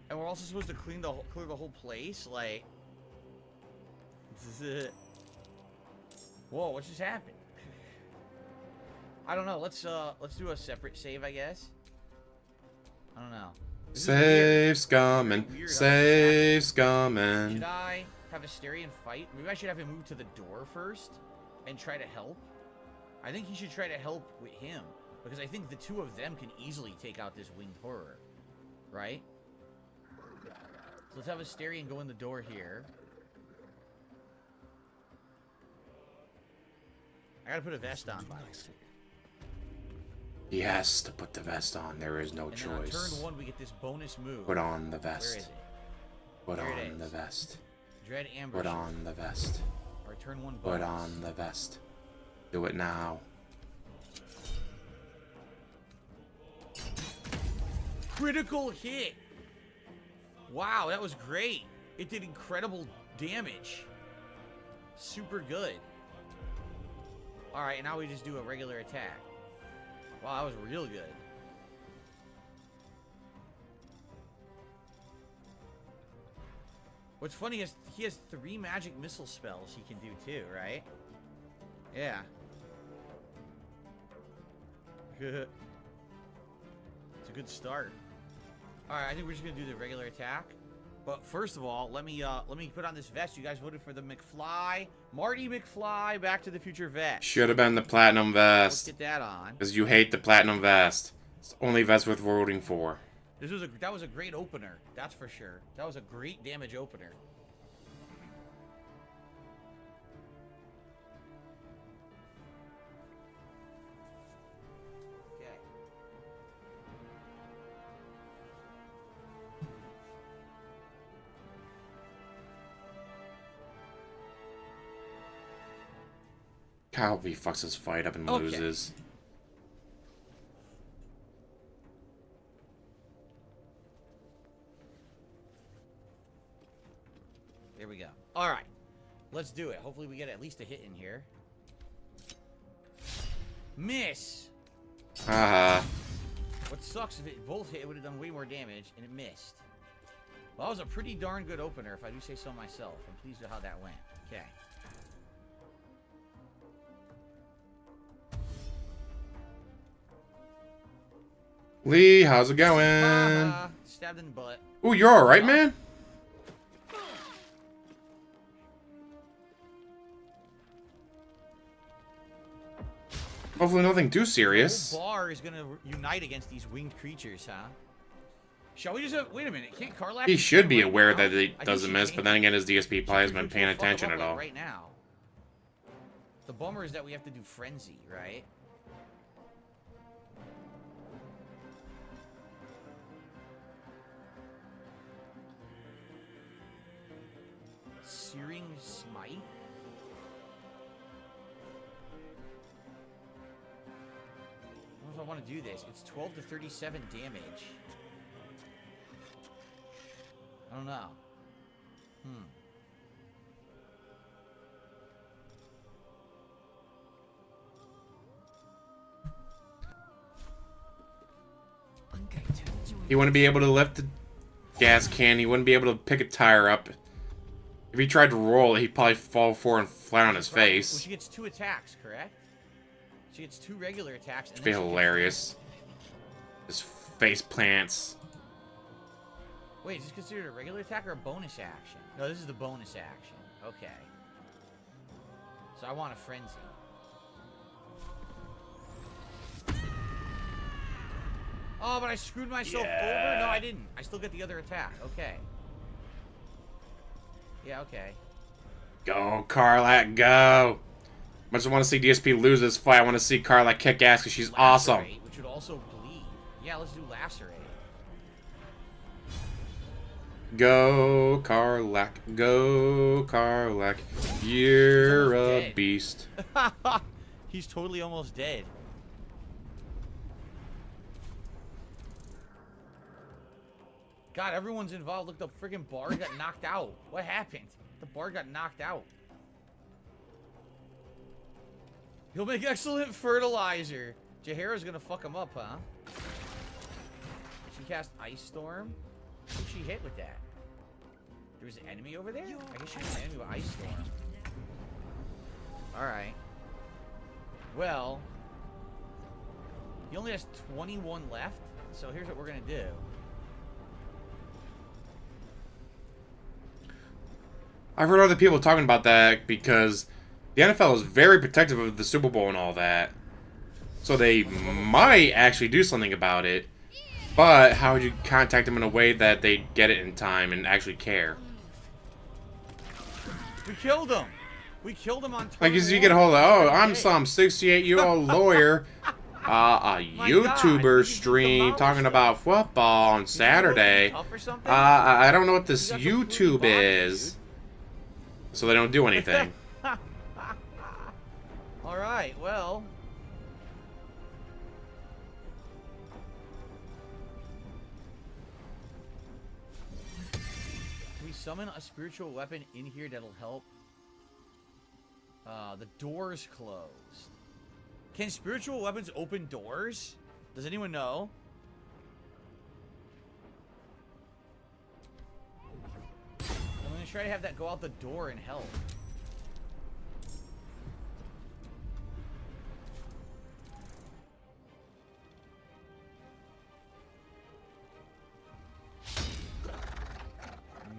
And we're also supposed to clear the whole place, like. Whoa, what just happened? I don't know. Let's do a separate save, I guess. I don't know. This is weird. Save's coming. Weird how this Save's Should coming. I have Asterion fight? Maybe I should have him move to the door first and try to help. I think he should try to help with him because I think the two of them can easily take out this winged horror, right? So let's have Asterion go in the door here. I gotta put a vest on, by the way. He has to put the vest on. There is no And then on choice. turn 1, we get this bonus move. Put on the Where is vest. it? Put There it on the is. vest. Dread Ambush. Put on the vest. Or turn 1 bonus. Put on the vest. Do it now. Critical hit. Wow, that was great. It did incredible damage. Super good. Alright, and now we just do a regular attack. Wow, that was real good. What's funny is he has 3 magic missile spells he can do too, right? Yeah. It's a good start. Alright, I think we're just gonna do the regular attack. But first of all, let me put on this vest. You guys voted for the McFly, Marty McFly, Back to the Future vest. Should have been the platinum Let's vest. get that on. Because you hate the platinum vest. It's the only vest worth voting for. That was a great opener. That's for sure. That was a great damage opener. Okay. Kyle B fucks his fight up and Okay. loses. There we go. All right. Let's do it. Hopefully we get at least a hit in here. Miss. Haha. What sucks if it both hit, it would have done way more damage, and it missed. Well, that was a pretty darn good opener, if I do say so myself. I'm pleased with how that went. Okay. Lee, how's it going? stabbed in the butt. Ooh, you're alright, man? Hopefully nothing too serious. The whole bar is gonna unite against these winged creatures, huh? Shall we just wait a minute? Can't Karlach? He should be aware that he I doesn't think miss, she but then again, his DSP probably hasn't been could paying fuck him attention up, at like, all. right now. The bummer is that we have to do frenzy, right? Searing smite. I don't know if I want to do this. It's 12 to 37 damage. I don't know. He wouldn't be able to lift the gas can. He wouldn't be able to pick a tire up. If he tried to roll it, he'd probably fall forward and flat on his Well, face. she gets 2 attacks, correct? She gets 2 regular attacks. It'd be hilarious. His face plants. Wait, is this considered a regular attack or a bonus action? No, this is the bonus action. Okay. So I want a frenzy. Oh, but I screwed myself over? No, I didn't. I still get the other attack. Okay. Yeah, okay. Go, Karlach, go! I just want to see DSP lose this fight. I want to see Karlach kick ass because she's awesome. Lacerate, which would also bleed. Yeah, let's do lacerate. Go, Karlach. Go, Karlach. You're a dead. beast. He's totally almost dead. God, everyone's involved. Look, the friggin' bar got knocked out. What happened? The bar got knocked out. He'll make excellent fertilizer. Jaheira's gonna fuck him up, huh? She cast Ice Storm. Who'd she hit with that? There was an enemy over there? I guess she was an enemy with Ice Storm. Alright. Well, he only has 21 left, so here's what we're gonna do. I've heard other people talking about that because the NFL is very protective of the Super Bowl and all that. So they might actually do something about it. But how would you contact them in a way that they get it in time and actually care? We killed him! We killed him on Like, as you get a hold of, oh, I'm some 68-year-old lawyer, a YouTuber stream talking about football on Saturday. I don't know what this YouTube is. So they don't do anything. Alright, well. Can we summon a spiritual weapon in here that'll help? The door's closed. Can spiritual weapons open doors? Does anyone know? I'm gonna try to have that go out the door and help.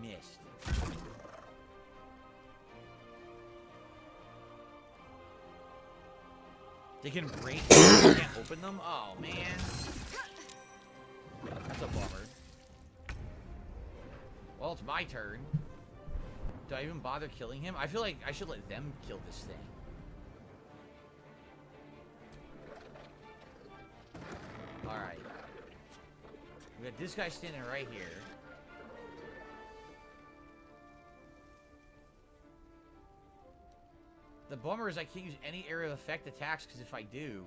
Missed. They can break them, they can't open them? Oh, man. That's a bummer. Well, it's my turn. Do I even bother killing him? I feel like I should let them kill this thing. Alright. We got this guy standing right here. The bummer is I can't use any area of effect attacks because if I do,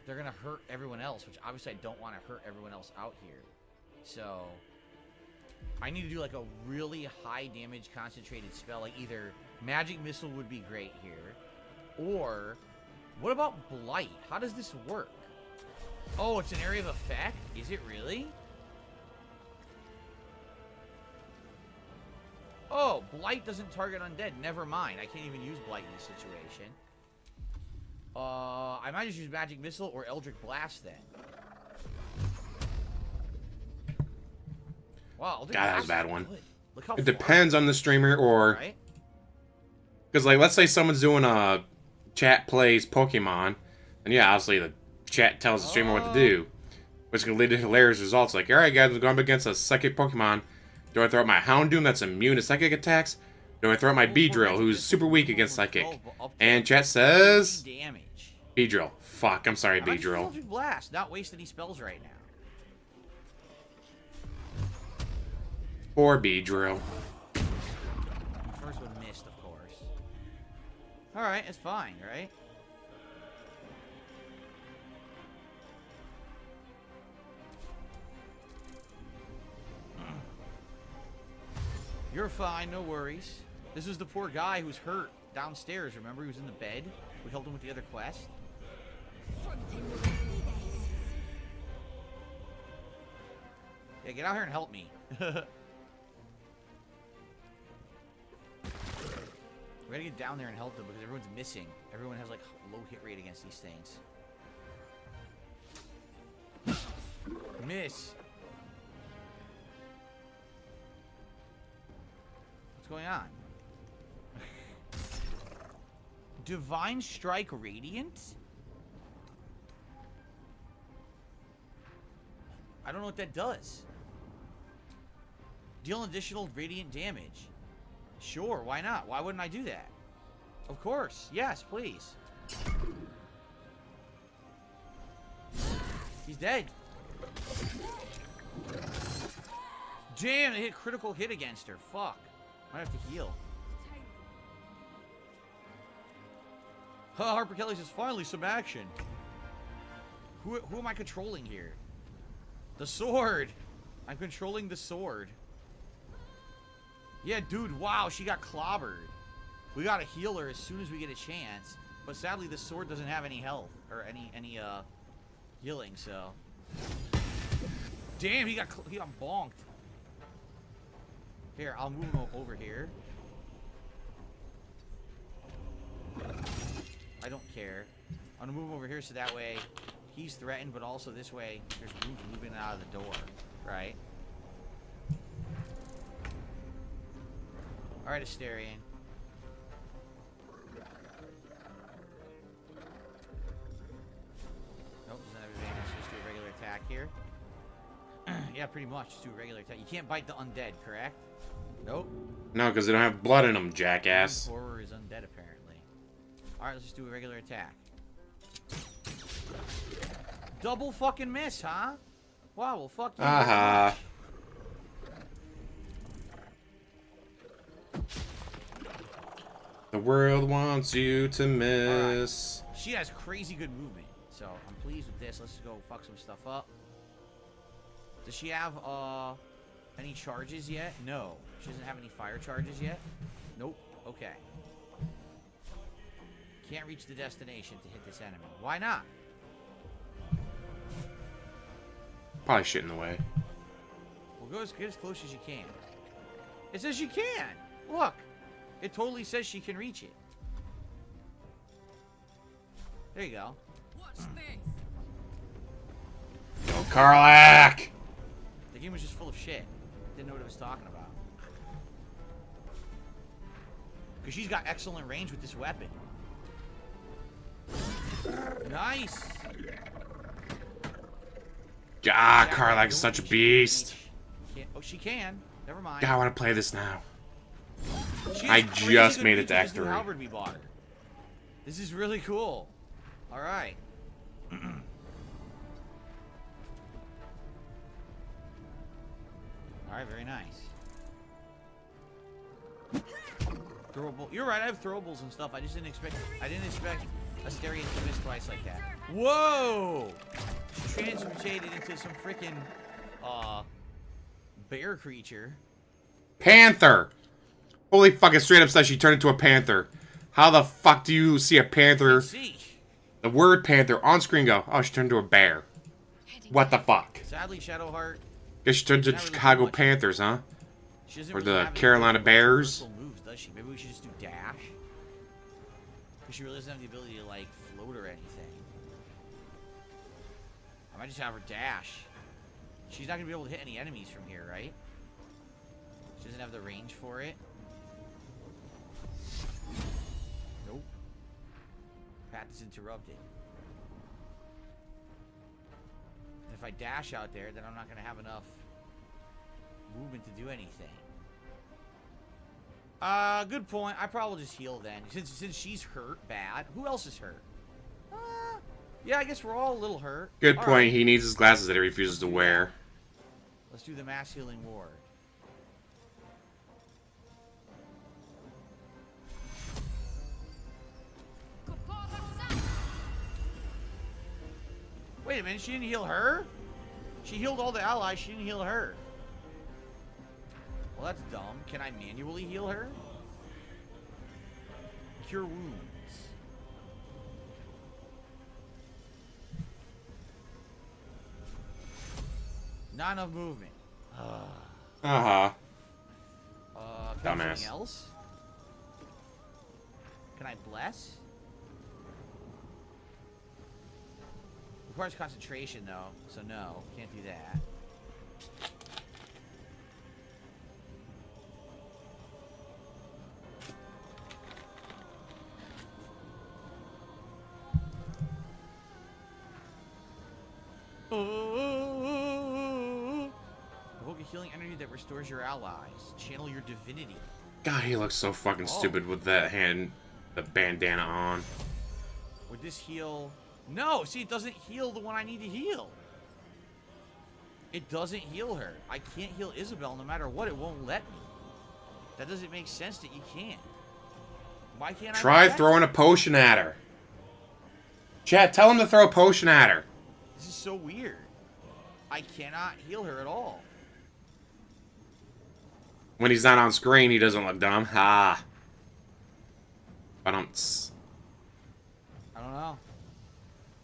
they're going to hurt everyone else, which obviously I don't want to hurt everyone else out here. So I need to do like a really high damage concentrated spell. Like either Magic Missile would be great here, or what about Blight? How does this work? Oh, it's an area of effect? Is it really? Oh, Blight doesn't target undead. Never mind. I can't even use Blight in this situation. I might just use Magic Missile or Eldritch Blast then. Wow, God, that was a bad one. Look how It depends on the streamer, or right? because like let's say someone's doing a chat plays Pokemon, and yeah, obviously the chat tells the streamer what to do, which can lead to hilarious results. Like, all right, guys, we're going up against a psychic Pokemon. Do I throw out my Houndoom that's immune to psychic attacks? Do I throw out my Beedrill, who's super weak against psychic? And chat says damage. Beedrill. Fuck, I'm sorry, I might just Beedrill. Eldritch Blast, not waste any spells right now. Poor Beedrill. First one missed, of course. Alright, it's fine, right? You're fine, no worries. This is the poor guy who's hurt downstairs, remember? He was in the bed. We helped him with the other quest. Yeah, get out here and help me. We gotta get down there and help them because everyone's missing. Everyone has like low hit rate against these things. Miss. What's going on? Divine Strike Radiant? I don't know what that does. Deal additional radiant damage. Sure, why not? Why wouldn't I do that? Of course. Yes, please. He's dead. Damn, they hit critical hit against her. Fuck. Might have to heal. Harper Kelly says, finally some action. Who am I controlling here? The sword. I'm controlling the sword. Yeah, dude, wow, she got clobbered. We gotta heal her as soon as we get a chance. But sadly, the sword doesn't have any health. Or any healing, so... Damn, he got bonked. Here, I'll move him over here. I don't care. I'm gonna move him over here so that way he's threatened, but also this way there's moving out of the door, right? Alright, Asterion. Nope, doesn't have advantage. Just do a regular attack here. Yeah, pretty much. Just do a regular attack. You can't bite the undead, correct? Nope. No, because they don't have blood in them, jackass. Horror is undead, apparently. Alright, let's just do a regular attack. Double fucking miss, huh? Wow, well, fuck you. Aha. The world wants you to miss. Right. She has crazy good movement, so I'm pleased with this. Let's just go fuck some stuff up. Does she have any charges yet? No. She doesn't have any fire charges yet? Nope. Okay. Can't reach the destination to hit this enemy. Why not? Probably shit in the way. Well, get as close as you can. It says you can. Look. It totally says she can reach it. There you go. Watch this. Yo, Karlak! The game was just full of shit. Didn't know what it was talking about. Because she's got excellent range with this weapon. Nice. God, Karlak's such a beast. Oh, she can. Never mind. God, I want to play this now. I just made it to Act 3. Halberd we bought her. This is really cool. All right. All right, very nice. Throwable. You're right. I have throwables and stuff. I just didn't expect. I didn't expect Asterion to miss twice like that. Whoa! She transmutated into some freaking bear creature. Panther! Holy fuck, it straight up says she turned into a panther. How the fuck do you see a panther? The word panther on screen go, oh, she turned into a bear. What the fuck? Sadly, Shadowheart. Guess she turned into the Chicago Panthers, huh? Or the Carolina Bears. Moves, does she? Maybe we should just do dash. Because she really doesn't have the ability to like float or anything. I might just have her dash. She's not gonna be able to hit any enemies from here, right? She doesn't have the range for it. Nope. Path is interrupted. And if I dash out there, then I'm not going to have enough movement to do anything. Good point. I probably just heal then. Since she's hurt bad. Who else is hurt? Yeah, I guess we're all a little hurt. Good All point. right. He needs his glasses that he refuses to wear. Let's do the mass healing ward. Wait a minute, she didn't heal her? She healed all the allies, she didn't heal her. Well, that's dumb. Can I manually heal her? Cure wounds. Not enough movement. Uh-huh. Can I do Dumbass. something else? Can I bless? Requires concentration though, so no, can't do that. Evoke a healing energy that restores your allies. Channel your divinity. God, he looks so fucking stupid with that hand, the bandana on. Would this heal? No, see, it doesn't heal the one I need to heal. It doesn't heal her. I can't heal Isabel no matter what. It won't let me. That doesn't make sense that you can't. Why can't I? Try throwing a potion at her. Chat, tell him to throw a potion at her. This is so weird. I cannot heal her at all. When he's not on screen, he doesn't look dumb. Ha. I don't. I don't know.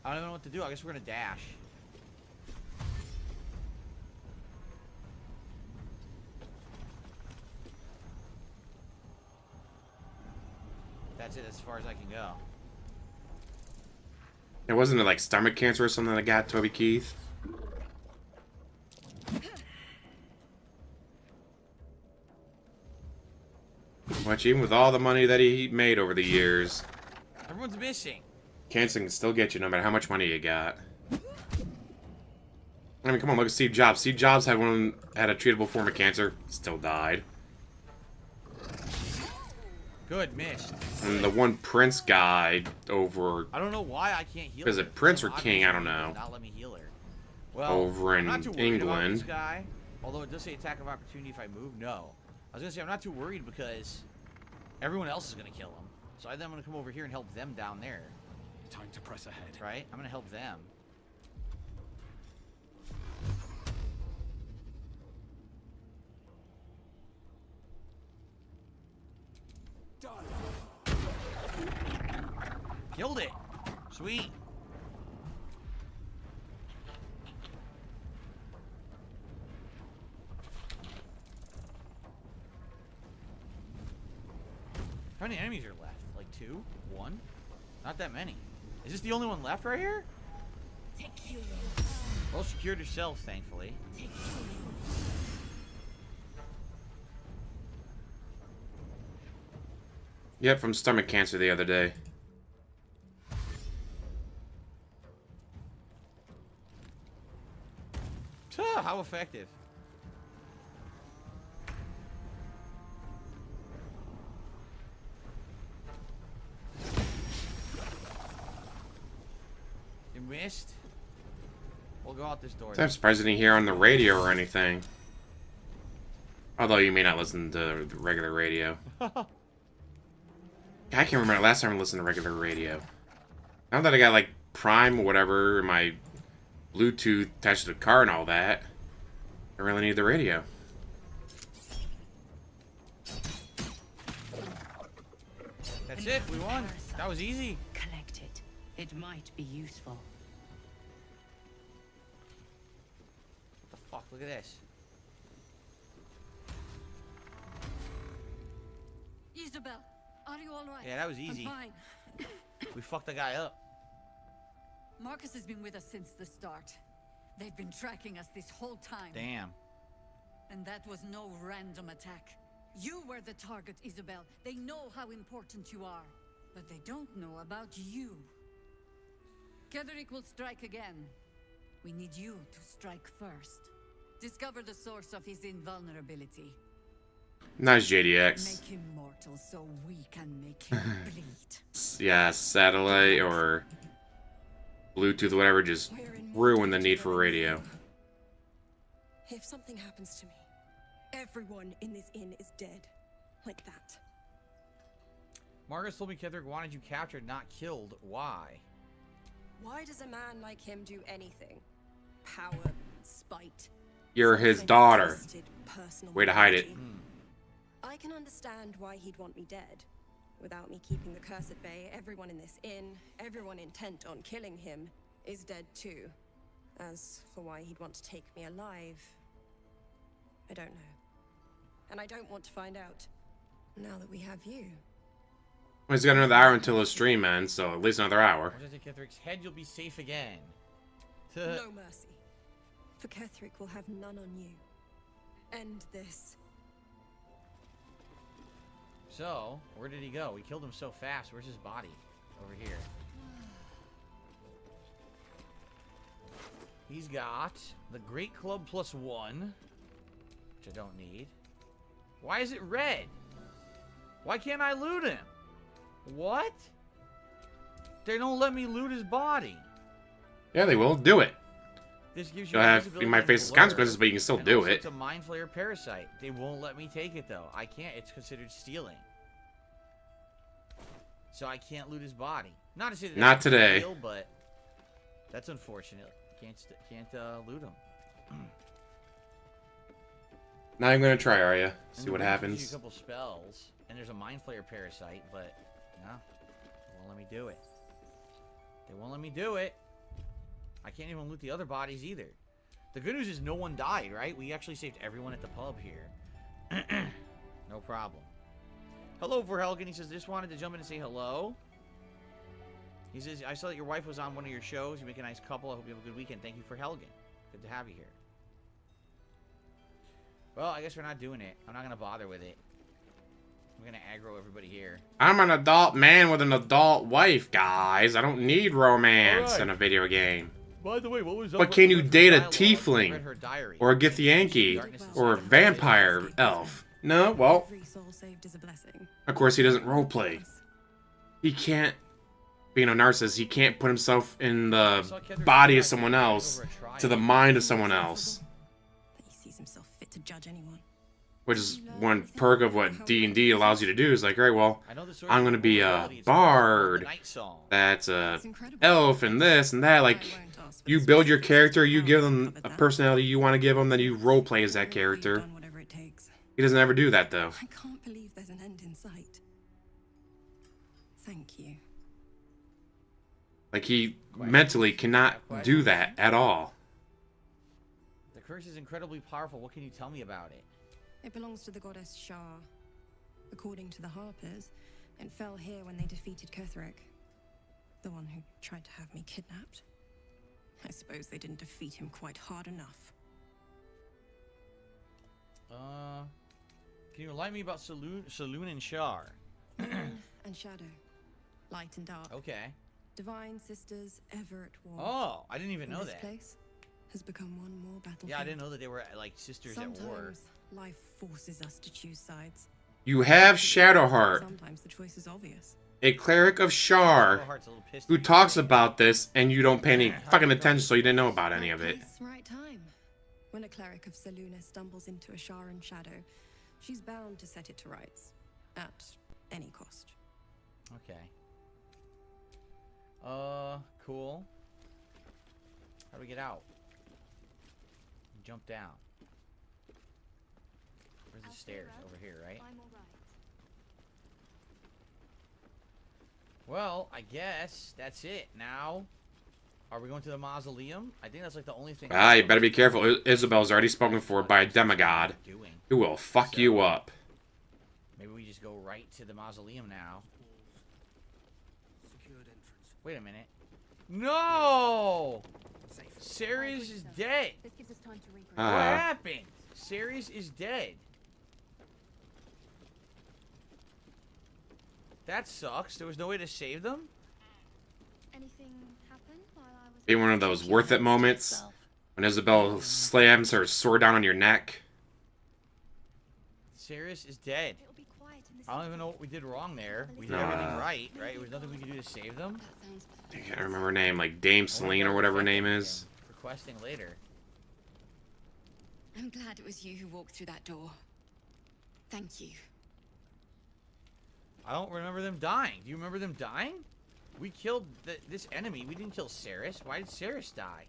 I don't even know what to do. I guess we're gonna dash. That's it, as far as I can go. It wasn't like stomach cancer or something that got Toby Keith. Which, even with all the money that he made over the years, Everyone's missing. cancer can still get you no matter how much money you got. I mean, come on, look at Steve Jobs. Steve Jobs had a treatable form of cancer, still died. Good, missed. And the one Prince guy over I don't know why I can't heal. Is her. it Prince or Some King? I don't obvious reason know. did not let me heal her. Well, over I'm in not too worried about this England. guy. Although it does say attack of opportunity if I move. No, I was gonna say I'm not too worried because everyone else is gonna kill him. So I'm gonna come over here and help them down there. Time to press ahead. Right? I'm gonna help them. Killed it. Sweet. How many enemies are left? Like 2? 1? Not that many. Is this the only one left right here? Well, she cured herself, thankfully. Yep, from stomach cancer the other day. How effective. You missed? We'll go out this door. I'm surprised I didn't hear on the radio or anything. Although you may not listen to the regular radio. I can't remember the last time I listened to regular radio. Now that I got like Prime or whatever in my Bluetooth attached to the car and all that, I really need the radio. That's it, we won. That was easy. Collect it. It might be useful. What the fuck? Look at this. Isabel, are you all right? Yeah, that was easy. I'm fine. We fucked the guy up. Marcus has been with us since the start. They've been tracking us this whole time. Damn. And that was no random attack. You were the target, Isabel. They know how important you are. But they don't know about you. Ketherick will strike again. We need you to strike first. Discover the source of his invulnerability. Nice JDX. Make him mortal so we can make him bleed. Yeah, satellite or Bluetooth, whatever, just ruin the need for radio. If something happens to me, everyone in this inn is dead. Like that. Marcus told me Ketherick wanted you captured, not killed. Why? Why does a man like him do anything? Power, spite. You're his something daughter. twisted, personal Way to hide it. mythology. I can understand why he'd want me dead. Without me keeping the curse at bay, everyone in this inn, everyone intent on killing him, is dead too. As for why he'd want to take me alive, I don't know. And I don't want to find out, now that we have you. Well, he's got another hour until his stream ends, so at least another hour. Once I take Ketherick's head, you'll be safe again. No mercy. For Ketherick will have none on you. End this. So, where did he go? We killed him so fast. Where's his body? Over here. He's got the Great Club +1, which I don't need. Why is it red? Why can't I loot him? What? They don't let me loot his body. Yeah, they will. Do it. This gives you You might face consequences, but you can still do it. It's a Mind Flayer Parasite. They won't let me take it, though. I can't. It's considered stealing. So I can't loot his body. Not to say that Not today. Steal, but that's unfortunate. Can't loot him. Not even gonna try, are you? See And what the happens. gives you a couple spells, and there's a Mind Flayer Parasite, but no, they won't let me do it. They won't let me do it. I can't even loot the other bodies either. The good news is no one died, right? We actually saved everyone at the pub here. No problem. Hello, Verhelgen. He says, just wanted to jump in and say hello. He says, I saw that your wife was on one of your shows. You make a nice couple. I hope you have a good weekend. Thank you for Helgen. Good to have you here. Well, I guess we're not doing it. I'm not going to bother with it. I'm going to aggro everybody here. I'm an adult man with an adult wife, guys. I don't need romance Alright. in a video game. By the way, what was But can you date a tiefling? Or a Githyanki? Or a vampire elf? No? Well, Every soul saved is a blessing. of course he doesn't roleplay. He can't, being a narcissist, he can't put himself in the body of someone else, to the mind of someone else. That he sees himself fit to judge anyone. Which is one perk of what D&D allows you to do. Is like, alright, well, I'm gonna be a bard that's a elf and this and that. Like, you build your character, you give them a personality you want to give them, then you roleplay as that character. He doesn't ever do that, though. I can't believe there's an end in sight. Thank you. Like, he mentally cannot do that at all. The curse is incredibly powerful. What can you tell me about it? It belongs to the goddess Shar. According to the Harpers, it fell here when they defeated Ketherick. The one who tried to have me kidnapped. I suppose they didn't defeat him quite hard enough. Can you enlighten me about Saloon and Shar? And Shadow. Light and dark. Okay. Divine sisters ever at war. Oh, I didn't even know This that. place has become one more battlefield. Yeah, I didn't know that they were like sisters at war. Sometimes life forces us to choose sides. You have Shadowheart, Sometimes the choice is obvious. a cleric of Shar, Shadowheart's a little pissed who at me. talks about this, and you don't pay any fucking attention, so you didn't know about any of it. Place, right time. When a cleric of Saluna stumbles into a Sharan shadow, she's bound to set it to rights. At any cost. Okay. Cool. How do we get out? Jump down. Where's the stairs? Over here, right? Well, I guess that's it. Now, are we going to the mausoleum? I think that's like the only thing. Ah, you better be careful. Isabel's already spoken for by a demigod who will fuck you up. Maybe we just go right to the mausoleum now. Wait a minute. No! Ceres is dead. What happened? Sirius is dead. That sucks. There was no way to save them? Anything happen while I was... Be one of those worth it moments when Isabel slams her sword down on your neck. Sirius is dead. It'll be quiet in the I don't even know what we did wrong there. We did No. everything right? There was nothing we could do to save them? I can't remember her name, like Dame Celine or whatever her name is. Requesting later. I'm glad it was you who walked through that door. Thank you. I don't remember them dying. Do you remember them dying? We killed this enemy. We didn't kill Saris. Why did Saris die?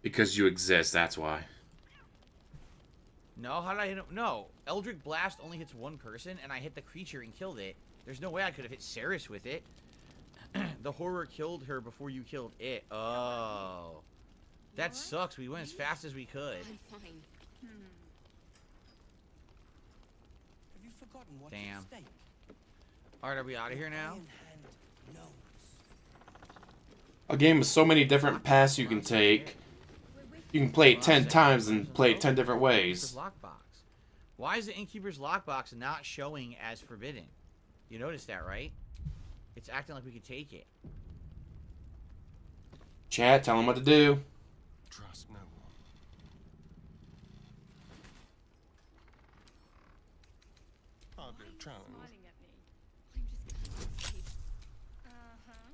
Because you exist, that's why. No, how did I hit him? No, Eldritch Blast only hits one person, and I hit the creature and killed it. There's no way I could have hit Saris with it. The horror killed her before you killed it. Oh. That sucks. We went as fast as we could. I'm fine. Have you forgotten what's Damn. at stake? Alright, are we out of here now? Iron Hand knows. A game with so many different paths you can take. You can play it 10 times and play it 10 different ways. Lockbox. Why is the Innkeeper's lockbox not showing as forbidden? You noticed that, right? It's acting like we could take it. Chat, tell them what to do. Trust no one. I'll do trying. Smiling at me. I'm just Uh-huh.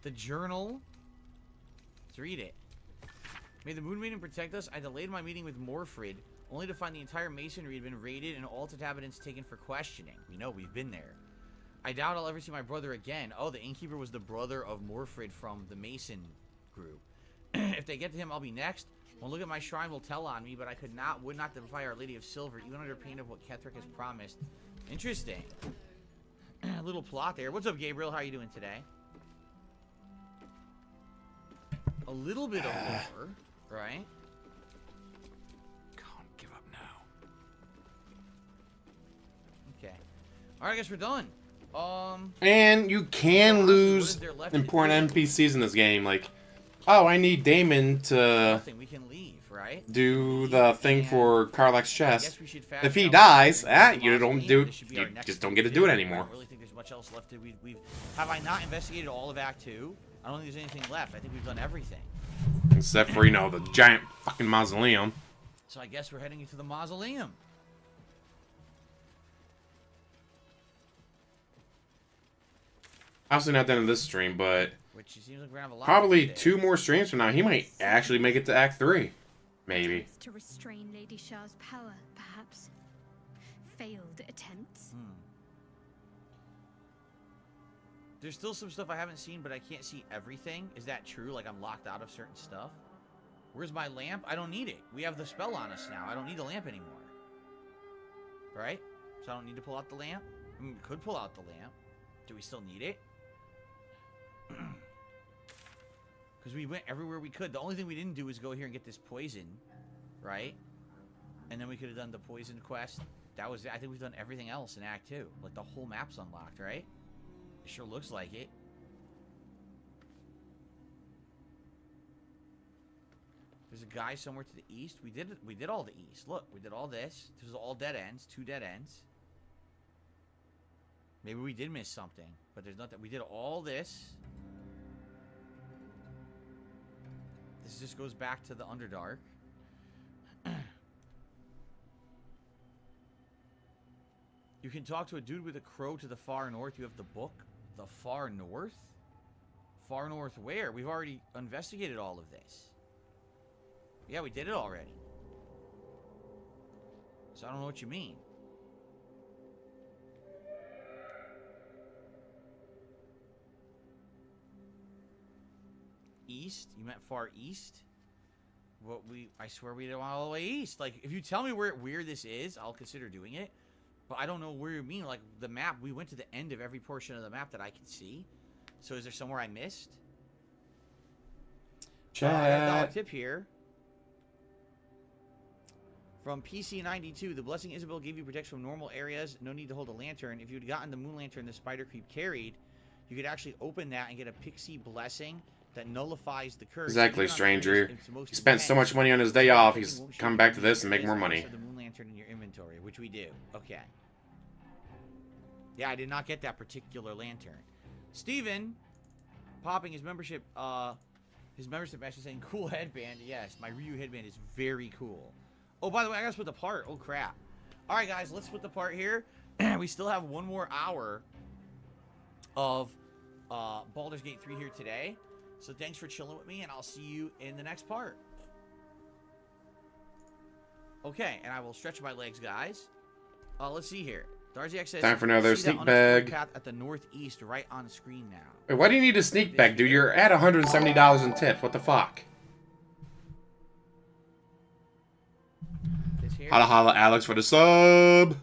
The journal. Let's read it. May the Moon Maiden protect us. I delayed my meeting with Morfrid, only to find the entire masonry had been raided and all inhabitants taken for questioning. We know, we've been there. I doubt I'll ever see my brother again. Oh, the innkeeper was the brother of Morfrid from the Mason group. If they get to him, I'll be next. One look at my shrine will tell on me, but I would not defy Our Lady of Silver, even under pain of what Ketherick has promised. Interesting. A little plot there. What's up, Gabriel? How are you doing today? A little bit of horror, right? Can't give up now. Okay. Alright, I guess we're done. And you can lose important NPCs in this game. Like, oh, I need Damon to Nothing. We can leave, right? do the thing for Karlach's chest. We should fast If he travel dies, everything you to don't Mausoleum. do. This should be You our next just thing don't get to to do it I anymore. don't really think there's much else left. Have I not investigated all of Act 2? I don't think there's anything left. I think we've done everything. Except for, you know, the giant fucking mausoleum. So I guess we're heading into the mausoleum. Obviously not the end of this stream, but Which seems like we're gonna have a lot. probably to do 2 more streams from now, he might actually make it to Act 3. Maybe. To restrain Lady Shah's power, perhaps. Failed attempts. There's still some stuff I haven't seen, but I can't see everything. Is that true? Like I'm locked out of certain stuff? Where's my lamp? I don't need it. We have the spell on us now. I don't need the lamp anymore. Right? So I don't need to pull out the lamp? I mean, we could pull out the lamp. Do we still need it? Because we went everywhere we could. The only thing we didn't do was go here and get this poison. Right? And then we could have done the poison quest. That was it. I think we've done everything else in Act 2. Like the whole map's unlocked, right? It sure looks like it. There's a guy somewhere to the east. We did all the east. Look, we did all this. This is all dead ends. 2 dead ends. Maybe we did miss something, but there's nothing. We did all this. This just goes back to the Underdark. You can talk to a dude with a crow to the far north. You have the book. The far north? Far north where? We've already investigated all of this. Yeah, we did it already. So I don't know what you mean. East? You meant far east? I swear we did all the way east. Like, if you tell me where this is, I'll consider doing it. But I don't know where you mean. Like, the map, we went to the end of every portion of the map that I can see. So is there somewhere I missed? I got a dollar tip here. From PC92, the Blessing Isabel gave you protection from normal areas. No need to hold a lantern. If you'd gotten the moon lantern the spider creep carried, you could actually open that and get a pixie blessing that nullifies the curse. Exactly, stranger. He spent so much money on his day off, he's come back to this and make more money. The moon lantern in your inventory, which we do. Okay. Yeah, I did not get that particular lantern. Steven, popping his membership message saying, cool headband. Yes, my Reeee headband is very cool. Oh, by the way, I gotta split the part. Oh, crap. All right, guys, let's split the part here. We still have one more hour of Baldur's Gate 3 here today. So thanks for chilling with me, and I'll see you in the next part. Okay, and I will stretch my legs, guys. Let's see here. Darziak says, time for another see sneak bag. Path at the northeast, right on the screen now. Wait, why do you need a sneak bag, dude? You're at $170 in tips. What the fuck? This here? Holla holla Alex for the sub.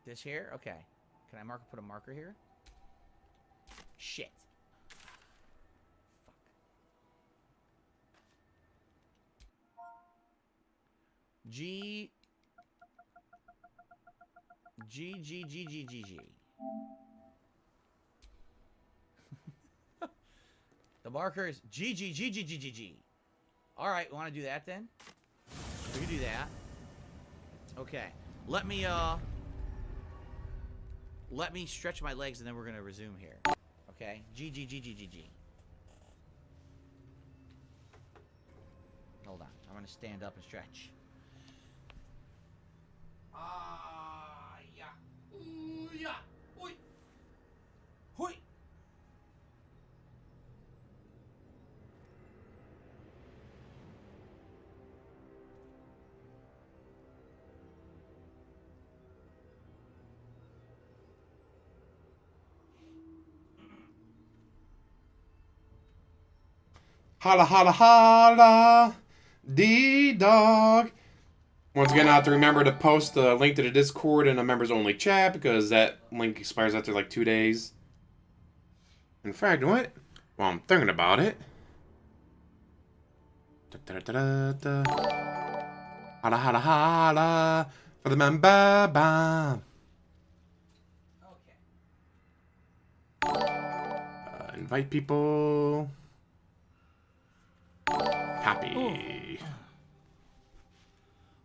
This here? Okay. Can I put a marker here? Shit. G. The marker is G. All right, want to do that then? We can do that. Okay. Let me stretch my legs and then we're gonna resume here. Okay. G. Hold on. I'm gonna stand up and stretch. Yeah. Ooh, yeah. Oi. Hoi. Holla holla holla. D-Dog. Once again, I have to remember to post the link to the Discord in a members only chat because that link expires after like 2 days. In fact, what? Well, I'm thinking about it. Holla holla holla for the member bomb. Invite people. Copy.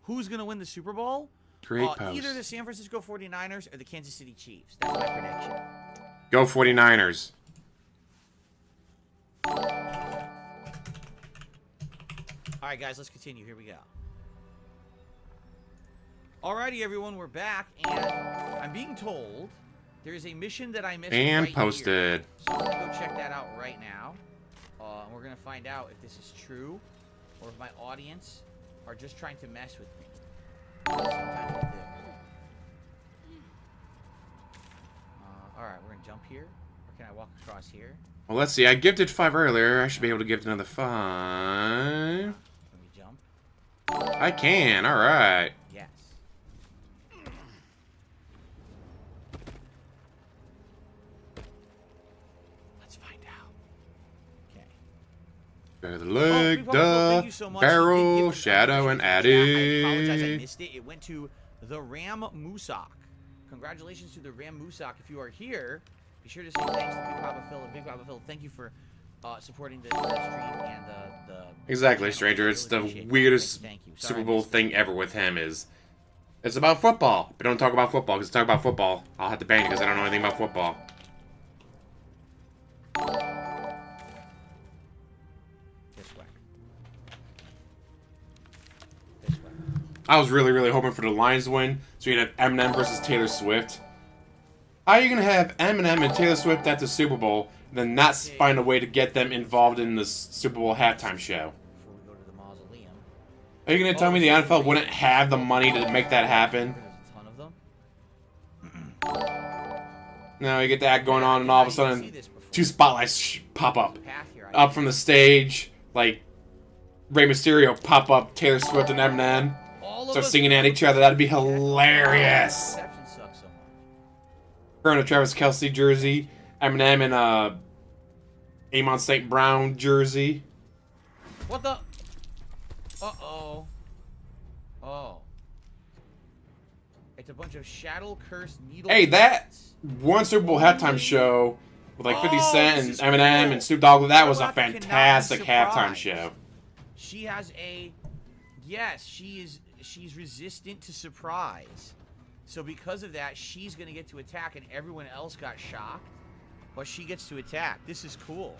Who's going to win the Super Bowl? Great post. Either the San Francisco 49ers or the Kansas City Chiefs. That's my prediction. Go 49ers. All right, guys, let's continue. Here we go. Alrighty, everyone, we're back, and I'm being told there is a mission that I missed And right posted. Here. So I'm going to go check that out right now. And we're going to find out if this is true or if my audience are just trying to mess with me. Sometimes they do. Alright, we're going to jump here. Or can I walk across here? Well, let's see. I gifted 5 earlier. I should be able to gift another 5. Let me jump. I can. All right. Yes. Let's find out. Okay. Bear the leg, thank you so much. barrel, shadow, and I apologize, I Addy. missed it. It went to the Ram Musak. Congratulations to the Ram Musak. If you are here, be sure to say thanks to Big Papa Phil. And Big Papa Phil, thank you for supporting the stream and the Exactly, stranger. It's the weirdest Super Bowl thing ever with him is it's about football. But don't talk about football, because talk about football, I'll have to ban you because I don't know anything about football. This way. I was really hoping for the Lions win, so you'd have Eminem versus Taylor Swift. How are you going to have Eminem and Taylor Swift at the Super Bowl, and then not find a way to get them involved in the Super Bowl halftime show? Before we go to the mausoleum. Are you going to tell me the NFL wouldn't have the money to make that happen? There's a ton of them. No, you get that going on, and all of a sudden, 2 spotlights pop up from the stage, like Rey Mysterio pop up, Taylor Swift and Eminem start singing at each other. That'd be hilarious. Her in a Travis Kelce jersey, Eminem in a Amon St. Brown jersey. What the? Uh-oh. Oh. It's a bunch of shadow cursed needle. Hey, that one Super Bowl halftime show with like 50 Cent and Eminem and Snoop Dogg, that was a fantastic halftime show. She has a... Yes, she's resistant to surprise. So because of that, she's going to get to attack and everyone else got shocked. But she gets to attack. This is cool.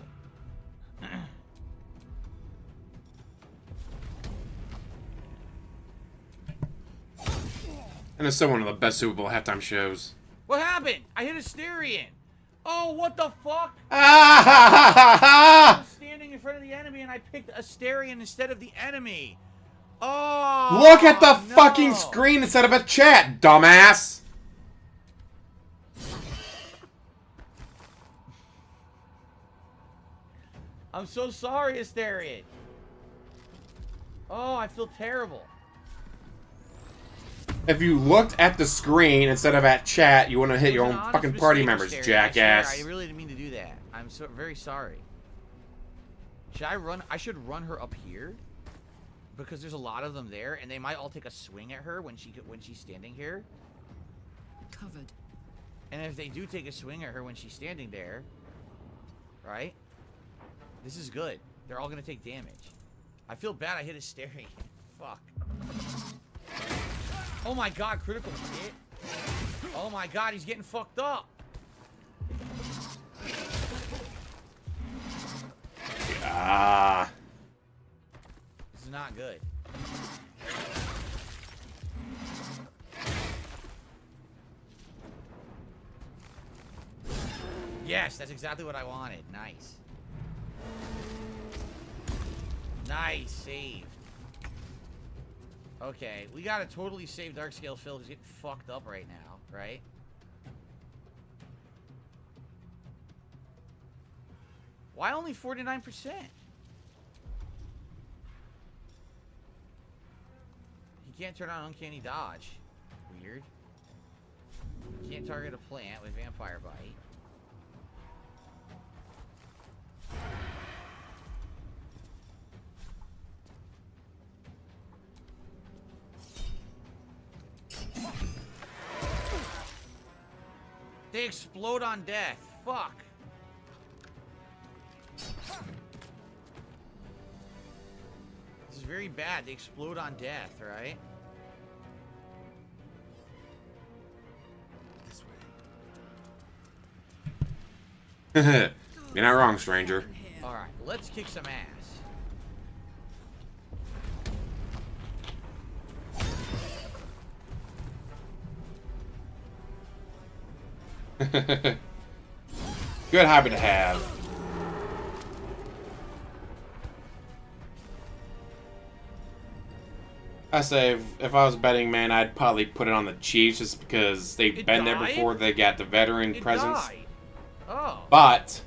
And it's still one of the best Super Bowl halftime shows. What happened? I hit Asterion. Oh, what the fuck? Ah! I was standing in front of the enemy and I picked Asterion instead of the enemy. Oh, Look at the fucking screen instead of a chat, dumbass! I'm so sorry, Asterion. Oh, I feel terrible. If you looked at the screen instead of at chat, you wouldn't have hit your own fucking party members, jackass. I really didn't mean to do that. I'm so very sorry. Should I run? I should run her up here because there's a lot of them there, and they might all take a swing at her when she's standing here. Covered. And if they do take a swing at her when she's standing there, right? This is good. They're all gonna take damage. I feel bad. I hit Asterion. Fuck. Oh my god, critical hit. Oh my god, he's getting fucked up. Ah. This is not good. Yes, that's exactly what I wanted. Nice. Nice save. Okay, we gotta totally save Darkscale Phil who's getting fucked up right now, right? Why only 49%? He can't turn on Uncanny Dodge. Weird. He can't target a plant with Vampire Bite. They explode on death. Fuck. This is very bad. They explode on death, right? This way. You're not wrong, stranger. Alright, let's kick some ass. Good habit to have. I say, if I was betting, man, I'd probably put it on the Chiefs just because they've been there before. They got the veteran presence. Died. Oh. But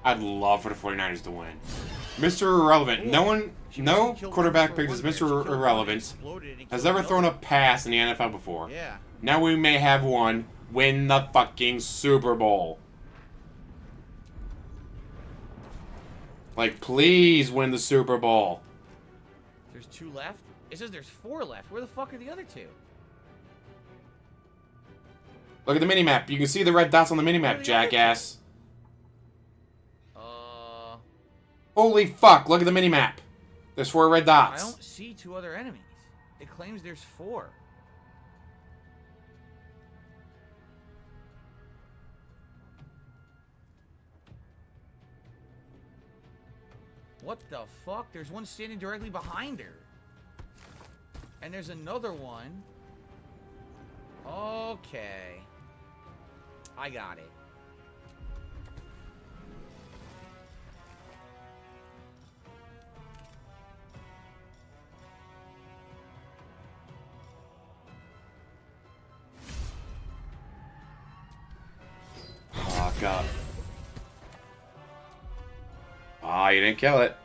I'd love for the 49ers to win. Mr. Irrelevant. No quarterback picked as Mr. Irrelevant has ever thrown a pass in the NFL before. Yeah. Now we may have one win the fucking Super Bowl. Like, please win the Super Bowl. There's 2 left? It says there's 4 left. Where the fuck are the other 2? Look at the minimap. You can see the red dots on the minimap, jackass. Holy fuck, look at the minimap. There's 4 red dots. I don't see 2 other enemies. It claims there's 4. What the fuck? There's one standing directly behind her. And there's another one. Okay. I got it. Fuck up. Ah, you didn't kill it.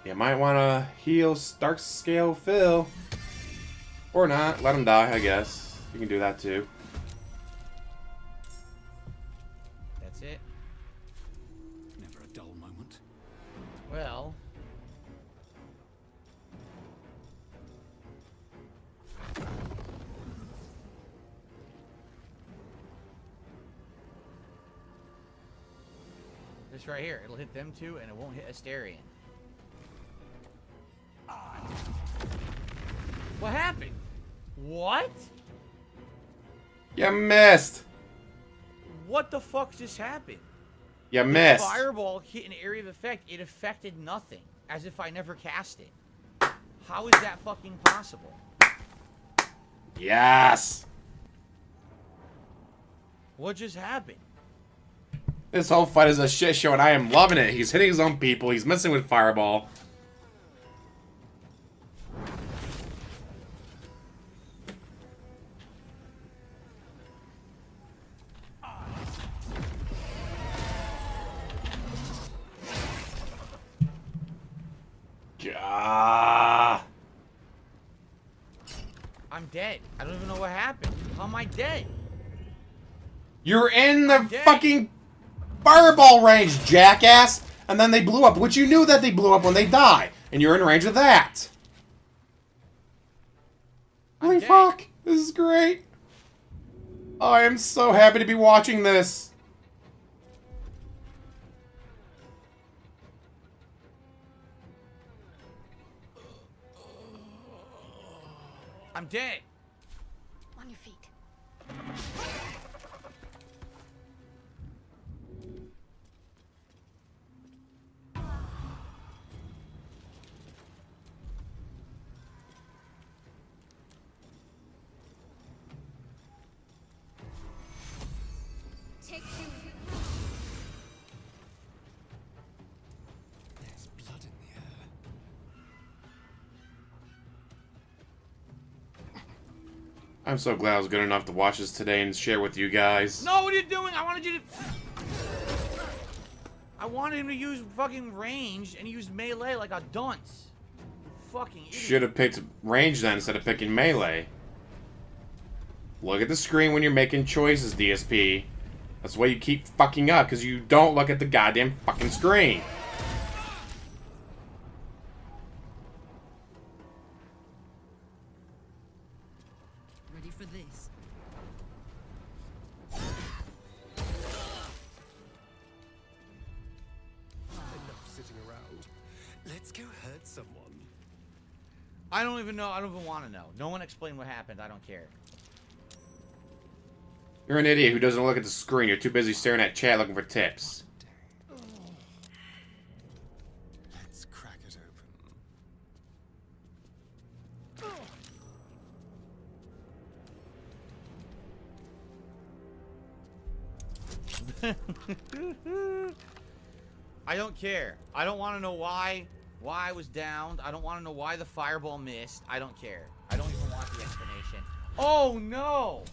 You might want to heal Darkscale Phil. Or not. Let him die, I guess. You can do that too. That's it. Never a dull moment. Well. This right here. It'll hit them two, and it won't hit Asterion. What happened? What? You missed. What the fuck just happened? You The missed. fireball hit an area of effect. It affected nothing. As if I never cast it. How is that fucking possible? Yes. What just happened? This whole fight is a shit show, and I am loving it. He's hitting his own people. He's messing with Fireball. Gah. I'm dead. I don't even know what happened. How am I dead? You're in the fucking fireball range, jackass! And then they blew up, which you knew that they blew up when they die. And you're in range of that. Holy fuck. This is great. I am so happy to be watching this. I'm dead. On your feet. Take two. There's blood in the air. I'm so glad I was good enough to watch this today and share with you guys. No, what are you doing? I wanted you to... I wanted him to use fucking range, and he used melee like a dunce. Fucking idiot. Should have picked range then instead of picking melee. Look at the screen when you're making choices, DSP. That's why you keep fucking up, because you don't look at the goddamn fucking screen. Ready for this? Enough sitting around. Let's go hurt someone. I don't even know. I don't even want to know. No one explained what happened. I don't care. You're an idiot who doesn't look at the screen. You're too busy staring at chat looking for tips. Let's crack it open. I don't care. I don't want to know why I was downed. I don't want to know why the fireball missed. I don't care. I don't even want the explanation. Oh, no.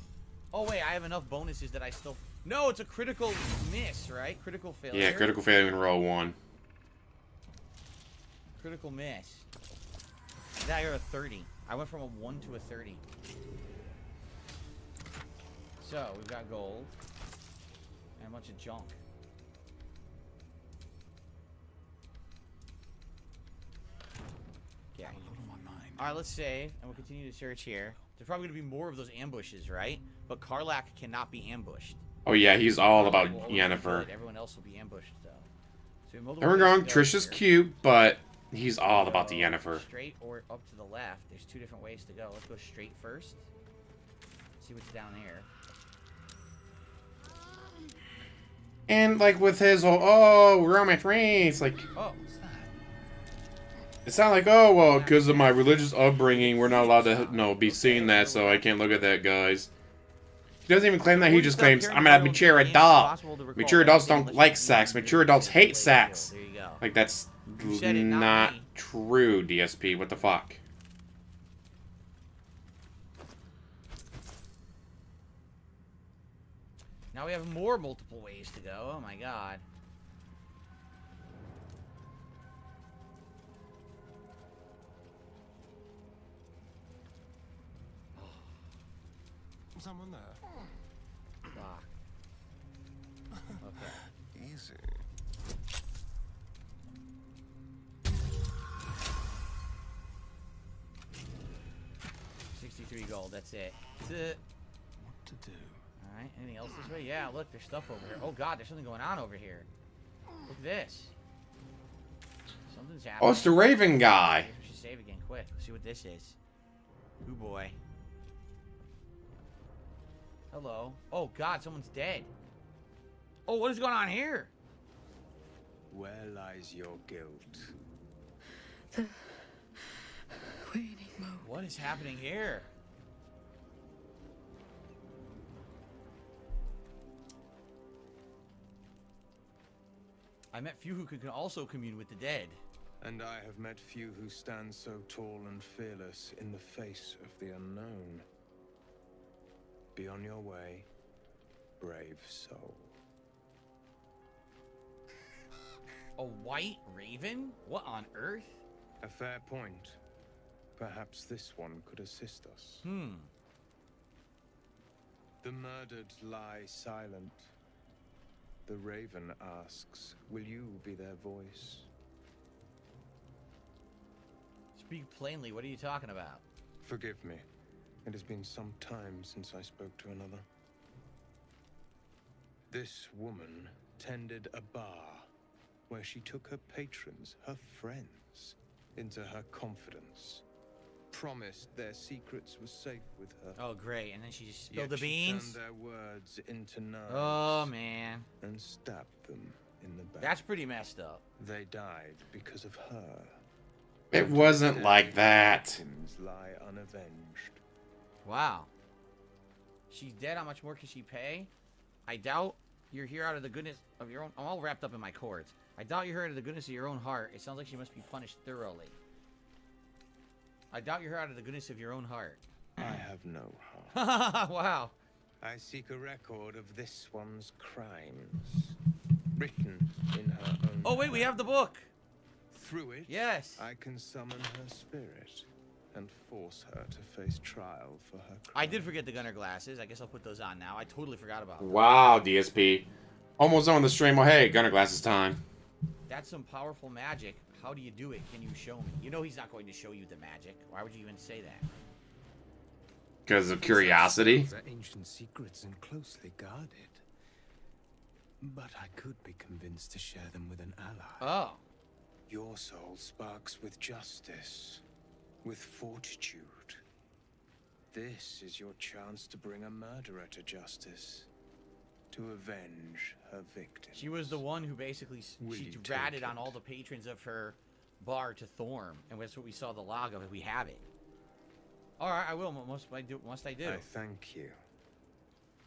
Oh, wait. I have enough bonuses that I still... No, it's a critical miss, right? Critical failure. Yeah, critical failure in row 1. Critical miss. Now you're a 30. I went from a 1 to a 30. So, we've got gold. And a bunch of junk. Okay. Alright, let's save, and we'll continue to search here. There's probably going to be more of those ambushes, right? But Karlach cannot be ambushed. Oh yeah, he's all about Will always be Yennefer. good. Everyone else will be ambushed, though. So we have multiple Don't get me ways wrong, to go Tricia's here. cute, but he's all about the Go Yennefer. Straight or up to the left. There's two different ways to go. Let's go straight first. See what's down there. And like with his whole, oh, romance race, like, Oh, it's not like, oh, well, because of my religious upbringing, we're not allowed to, be seeing that, so I can't look at that, guys. He doesn't even claim that, he just claims, I'm a mature adult. Mature adults don't like sex, mature adults hate sex. There you go. Like, that's You said it, not not me. true, DSP, what the fuck? Now we have more multiple ways to go. Oh my god. Someone there. Fuck. Okay. Easy. 63 gold, that's it. That's it. What to do? Alright, anything else this way? Yeah, look, there's stuff over here. Oh god, there's something going on over here. Look at this. Something's happening. Oh, it's the Raven guy. We should save again, quick. Let's see what this is. Ooh, boy. Hello. Oh, God, someone's dead. Oh, what is going on here? Where lies your guilt? The waning moon. What is happening here? I met few who could also commune with the dead. And I have met few who stand so tall and fearless in the face of the unknown. Be on your way, brave soul. A white raven? What on earth? A fair point. Perhaps this one could assist us. The murdered lie silent. The raven asks, will you be their voice? Speak plainly, what are you talking about? Forgive me. It has been some time since I spoke to another. This woman tended a bar where she took her patrons, her friends, into her confidence. Promised their secrets were safe with her. Oh, great. And then she just Yet spilled the beans? She turned their words into knives. Oh, man. And stabbed them in the back. That's pretty messed up. They died because of her. It wasn't like that. Victims lie unavenged. Wow. She's dead. How much more can she pay? I doubt you're here out of the goodness of your own... I'm all wrapped up in my cords. I doubt you're here out of the goodness of your own heart. It sounds like she must be punished thoroughly. I doubt you're here out of the goodness of your own heart. I have no heart. Wow. I seek a record of this one's crimes. Written in her own... Oh, wait, we have the book. Through it, yes, I can summon her spirit and force her to face trial for her crime. I did forget the gunner glasses. I guess I'll put those on now. I totally forgot about them. Wow, DSP. Almost on the stream. Well, hey, gunner glasses time. That's some powerful magic. How do you do it? Can you show me? You know he's not going to show you the magic. Why would you even say that? Because of curiosity. These are ancient secrets and closely guarded. But I could be convinced to share them with an ally. Oh. Your soul sparks with justice, with fortitude. This is your chance to bring a murderer to justice, to avenge her victim. She was the one who basically she ratted on all the patrons of her bar to Thorm, and that's what we saw the log of. We have it. All right, I will. Must I do? I thank you.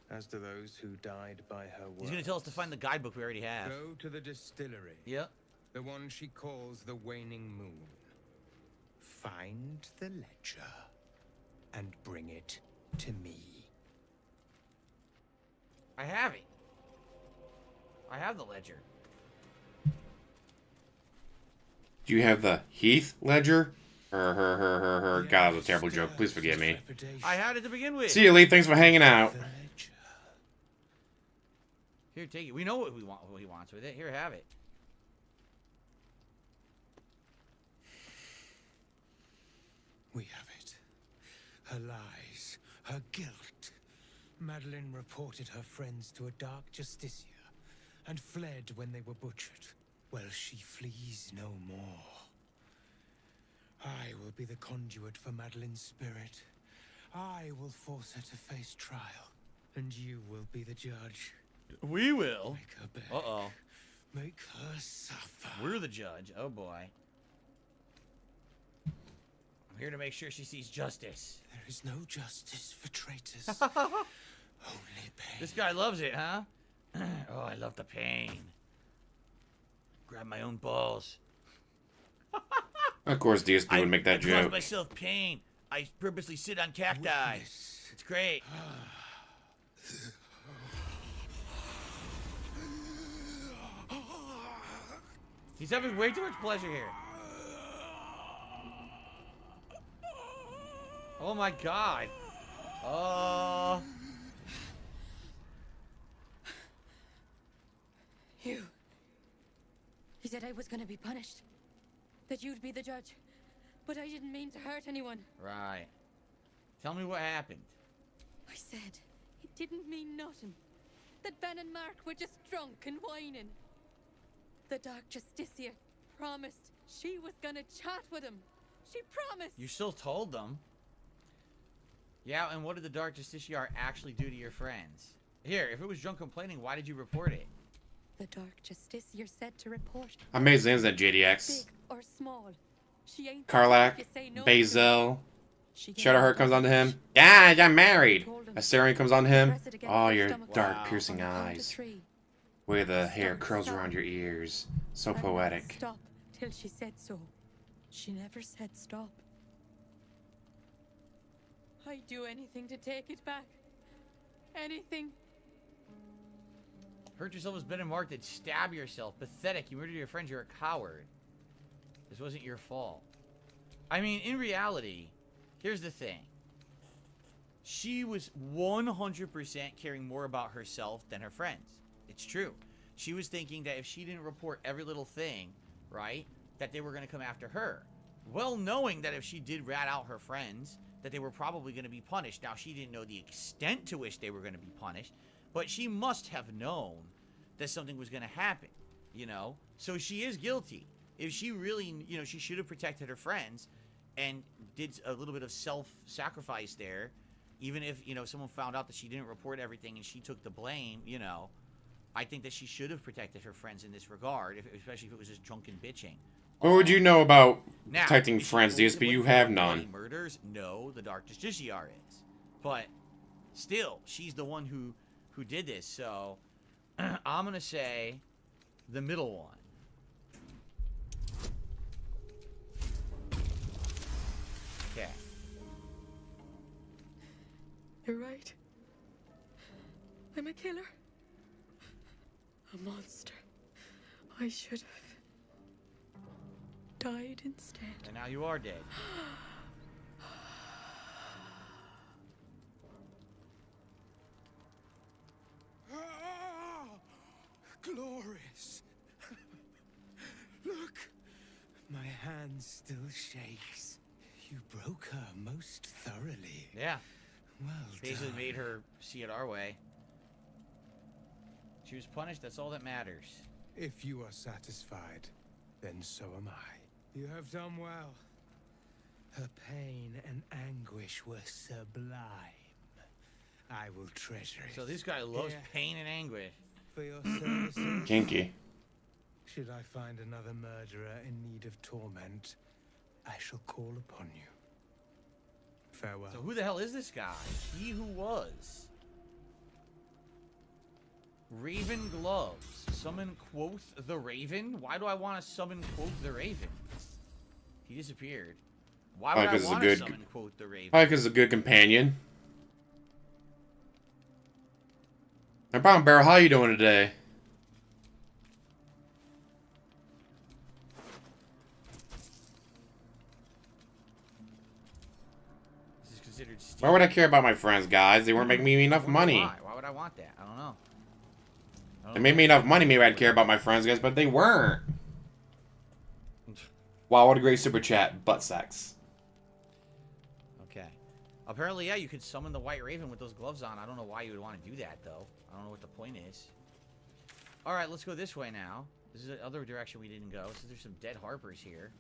As to those who died by her words. He's gonna tell us to find the guidebook we already have. Go to the distillery. Yep. The one she calls the Waning Moon. Find the ledger and bring it to me. I have it. I have the ledger. Do you have the Heath ledger? God, that was a terrible joke. Please forgive me. I had it to begin with. See you, Lee. Thanks for hanging out. Here, take it. We know what we want. What he wants with it. Here, have it. We have it. Her lies, her guilt. Madeline reported her friends to a dark justiciar and fled when they were butchered. Well, she flees no more. I will be the conduit for Madeline's spirit. I will force her to face trial, and you will be the judge. We will. Make her beg. Uh-oh. Make her suffer. We're the judge. Oh, boy. I'm here to make sure she sees justice. There is no justice for traitors. Only pain. This guy loves it, huh? Oh, I love the pain. Grab my own balls. Of course, DSP would make that I joke. cause myself pain. I purposely sit on cacti. It's great. He's having way too much pleasure here. Oh my god. Oh. You said I was gonna be punished. That you'd be the judge. But I didn't mean to hurt anyone. Right. Tell me what happened. I said it didn't mean nothing. That Ben and Mark were just drunk and whining. The Dark Justicia promised she was gonna chat with him. She promised. You still told them. Yeah, and what did the Dark Justiciar actually do to your friends? Here, if it was drunk complaining, why did you report it? The Dark Justiciar said to report. Amazing, isn't that JDX? Big or small. She ain't Karlak, you say no to. Bazel. She gave Shadowheart him comes a onto him. message. Guys, I'm married. Told him. Asterion comes onto him. Press it against Oh, his your stomach. dark, Wow. piercing On the count of eyes. 3. Way the hair Stop, curls stop. around your ears. So I'd not poetic. Stop till she said so. She never said stop. I'd do anything to take it back. Anything. Hurt yourself has been marked. Stab yourself. Pathetic. You murdered your friends. You're a coward. This wasn't your fault. I mean, in reality, here's the thing. She was 100% caring more about herself than her friends. It's true. She was thinking that if she didn't report every little thing, right, that they were going to come after her. Well, knowing that if she did rat out her friends, that they were probably going to be punished. Now, she didn't know the extent to which they were going to be punished, but she must have known that something was going to happen, you know? So she is guilty. If she really, you know, she should have protected her friends and did a little bit of self-sacrifice there, even if, you know, someone found out that she didn't report everything and she took the blame, you know, I think that she should have protected her friends in this regard, especially if it was just drunken bitching. What would you know about Now, protecting is she friends, DSP? ultimately You have for bloody none. Murders? No, the Dark Justiciar is. But still, she's the one who did this. So I'm gonna say the middle one. Okay. You're right. I'm a killer. A monster. I should have died instead. And now you are dead. Ah, glorious. Look, my hand still shakes. You broke her most thoroughly. Yeah. Well Basically done. made her see it our way. She was punished. That's all that matters. If you are satisfied, then so am I. You have done well. Her pain and anguish were sublime. I will treasure it. So this guy loves Here, pain and anguish. for your services. Kinky. Should I find another murderer in need of torment, I shall call upon you. Farewell. So who the hell is this guy? He who was. Raven gloves. Summon quoth the Raven? Why do I want to summon quoth the Raven? He disappeared. Why would I want to summon quoth the Raven? Probably because it's a good companion. And Brown Barrel, how you doing today? This is considered stealing. Why would I care about my friends, guys? They weren't making me enough money. Why would I want that? I don't know. They made me enough money, maybe I'd care about my friends, guys, but they weren't. Wow, what a great super chat. Butt sex. Okay. Apparently, yeah, you could summon the White Raven with those gloves on. I don't know why you would want to do that, though. I don't know what the point is. Alright, let's go this way now. This is the other direction we didn't go. So there's some dead Harpers here.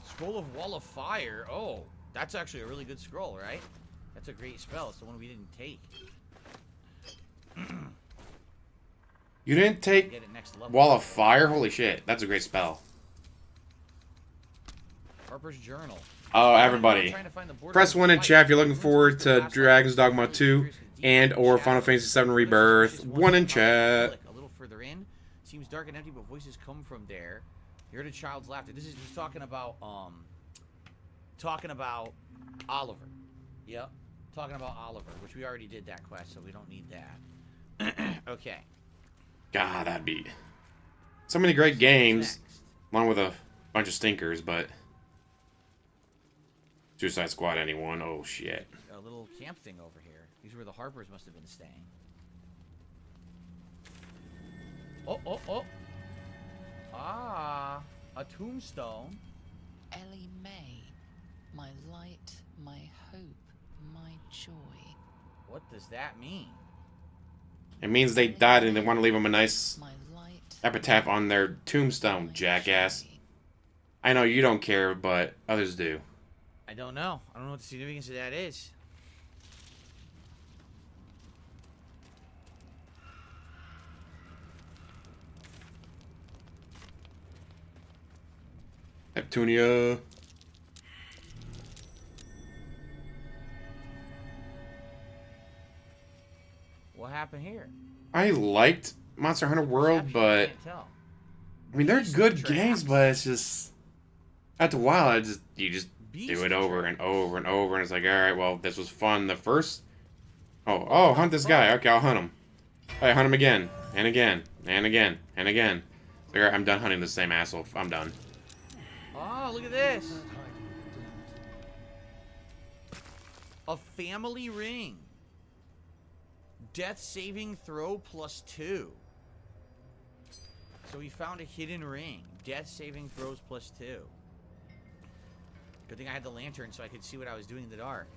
Scroll of Wall of Fire. Oh, that's actually a really good scroll, right? That's a great spell. It's the one we didn't take. You didn't take Get it next level. Wall of Fire? Holy shit, that's a great spell. Harper's Journal. Oh, everybody. Trying to find the border Press 1 in chat if you're looking forward to Dragon's Dogma 2 and or Final Fantasy 7 Rebirth. 1 in chat. A little further in. Seems dark and empty, but voices come from there. You heard a child's laughter. This is he's talking about Oliver. Yep. Talking about Oliver, which we already did that quest, so we don't need that. Okay. God, that'd be so many great games, along with a bunch of stinkers, but Suicide Squad, anyone? Oh shit! A little camp thing over here. These were the Harpers must have been staying. Oh! Ah, a tombstone. Ellie Mae, My light, my hope, my joy. What does that mean? It means they died and they want to leave them a nice epitaph on their tombstone, jackass. I know you don't care, but others do. I don't know. I don't know what the significance of that is. Neptunia. What happened here? I liked Monster Hunter World, but I mean they're good games, but it's just after a while, you just do it over and over and over, and it's like, all right, well, this was fun. The first, hunt this guy. Okay, I'll hunt him. I hunt him again and again and again and again. All right, I'm done hunting the same asshole. I'm done. Oh, look at this. A family ring. Death saving throw +2. So we found a hidden ring. Death saving throws +2. Good thing I had the lantern so I could see what I was doing in the dark.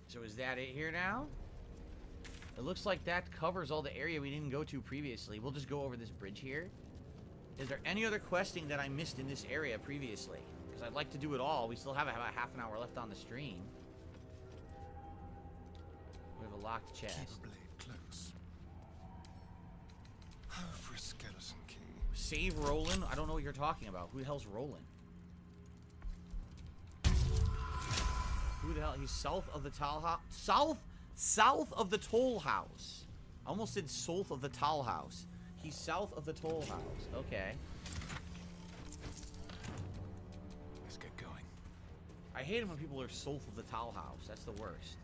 So is that it here now? It looks like that covers all the area we didn't go to previously. We'll just go over this bridge here. Is there any other questing that I missed in this area previously? Because I'd like to do it all. We still have about half an hour left on the stream. We have a locked chest. Keep a blade close. Oh, for a skeleton key. Save Roland? I don't know what you're talking about. Who the hell's Roland? Who the hell? He's south of the Toll House. South of the Toll House. I almost said south of the Toll House. He's south of the Toll House. Okay. Let's get going. I hate it when people are south of the Toll House. That's the worst.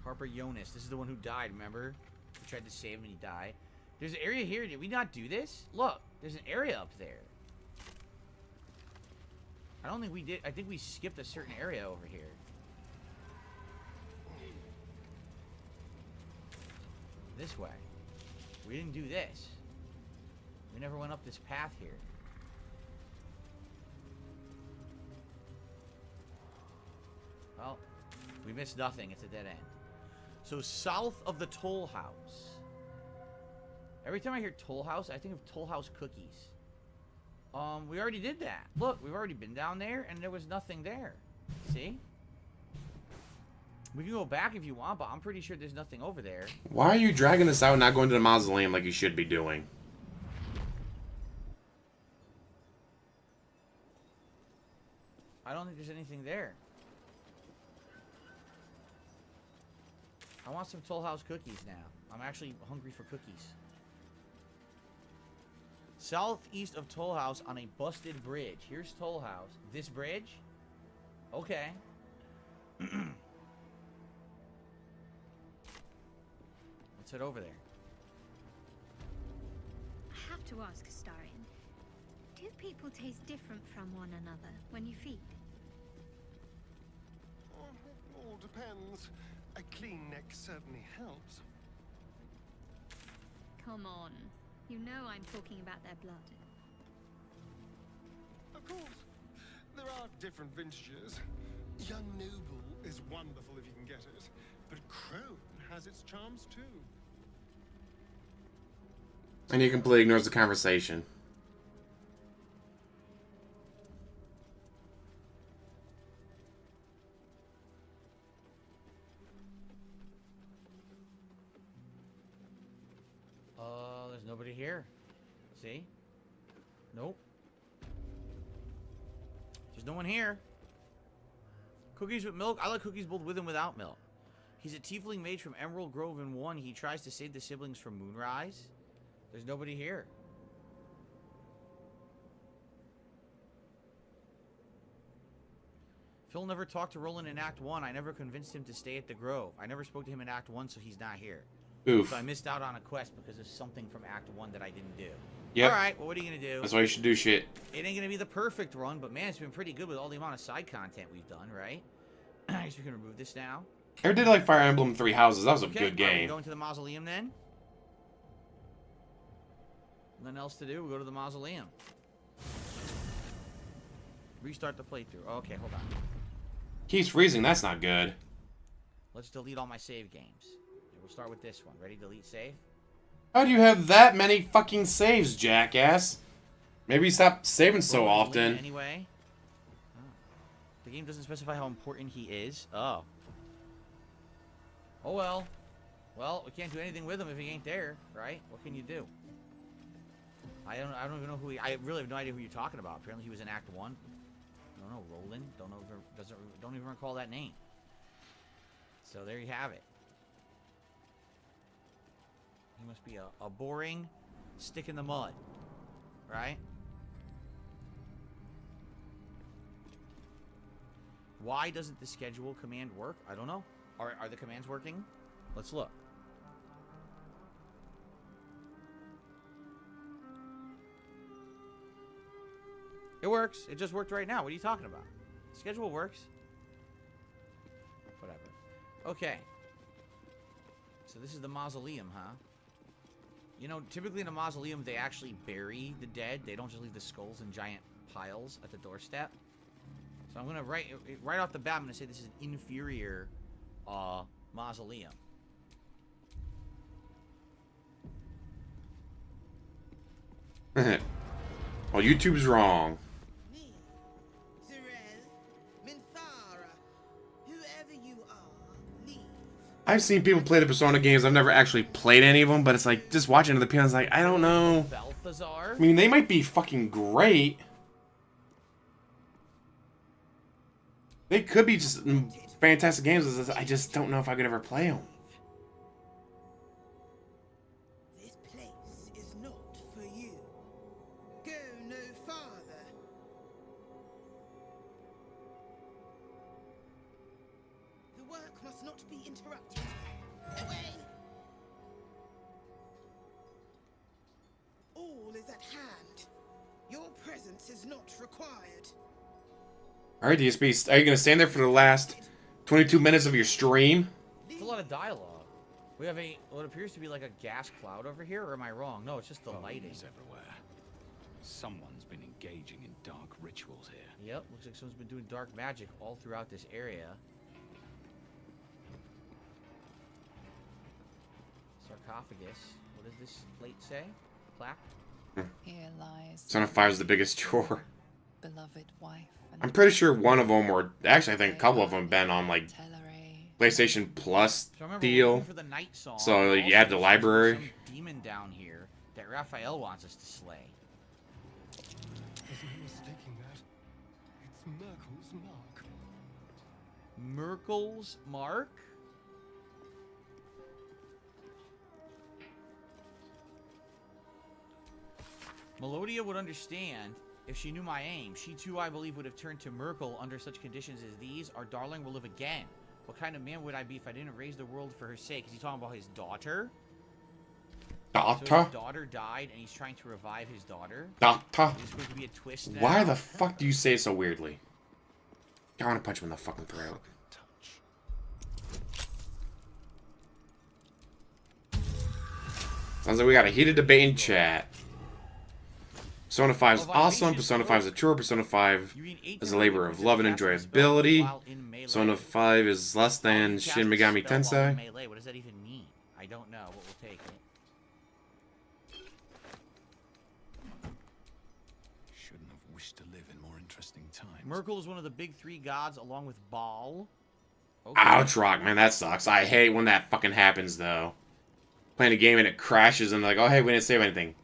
Harper Jonas. This is the one who died, remember? We tried to save him and he died. There's an area here. Did we not do this? Look, there's an area up there. I don't think we did. I think we skipped a certain area over here. This way. We didn't do this. We never went up this path here. Well, we missed nothing. It's a dead end. So south of the Toll House. Every time I hear Toll House, I think of Toll House cookies. We already did that. Look, we've already been down there, and there was nothing there. See? We can go back if you want, but I'm pretty sure there's nothing over there. Why are you dragging this out and not going to the mausoleum like you should be doing? I don't think there's anything there. I want some Toll House cookies now. I'm actually hungry for cookies. Southeast of Toll House on a busted bridge. Here's Toll House. This bridge? Okay. Let's head over there. I have to ask, Astarion, do people taste different from one another when you feed? It all depends. A clean neck certainly helps. Come on. You know I'm talking about their blood. Of course. There are different vintages. Young Noble is wonderful if you can get it, but Crone has its charms too. And he completely ignores the conversation. There's nobody here. See? Nope. There's no one here. Cookies with milk? I like cookies both with and without milk. He's a tiefling mage from Emerald Grove in 1. He tries to save the siblings from Moonrise. There's nobody here. Phil never talked to Roland in Act 1. I never convinced him to stay at the Grove. I never spoke to him in Act 1, so he's not here. Oof. So I missed out on a quest because of something from Act 1 that I didn't do. Yep. Alright, well, what are you going to do? That's why you should do shit. It ain't going to be the perfect run, but man, it's been pretty good with all the amount of side content we've done, right? I guess we can remove this now. I did like Fire Emblem Three Houses. That was a Okay, good all right, game. we go into the mausoleum then. Nothing else to do. We go to the mausoleum. Restart the playthrough. Okay, hold on. Keeps freezing. That's not good. Let's delete all my save games. Okay, we'll start with this one. Ready? Delete save. How do you have that many fucking saves, jackass? Maybe stop saving so We'll delete often. it anyway. Oh. The game doesn't specify how important he is. Oh. Oh well. Well, we can't do anything with him if he ain't there, right? What can you do? I don't even know who he. I really have no idea who you're talking about. Apparently, he was in Act 1. I don't know, Roland. Don't even recall that name. So there you have it. He must be a boring stick in the mud, right? Why doesn't the schedule command work? I don't know. Are the commands working? Let's look. It works. It just worked right now. What are you talking about? Schedule works. Whatever. Okay. So this is the mausoleum, huh? You know, typically in a mausoleum, they actually bury the dead. They don't just leave the skulls in giant piles at the doorstep. So I'm going to right off the bat, I'm going to say this is an inferior mausoleum. Well, YouTube's wrong. I've seen people play the Persona games. I've never actually played any of them, but it's like, just watching the piano, like, I don't know. I mean, they might be fucking great. They could be just fantastic games. I just don't know if I could ever play them. This place is not for you. Go no farther. The work must not be interrupted. Away! All is at hand. Your presence is not required. Alright, DSP, are you going to stand there for the last 22 minutes of your stream? It's a lot of dialogue. We have what appears to be like a gas cloud over here, or am I wrong? No, it's just the lighting. Everywhere. Someone's been engaging in dark rituals here. Yep, looks like someone's been doing dark magic all throughout this area. Sarcophagus. What does this plate say? Plaque? Here lies Son of Fire's the biggest chore. beloved wife. I'm pretty sure one of them, or actually I think a couple of them, been on like PlayStation Plus deal. So you add the library. Some demon down here that Raphael wants us to slay. There's no mistaking that. It's Merkel's mark. Merkel's mark? Melodia would understand if she knew my aim. She too, I believe, would have turned to Merkel under such conditions as these. Our darling will live again. What kind of man would I be if I didn't raise the world for her sake? Is he talking about his daughter? Daughter? So his daughter died and he's trying to revive his daughter? Daughter? Is this going to be a twist now? Why the fuck do you say it so weirdly? I want to punch him in the fucking throat. Sounds like we got a heated debate in chat. Persona 5 is awesome. Persona 5 is a chore. Persona 5 is a labor of love and enjoyability. Persona 5 is less than Shin Megami Tensei. Melee. What does that even mean? I don't know, but we'll take it. Shouldn't have wished to live in more interesting times. Merkel is one of the big three gods along with Baal. Okay. Ouch, Rock, man, that sucks. I hate when that fucking happens, though. Playing a game and it crashes and like, oh, hey, we didn't save anything.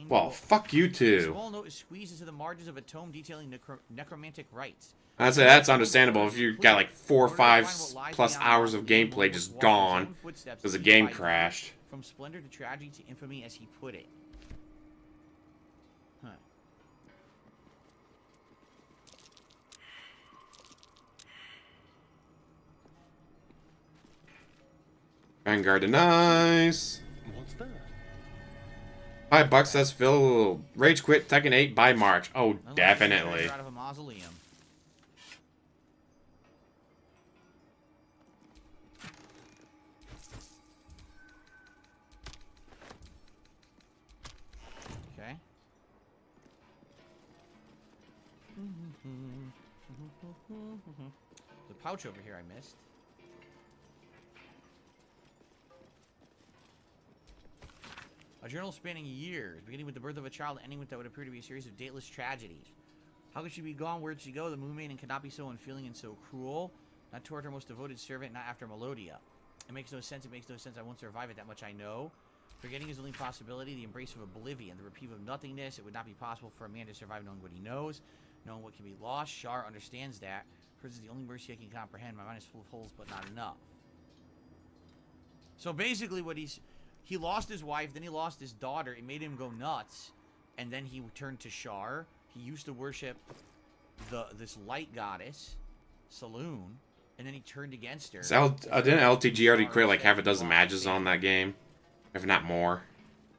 Well, fuck you too. A small note is squeezed into the margins of a tome detailing necromantic rites. That's understandable if you've got like 4 or 5 plus hours of gameplay just gone because the game crashed. From splendor to tragedy to infamy, as he put it. Huh. Vanguard, nice. What's that? $5 says Phil. Rage quit Tekken 8 by March. Oh, definitely. Out of a mausoleum. There's a pouch over here I missed. A journal spanning years, beginning with the birth of a child, ending with what would appear to be a series of dateless tragedies. How could she be gone? Where'd she go? The Moon Maiden cannot be so unfeeling and so cruel. Not toward her most devoted servant, not after Melodia. It makes no sense. It makes no sense. I won't survive it. That much I know. Forgetting is the only possibility. The embrace of oblivion. The reprieve of nothingness. It would not be possible for a man to survive knowing what he knows. Knowing what can be lost. Shar understands that. Hers is the only mercy I can comprehend. My mind is full of holes, but not enough. So basically what he lost his wife, then he lost his daughter. It made him go nuts. And then he turned to Shar. He used to worship this light goddess, Saloon, and then he turned against her. Didn't LTG already create like half a dozen matches on that game? If not more.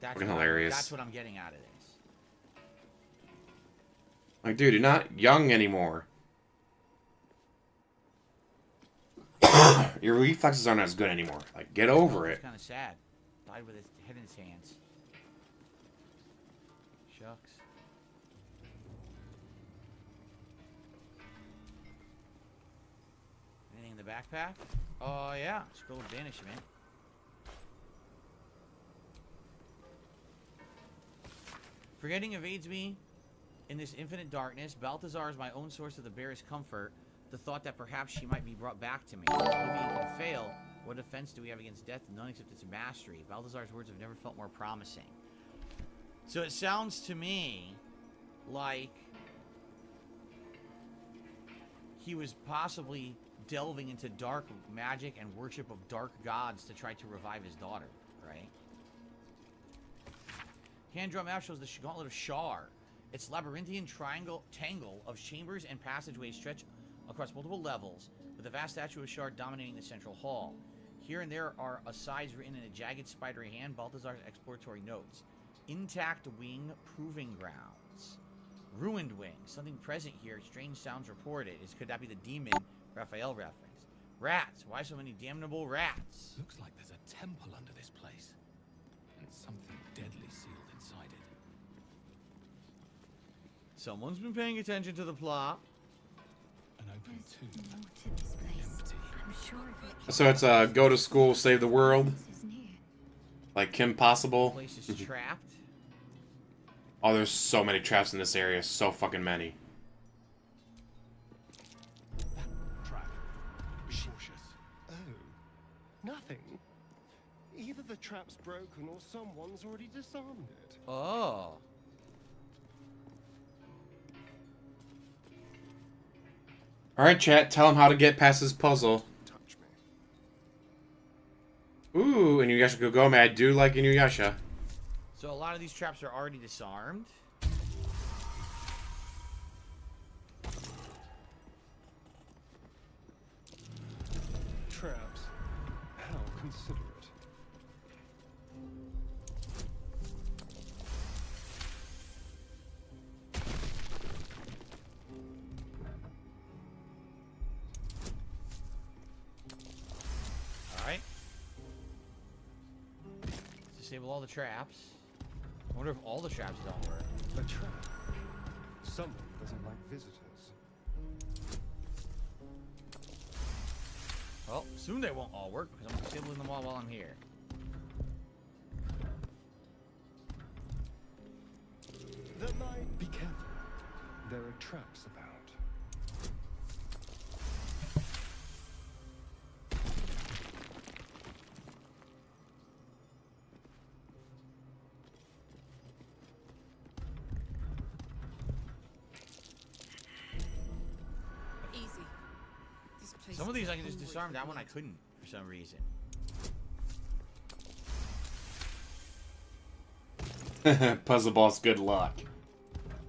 Fucking hilarious. That's what I'm getting out of this. Like, dude, you're not young anymore. Your reflexes aren't as good anymore. Like, get over it. It's kind of sad. Died with his head in his hands. Shucks. Anything in the backpack? Oh, yeah. Scroll of Banishment. Forgetting evades me in this infinite darkness. Balthazar is my own source of the barest comfort. The thought that perhaps she might be brought back to me. Oblivion can fail. What defense do we have against death? None except its mastery. Balthazar's words have never felt more promising. So it sounds to me like he was possibly delving into dark magic and worship of dark gods to try to revive his daughter, right? Hand draw map shows the Gauntlet of Shar. Its labyrinthian tangle of chambers and passageways stretch across multiple levels, with a vast statue of Shar dominating the central hall. Here and there are asides written in a jagged spidery hand, Balthazar's exploratory notes. Intact wing proving grounds. Ruined wing. Something present here. Strange sounds reported. Could that be the demon Raphael reference? Rats. Why so many damnable rats? Looks like there's a temple under this place. And something deadly sealed inside it. Someone's been paying attention to the plot. An open tomb. I'm sure of it. So it's go to school, save the world. Like Kim Possible. The place is trapped. Oh, there's so many traps in this area. So fucking many. Trap. Be cautious. Oh. Nothing. Either the trap's broken or someone's already disarmed it. Oh. Alright, chat. Tell him how to get past this puzzle. Touch me. Ooh, Inuyasha Kogome. I do like Inuyasha. So a lot of these traps are already disarmed. Traps. How considerate. Alright. Disable all the traps. I wonder if all the traps don't work. A trap. Someone doesn't like visitors. Well, soon they won't all work because I'm disabling them all while I'm here. There might be careful. There are traps about. Easy. This place Some of is these I can just hungry disarm. for That one I blood. couldn't for some reason. Puzzle boss, good luck.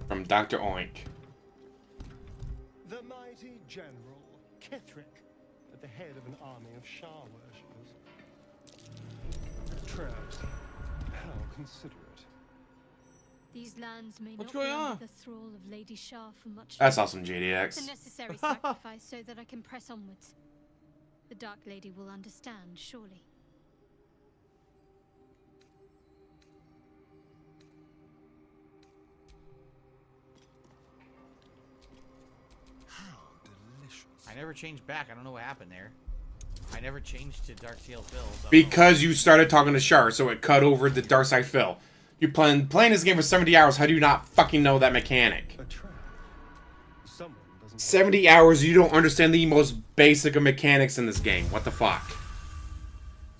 From Dr. Oink. The mighty General Kithrick, at the head of an army of Shah worshippers. Traps. How considerate. These lands may What's not going be on? under the thrall of Lady Shah for much That's longer. awesome, JDX. It's a necessary sacrifice so that I can press onwards. The Dark Lady will understand, surely. How never changed back. I don't know what happened there. I never changed to Dark Seal Phil. So Because you started talking to Char, so it cut over the Dark Side Phil. You're playing this game for 70 hours. How do you not fucking know that mechanic? 70 hours, you don't understand the most basic of mechanics in this game. What the fuck?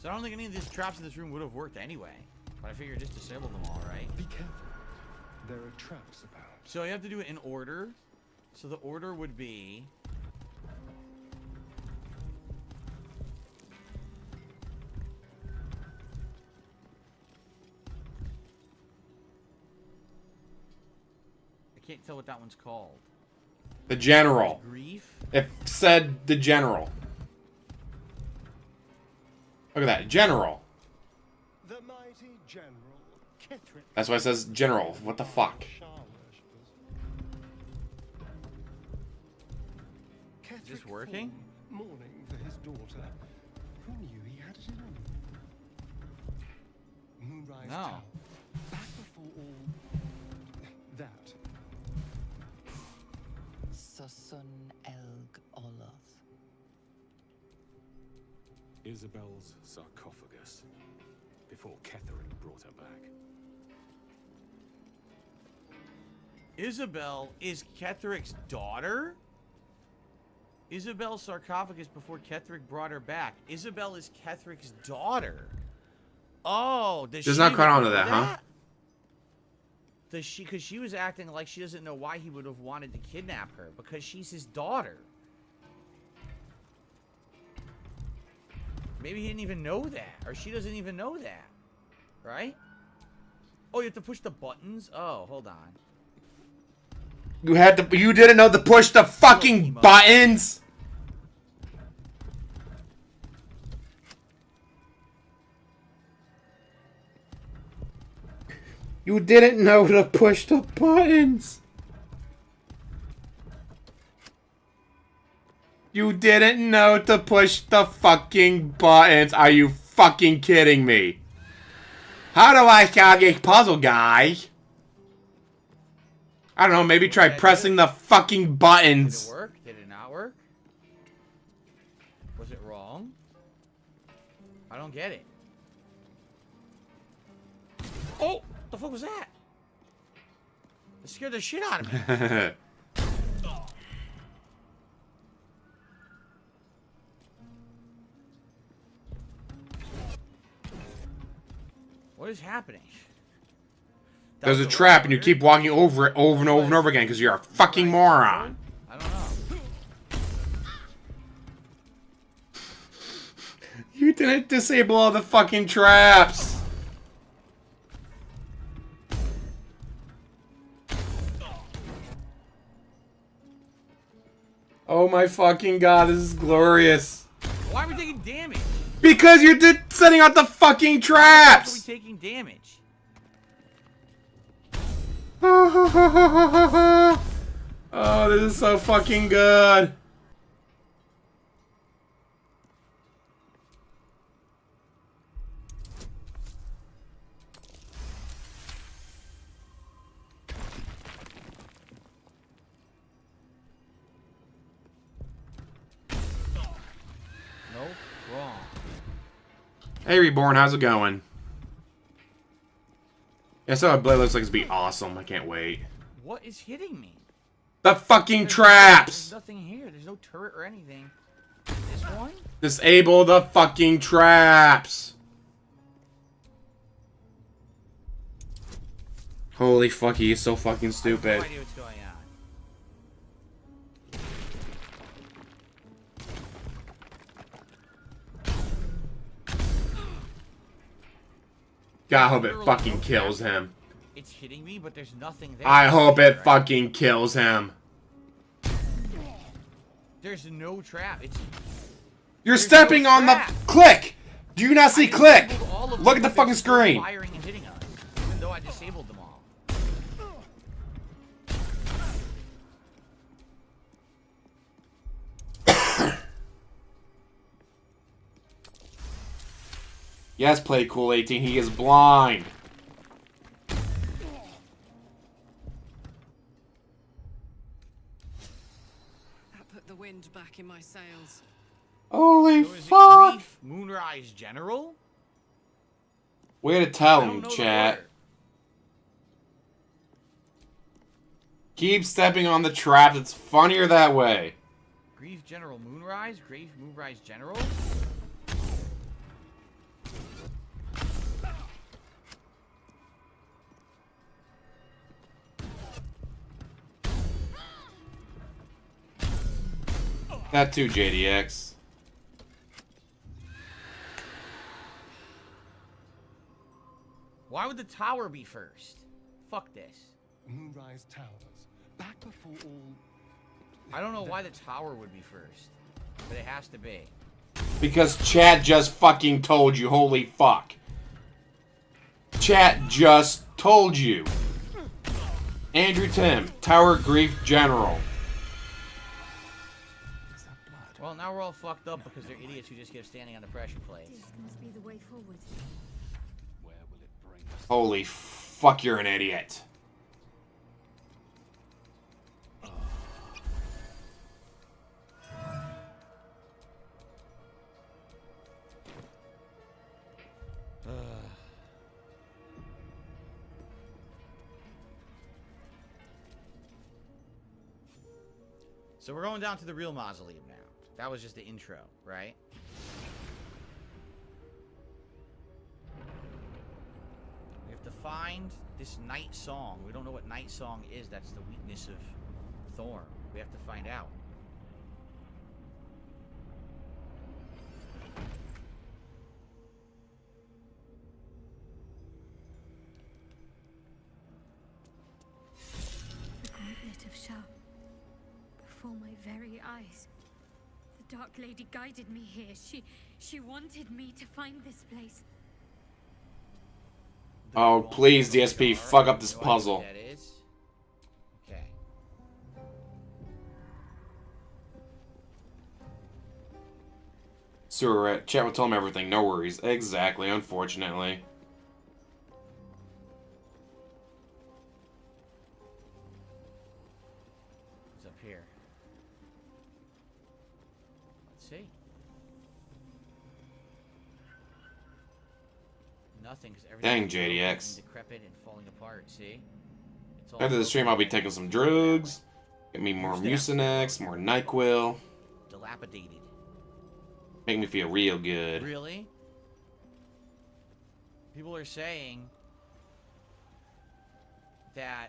So I don't think any of these traps in this room would have worked anyway. But I figured just disable them all, right? Be careful. There are traps about. So you have to do it in order. So the order would be... I can't tell what that one's called. The General. Grief? It said the General. Look at that. General. The mighty General Kithric. That's why it says General. What the fuck? Is this working? Mourning for his daughter. Who knew he had it in him? Moonrise No. Tower. Back before all that. Susun Elg Oloth. Isabel's sarcophagus. Before Ketherick brought her back. Isabel is Ketheric's daughter? Isabel's sarcophagus before Ketherick brought her back. Isabel is Ketheric's daughter. Oh, does Does she not cut even onto know that, huh? Does she? Because she was acting like she doesn't know why he would have wanted to kidnap her. Because she's his daughter. Maybe he didn't even know that. Or she doesn't even know that. Right? Oh, you have to push the buttons? Oh, hold on. You didn't know to push the fucking buttons? You didn't know to push the buttons. You didn't know to push the fucking buttons. Are you fucking kidding me? How do I solve a puzzle, guy? I don't know, maybe try pressing the fucking buttons. Did it work? Did it not work? Was it wrong? I don't get it. Oh! The fuck was that? It scared the shit out of me. What is happening? There's a trap and you keep walking over it over and over and over again because you're a fucking moron. I don't know. You didn't disable all the fucking traps. Oh my fucking god, this is glorious. Why are we taking damage? Because you're setting out the fucking traps! Why are we taking damage? Oh, this is so fucking good. Nope, wrong. Hey Reborn, how's it going? Yeah, so Blade looks like it's be awesome. I can't wait. What is hitting me? The fucking There's traps! nothing here. There's no turret or anything. This one? Disable the fucking traps! Holy fuck, he is so fucking stupid. No idea what's going on. God, I hope it fucking kills him. It's hitting me, but there's nothing there. I hope it fucking kills him. There's no trap. You're stepping on the click! Do you not see click? Look at the fucking screen. Firing and hitting us, even though I disabled them all. Yes, play cool 18. He is blind. That put the wind back making my sails. Holy So is it fuck! Reef Moonrise General? Way to tell I don't him, know the chat. order. Keep stepping on the trap. It's funnier that way. Grief General Moonrise? Grief Moonrise General? That too, JDX. Why would the tower be first? Fuck this. Moonrise Towers. Back before all... I don't know why the tower would be first, but it has to be. Because chat just fucking told you. Holy fuck. Chat just told you. Andrew Tim, Tower Grief General. Well, now we're all fucked up because they're idiots who just keep standing on the pressure plates. This must be the way forward. Where will it bring us? Holy fuck, you're an idiot. So we're going down to the real mausoleum now. That was just the intro, right? We have to find this night song. We don't know what night song is. That's the weakness of Thorn. We have to find out. The gauntlet of Shah. Before my very eyes. The Dark Lady guided me here. She wanted me to find this place. Oh, please, DSP, fuck up this puzzle. That is. Okay. Sewer, chat will tell him everything. No worries. Exactly, unfortunately. What's up here? Let's see. Nothing, because everything. Dang, JDX. Decrepit and falling apart. See. It's all After the stream, I'll be taking some drugs. Get me more Mucinex, more NyQuil. dilapidated. Make me feel real good. Really? People are saying that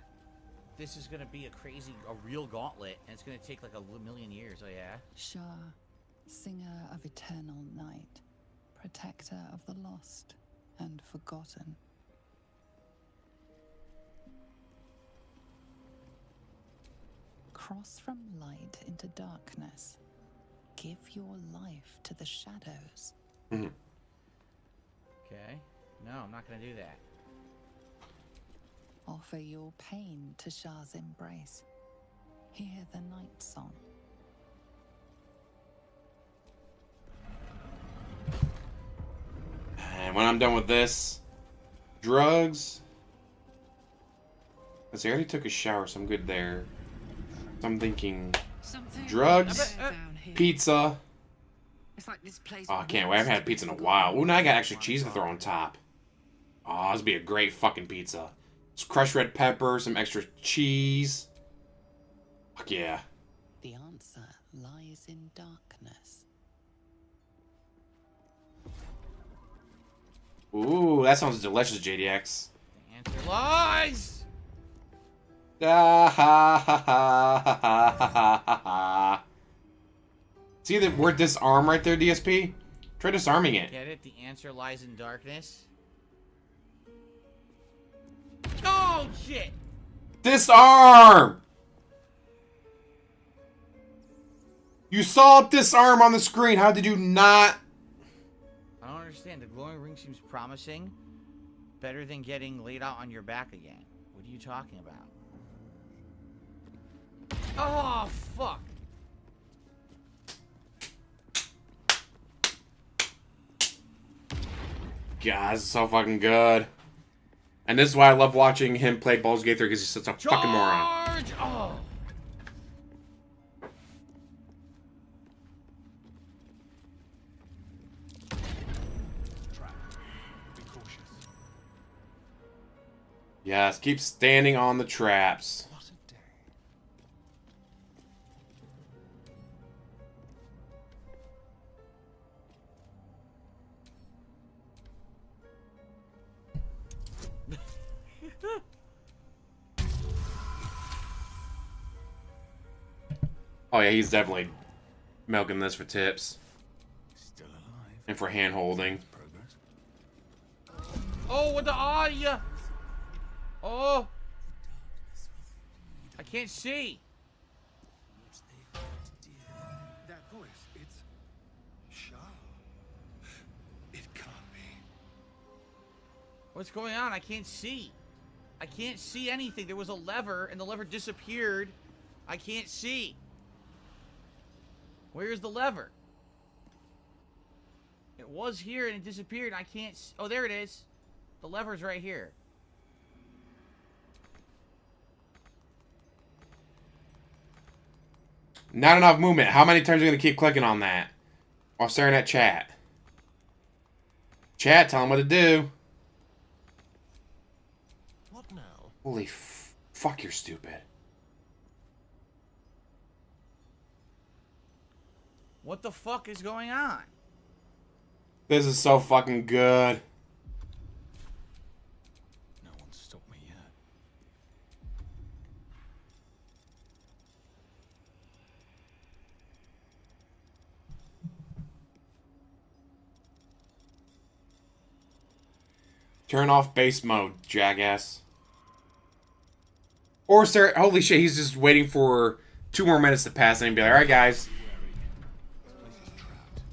this is gonna be a real gauntlet, and it's gonna take like a million years. Oh yeah. Shah, singer of eternal night, protector of the lost and forgotten. Cross from light into darkness. Give your life to the shadows. Mm-hmm. Okay. No, I'm not gonna do that. Offer your pain to Shah's embrace. Hear the night song. And when I'm done with this, drugs. Let's see, I already took a shower, so I'm good there. So I'm thinking drugs, pizza. It's like this place. Oh, I can't wait. I haven't had pizza in a while. Ooh, now I got extra cheese to throw on top. Oh, this would be a great fucking pizza. Some crushed red pepper, some extra cheese. Fuck yeah. The answer lies in darkness. Ooh, that sounds delicious, JDX. The answer lies. Ah, ha, ha, ha, ha, ha, ha, ha. See the word disarm right there, DSP? Try disarming it. Get it? The answer lies in darkness. Oh shit! Disarm! You saw disarm on the screen. How did you not? I don't understand. The glowing ring seems promising. Better than getting laid out on your back again. What are you talking about? Oh, fuck. God, this is so fucking good. And this is why I love watching him play Baldur's Gate 3, because he's such a fucking moron. Oh. Yes, keep standing on the traps. What a day. Oh yeah, he's definitely milking this for tips. Still alive. And for hand holding. Progress. Oh, what the eye? Oh. I can't see. That voice, it's Shah. It can't be. What's going on? I can't see. I can't see anything. There was a lever, and the lever disappeared. I can't see. Where's the lever? It was here, and it disappeared. I can't... Oh, there it is. The lever's right here. Not enough movement. How many times are you going to keep clicking on that? While staring at chat? Chat, tell him what to do. What now? Holy fuck, you're stupid. What the fuck is going on? This is so fucking good. No one's stopped me yet. Turn off base mode, jackass. Or stare. Holy shit, he's just waiting for 2 more minutes to pass and be like, alright, guys. This place is trapped.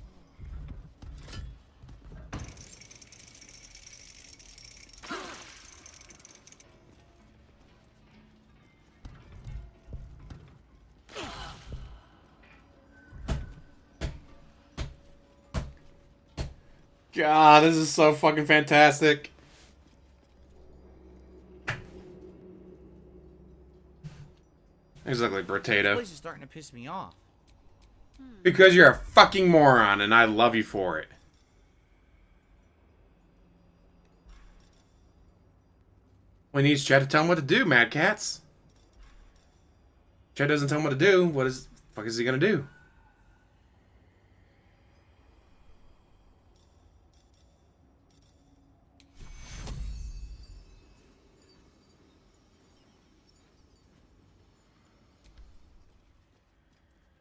God, this is so fucking fantastic. Exactly, This potato. place is starting to piss me off. Because you're a fucking moron, and I love you for it. Well, he needs Chad to tell him what to do, Mad Cats. Chad doesn't tell him what to do. What is the fuck is he gonna do?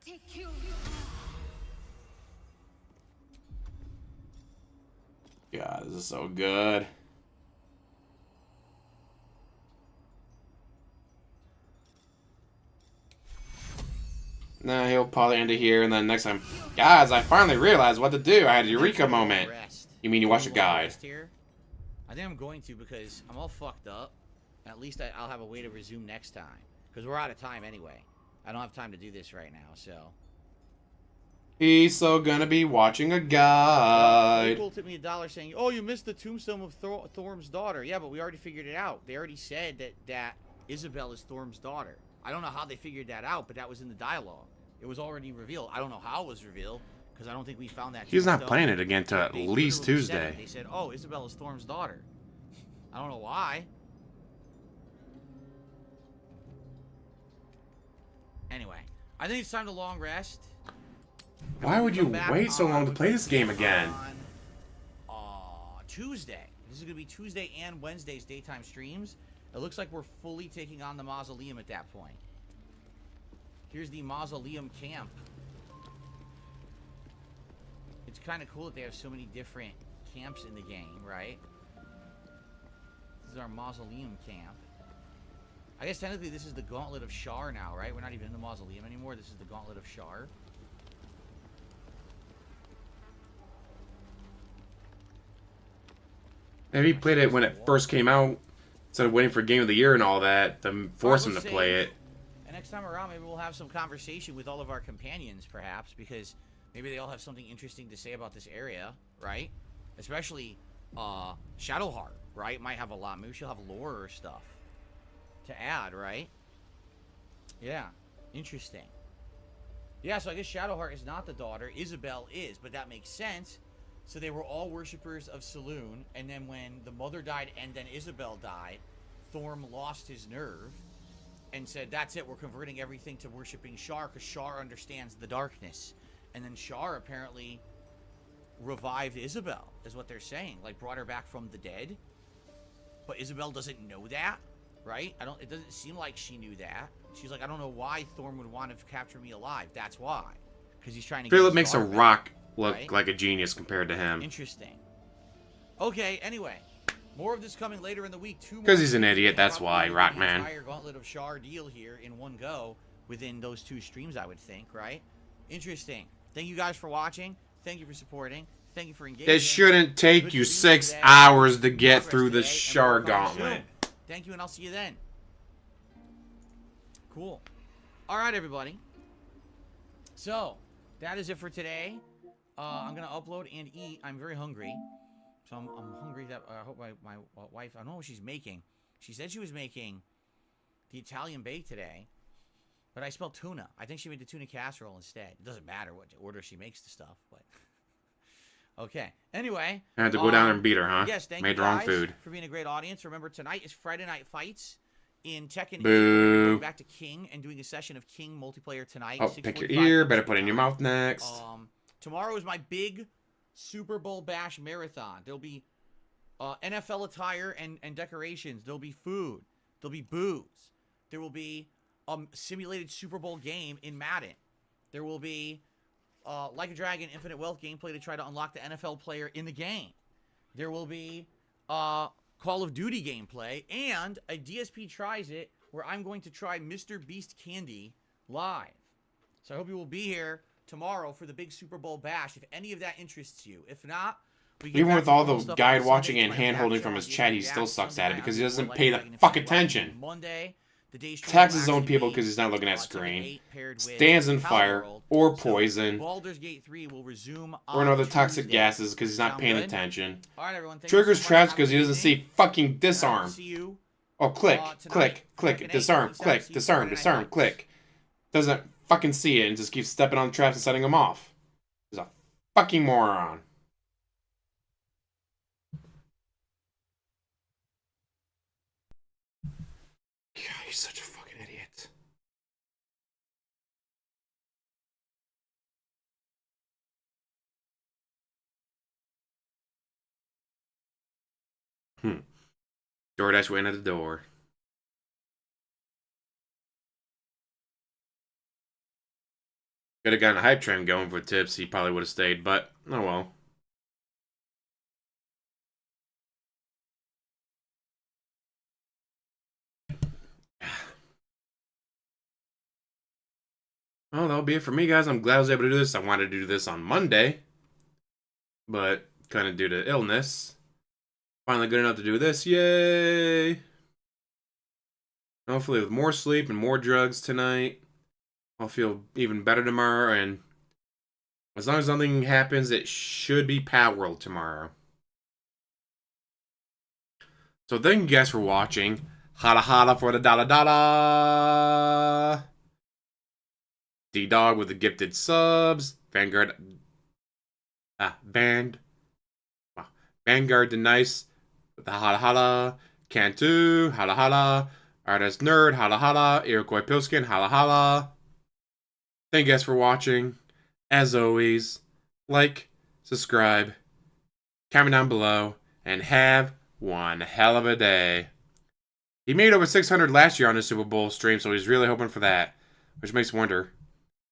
Take you. God, this is so good. Nah, he'll probably end it here, and then next time, guys, I finally realized what to do. I had a eureka moment. You mean you watch a guide? Here? I think I'm going to because I'm all fucked up. At least I'll have a way to resume next time. Because we're out of time anyway. I don't have time to do this right now, so... He's so gonna be watching a guide. People tipped me $1 saying, "Oh, you missed the tombstone of Thorm's daughter." Yeah, but we already figured it out. They already said that Isabel is Thorm's daughter. I don't know how they figured that out, but that was in the dialogue. It was already revealed. I don't know how it was revealed because I don't think we found that. He's not tombstone. playing it again till at They least literally said Tuesday. it. They said, "Oh, Isabel is Thorm's daughter." I don't know why. Anyway, I think it's time to long rest. Why would you Come back wait so long to on- play this game again? on Tuesday. This is going to be Tuesday and Wednesday's daytime streams. It looks like we're fully taking on the mausoleum at that point. Here's the mausoleum camp. It's kind of cool that they have so many different camps in the game, right? This is our mausoleum camp. I guess technically this is the Gauntlet of Shar now, right? We're not even in the mausoleum anymore. This is the Gauntlet of Shar. Maybe he played it when it first came out, instead of waiting for Game of the Year and all that, to force him to play it. And next time around, maybe we'll have some conversation with all of our companions, perhaps, because maybe they all have something interesting to say about this area, right? Especially Shadowheart, right? Might have a lot. Maybe she'll have lore or stuff to add, right? Yeah, interesting. Yeah, so I guess Shadowheart is not the daughter. Isabel is, but that makes sense. So they were all worshippers of Saloon, and then when the mother died and then Isabel died, Thorm lost his nerve and said, that's it, we're converting everything to worshiping Shar because Shar understands the darkness. And then Shar apparently revived Isabel, is what they're saying. Like, brought her back from the dead. But Isabel doesn't know that, right? It doesn't seem like she knew that. She's like, I don't know why Thorm would want to capture me alive. That's why. Because he's trying to Philip get makes a Star back, rock look right? like a genius compared to him. Interesting. Okay, anyway. More of this coming later in the week. 2 more. Because he's an idiot, that's Probably why, the Rockman. entire Gauntlet of Shar deal here in one go within those 2 streams, I would think, right? Interesting. Thank you guys for watching. Thank you for supporting. Thank you for engaging. It shouldn't take Good you to see 6 today. hours to get Progress through the today, and Shar we'll talk soon. Gauntlet. Thank you, and I'll see you then. Cool. All right, everybody. So, that is it for today. I'm going to upload and eat. I'm very hungry. So I'm hungry that I hope my wife, I don't know what she's making. She said she was making the Italian bake today, but I spelled tuna. I think she made the tuna casserole instead. It doesn't matter what order she makes the stuff, but okay. Anyway, I had to go down and beat her, huh? Yes, thank Made you her own guys food. for being a great audience. Remember, tonight is Friday Night Fights in Tekken 8. Boo. We're going back to King and doing a session of King multiplayer tonight. Oh, pick your 6:45 ear. Better Pacific put it in your time. mouth next. Tomorrow is my big Super Bowl Bash marathon. There'll be NFL attire and decorations. There'll be food. There'll be booze. There will be a simulated Super Bowl game in Madden. There will be Like a Dragon Infinite Wealth gameplay to try to unlock the NFL player in the game. There will be Call of Duty gameplay and a DSP Tries It where I'm going to try Mr. Beast Candy live. So I hope you will be here tomorrow for the big Super Bowl Bash if any of that interests you. If not, we get Even back with to all normal the stuff guide on watching Sunday and tonight. hand holding Back from show his on chat, he DSP still Bash sucks at it Sunday because he night. doesn't Like pay a the Dragon fuck Infinite Wealth attention. Monday, the day stream Attacks his will own actually people be, because he's not looking at Tekken screen. 8 paired with Stands in Power fire World. or So, poison Baldur's Gate 3 will resume or on another toxic Tuesday. gases because he's not Sound paying good? attention. All right, everyone. Thank you Triggers so much. traps Have a because he good doesn't evening. see fucking And I will disarm. see you Oh, click, tonight, click, click, Tekken 8. disarm, Peace out. click, See you disarm, Friday Night disarm, Fights. click. Doesn't fucking see it and just keeps stepping on the traps and setting them off. He's a fucking moron. God, he's such a fucking idiot. DoorDash went at the door. Could have gotten a hype train going for tips. He probably would have stayed, but oh well. Well, that'll be it for me, guys. I'm glad I was able to do this. I wanted to do this on Monday, but kind of due to illness. Finally good enough to do this. Yay! Hopefully with more sleep and more drugs tonight, I'll feel even better tomorrow. And as long as nothing happens, it should be Power World tomorrow. So thank you guys for watching. Hada hada for the da da da da. D-Dog with the gifted subs. Vanguard. Vanguard the Nice with the hada hada. Cantu, hada hada. Artist Nerd, hada hada. Iroquois Pilskin, hada hada. Thank you guys for watching. As always, like, subscribe, comment down below, and have one hell of a day. He made over 600 last year on the Super Bowl stream, so he's really hoping for that. Which makes me wonder,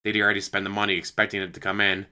did he already spend the money expecting it to come in?